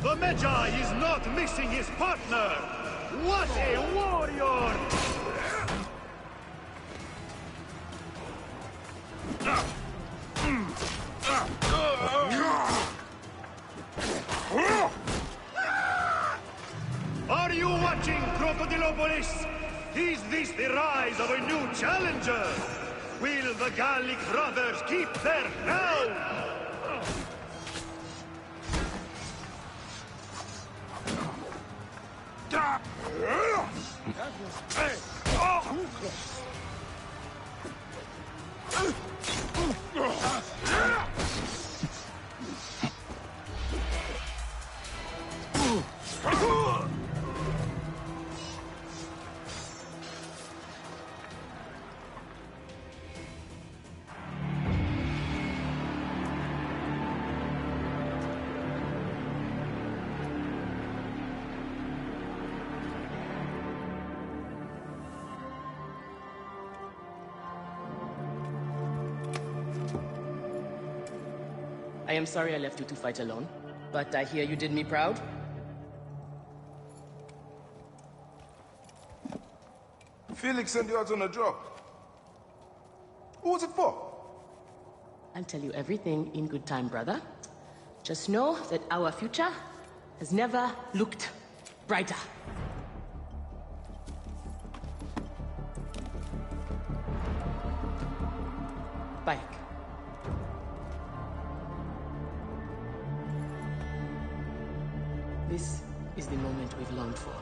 The Magi is not missing his partner! What a warrior! Are you watching, Crocodilopolis? Is this the rise of a new challenger? Will the Gallic brothers keep their crown? I am sorry I left you to fight alone, but I hear you did me proud. Felix sent you out on a job. Who was it for? I'll tell you everything in good time, brother. Just know that our future has never looked brighter. Bayek. This is the moment we've longed for.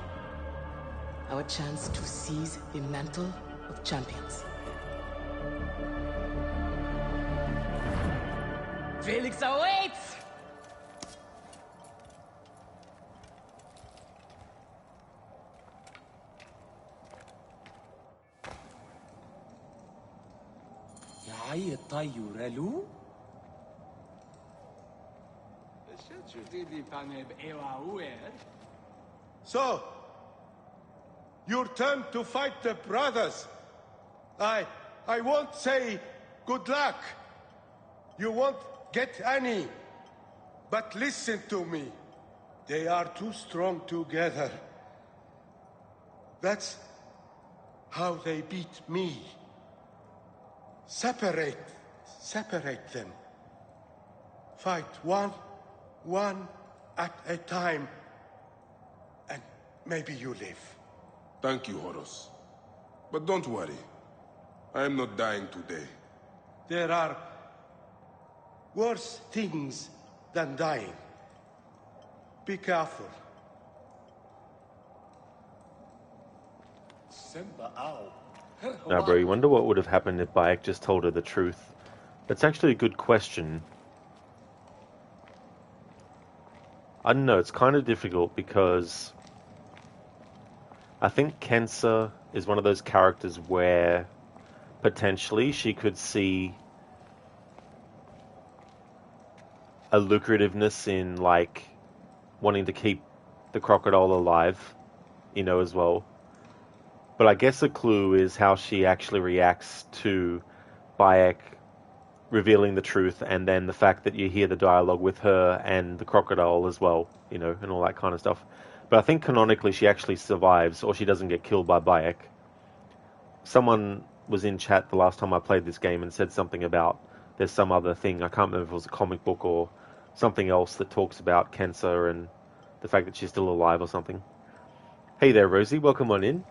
Our chance to seize the mantle of champions. Felix awaits! يعي الطيور له؟ So, your turn to fight the brothers. I won't say good luck. You won't get any. But listen to me. They are too strong together. That's how they beat me. Separate them. Fight one at a time. And maybe you live. Thank you, Horus. But don't worry. I am not dying today. There are worse things than dying. Be careful. Now, bro, you wonder what would have happened if Bayek just told her the truth. That's actually a good question. I don't know, it's kind of difficult because I think Kensa is one of those characters where potentially she could see a lucrativeness in, like, wanting to keep the crocodile alive, you know, as well. But I guess the clue is how she actually reacts to Bayek revealing the truth, and then the fact that you hear the dialogue with her and the crocodile as well, you know, and all that kind of stuff. But I think canonically she actually survives, or she doesn't get killed by Bayek. Someone was in chat the last time I played this game and said something about there's some other thing, I can't remember if it was a comic book or something else that talks about Kensa and the fact that she's still alive or something. Hey there, Rosie, welcome on in.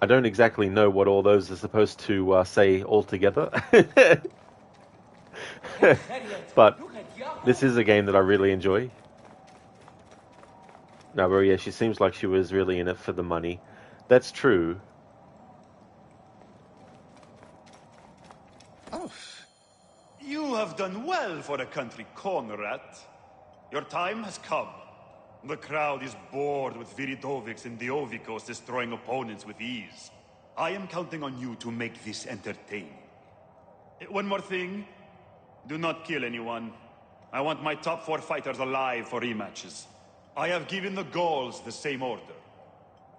I don't exactly know what all those are supposed to say altogether. But this is a game that I really enjoy. No, but yeah, she seems like she was really in it for the money. That's true. Oh, you have done well for a country corner rat. Your time has come. The crowd is bored with Viridovics and Diovikos destroying opponents with ease. I am counting on you to make this entertaining. One more thing. Do not kill anyone. I want my top 4 fighters alive for rematches. I have given the Gauls the same order.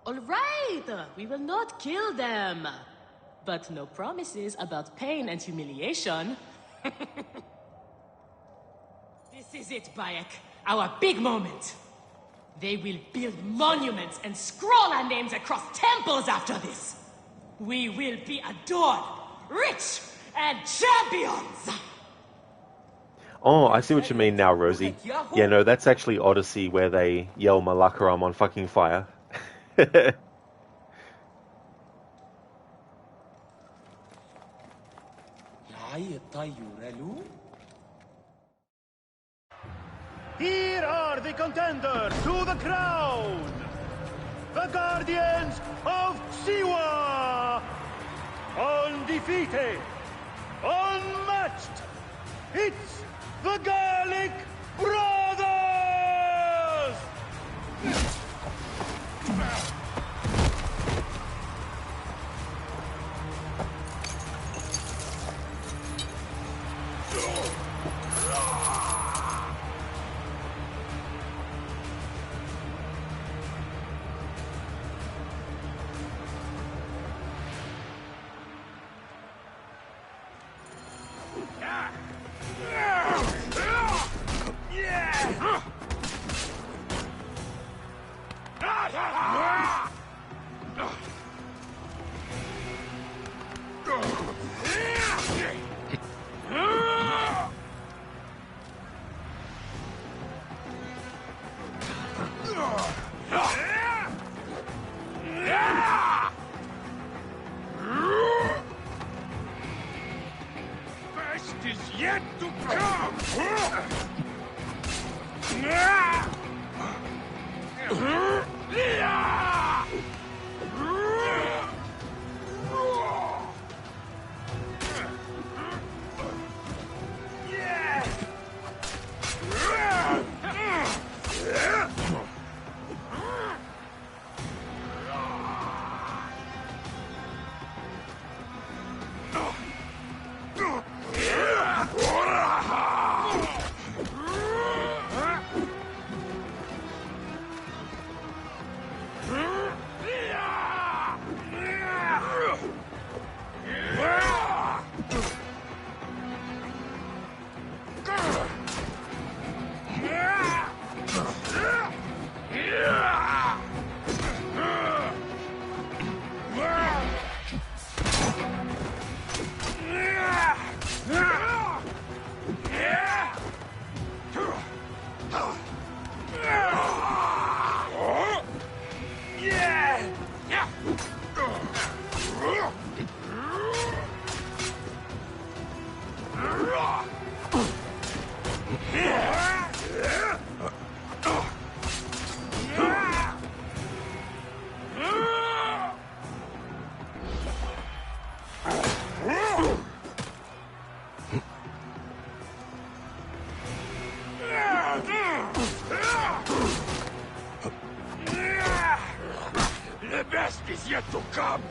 All right, we will not kill them. But no promises about pain and humiliation. This is it, Bayek. Our big moment. They will build monuments and scroll our names across temples after this. We will be adored, rich, and champions! Oh, I see what you mean now, Rosie. Yeah, no, that's actually Odyssey where they yell Malakaram on fucking fire. Here are the contenders to the crown! The Guardians of Siwa! Undefeated! Unmatched! It's the Gallic Brothers! Best is yet to come! The best is yet to come!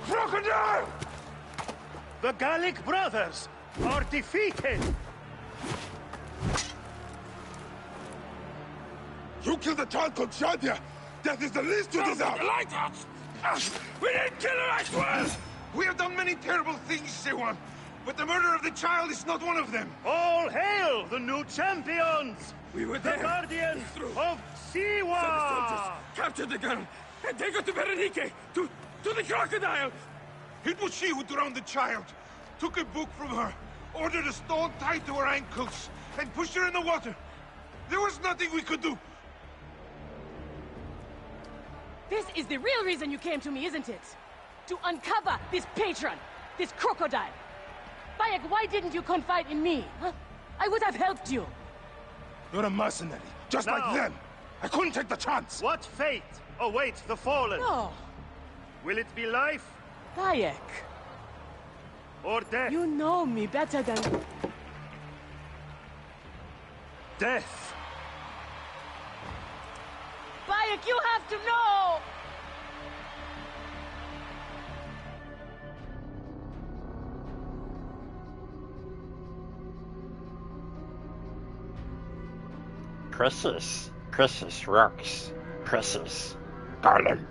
Crocodile! The Gallic brothers are defeated! You killed a child called Shadia! Death is the least you deserve! The lighthouse! We didn't kill her, I swear! We have done many terrible things, Sewan, but the murder of the child is not one of them! All hail the new champions! We were the there. guardians of Siwa! Soldiers captured the girl and take her to Berenice, to the crocodile! It was she who drowned the child, took a book from her, ordered a stone tied to her ankles, and pushed her in the water. There was nothing we could do. This is the real reason you came to me, isn't it? To uncover this patron, this crocodile. Bayek, why didn't you confide in me? Huh? I would have helped you. You're a mercenary, just like them. I couldn't take the chance. What fate awaits the fallen? No. Will it be life? Bayek. Or death? You know me better than... Death. Bayek, you have to know! Precious rocks. Precious. Golem.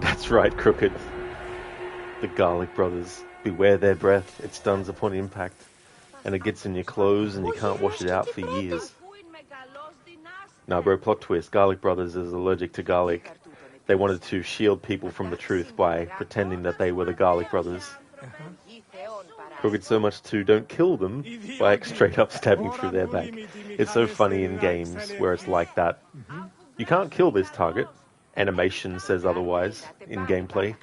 That's right, Crooked. The garlic brothers. Beware their breath. It stuns upon impact. And it gets in your clothes and you can't wash it out for years. Now, bro, plot twist. Garlic brothers is allergic to garlic. They wanted to shield people from the truth by pretending that they were the garlic brothers. Crooked so much to don't kill them by straight up stabbing through their back. It's so funny in games where it's like that. You can't kill this target. Animation says otherwise in gameplay.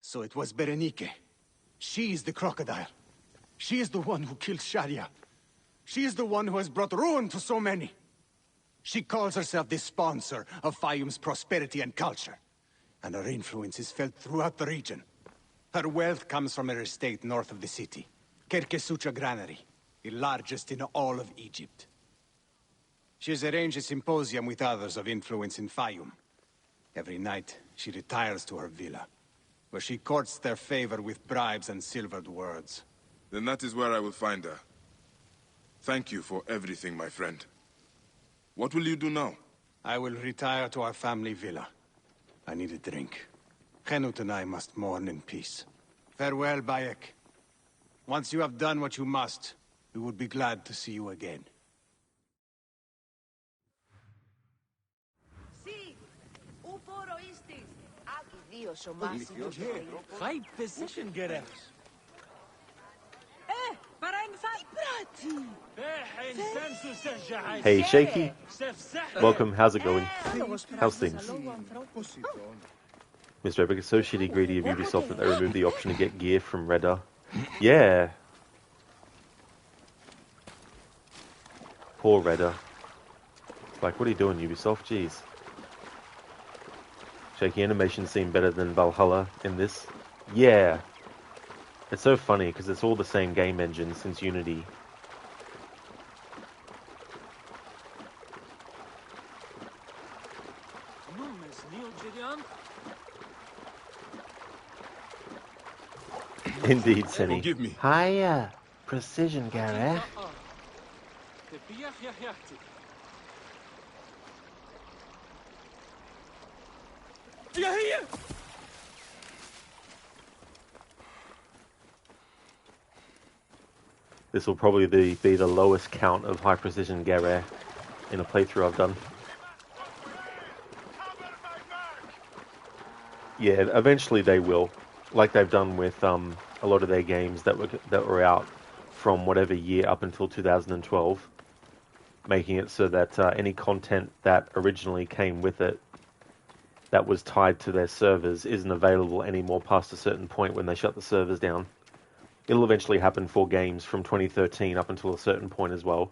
So it was Berenice. She is the crocodile. She is the one who killed Shadia. She is the one who has brought ruin to so many. She calls herself the sponsor of Fayum's prosperity and culture. And her influence is felt throughout the region. Her wealth comes from her estate north of the city. Kerkesucha Granary, the largest in all of Egypt. She has arranged a symposium with others of influence in Fayum. Every night, she retires to her villa, where she courts their favor with bribes and silvered words. Then that is where I will find her. Thank you for everything, my friend. What will you do now? I will retire to our family villa. I need a drink. Henut and I must mourn in peace. Farewell, Bayek. Once you have done what you must, we would be glad to see you again. High position, guerreiros. Hey, Shaky. Welcome. How's it going? How's things? Mr. Epic is so shitty greedy of Ubisoft that they removed the option to get gear from Redder. Yeah. Poor Redder. Like, what are you doing, Ubisoft? Jeez. Shaky animation seemed better than Valhalla in this. Yeah. It's so funny because it's all the same game engine since Unity. Indeed, Senny. Forgive me. Hiya, precision, Gary. This will probably be the lowest count of high precision Gare in a playthrough I've done. Yeah, eventually they will, like they've done with a lot of their games that were out from whatever year up until 2012, making it so that any content that originally came with it that was tied to their servers isn't available anymore past a certain point when they shut the servers down. It'll eventually happen for games from 2013 up until a certain point as well.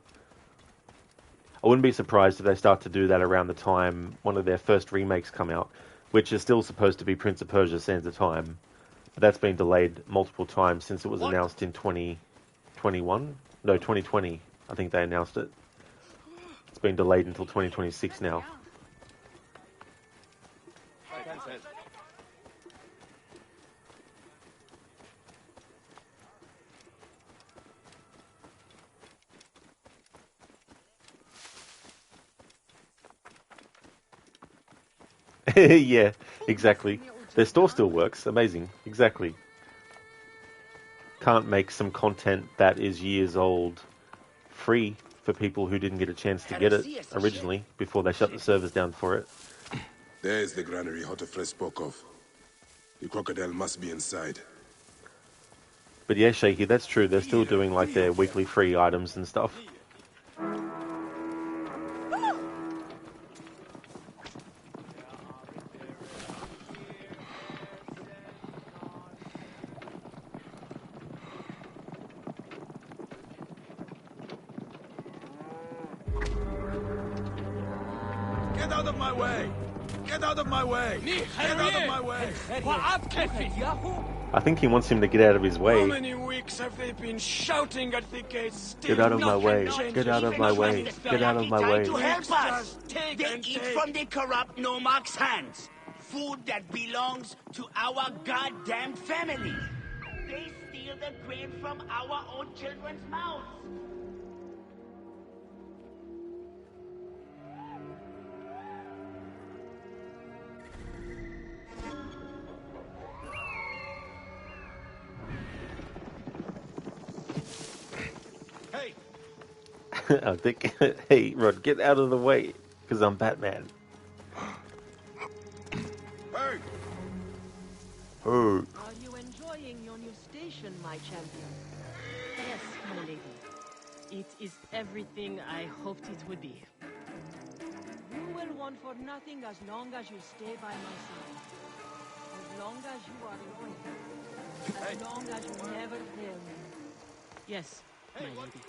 I wouldn't be surprised if they start to do that around the time one of their first remakes come out, which is still supposed to be Prince of Persia: Sands of Time. But that's been delayed multiple times since it was announced in 2021? No, 2020. I think they announced it. It's been delayed until 2026 now. Yeah, exactly. Their store still works. Amazing. Exactly. Can't make some content that is years old free for people who didn't get a chance to get it originally before they shut the servers down for it. There's the granary Hotefres spoke of. The crocodile must be inside. But yeah, Shaky, that's true. They're still doing like their weekly free items and stuff. Get out of my way! Get out of my way! Get out of my way! I think he wants him to get out of his How way. many weeks have they been shouting at the gates? Get out of my way. Get out of my way. Get out of my way. To help us. They eat from the corrupt Nomarch's hands. Food that belongs to our goddamn family. They steal the grain from our own children's mouths. I think, hey, Rod, get out of the way, because I'm Batman. Hey! Oh. Are you enjoying your new station, my champion? Yes, my lady. It is everything I hoped it would be. You will want for nothing as long as you stay by my side. As long as you are loyal. As long as you never fail me. Yes, my lady.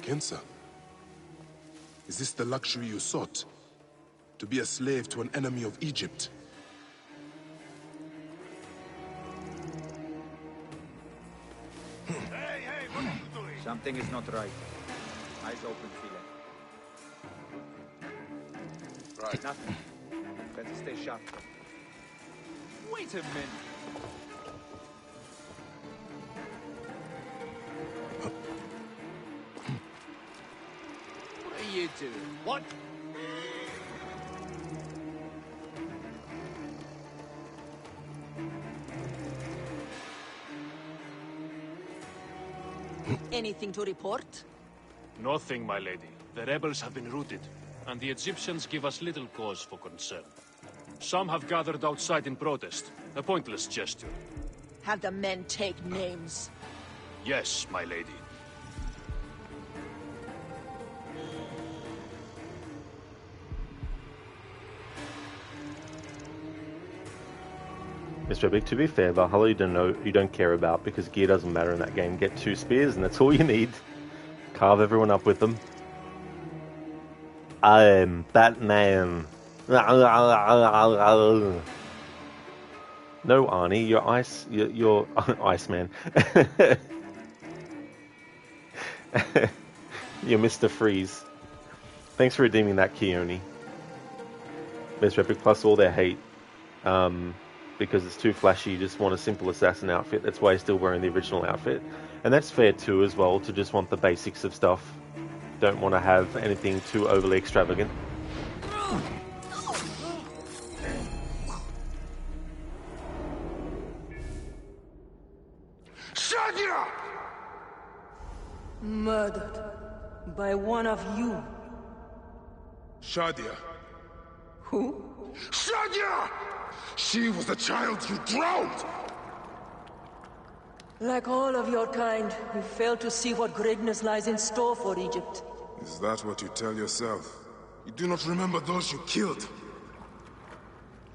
Kensa, is this the luxury you sought? To be a slave to an enemy of Egypt? Something is not right. Eyes open, Phila. Right. Nothing. Better stay sharp. Wait a minute. What are you doing? What? Anything to report? Nothing, my lady. The rebels have been routed, and the Egyptians give us little cause for concern. Some have gathered outside in protest, a pointless gesture. Have the men take names? Yes, my lady. Mr. Big, to be fair, Valhalla you don't care about because gear doesn't matter in that game. Get 2 spears and that's all you need. Carve everyone up with them. I'm Batman. No, Arnie, you're you're Iceman. You're Mr. Freeze. Thanks for redeeming that, Keone. Mr. Epic plus all their hate. because it's too flashy. You just want a simple assassin outfit. That's why he's still wearing the original outfit. And that's fair too as well, to just want the basics of stuff. Don't want to have anything too overly extravagant. Shadia! Murdered by one of you. Shadia. Who? Shadia! She was the child you drowned! Like all of your kind, you fail to see what greatness lies in store for Egypt. Is that what you tell yourself? You do not remember those you killed.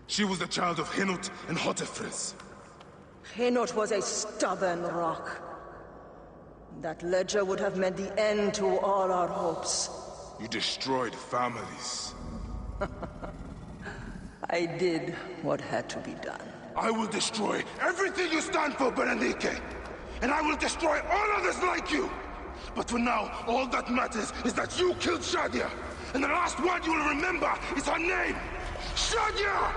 She was the child of Henut and Hotefres. Henot was a stubborn rock. That ledger would have meant the end to all our hopes. You destroyed families. I did what had to be done. I will destroy everything you stand for, Berenike! And I will destroy all others like you! But for now, all that matters is that you killed Shadia! And the last word you will remember is her name! Shadia!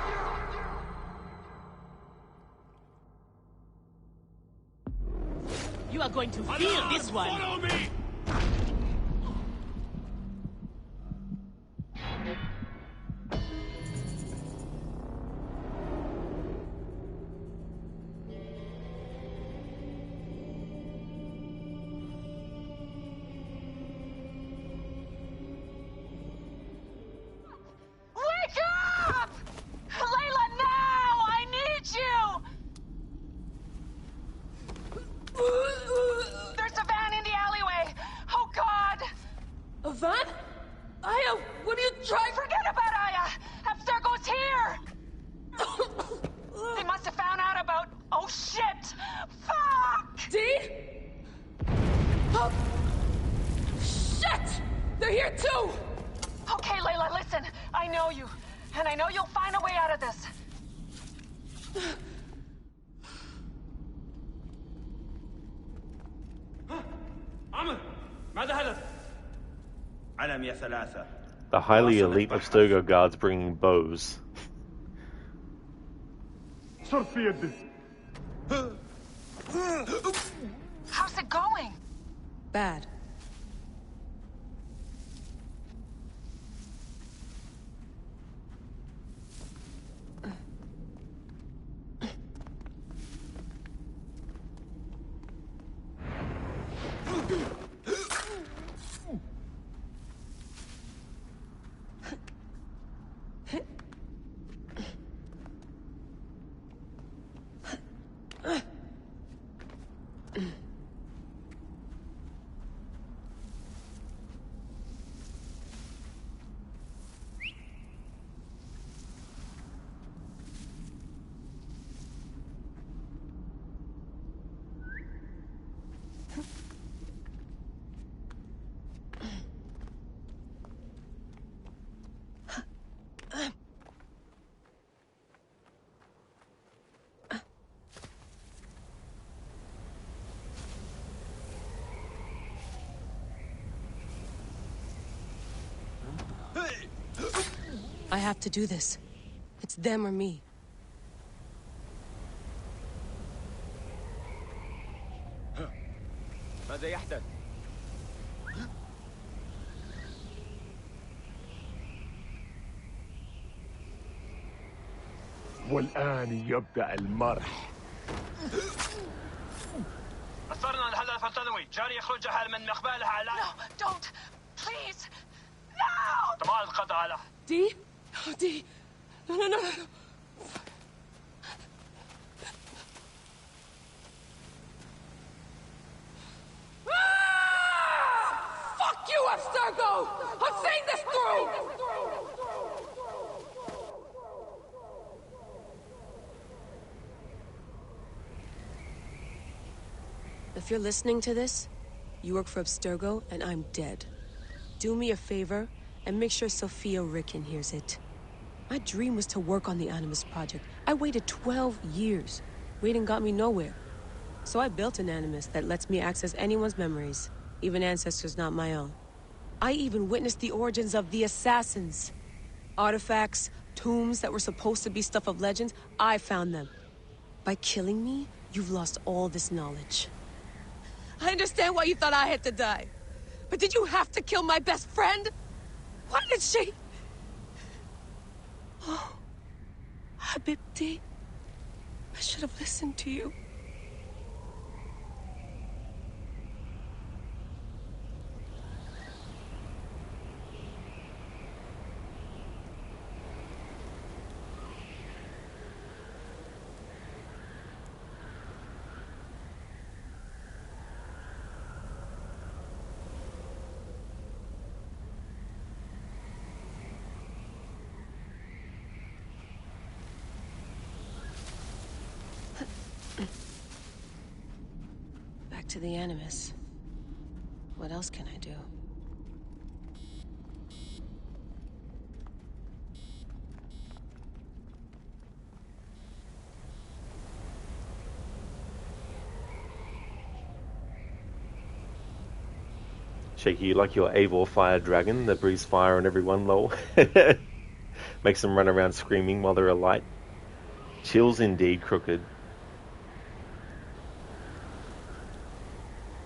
You are going to feel this one. Follow me! Wake up! Layla, now! I need you! There's a van in the alleyway! Oh, God! A van? Aya, what are you trying? Forget about Aya! Abstergo's here! They must have found out about... Oh, shit! Fuck! Dee? Oh. Shit! They're here too! Okay, Layla, listen. I know you. And I know you'll find a way out of this. عمر ماذا حدث؟ علم يا ثلاثة. The highly elite Abstergo guards bringing bows. صر في يدي. How's it going? Bad. I have to do this. It's them or me. ماذا يحدث؟ والآن يبدأ المرح. أثرنا الحدث الفتنوي. جاري يخرج حال من مقبلها على... No, don't! Please! No! تمام القضاء على... Dee? Oh, Dee. No, no, no, no. Fuck you, Abstergo! I'm seeing this through! If you're listening to this, you work for Abstergo, and I'm dead. Do me a favor, and make sure Sophia Ricken hears it. My dream was to work on the Animus Project. I waited 12 years. Waiting got me nowhere. So I built an Animus that lets me access anyone's memories, even ancestors not my own. I even witnessed the origins of the Assassins. Artifacts, Tombs that were supposed to be stuff of legends, I found them. By killing me, you've lost all this knowledge. I understand why you thought I had to die. But did you have to kill my best friend? Why did she... Oh, Habibti. I should have listened to you. Back to the Animus. What else can I do? Shaky, you like your Eivor fire dragon that breathes fire on everyone, lol. Makes them run around screaming while they're alight. Chills indeed, Crooked.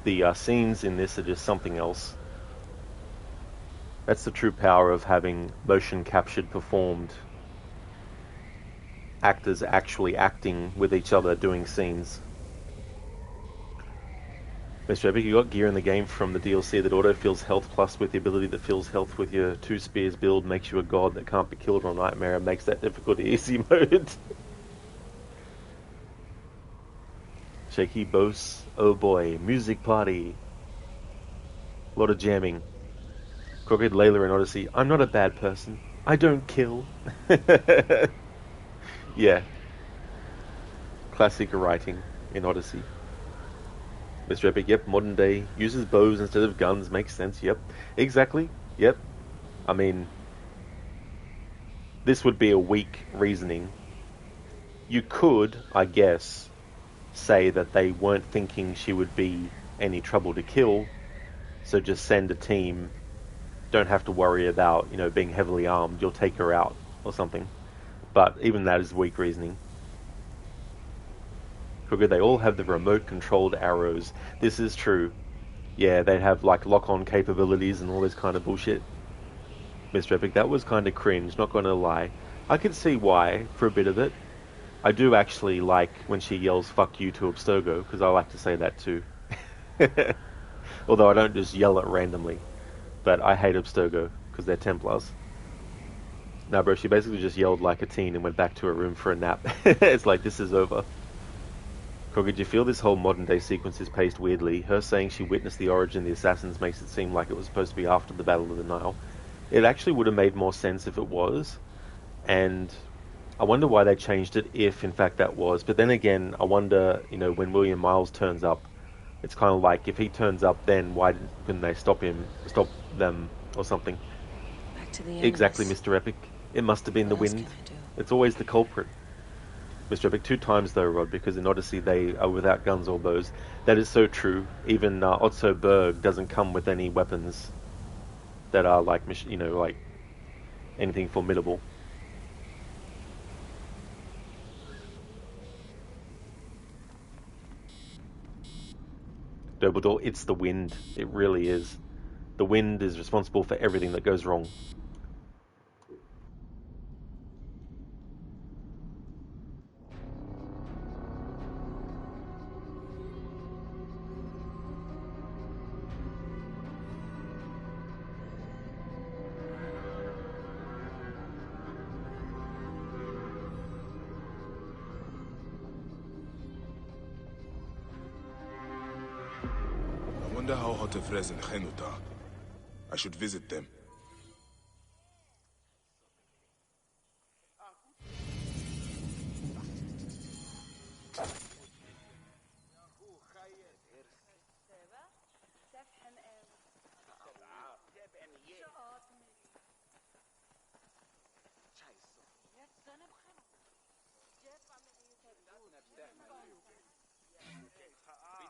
The scenes in this are just something else. That's the true power of having motion captured performed. Actors actually acting with each other doing scenes. Mr. Epic, you got gear in the game from the DLC that auto-fills health plus with the ability that fills health with your 2 spears build makes you a god that can't be killed or nightmare and makes that difficulty easy mode. Shaky Bose, oh boy, music party. A lot of jamming. Crooked, Layla and Odyssey, I'm not a bad person. I don't kill. Yeah. Classic writing in Odyssey. Mr. Epic, yep, modern day, uses bows instead of guns, makes sense, yep. Exactly, yep. I mean, this would be a weak reasoning. You could, I guess, say that they weren't thinking she would be any trouble to kill, so just send a team, don't have to worry about, being heavily armed, you'll take her out, or something. But even that is weak reasoning. Crooked, they all have the remote-controlled arrows. This is true. Yeah, they'd have, lock-on capabilities and all this kind of bullshit. Mr. Epic, that was kind of cringe, not gonna lie. I could see why, for a bit of it. I do actually like when she yells, fuck you to Abstergo, because I like to say that too. Although I don't just yell it randomly. But I hate Abstergo, because they're Templars. No, bro, she basically just yelled like a teen and went back to her room for a nap. It's like, this is over. Crooked, do you feel this whole modern day sequence is paced weirdly? Her saying she witnessed the origin of the assassins makes it seem like it was supposed to be after the Battle of the Nile. It actually would have made more sense if it was, and I wonder why they changed it if in fact that was. But then again, I wonder, when William Miles turns up, it's kind of like, if he turns up then why couldn't they stop them or something? Back to the Exactly, Mr. Epic. It must have been the wind. It's always the culprit. Mr. Epic, 2 times though, Rod, because in Odyssey they are without guns or bows. That is so true. Even Otso Berg doesn't come with any weapons that are like anything formidable. Dumbledore, it's the wind. It really is. The wind is responsible for everything that goes wrong. I wonder how Hotefres and Henut are. I should visit them.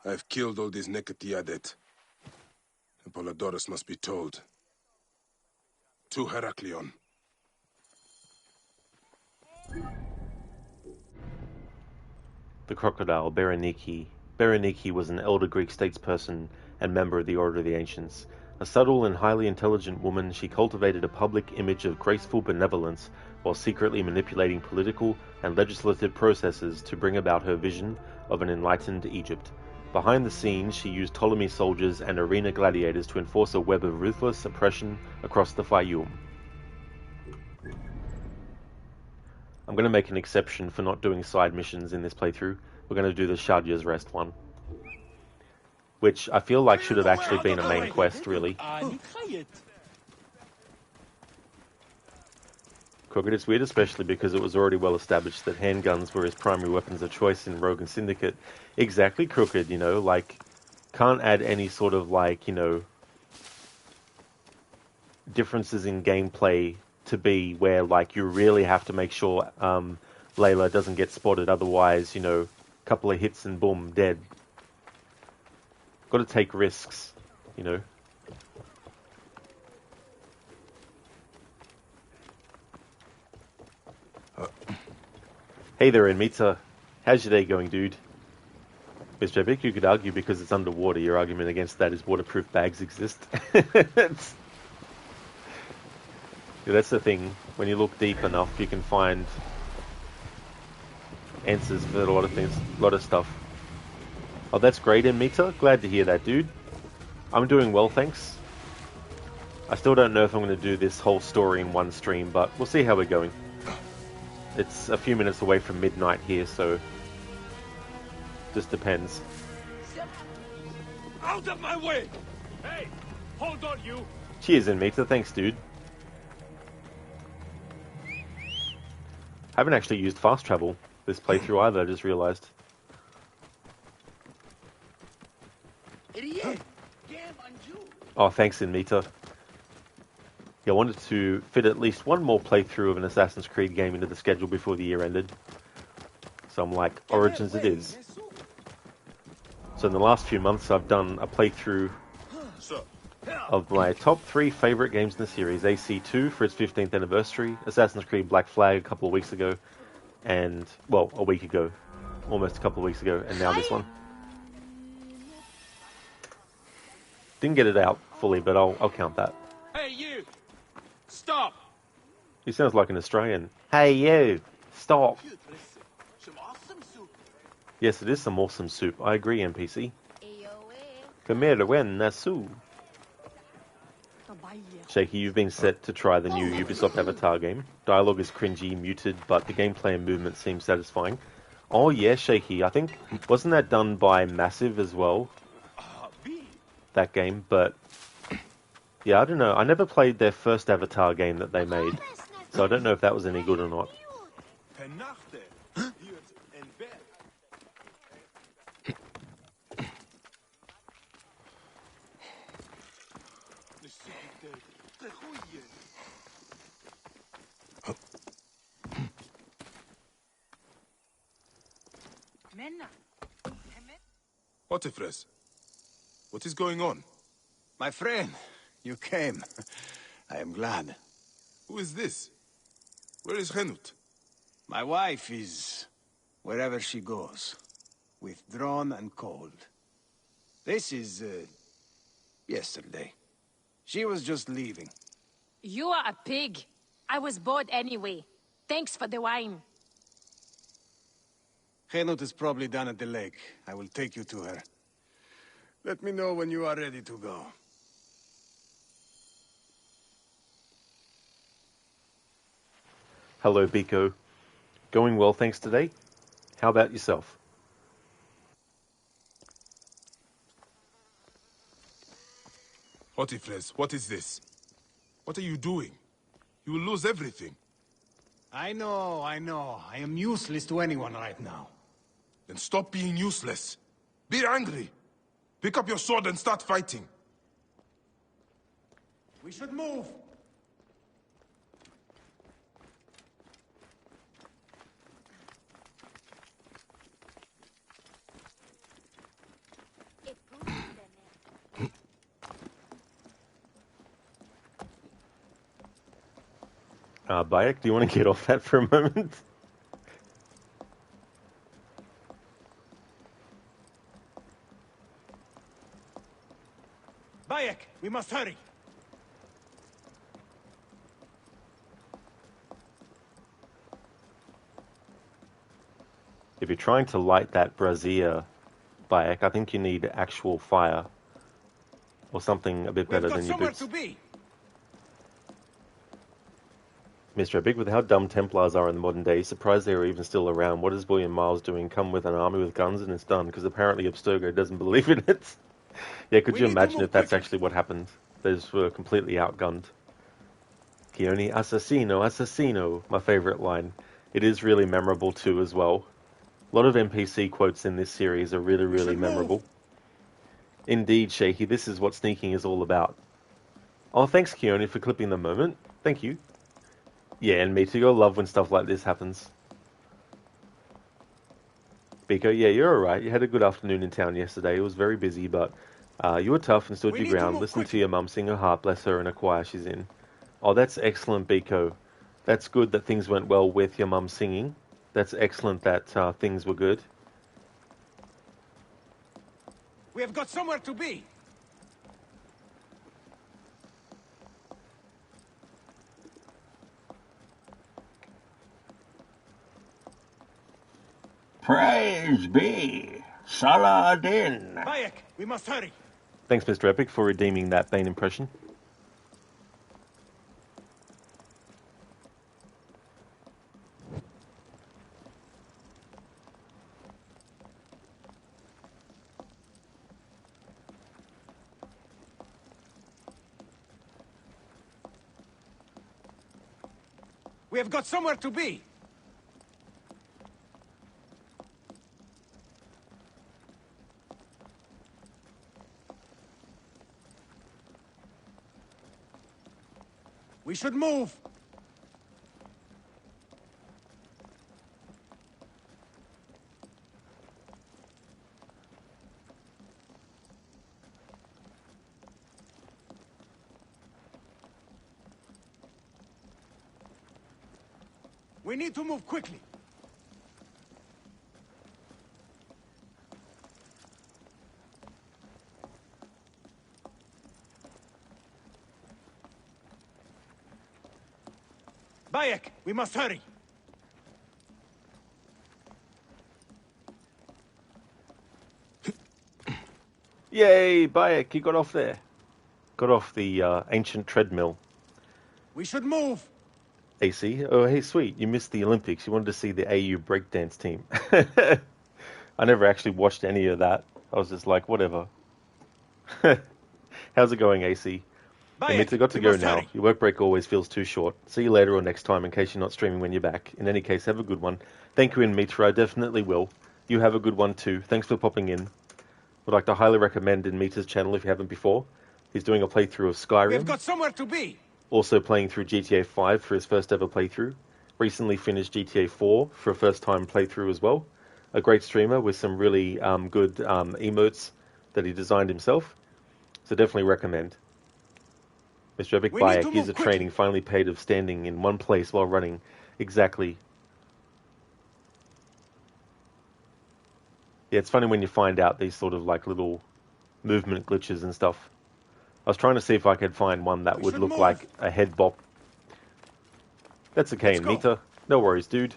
I've killed all these Nekatiadet. Apollodorus must be told. To Heraklion. The crocodile, Berenike. Berenike was an elder Greek statesperson and member of the Order of the Ancients. A subtle and highly intelligent woman, she cultivated a public image of graceful benevolence while secretly manipulating political and legislative processes to bring about her vision of an enlightened Egypt. Behind the scenes, she used Ptolemy soldiers and arena gladiators to enforce a web of ruthless oppression across the Fayum. I'm going to make an exception for not doing side missions in this playthrough. We're going to do the Shadya's Rest one, which I feel like should have actually been a main quest, really. Crooked, it's weird, especially because it was already well established that handguns were his primary weapons of choice in Rogue and Syndicate. Exactly, Crooked, you know, like, can't add any sort of, like, you know, differences in gameplay to be where, like, you really have to make sure Layla doesn't get spotted, otherwise, you know, a couple of hits and boom, dead. Got to take risks, you know. Hey there, Enmita. How's your day going, dude? Mr. Epic, you could argue because it's underwater, your argument against that is waterproof bags exist. Yeah, that's the thing. When you look deep enough, you can find answers for a lot of things, a lot of stuff. Oh, that's great, Enmita. Glad to hear that, dude. I'm doing well, thanks. I still don't know if I'm going to do this whole story in one stream, but we'll see how we're going. It's a few minutes away from midnight here, so just depends. Out of my way! Hey, hold on, you! Cheers, Enmita. Thanks, dude. I haven't actually used fast travel this playthrough either, I just realized. Oh, thanks, Enmita. Yeah, I wanted to fit at least one more playthrough of an Assassin's Creed game into the schedule before the year ended. So I'm like, Origins it is. So in the last few months, I've done a playthrough of my top 3 favourite games in the series. AC2 for its 15th anniversary, Assassin's Creed Black Flag a couple of weeks ago, and, well, a week ago. Almost a couple of weeks ago, and now this one. Didn't get it out fully, but I'll count that. Hey, you! Stop! He sounds like an Australian. Hey, you! Stop! Yes, it is some awesome soup. I agree, NPC. Comer when nasu. Shaky, you've been set to try the new Ubisoft Avatar game. Dialogue is cringy, muted, but the gameplay and movement seem satisfying. Oh yeah, Shaky, I think, wasn't that done by Massive as well? That game, but yeah, I don't know. I never played their first Avatar game that they made, so I don't know if that was any good or not. Potifres, what is going on? My friend, you came. I am glad. Who is this? Where is Henut? My wife is wherever she goes, withdrawn and cold. This is, yesterday. She was just leaving. You are a pig. I was bored anyway. Thanks for the wine. Henut is probably down at the lake. I will take you to her. Let me know when you are ready to go. Hello, Biko. Going well, thanks today. How about yourself? Potifres, what is this? What are you doing? You will lose everything. I know. I am useless to anyone right now. Then stop being useless. Be angry. Pick up your sword and start fighting. We should move. Bayek, do you want to get off that for a moment? Bayek, we must hurry. If you're trying to light that brazier, Bayek, I think you need actual fire. Or something a bit better than your boots. Mr. Epic, with how dumb Templars are in the modern day, surprised they are even still around. What is William Miles doing? Come with an army with guns and it's done, because apparently Abstergo doesn't believe in it. Yeah, could you imagine if that's actually what happened? They just were completely outgunned. Keone assassino, assassino, my favourite line. It is really memorable too as well. A lot of NPC quotes in this series are really, really memorable. Indeed, Shaky, this is what sneaking is all about. Oh, thanks, Keone, for clipping the moment. Thank you. Yeah, and me too. I love when stuff like this happens. Biko, yeah, you're alright. You had a good afternoon in town yesterday. It was very busy, but you were tough and stood your ground. Listen to your mum sing her heart, bless her, in a choir she's in. Oh, that's excellent, Biko. That's good that things went well with your mum singing. That's excellent that things were good. We have got somewhere to be. Praise be Salah ad-Din. Bayek, we must hurry. Thanks, Mr. Epic, for redeeming that Bane impression. We have got somewhere to be. We should move. We need to move quickly. Bayek, we must hurry. Yay, Bayek, you got off there. Got off the ancient treadmill. We should move. AC, oh hey sweet, you missed the Olympics. You wanted to see the AU breakdance team. I never actually watched any of that. I was just like, whatever. How's it going, AC? I got to go now. Your work break always feels too short. See you later or next time in case you're not streaming when you're back. In any case, have a good one. Thank you, Mitra. I definitely will. You have a good one too. Thanks for popping in. Would like to highly recommend Mitra's channel if you haven't before. He's doing a playthrough of Skyrim. We've got somewhere to be. Also playing through GTA 5 for his first ever playthrough. Recently finished GTA 4 for a first time playthrough as well. A great streamer with some really good emotes that he designed himself. So definitely recommend. Mr. Epic Bayek, user training finally paid of standing in one place while running. Exactly. Yeah, it's funny when you find out these sort of like little movement glitches and stuff. I was trying to see if I could find one that would look like a head bop. That's okay, Mita. No worries, dude.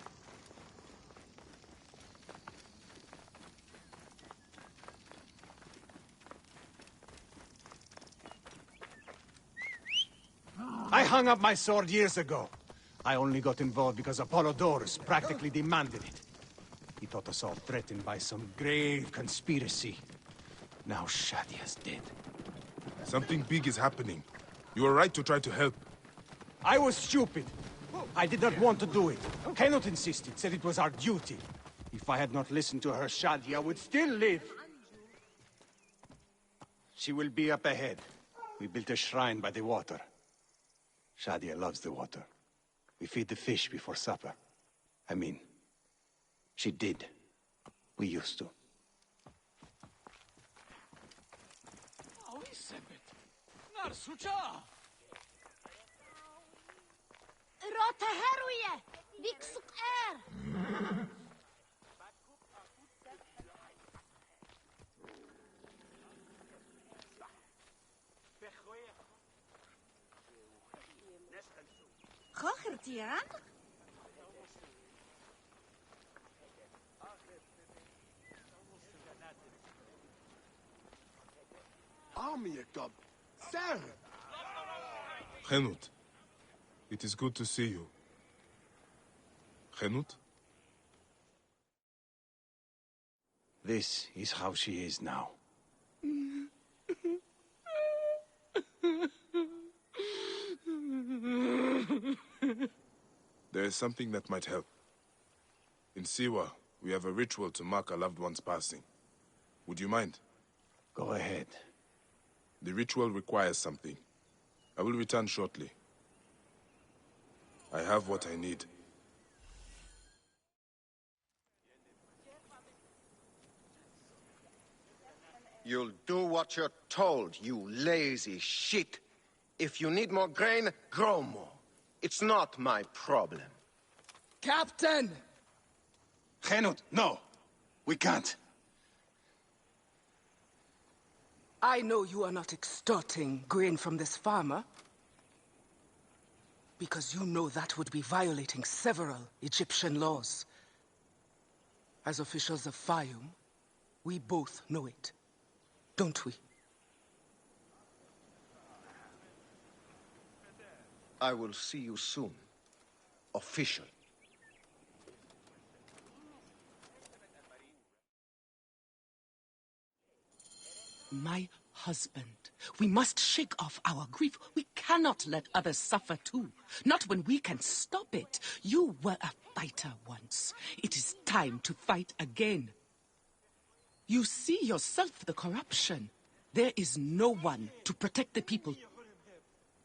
I hung up my sword years ago. I only got involved because Apollodorus practically demanded it. He thought us all threatened by some grave conspiracy. Now Shadia's dead. Something big is happening. You were right to try to help. I was stupid. I did not want to do it. Kenot insisted, said it was our duty. If I had not listened to her, Shadia would still live. She will be up ahead. We built a shrine by the water. Shadia loves the water. We feed the fish before supper. I mean, she did. We used to. Tiran? Army Ekab. Sir! Henut, it is good to see you. Henut? This is how she is now. There is something that might help. In Siwa, we have a ritual to mark a loved one's passing. Would you mind? Go ahead. The ritual requires something. I will return shortly. I have what I need. You'll do what you're told, you lazy shit. If you need more grain, grow more. It's not my problem. Captain! Henut, no! We can't. I know you are not extorting grain from this farmer, because you know that would be violating several Egyptian laws. As officials of Fayum, we both know it, don't we? I will see you soon. Official. My husband. We must shake off our grief. We cannot let others suffer too. Not when we can stop it. You were a fighter once. It is time to fight again. You see yourself the corruption. There is no one to protect the people.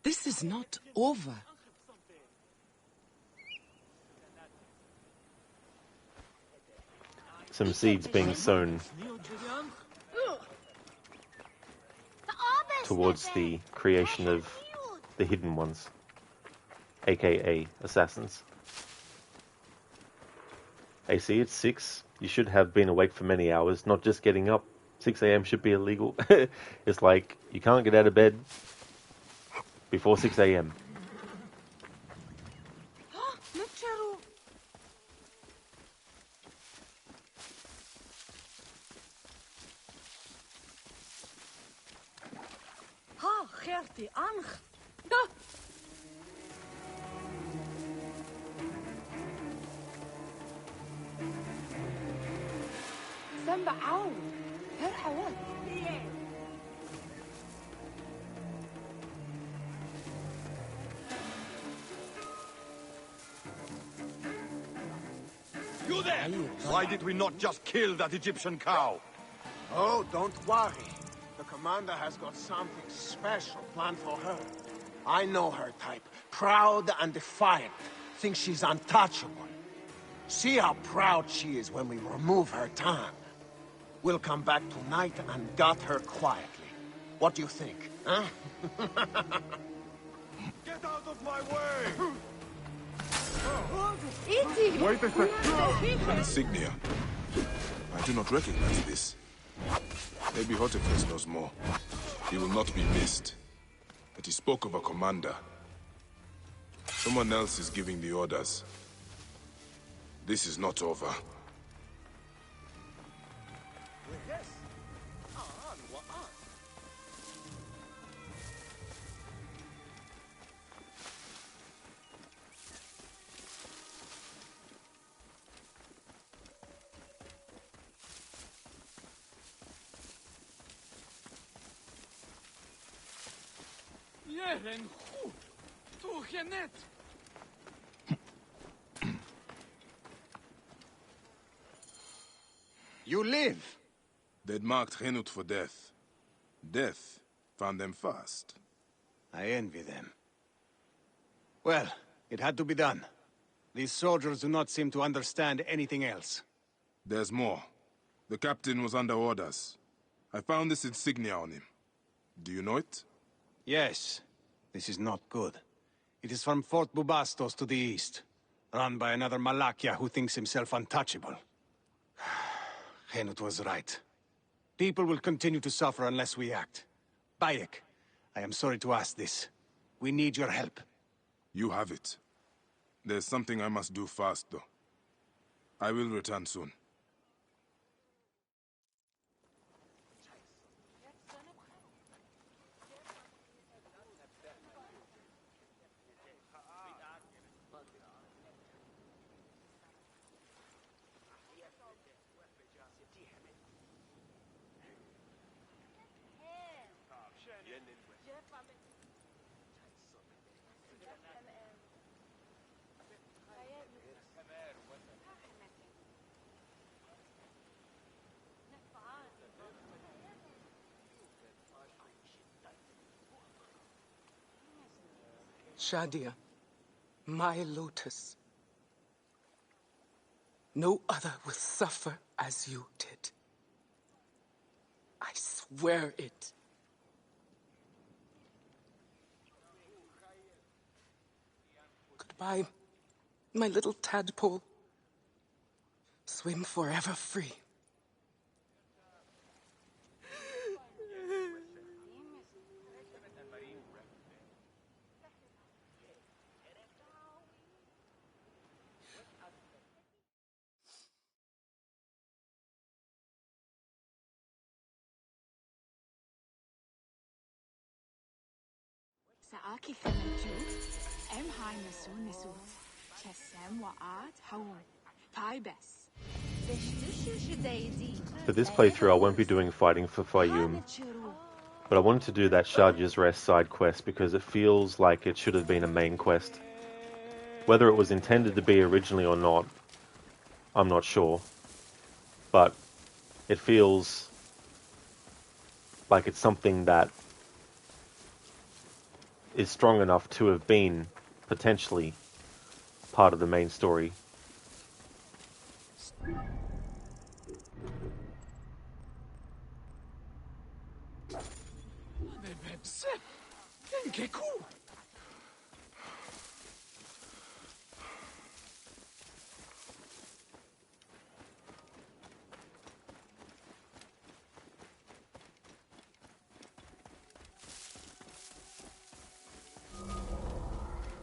This is not over. Some seeds being sown towards the creation of the hidden ones, aka assassins. AC, it's 6. You should have been awake for many hours, not just getting up. 6 a.m. should be illegal. It's like, you can't get out of bed before 6 a.m. Ha, Gertie, Ang. سنبع عاود هر حوال You there! Why did we not just kill that Egyptian cow? Oh, don't worry. The commander has got something special planned for her. I know her type. Proud and defiant. Thinks she's untouchable. See how proud she is when we remove her tongue. We'll come back tonight and gut her quietly. What do you think, huh? Get out of my way! Wait a second. An insignia. I do not recognize this. Maybe Hotefres knows more. He will not be missed. But he spoke of a commander. Someone else is giving the orders. This is not over. Jeren, goed. Toch je net. You live! They'd marked Henut for death. Death found them fast. I envy them. Well, it had to be done. These soldiers do not seem to understand anything else. There's more. The captain was under orders. I found this insignia on him. Do you know it? Yes. This is not good. It is from Fort Bubastos to the east, run by another Malakia who thinks himself untouchable. Henut was right. People will continue to suffer unless we act. Bayek, I am sorry to ask this. We need your help. You have it. There's something I must do fast, though. I will return soon. Shadia, my lotus. No other will suffer as you did. I swear it. Goodbye, my little tadpole. Swim forever free. Saaki Khanaju, M High Nasu Nasu, Chesem Waat Haun, Pai Bess. For this playthrough, I won't be doing fighting for Fayoum, but I wanted to do that Shah Rest side quest because it feels like it should have been a main quest. Whether it was intended to be originally or not, I'm not sure, but it feels like it's something that is strong enough to have been potentially part of the main story.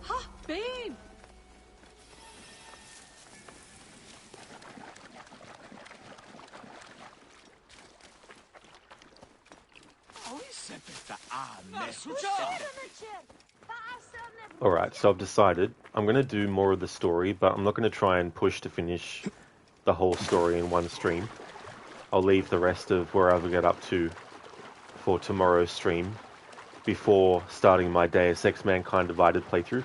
Ha, babe! Alright, so I've decided I'm going to do more of the story, but I'm not going to try and push to finish the whole story in one stream. I'll leave the rest of wherever I get up to for tomorrow's stream before starting my Deus Ex Mankind Divided playthrough.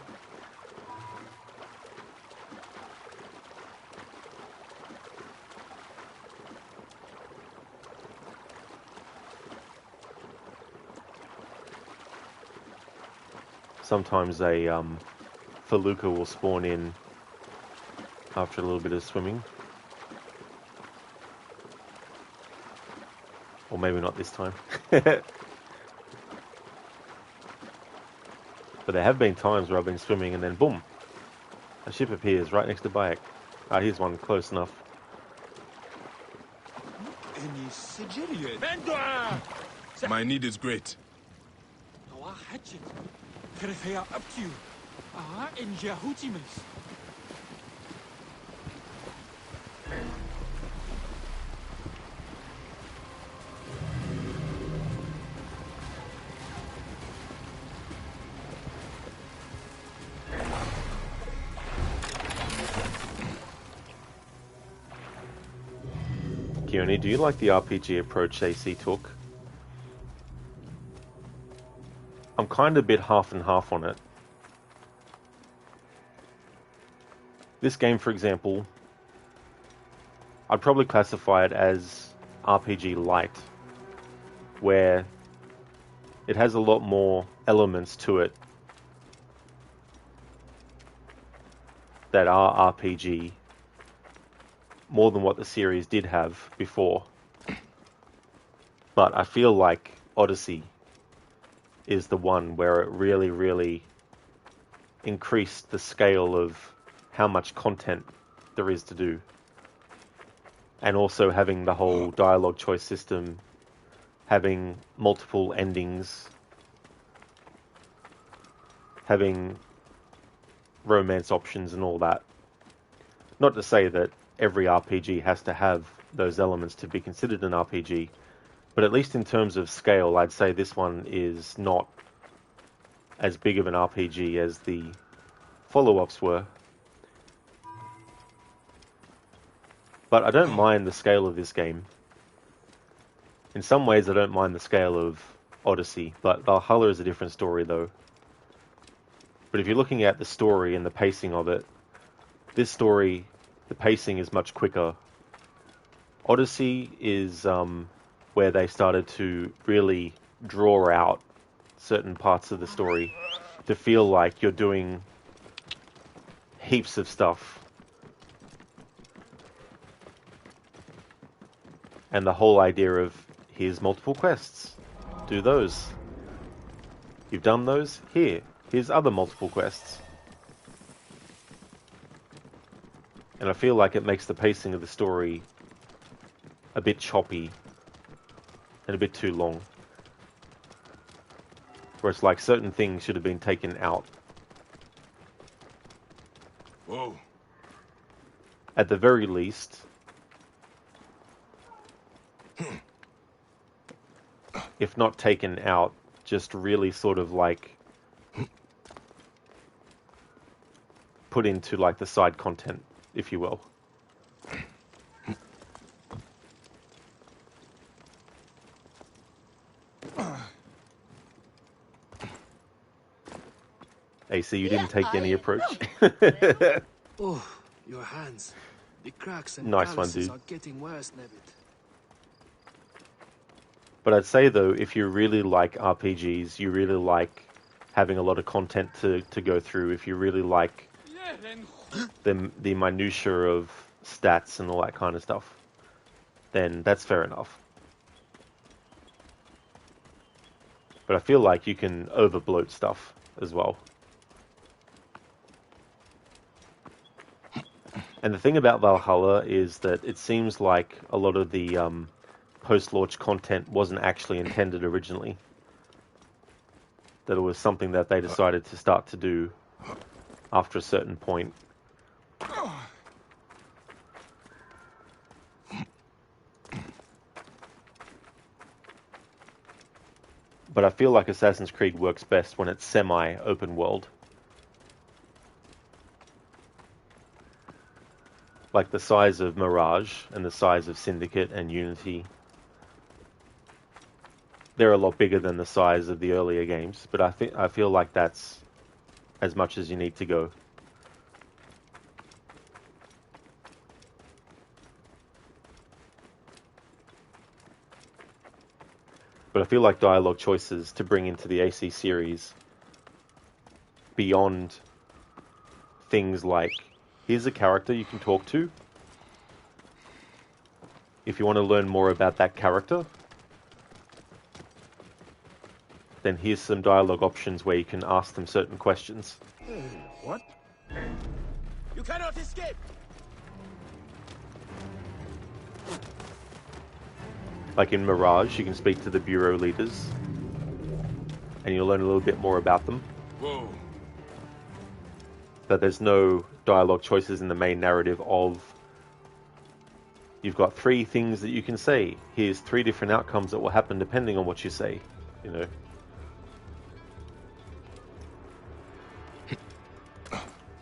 Sometimes a felucca will spawn in after a little bit of swimming. Or maybe not this time. But there have been times where I've been swimming and then boom, a ship appears right next to Bayek. Ah, here's one close enough. My need is great. Keone, do you like the RPG approach AC took? I'm kind of a bit half and half on it. This game, for example, I'd probably classify it as RPG light, where it has a lot more elements to it that are RPG, more than what the series did have before. But I feel like Odyssey is the one where it really, really increased the scale of how much content there is to do. And also having the whole dialogue choice system, having multiple endings, having romance options and all that. Not to say that every RPG has to have those elements to be considered an RPG, but at least in terms of scale, I'd say this one is not as big of an RPG as the follow-ups were. But I don't mind the scale of this game. In some ways, I don't mind the scale of Odyssey, but Valhalla is a different story, though. But if you're looking at the story and the pacing of it, this story, the pacing is much quicker. Odyssey is where they started to really draw out certain parts of the story to feel like you're doing heaps of stuff. And the whole idea of, here's multiple quests, do those. You've done those, here's other multiple quests. And I feel like it makes the pacing of the story a bit choppy and a bit too long. Where it's like certain things should have been taken out. Whoa. At the very least, if not taken out, just really sort of like put into like the side content, if you will. AC, you didn't take any approach. Oh, your hands. The cracks and Nice one, calluses dude. are getting worse, Nevitt. But I'd say though, if you really like RPGs, you really like having a lot of content to go through, if you really like the minutiae of stats and all that kind of stuff, then that's fair enough. But I feel like you can overbloat stuff as well. And the thing about Valhalla is that it seems like a lot of the post-launch content wasn't actually intended originally. That it was something that they decided to start to do after a certain point. But I feel like Assassin's Creed works best when it's semi-open world. Like the size of Mirage and the size of Syndicate and Unity. They're a lot bigger than the size of the earlier games, but I feel like that's as much as you need to go. But I feel like dialogue choices to bring into the AC series beyond things like, here's a character you can talk to. If you want to learn more about that character, then here's some dialogue options where you can ask them certain questions. What? You cannot escape! Like in Mirage, you can speak to the bureau leaders, and you'll learn a little bit more about them. Whoa. But there's no dialogue choices in the main narrative of, you've got 3 things that you can say. Here's 3 different outcomes that will happen depending on what you say, you know.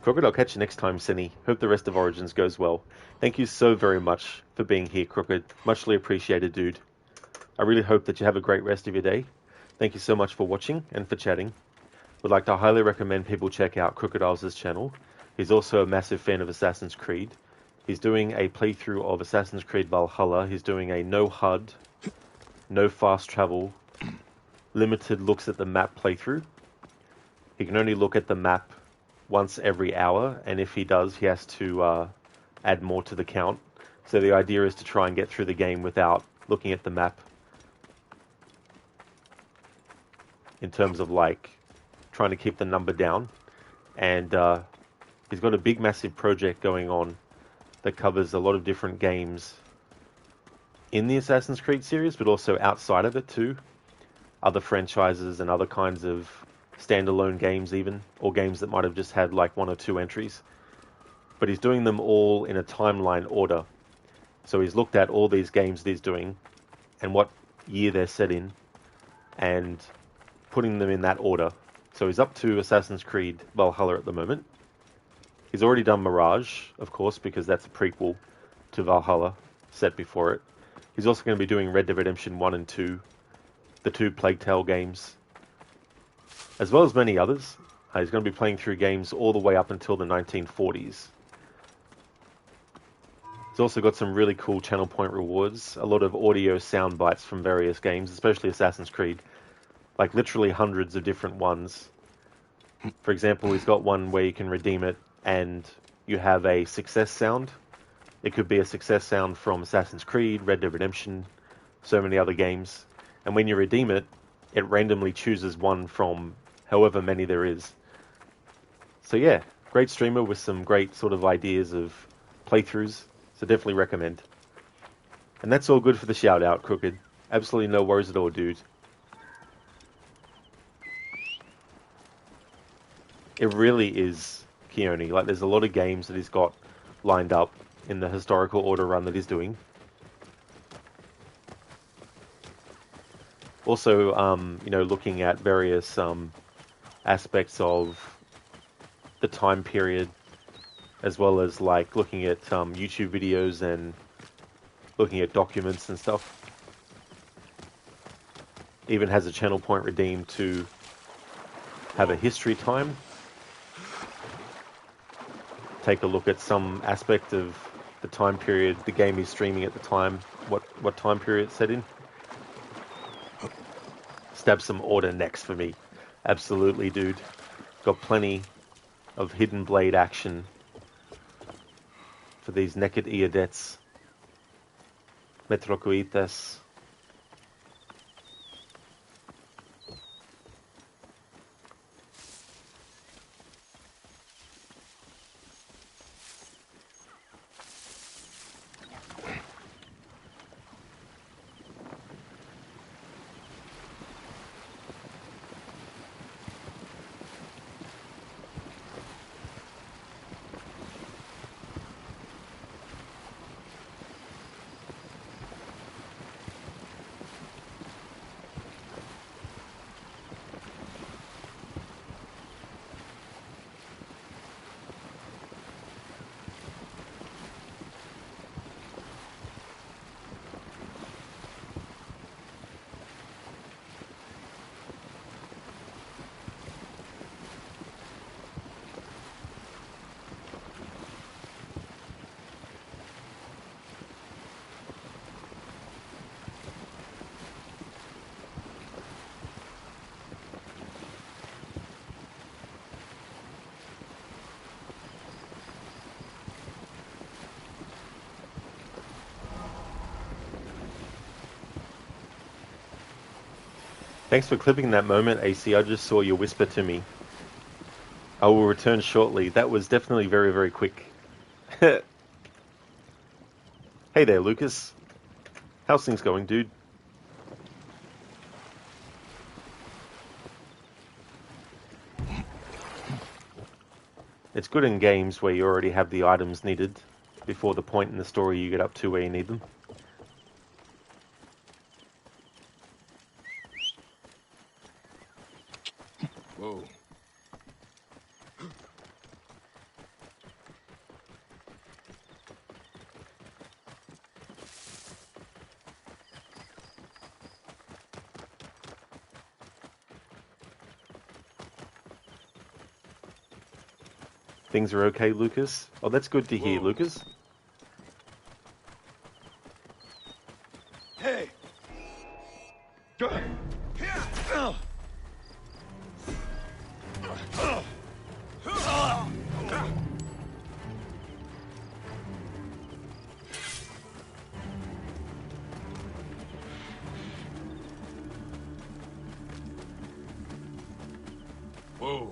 Crocodile, catch you next time, Senny. Hope the rest of Origins goes well. Thank you so very much for being here, Crooked. Muchly appreciated, dude. I really hope that you have a great rest of your day. Thank you so much for watching and for chatting. Would like to highly recommend people check out Crocodile's channel. He's also a massive fan of Assassin's Creed. He's doing a playthrough of Assassin's Creed Valhalla. He's doing a no HUD, no fast travel, limited looks at the map playthrough. He can only look at the map once every hour, and if he does, he has to add more to the count. So the idea is to try and get through the game without looking at the map. In terms of like trying to keep the number down. And he's got a big massive project going on that covers a lot of different games in the Assassin's Creed series, but also outside of it too. Other franchises and other kinds of standalone games even, or games that might have just had like 1 or 2 entries. But he's doing them all in a timeline order. So he's looked at all these games that he's doing and what year they're set in and putting them in that order. So he's up to Assassin's Creed Valhalla at the moment. He's already done Mirage, of course, because that's a prequel to Valhalla set before it. He's also going to be doing Red Dead Redemption 1 and 2, the 2 Plague Tale games, as well as many others. He's going to be playing through games all the way up until the 1940s. He's also got some really cool channel point rewards, a lot of audio sound bites from various games, especially Assassin's Creed, like literally hundreds of different ones. For example, he's got one where you can redeem it and you have a success sound. It could be a success sound from Assassin's Creed, Red Dead Redemption, so many other games. And when you redeem it, it randomly chooses one from however many there is. So yeah, great streamer with some great sort of ideas of playthroughs. So definitely recommend. And that's all good for the shout out, Crooked. Absolutely no worries at all, dude. It really is Keone. Like, there's a lot of games that he's got lined up in the historical order run that he's doing. Also, looking at various aspects of the time period, as well as like looking at YouTube videos and looking at documents and stuff. Even has a channel point redeemed to have a history time. Take a look at some aspect of the time period the game is streaming at the time, what time period it's set in. Stab some order next for me. Absolutely, dude. Got plenty of hidden blade action for these naked Eodets. Metrocoitas. Thanks for clipping that moment, AC. I just saw you whisper to me. I will return shortly. That was definitely very, very quick. Hey there, Lucas. How's things going, dude? It's good in games where you already have the items needed before the point in the story you get up to where you need them. Whoa. Things are okay, Lucas? Oh, that's good to hear, Whoa. Lucas. Hey! Whoa.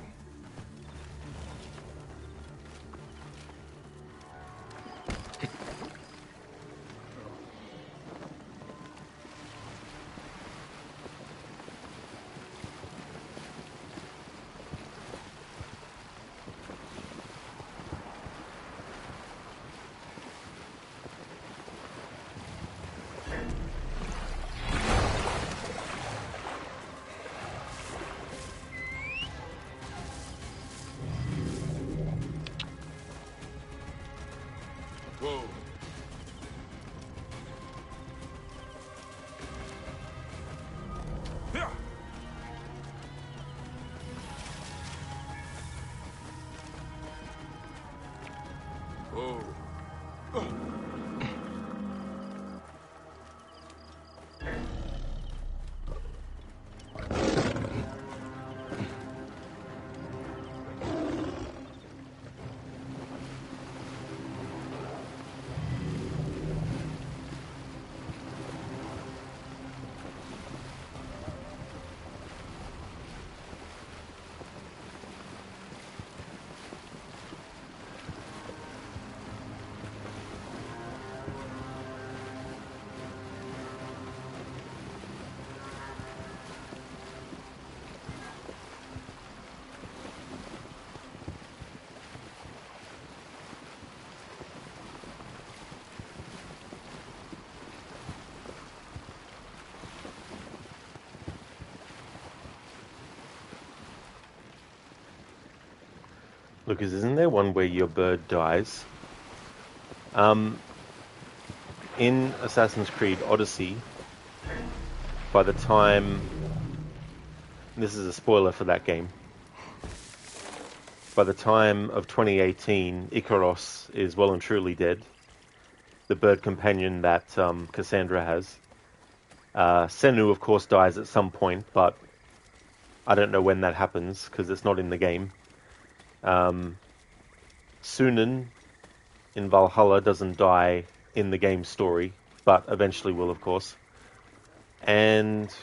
Lucas, isn't there one where your bird dies? In Assassin's Creed Odyssey, by the time... This is a spoiler for that game. By the time of 2018, Icaros is well and truly dead. The bird companion that Cassandra has. Senu, of course, dies at some point, but I don't know when that happens, because it's not in the game. Sunan in Valhalla doesn't die in the game story, but eventually will, of course. And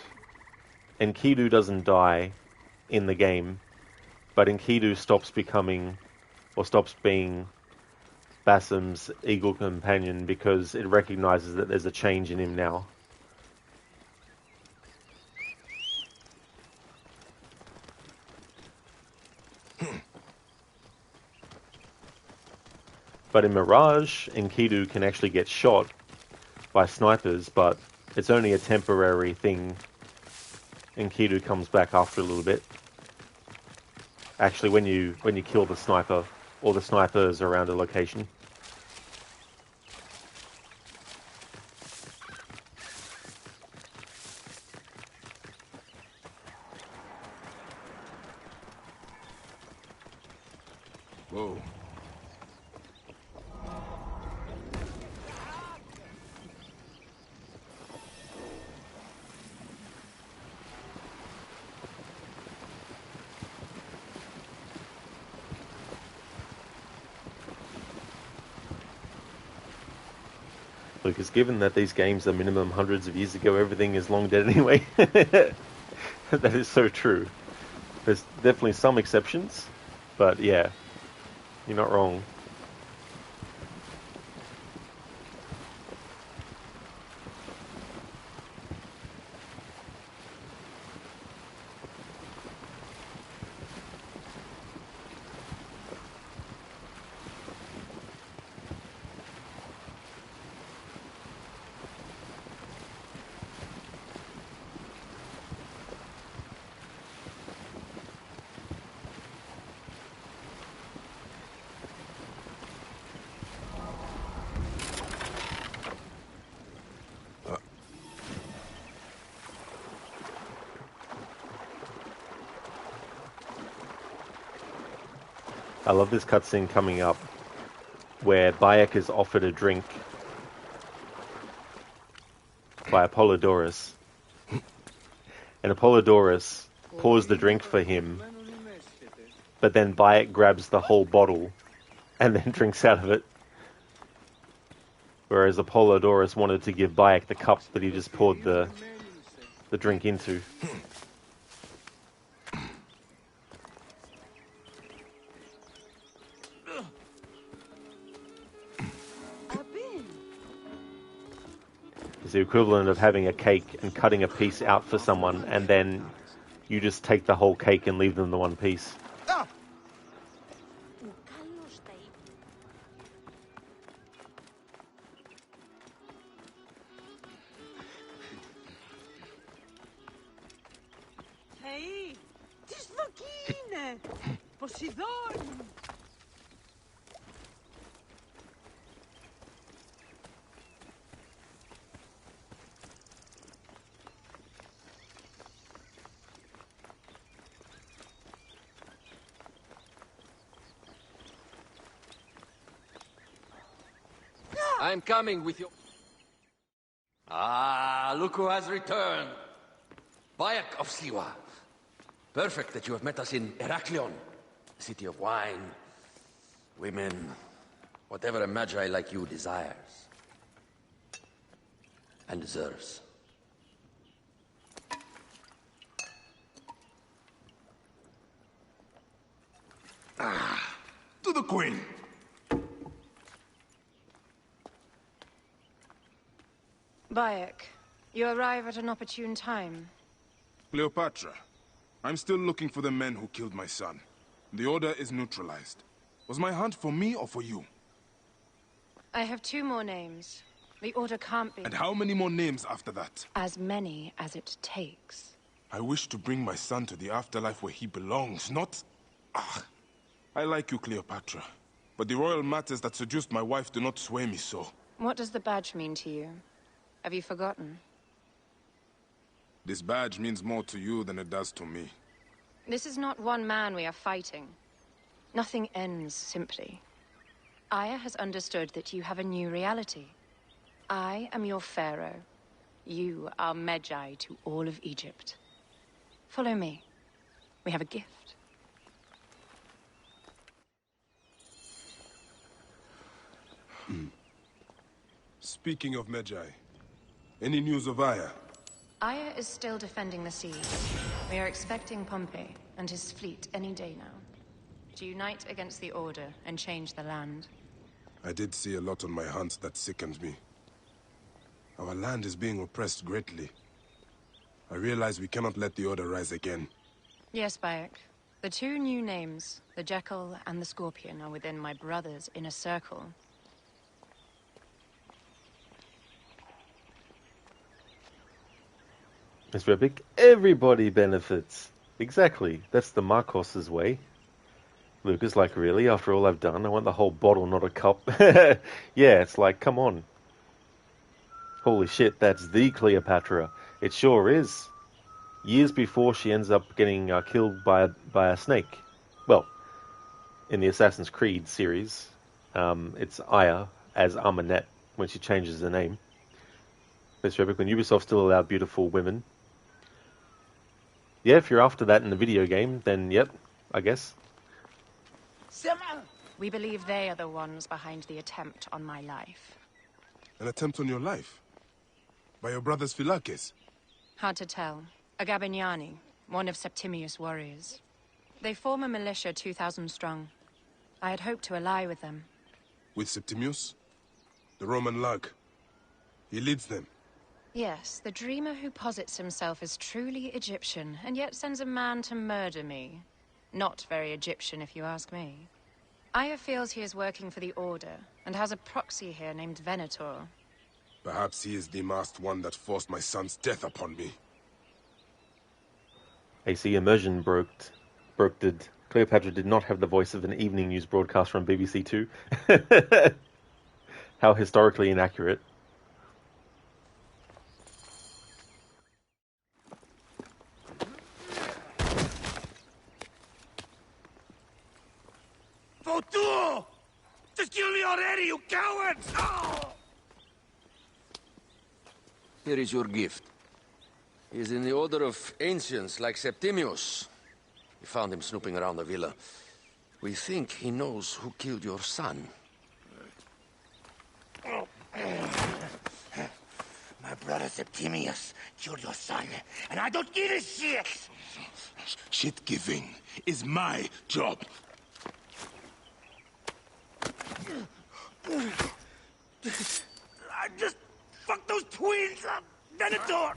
Enkidu doesn't die in the game, but Enkidu stops being Basim's eagle companion because it recognizes that there's a change in him now. But in Mirage, Enkidu can actually get shot by snipers, but it's only a temporary thing. Enkidu comes back after a little bit. Actually, when you kill the sniper, or the snipers around a location. Whoa. Lucas, given that these games are minimum hundreds of years ago, everything is long dead anyway. That is so true. There's definitely some exceptions, but yeah, you're not wrong. I love this cutscene coming up where Bayek is offered a drink by Apollodorus, and Apollodorus pours the drink for him, but then Bayek grabs the whole bottle and then drinks out of it, whereas Apollodorus wanted to give Bayek the cup that he just poured the drink into. It's the equivalent of having a cake and cutting a piece out for someone, and then you just take the whole cake and leave them the one piece. Hey, tis fucking Poseidon! I'm coming with you. Ah, look who has returned. Bayek of Siwa. Perfect that you have met us in Heraklion, the city of wine, women, whatever a magi like you desires and deserves. To the Queen. Bayek, you arrive at an opportune time. Cleopatra, I'm still looking for the men who killed my son. The order is neutralized. Was my hunt for me or for you? I have 2 more names. The order can't be... And how many more names after that? As many as it takes. I wish to bring my son to the afterlife where he belongs, not... I like you, Cleopatra. But the royal matters that seduced my wife do not sway me so. What does the badge mean to you? Have you forgotten? This badge means more to you than it does to me. This is not one man we are fighting. Nothing ends simply. Aya has understood that you have a new reality. I am your pharaoh. You are Medjay to all of Egypt. Follow me. We have a gift. Speaking of Medjay, any news of Aya? Aya is still defending the seas. We are expecting Pompey and his fleet any day now, to unite against the Order and change the land. I did see a lot on my hunt that sickened me. Our land is being oppressed greatly. I realize we cannot let the Order rise again. Yes, Bayek. The two new names, the Jackal and the Scorpion, are within my brother's inner circle. Mr. Epic, everybody benefits. Exactly. That's the Marcos's way. Lucas, like, really? After all I've done, I want the whole bottle, not a cup. Yeah, it's like, come on. Holy shit, that's the Cleopatra. It sure is. Years before she ends up getting killed by a snake. Well, in the Assassin's Creed series, it's Aya as Amunet when she changes her name. Mr. Epic, when Ubisoft still allowed beautiful women. Yeah, if you're after that in the video game, then yep, I guess. We believe they are the ones behind the attempt on my life. An attempt on your life? By your brothers Philakes? Hard to tell. A Gabignani, one of Septimius' warriors. They form a militia 2,000 strong. I had hoped to ally with them. With Septimius? The Roman lug. He leads them. Yes, the dreamer who posits himself as truly Egyptian, and yet sends a man to murder me. Not very Egyptian, if you ask me. Aya feels he is working for the Order, and has a proxy here named Venator. Perhaps he is the masked one that forced my son's death upon me. AC immersion broke. Cleopatra did not have the voice of an evening news broadcaster on BBC Two. How historically inaccurate. Fotu! Just kill me already, you cowards! Oh! Here is your gift. He is in the order of ancients like Septimius. We found him snooping around the villa. We think he knows who killed your son. My brother Septimius killed your son, and I don't give a shit! Shit-giving is my job. I just fucked those twins up! Venator!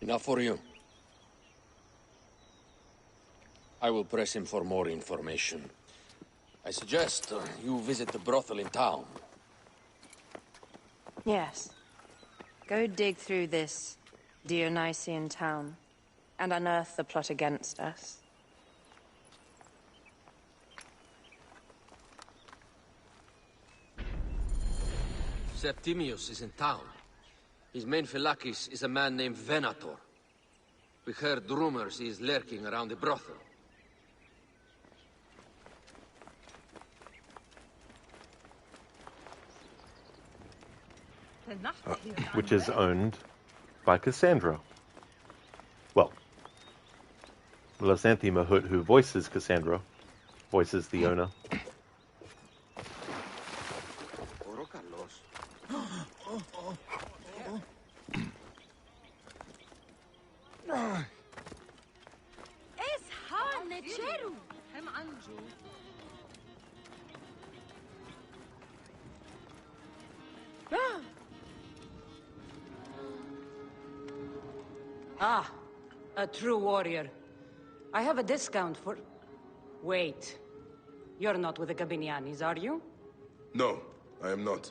Enough for you. I will press him for more information. I suggest you visit the brothel in town. Yes. Go dig through this Dionysian town, and unearth the plot against us. Septimius is in town. His main Philakes is a man named Venator. We heard rumors he is lurking around the brothel. Which is owned by Cassandra. Well, Lasanthi Mahut, who voices Cassandra, voices the owner. Ah, a true warrior. I have a discount for... Wait. You're not with the Gabinianis, are you? No, I am not.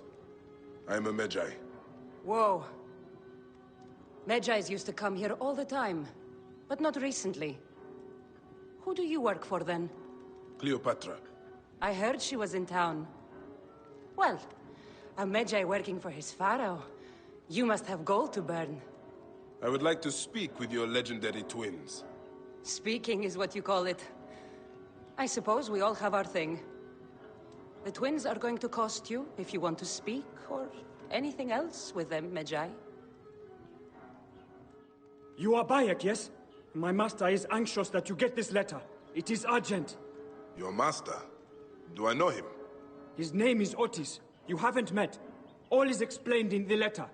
I am a Medjay. Whoa. Medjai's used to come here all the time, but not recently. Who do you work for, then? Cleopatra. I heard she was in town. Well, a Medjai working for his pharaoh. You must have gold to burn. I would like to speak with your legendary twins. Speaking is what you call it. I suppose we all have our thing. The twins are going to cost you if you want to speak, or anything else with them, Medjai. You are Bayek, yes? My master is anxious that you get this letter. It is urgent. Your master? Do I know him? His name is Otis. You haven't met. All is explained in the letter.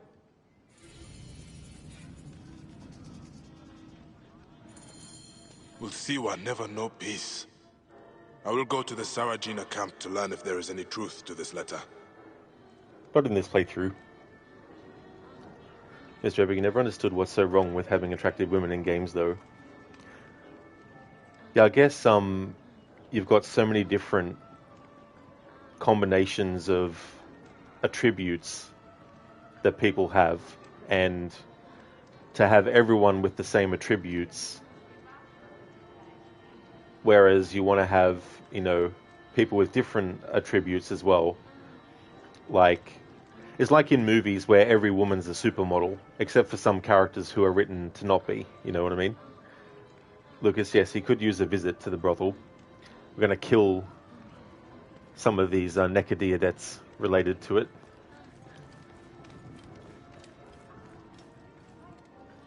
Will Siwa never know peace? I will go to the Sarajina camp to learn if there is any truth to this letter. Not in this playthrough. Mr. Ebbing never understood what's so wrong with having attractive women in games, though. Yeah, I guess you've got so many different combinations of attributes that people have, and to have everyone with the same attributes, whereas you want to have, you know, people with different attributes as well. Like, it's like in movies where every woman's a supermodel, except for some characters who are written to not be, you know what I mean? Lucas, yes, he could use a visit to the brothel. We're going to kill some of these Necadiodettes related to it.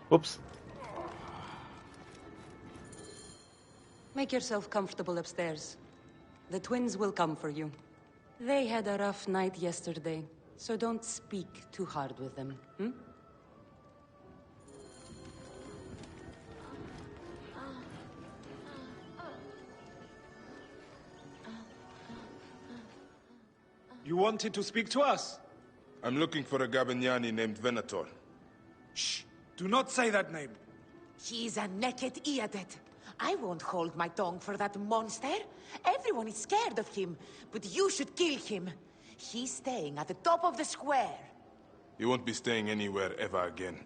Whoops. Make yourself comfortable upstairs. The twins will come for you. They had a rough night yesterday, so don't speak too hard with them, hmm? You wanted to speak to us? I'm looking for a Gabignani named Venator. Shh! Do not say that name. She is a naked Iadet. I won't hold my tongue for that monster. Everyone is scared of him, but you should kill him. He's staying at the top of the square. He won't be staying anywhere ever again.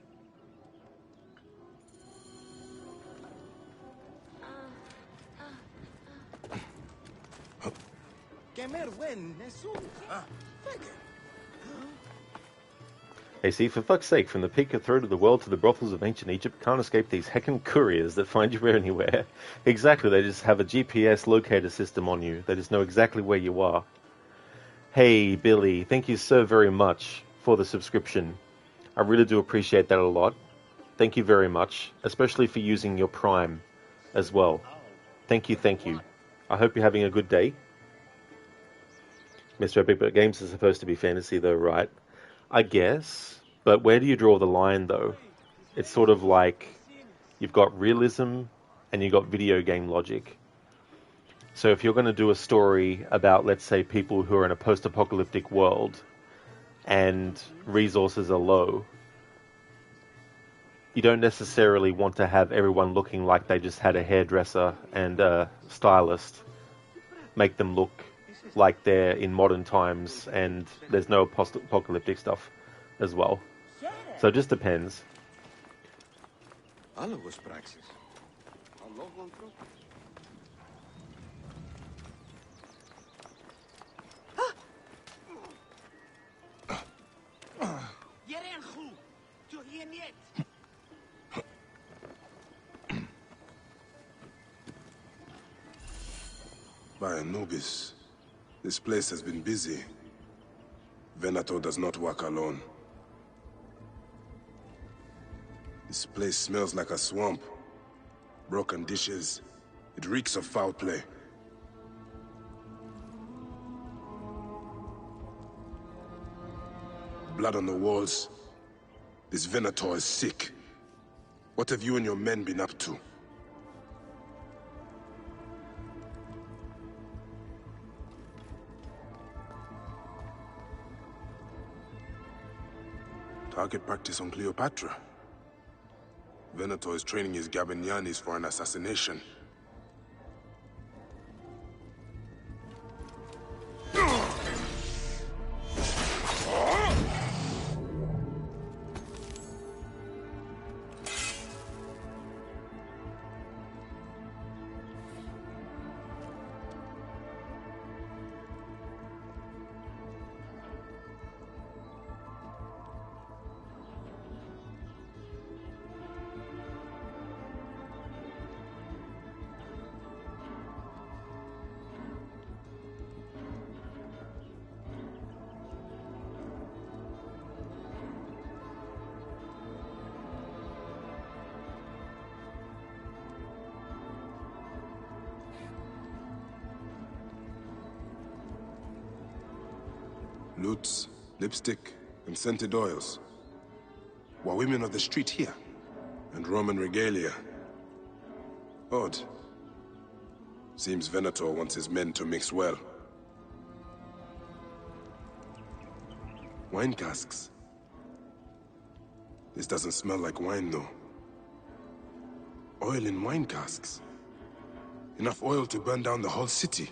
Hey, see, for fuck's sake, from the peak of throat of the world to the brothels of ancient Egypt, can't escape these heckin' couriers that find you anywhere. Exactly, they just have a GPS locator system on you. They just know exactly where you are. Hey, Billy, thank you so very much for the subscription. I really do appreciate that a lot. Thank you very much, especially for using your Prime as well. Thank you, thank you. I hope you're having a good day. Mr. Epic, but games are supposed to be fantasy though, right? I guess, but where do you draw the line though? It's sort of like you've got realism and you've got video game logic. So if you're going to do a story about, let's say, people who are in a post-apocalyptic world and resources are low, you don't necessarily want to have everyone looking like they just had a hairdresser and a stylist. Make them look like they're in modern times, and there's no post-apocalyptic stuff as well. So it just depends. By Anubis, this place has been busy. Venator does not work alone. This place smells like a swamp. Broken dishes. It reeks of foul play. Blood on the walls. This Venator is sick. What have you and your men been up to? Target practice on Cleopatra. Venator is training his Gabignanis for an assassination. Lutes, lipstick, and scented oils. While women of the street here, and Roman regalia. Odd. Seems Venator wants his men to mix well. Wine casks. This doesn't smell like wine, though. Oil in wine casks. Enough oil to burn down the whole city.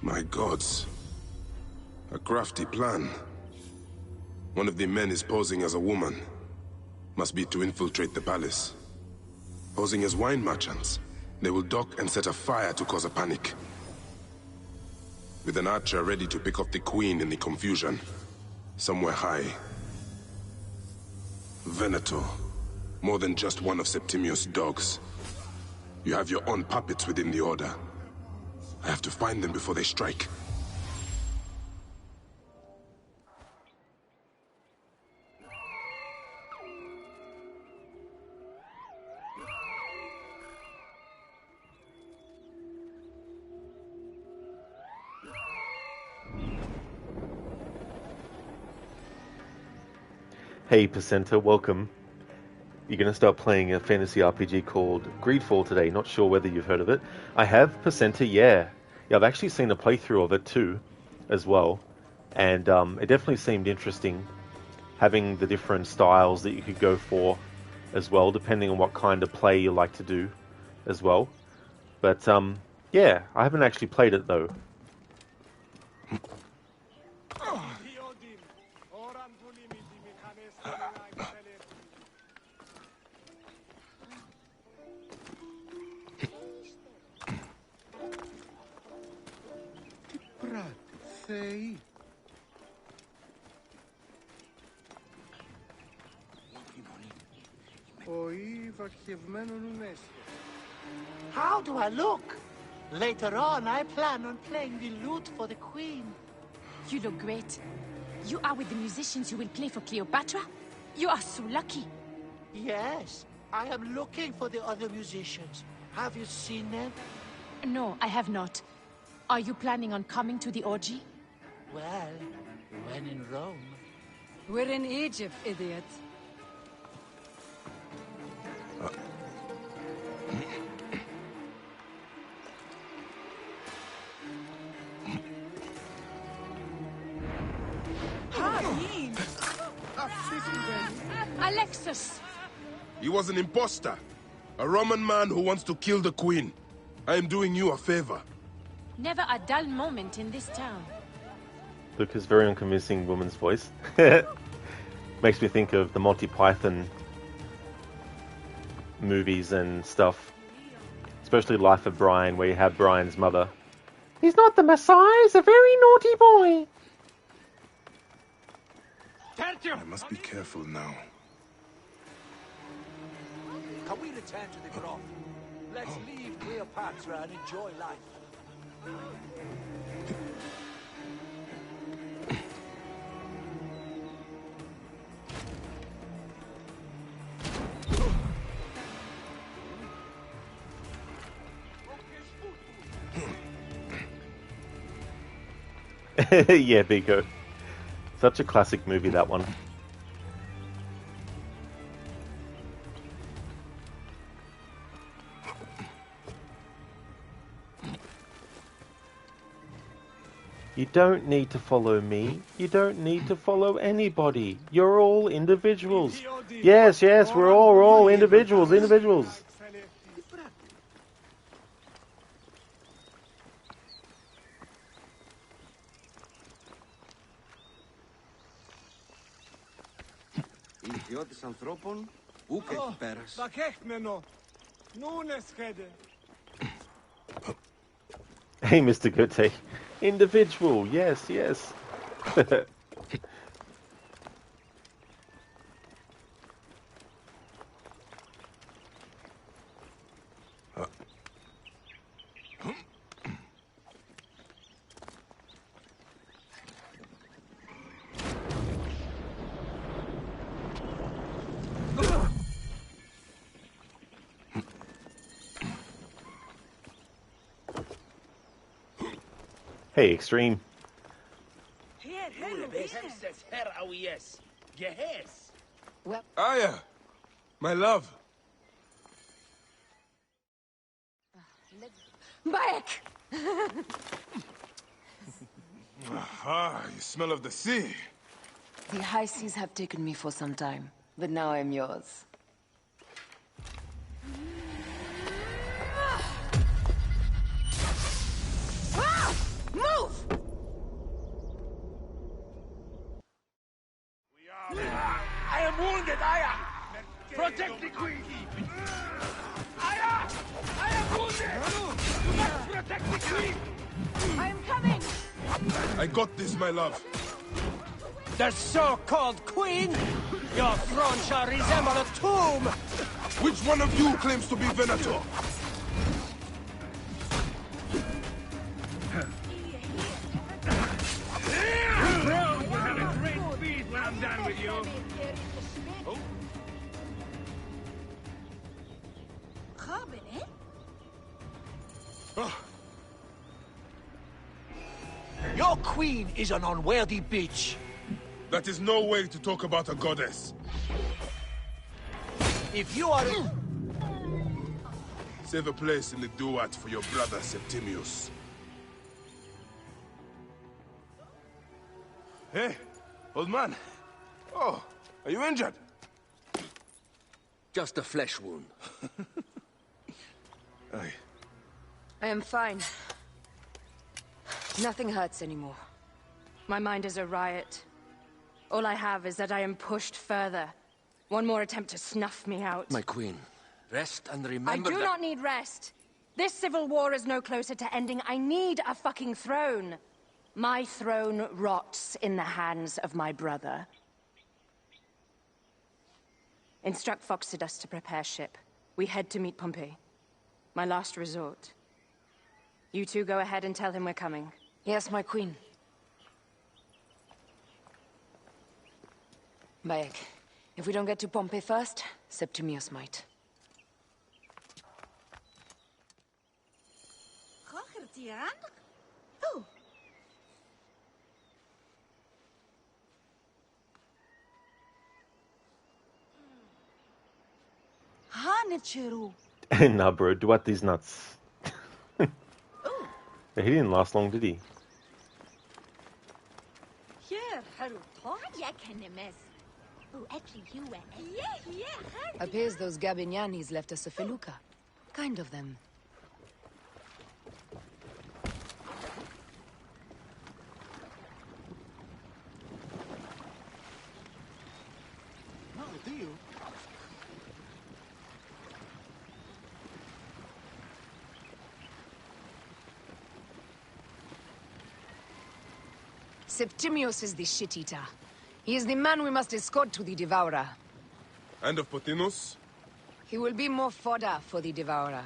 My gods. A crafty plan. One of the men is posing as a woman. Must be to infiltrate the palace. Posing as wine merchants, they will dock and set a fire to cause a panic. With an archer ready to pick off the queen in the confusion. Somewhere high. Venator. More than just one of Septimius' dogs. You have your own puppets within the Order. I have to find them before they strike. Hey Placenta, welcome. You're going to start playing a fantasy RPG called Greedfall today. Not sure whether you've heard of it. I have, Placenta, yeah. I've actually seen a playthrough of it too, as well. And it definitely seemed interesting, having the different styles that you could go for as well, depending on what kind of play you like to do as well. But yeah, I haven't actually played it though. How do I look? Later on, I plan on playing the lute for the queen. You look great. You are with the musicians who will play for Cleopatra? You are so lucky. Yes, I am looking for the other musicians. Have you seen them? No, I have not. Are you planning on coming to the orgy? Well, when in Rome. We're in Egypt, idiot. Alexis! He was an imposter. A Roman man who wants to kill the queen. I am doing you a favor. Never a dull moment in this town. Luca's very unconvincing woman's voice. Makes me think of the Monty Python movies and stuff. Especially Life of Brian, where you have Brian's mother. He's not the Messiah, he's a very naughty boy. I must be careful now. Can we return to the grotto? Let's leave Cleopatra and enjoy life. Yeah, Biko. Such a classic movie, that one. You don't need to follow me. You don't need to follow anybody. You're all individuals. Yes, we're all individuals. Ιδιώτης ανθρώπων, ούκ πέρας. Hey, Mr. Gote. Individual, yes. Hey, Extreme. Aya, my love. Bayek! Ah, you smell of the sea. The high seas have taken me for some time, but now I'm yours. Move! I am wounded, Aya! Protect the queen! Aya! I am wounded! You must protect the queen! I am coming! I got this, my love. The so-called queen? Your throne shall resemble a tomb! Which one of you claims to be Venator? Crows will have a great feast when I'm done with you! Your queen is an unworthy bitch! That is no way to talk about a goddess. If you are... Save a place in the duat for your brother Septimius. Hey, old man. Oh, are you injured? Just a flesh wound. Aye. I am fine. Nothing hurts anymore. My mind is a riot. All I have is that I am pushed further. One more attempt to snuff me out. My queen, rest and I remember do not need rest. This civil war is no closer to ending. I need a fucking throne. My throne rots in the hands of my brother. Instruct Foxidas to prepare ship. We head to meet Pompey. My last resort. You two go ahead and tell him we're coming. Yes, my queen. Bayek, if we don't get to Pompey first, Septimius might. Oh. Nah, bro, Duat these nuts. He didn't last long, did he? Appears those Gabinianis left us a felucca. Kind of them. Septimius is the shit-eater. He is the man we must escort to the Devourer. And of Pothinus? He will be more fodder for the Devourer.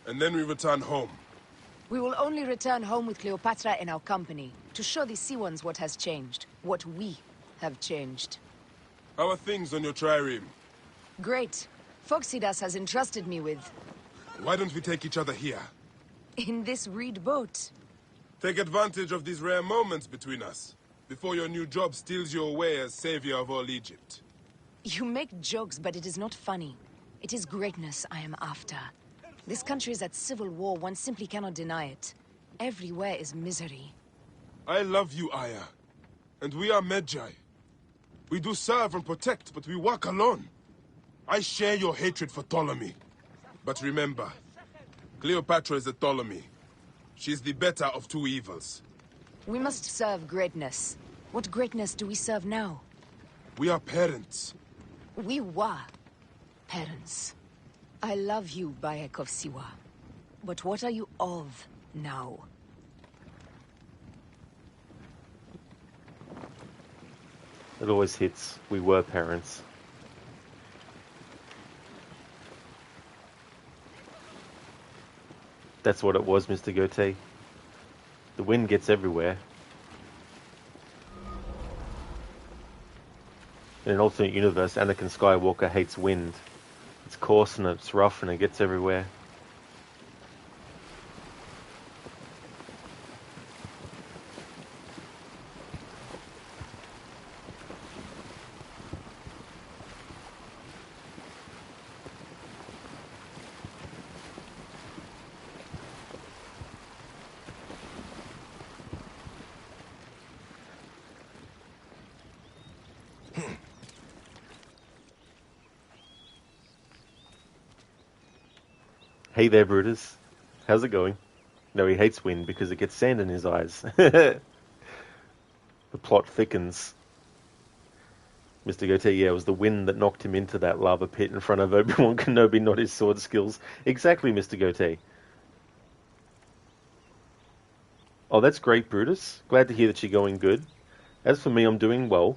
And then we return home. We will only return home with Cleopatra in our company, to show the Sea Ones what has changed, what we have changed. How are things on your trireme? Great. Foxidas has entrusted me with... Why don't we take each other here? in this reed boat. Take advantage of these rare moments between us, before your new job steals you away as savior of all Egypt. You make jokes, but it is not funny. It is greatness I am after. This country is at civil war, one simply cannot deny it. Everywhere is misery. I love you, Aya. And we are Medjay. We do serve and protect, but we work alone. I share your hatred for Ptolemy. But remember, Cleopatra is a Ptolemy. She is the better of two evils. We must serve greatness. What greatness do we serve now? We are parents. We were parents. I love you, Bayek of Siwa. But what are you of now? It always hits. We were parents. That's what it was, Mr. Gote. The wind gets everywhere. In an alternate universe, Anakin Skywalker hates wind. It's coarse and it's rough and it gets everywhere. Hey there, Brutus. How's it going? No, he hates wind because it gets sand in his eyes. The plot thickens. Mr. Goethe, yeah, it was the wind that knocked him into that lava pit in front of Obi-Wan Kenobi, not his sword skills. Exactly, Mr. Goethe. Oh, that's great, Brutus. Glad to hear that you're going good. As for me, I'm doing well.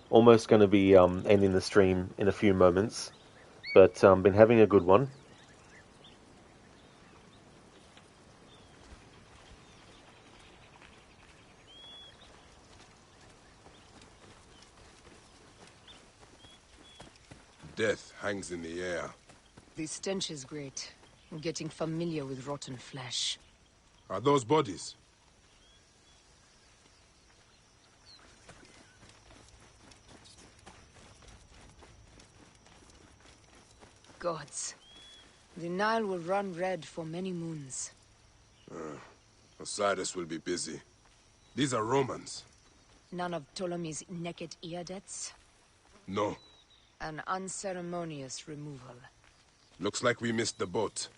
Almost going to be ending the stream in a few moments, but been having a good one. Death hangs in the air. The stench is great. I'm getting familiar with rotten flesh. Are those bodies? Gods. The Nile will run red for many moons. Osiris will be busy. These are Romans. None of Ptolemy's naked Iadets? No. An unceremonious removal. Looks like we missed the boat.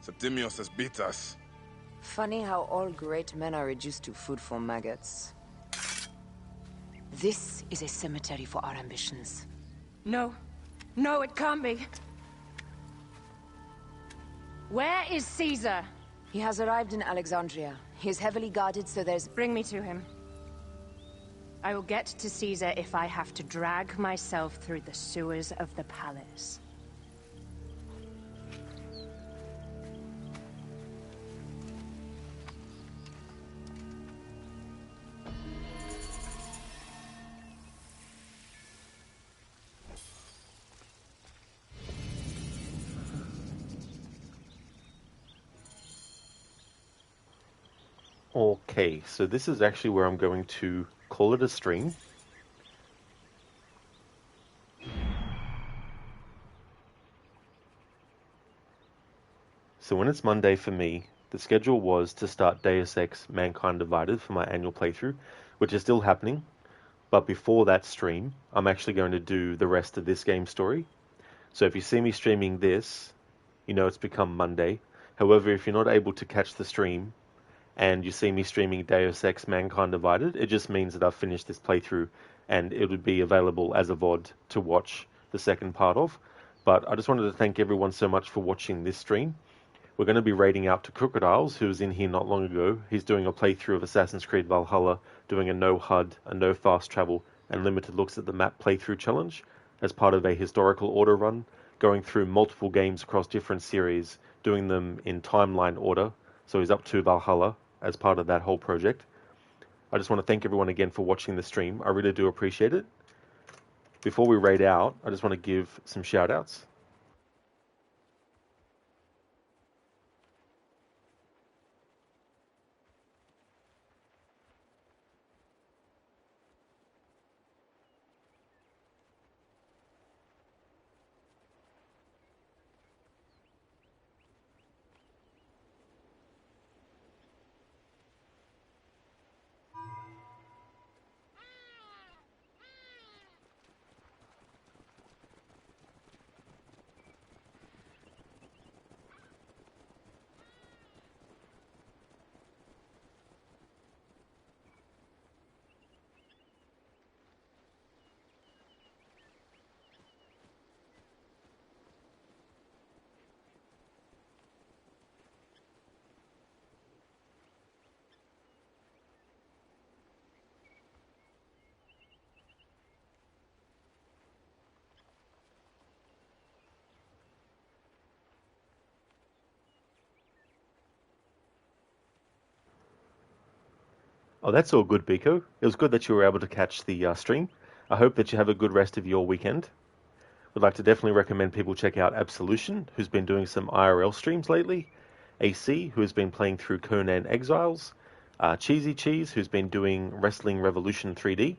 Septimius has beat us. Funny how all great men are reduced to food for maggots. This is a cemetery for our ambitions. No. No, it can't be. Where is Caesar? He has arrived in Alexandria. He is heavily guarded, so there's... Bring me to him. I will get to Caesar if I have to drag myself through the sewers of the palace. Okay, so this is actually where I'm going to call it a stream. So when it's Monday for me, the schedule was to start Deus Ex Mankind Divided for my annual playthrough, which is still happening. But before that stream, I'm actually going to do the rest of this game story. So if you see me streaming this, you know it's become Monday. However, if you're not able to catch the stream, and you see me streaming Deus Ex Mankind Divided, it just means that I've finished this playthrough and it would be available as a VOD to watch the second part of. But I just wanted to thank everyone so much for watching this stream. We're going to be raiding out to Crocodiles, who was in here not long ago. He's doing a playthrough of Assassin's Creed Valhalla, doing a no HUD, a no fast travel, and limited looks at the map playthrough challenge as part of a historical order run, going through multiple games across different series, doing them in timeline order. So he's up to Valhalla as part of that whole project. I just want to thank everyone again for watching the stream. I really do appreciate it. Before we raid out, I just want to give some shout outs. Oh, that's all good, Biko. It was good that you were able to catch the stream. I hope that you have a good rest of your weekend. Would like to definitely recommend people check out Absolution, who's been doing some IRL streams lately, AC, who has been playing through Conan Exiles, Cheesy Cheese, who's been doing Wrestling Revolution 3D.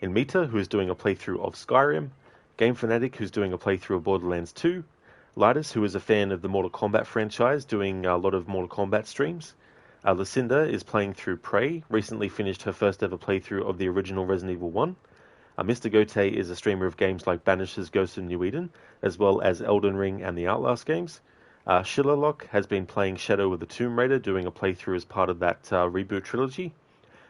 Inmita, who is doing a playthrough of Skyrim. Game Fanatic, who's doing a playthrough of Borderlands 2. Lidus, who is a fan of the Mortal Kombat franchise, doing a lot of Mortal Kombat streams. Lucinda is playing through Prey, recently finished her first ever playthrough of the original Resident Evil 1. Mr. Gote is a streamer of games like Banishers Ghost of New Eden, as well as Elden Ring and the Outlast games. Shillerlock has been playing Shadow of the Tomb Raider, doing a playthrough as part of that reboot trilogy.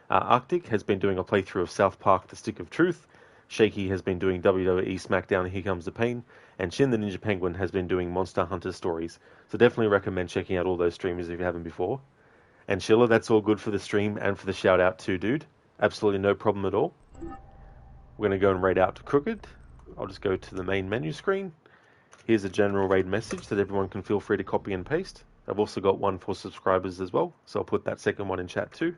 Arctic has been doing a playthrough of South Park The Stick of Truth. Shaky has been doing WWE SmackDown Here Comes the Pain. And Shin the Ninja Penguin has been doing Monster Hunter Stories. So definitely recommend checking out all those streamers if you haven't before. And Schiller, that's all good for the stream and for the shout out too, dude. Absolutely no problem at all. We're going to go and raid out to Crooked. I'll just go to the main menu screen. Here's a general raid message that everyone can feel free to copy and paste. I've also got one for subscribers as well, so I'll put that second one in chat too.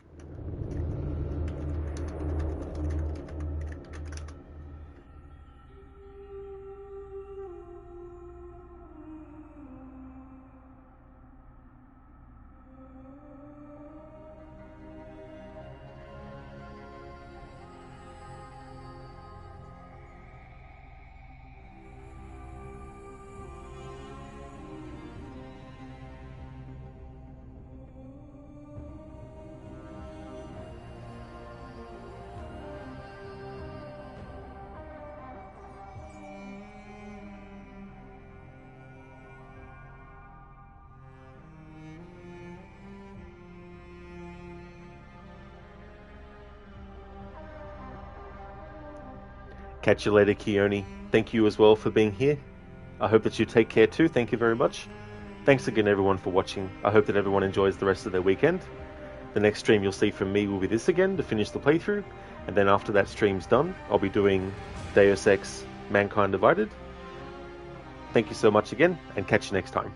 Catch you later, Keone. Thank you as well for being here. I hope that you take care too. Thank you very much. Thanks again, everyone, for watching. I hope that everyone enjoys the rest of their weekend. The next stream you'll see from me will be this again to finish the playthrough. And then after that stream's done, I'll be doing Deus Ex Mankind Divided. Thank you so much again, and catch you next time.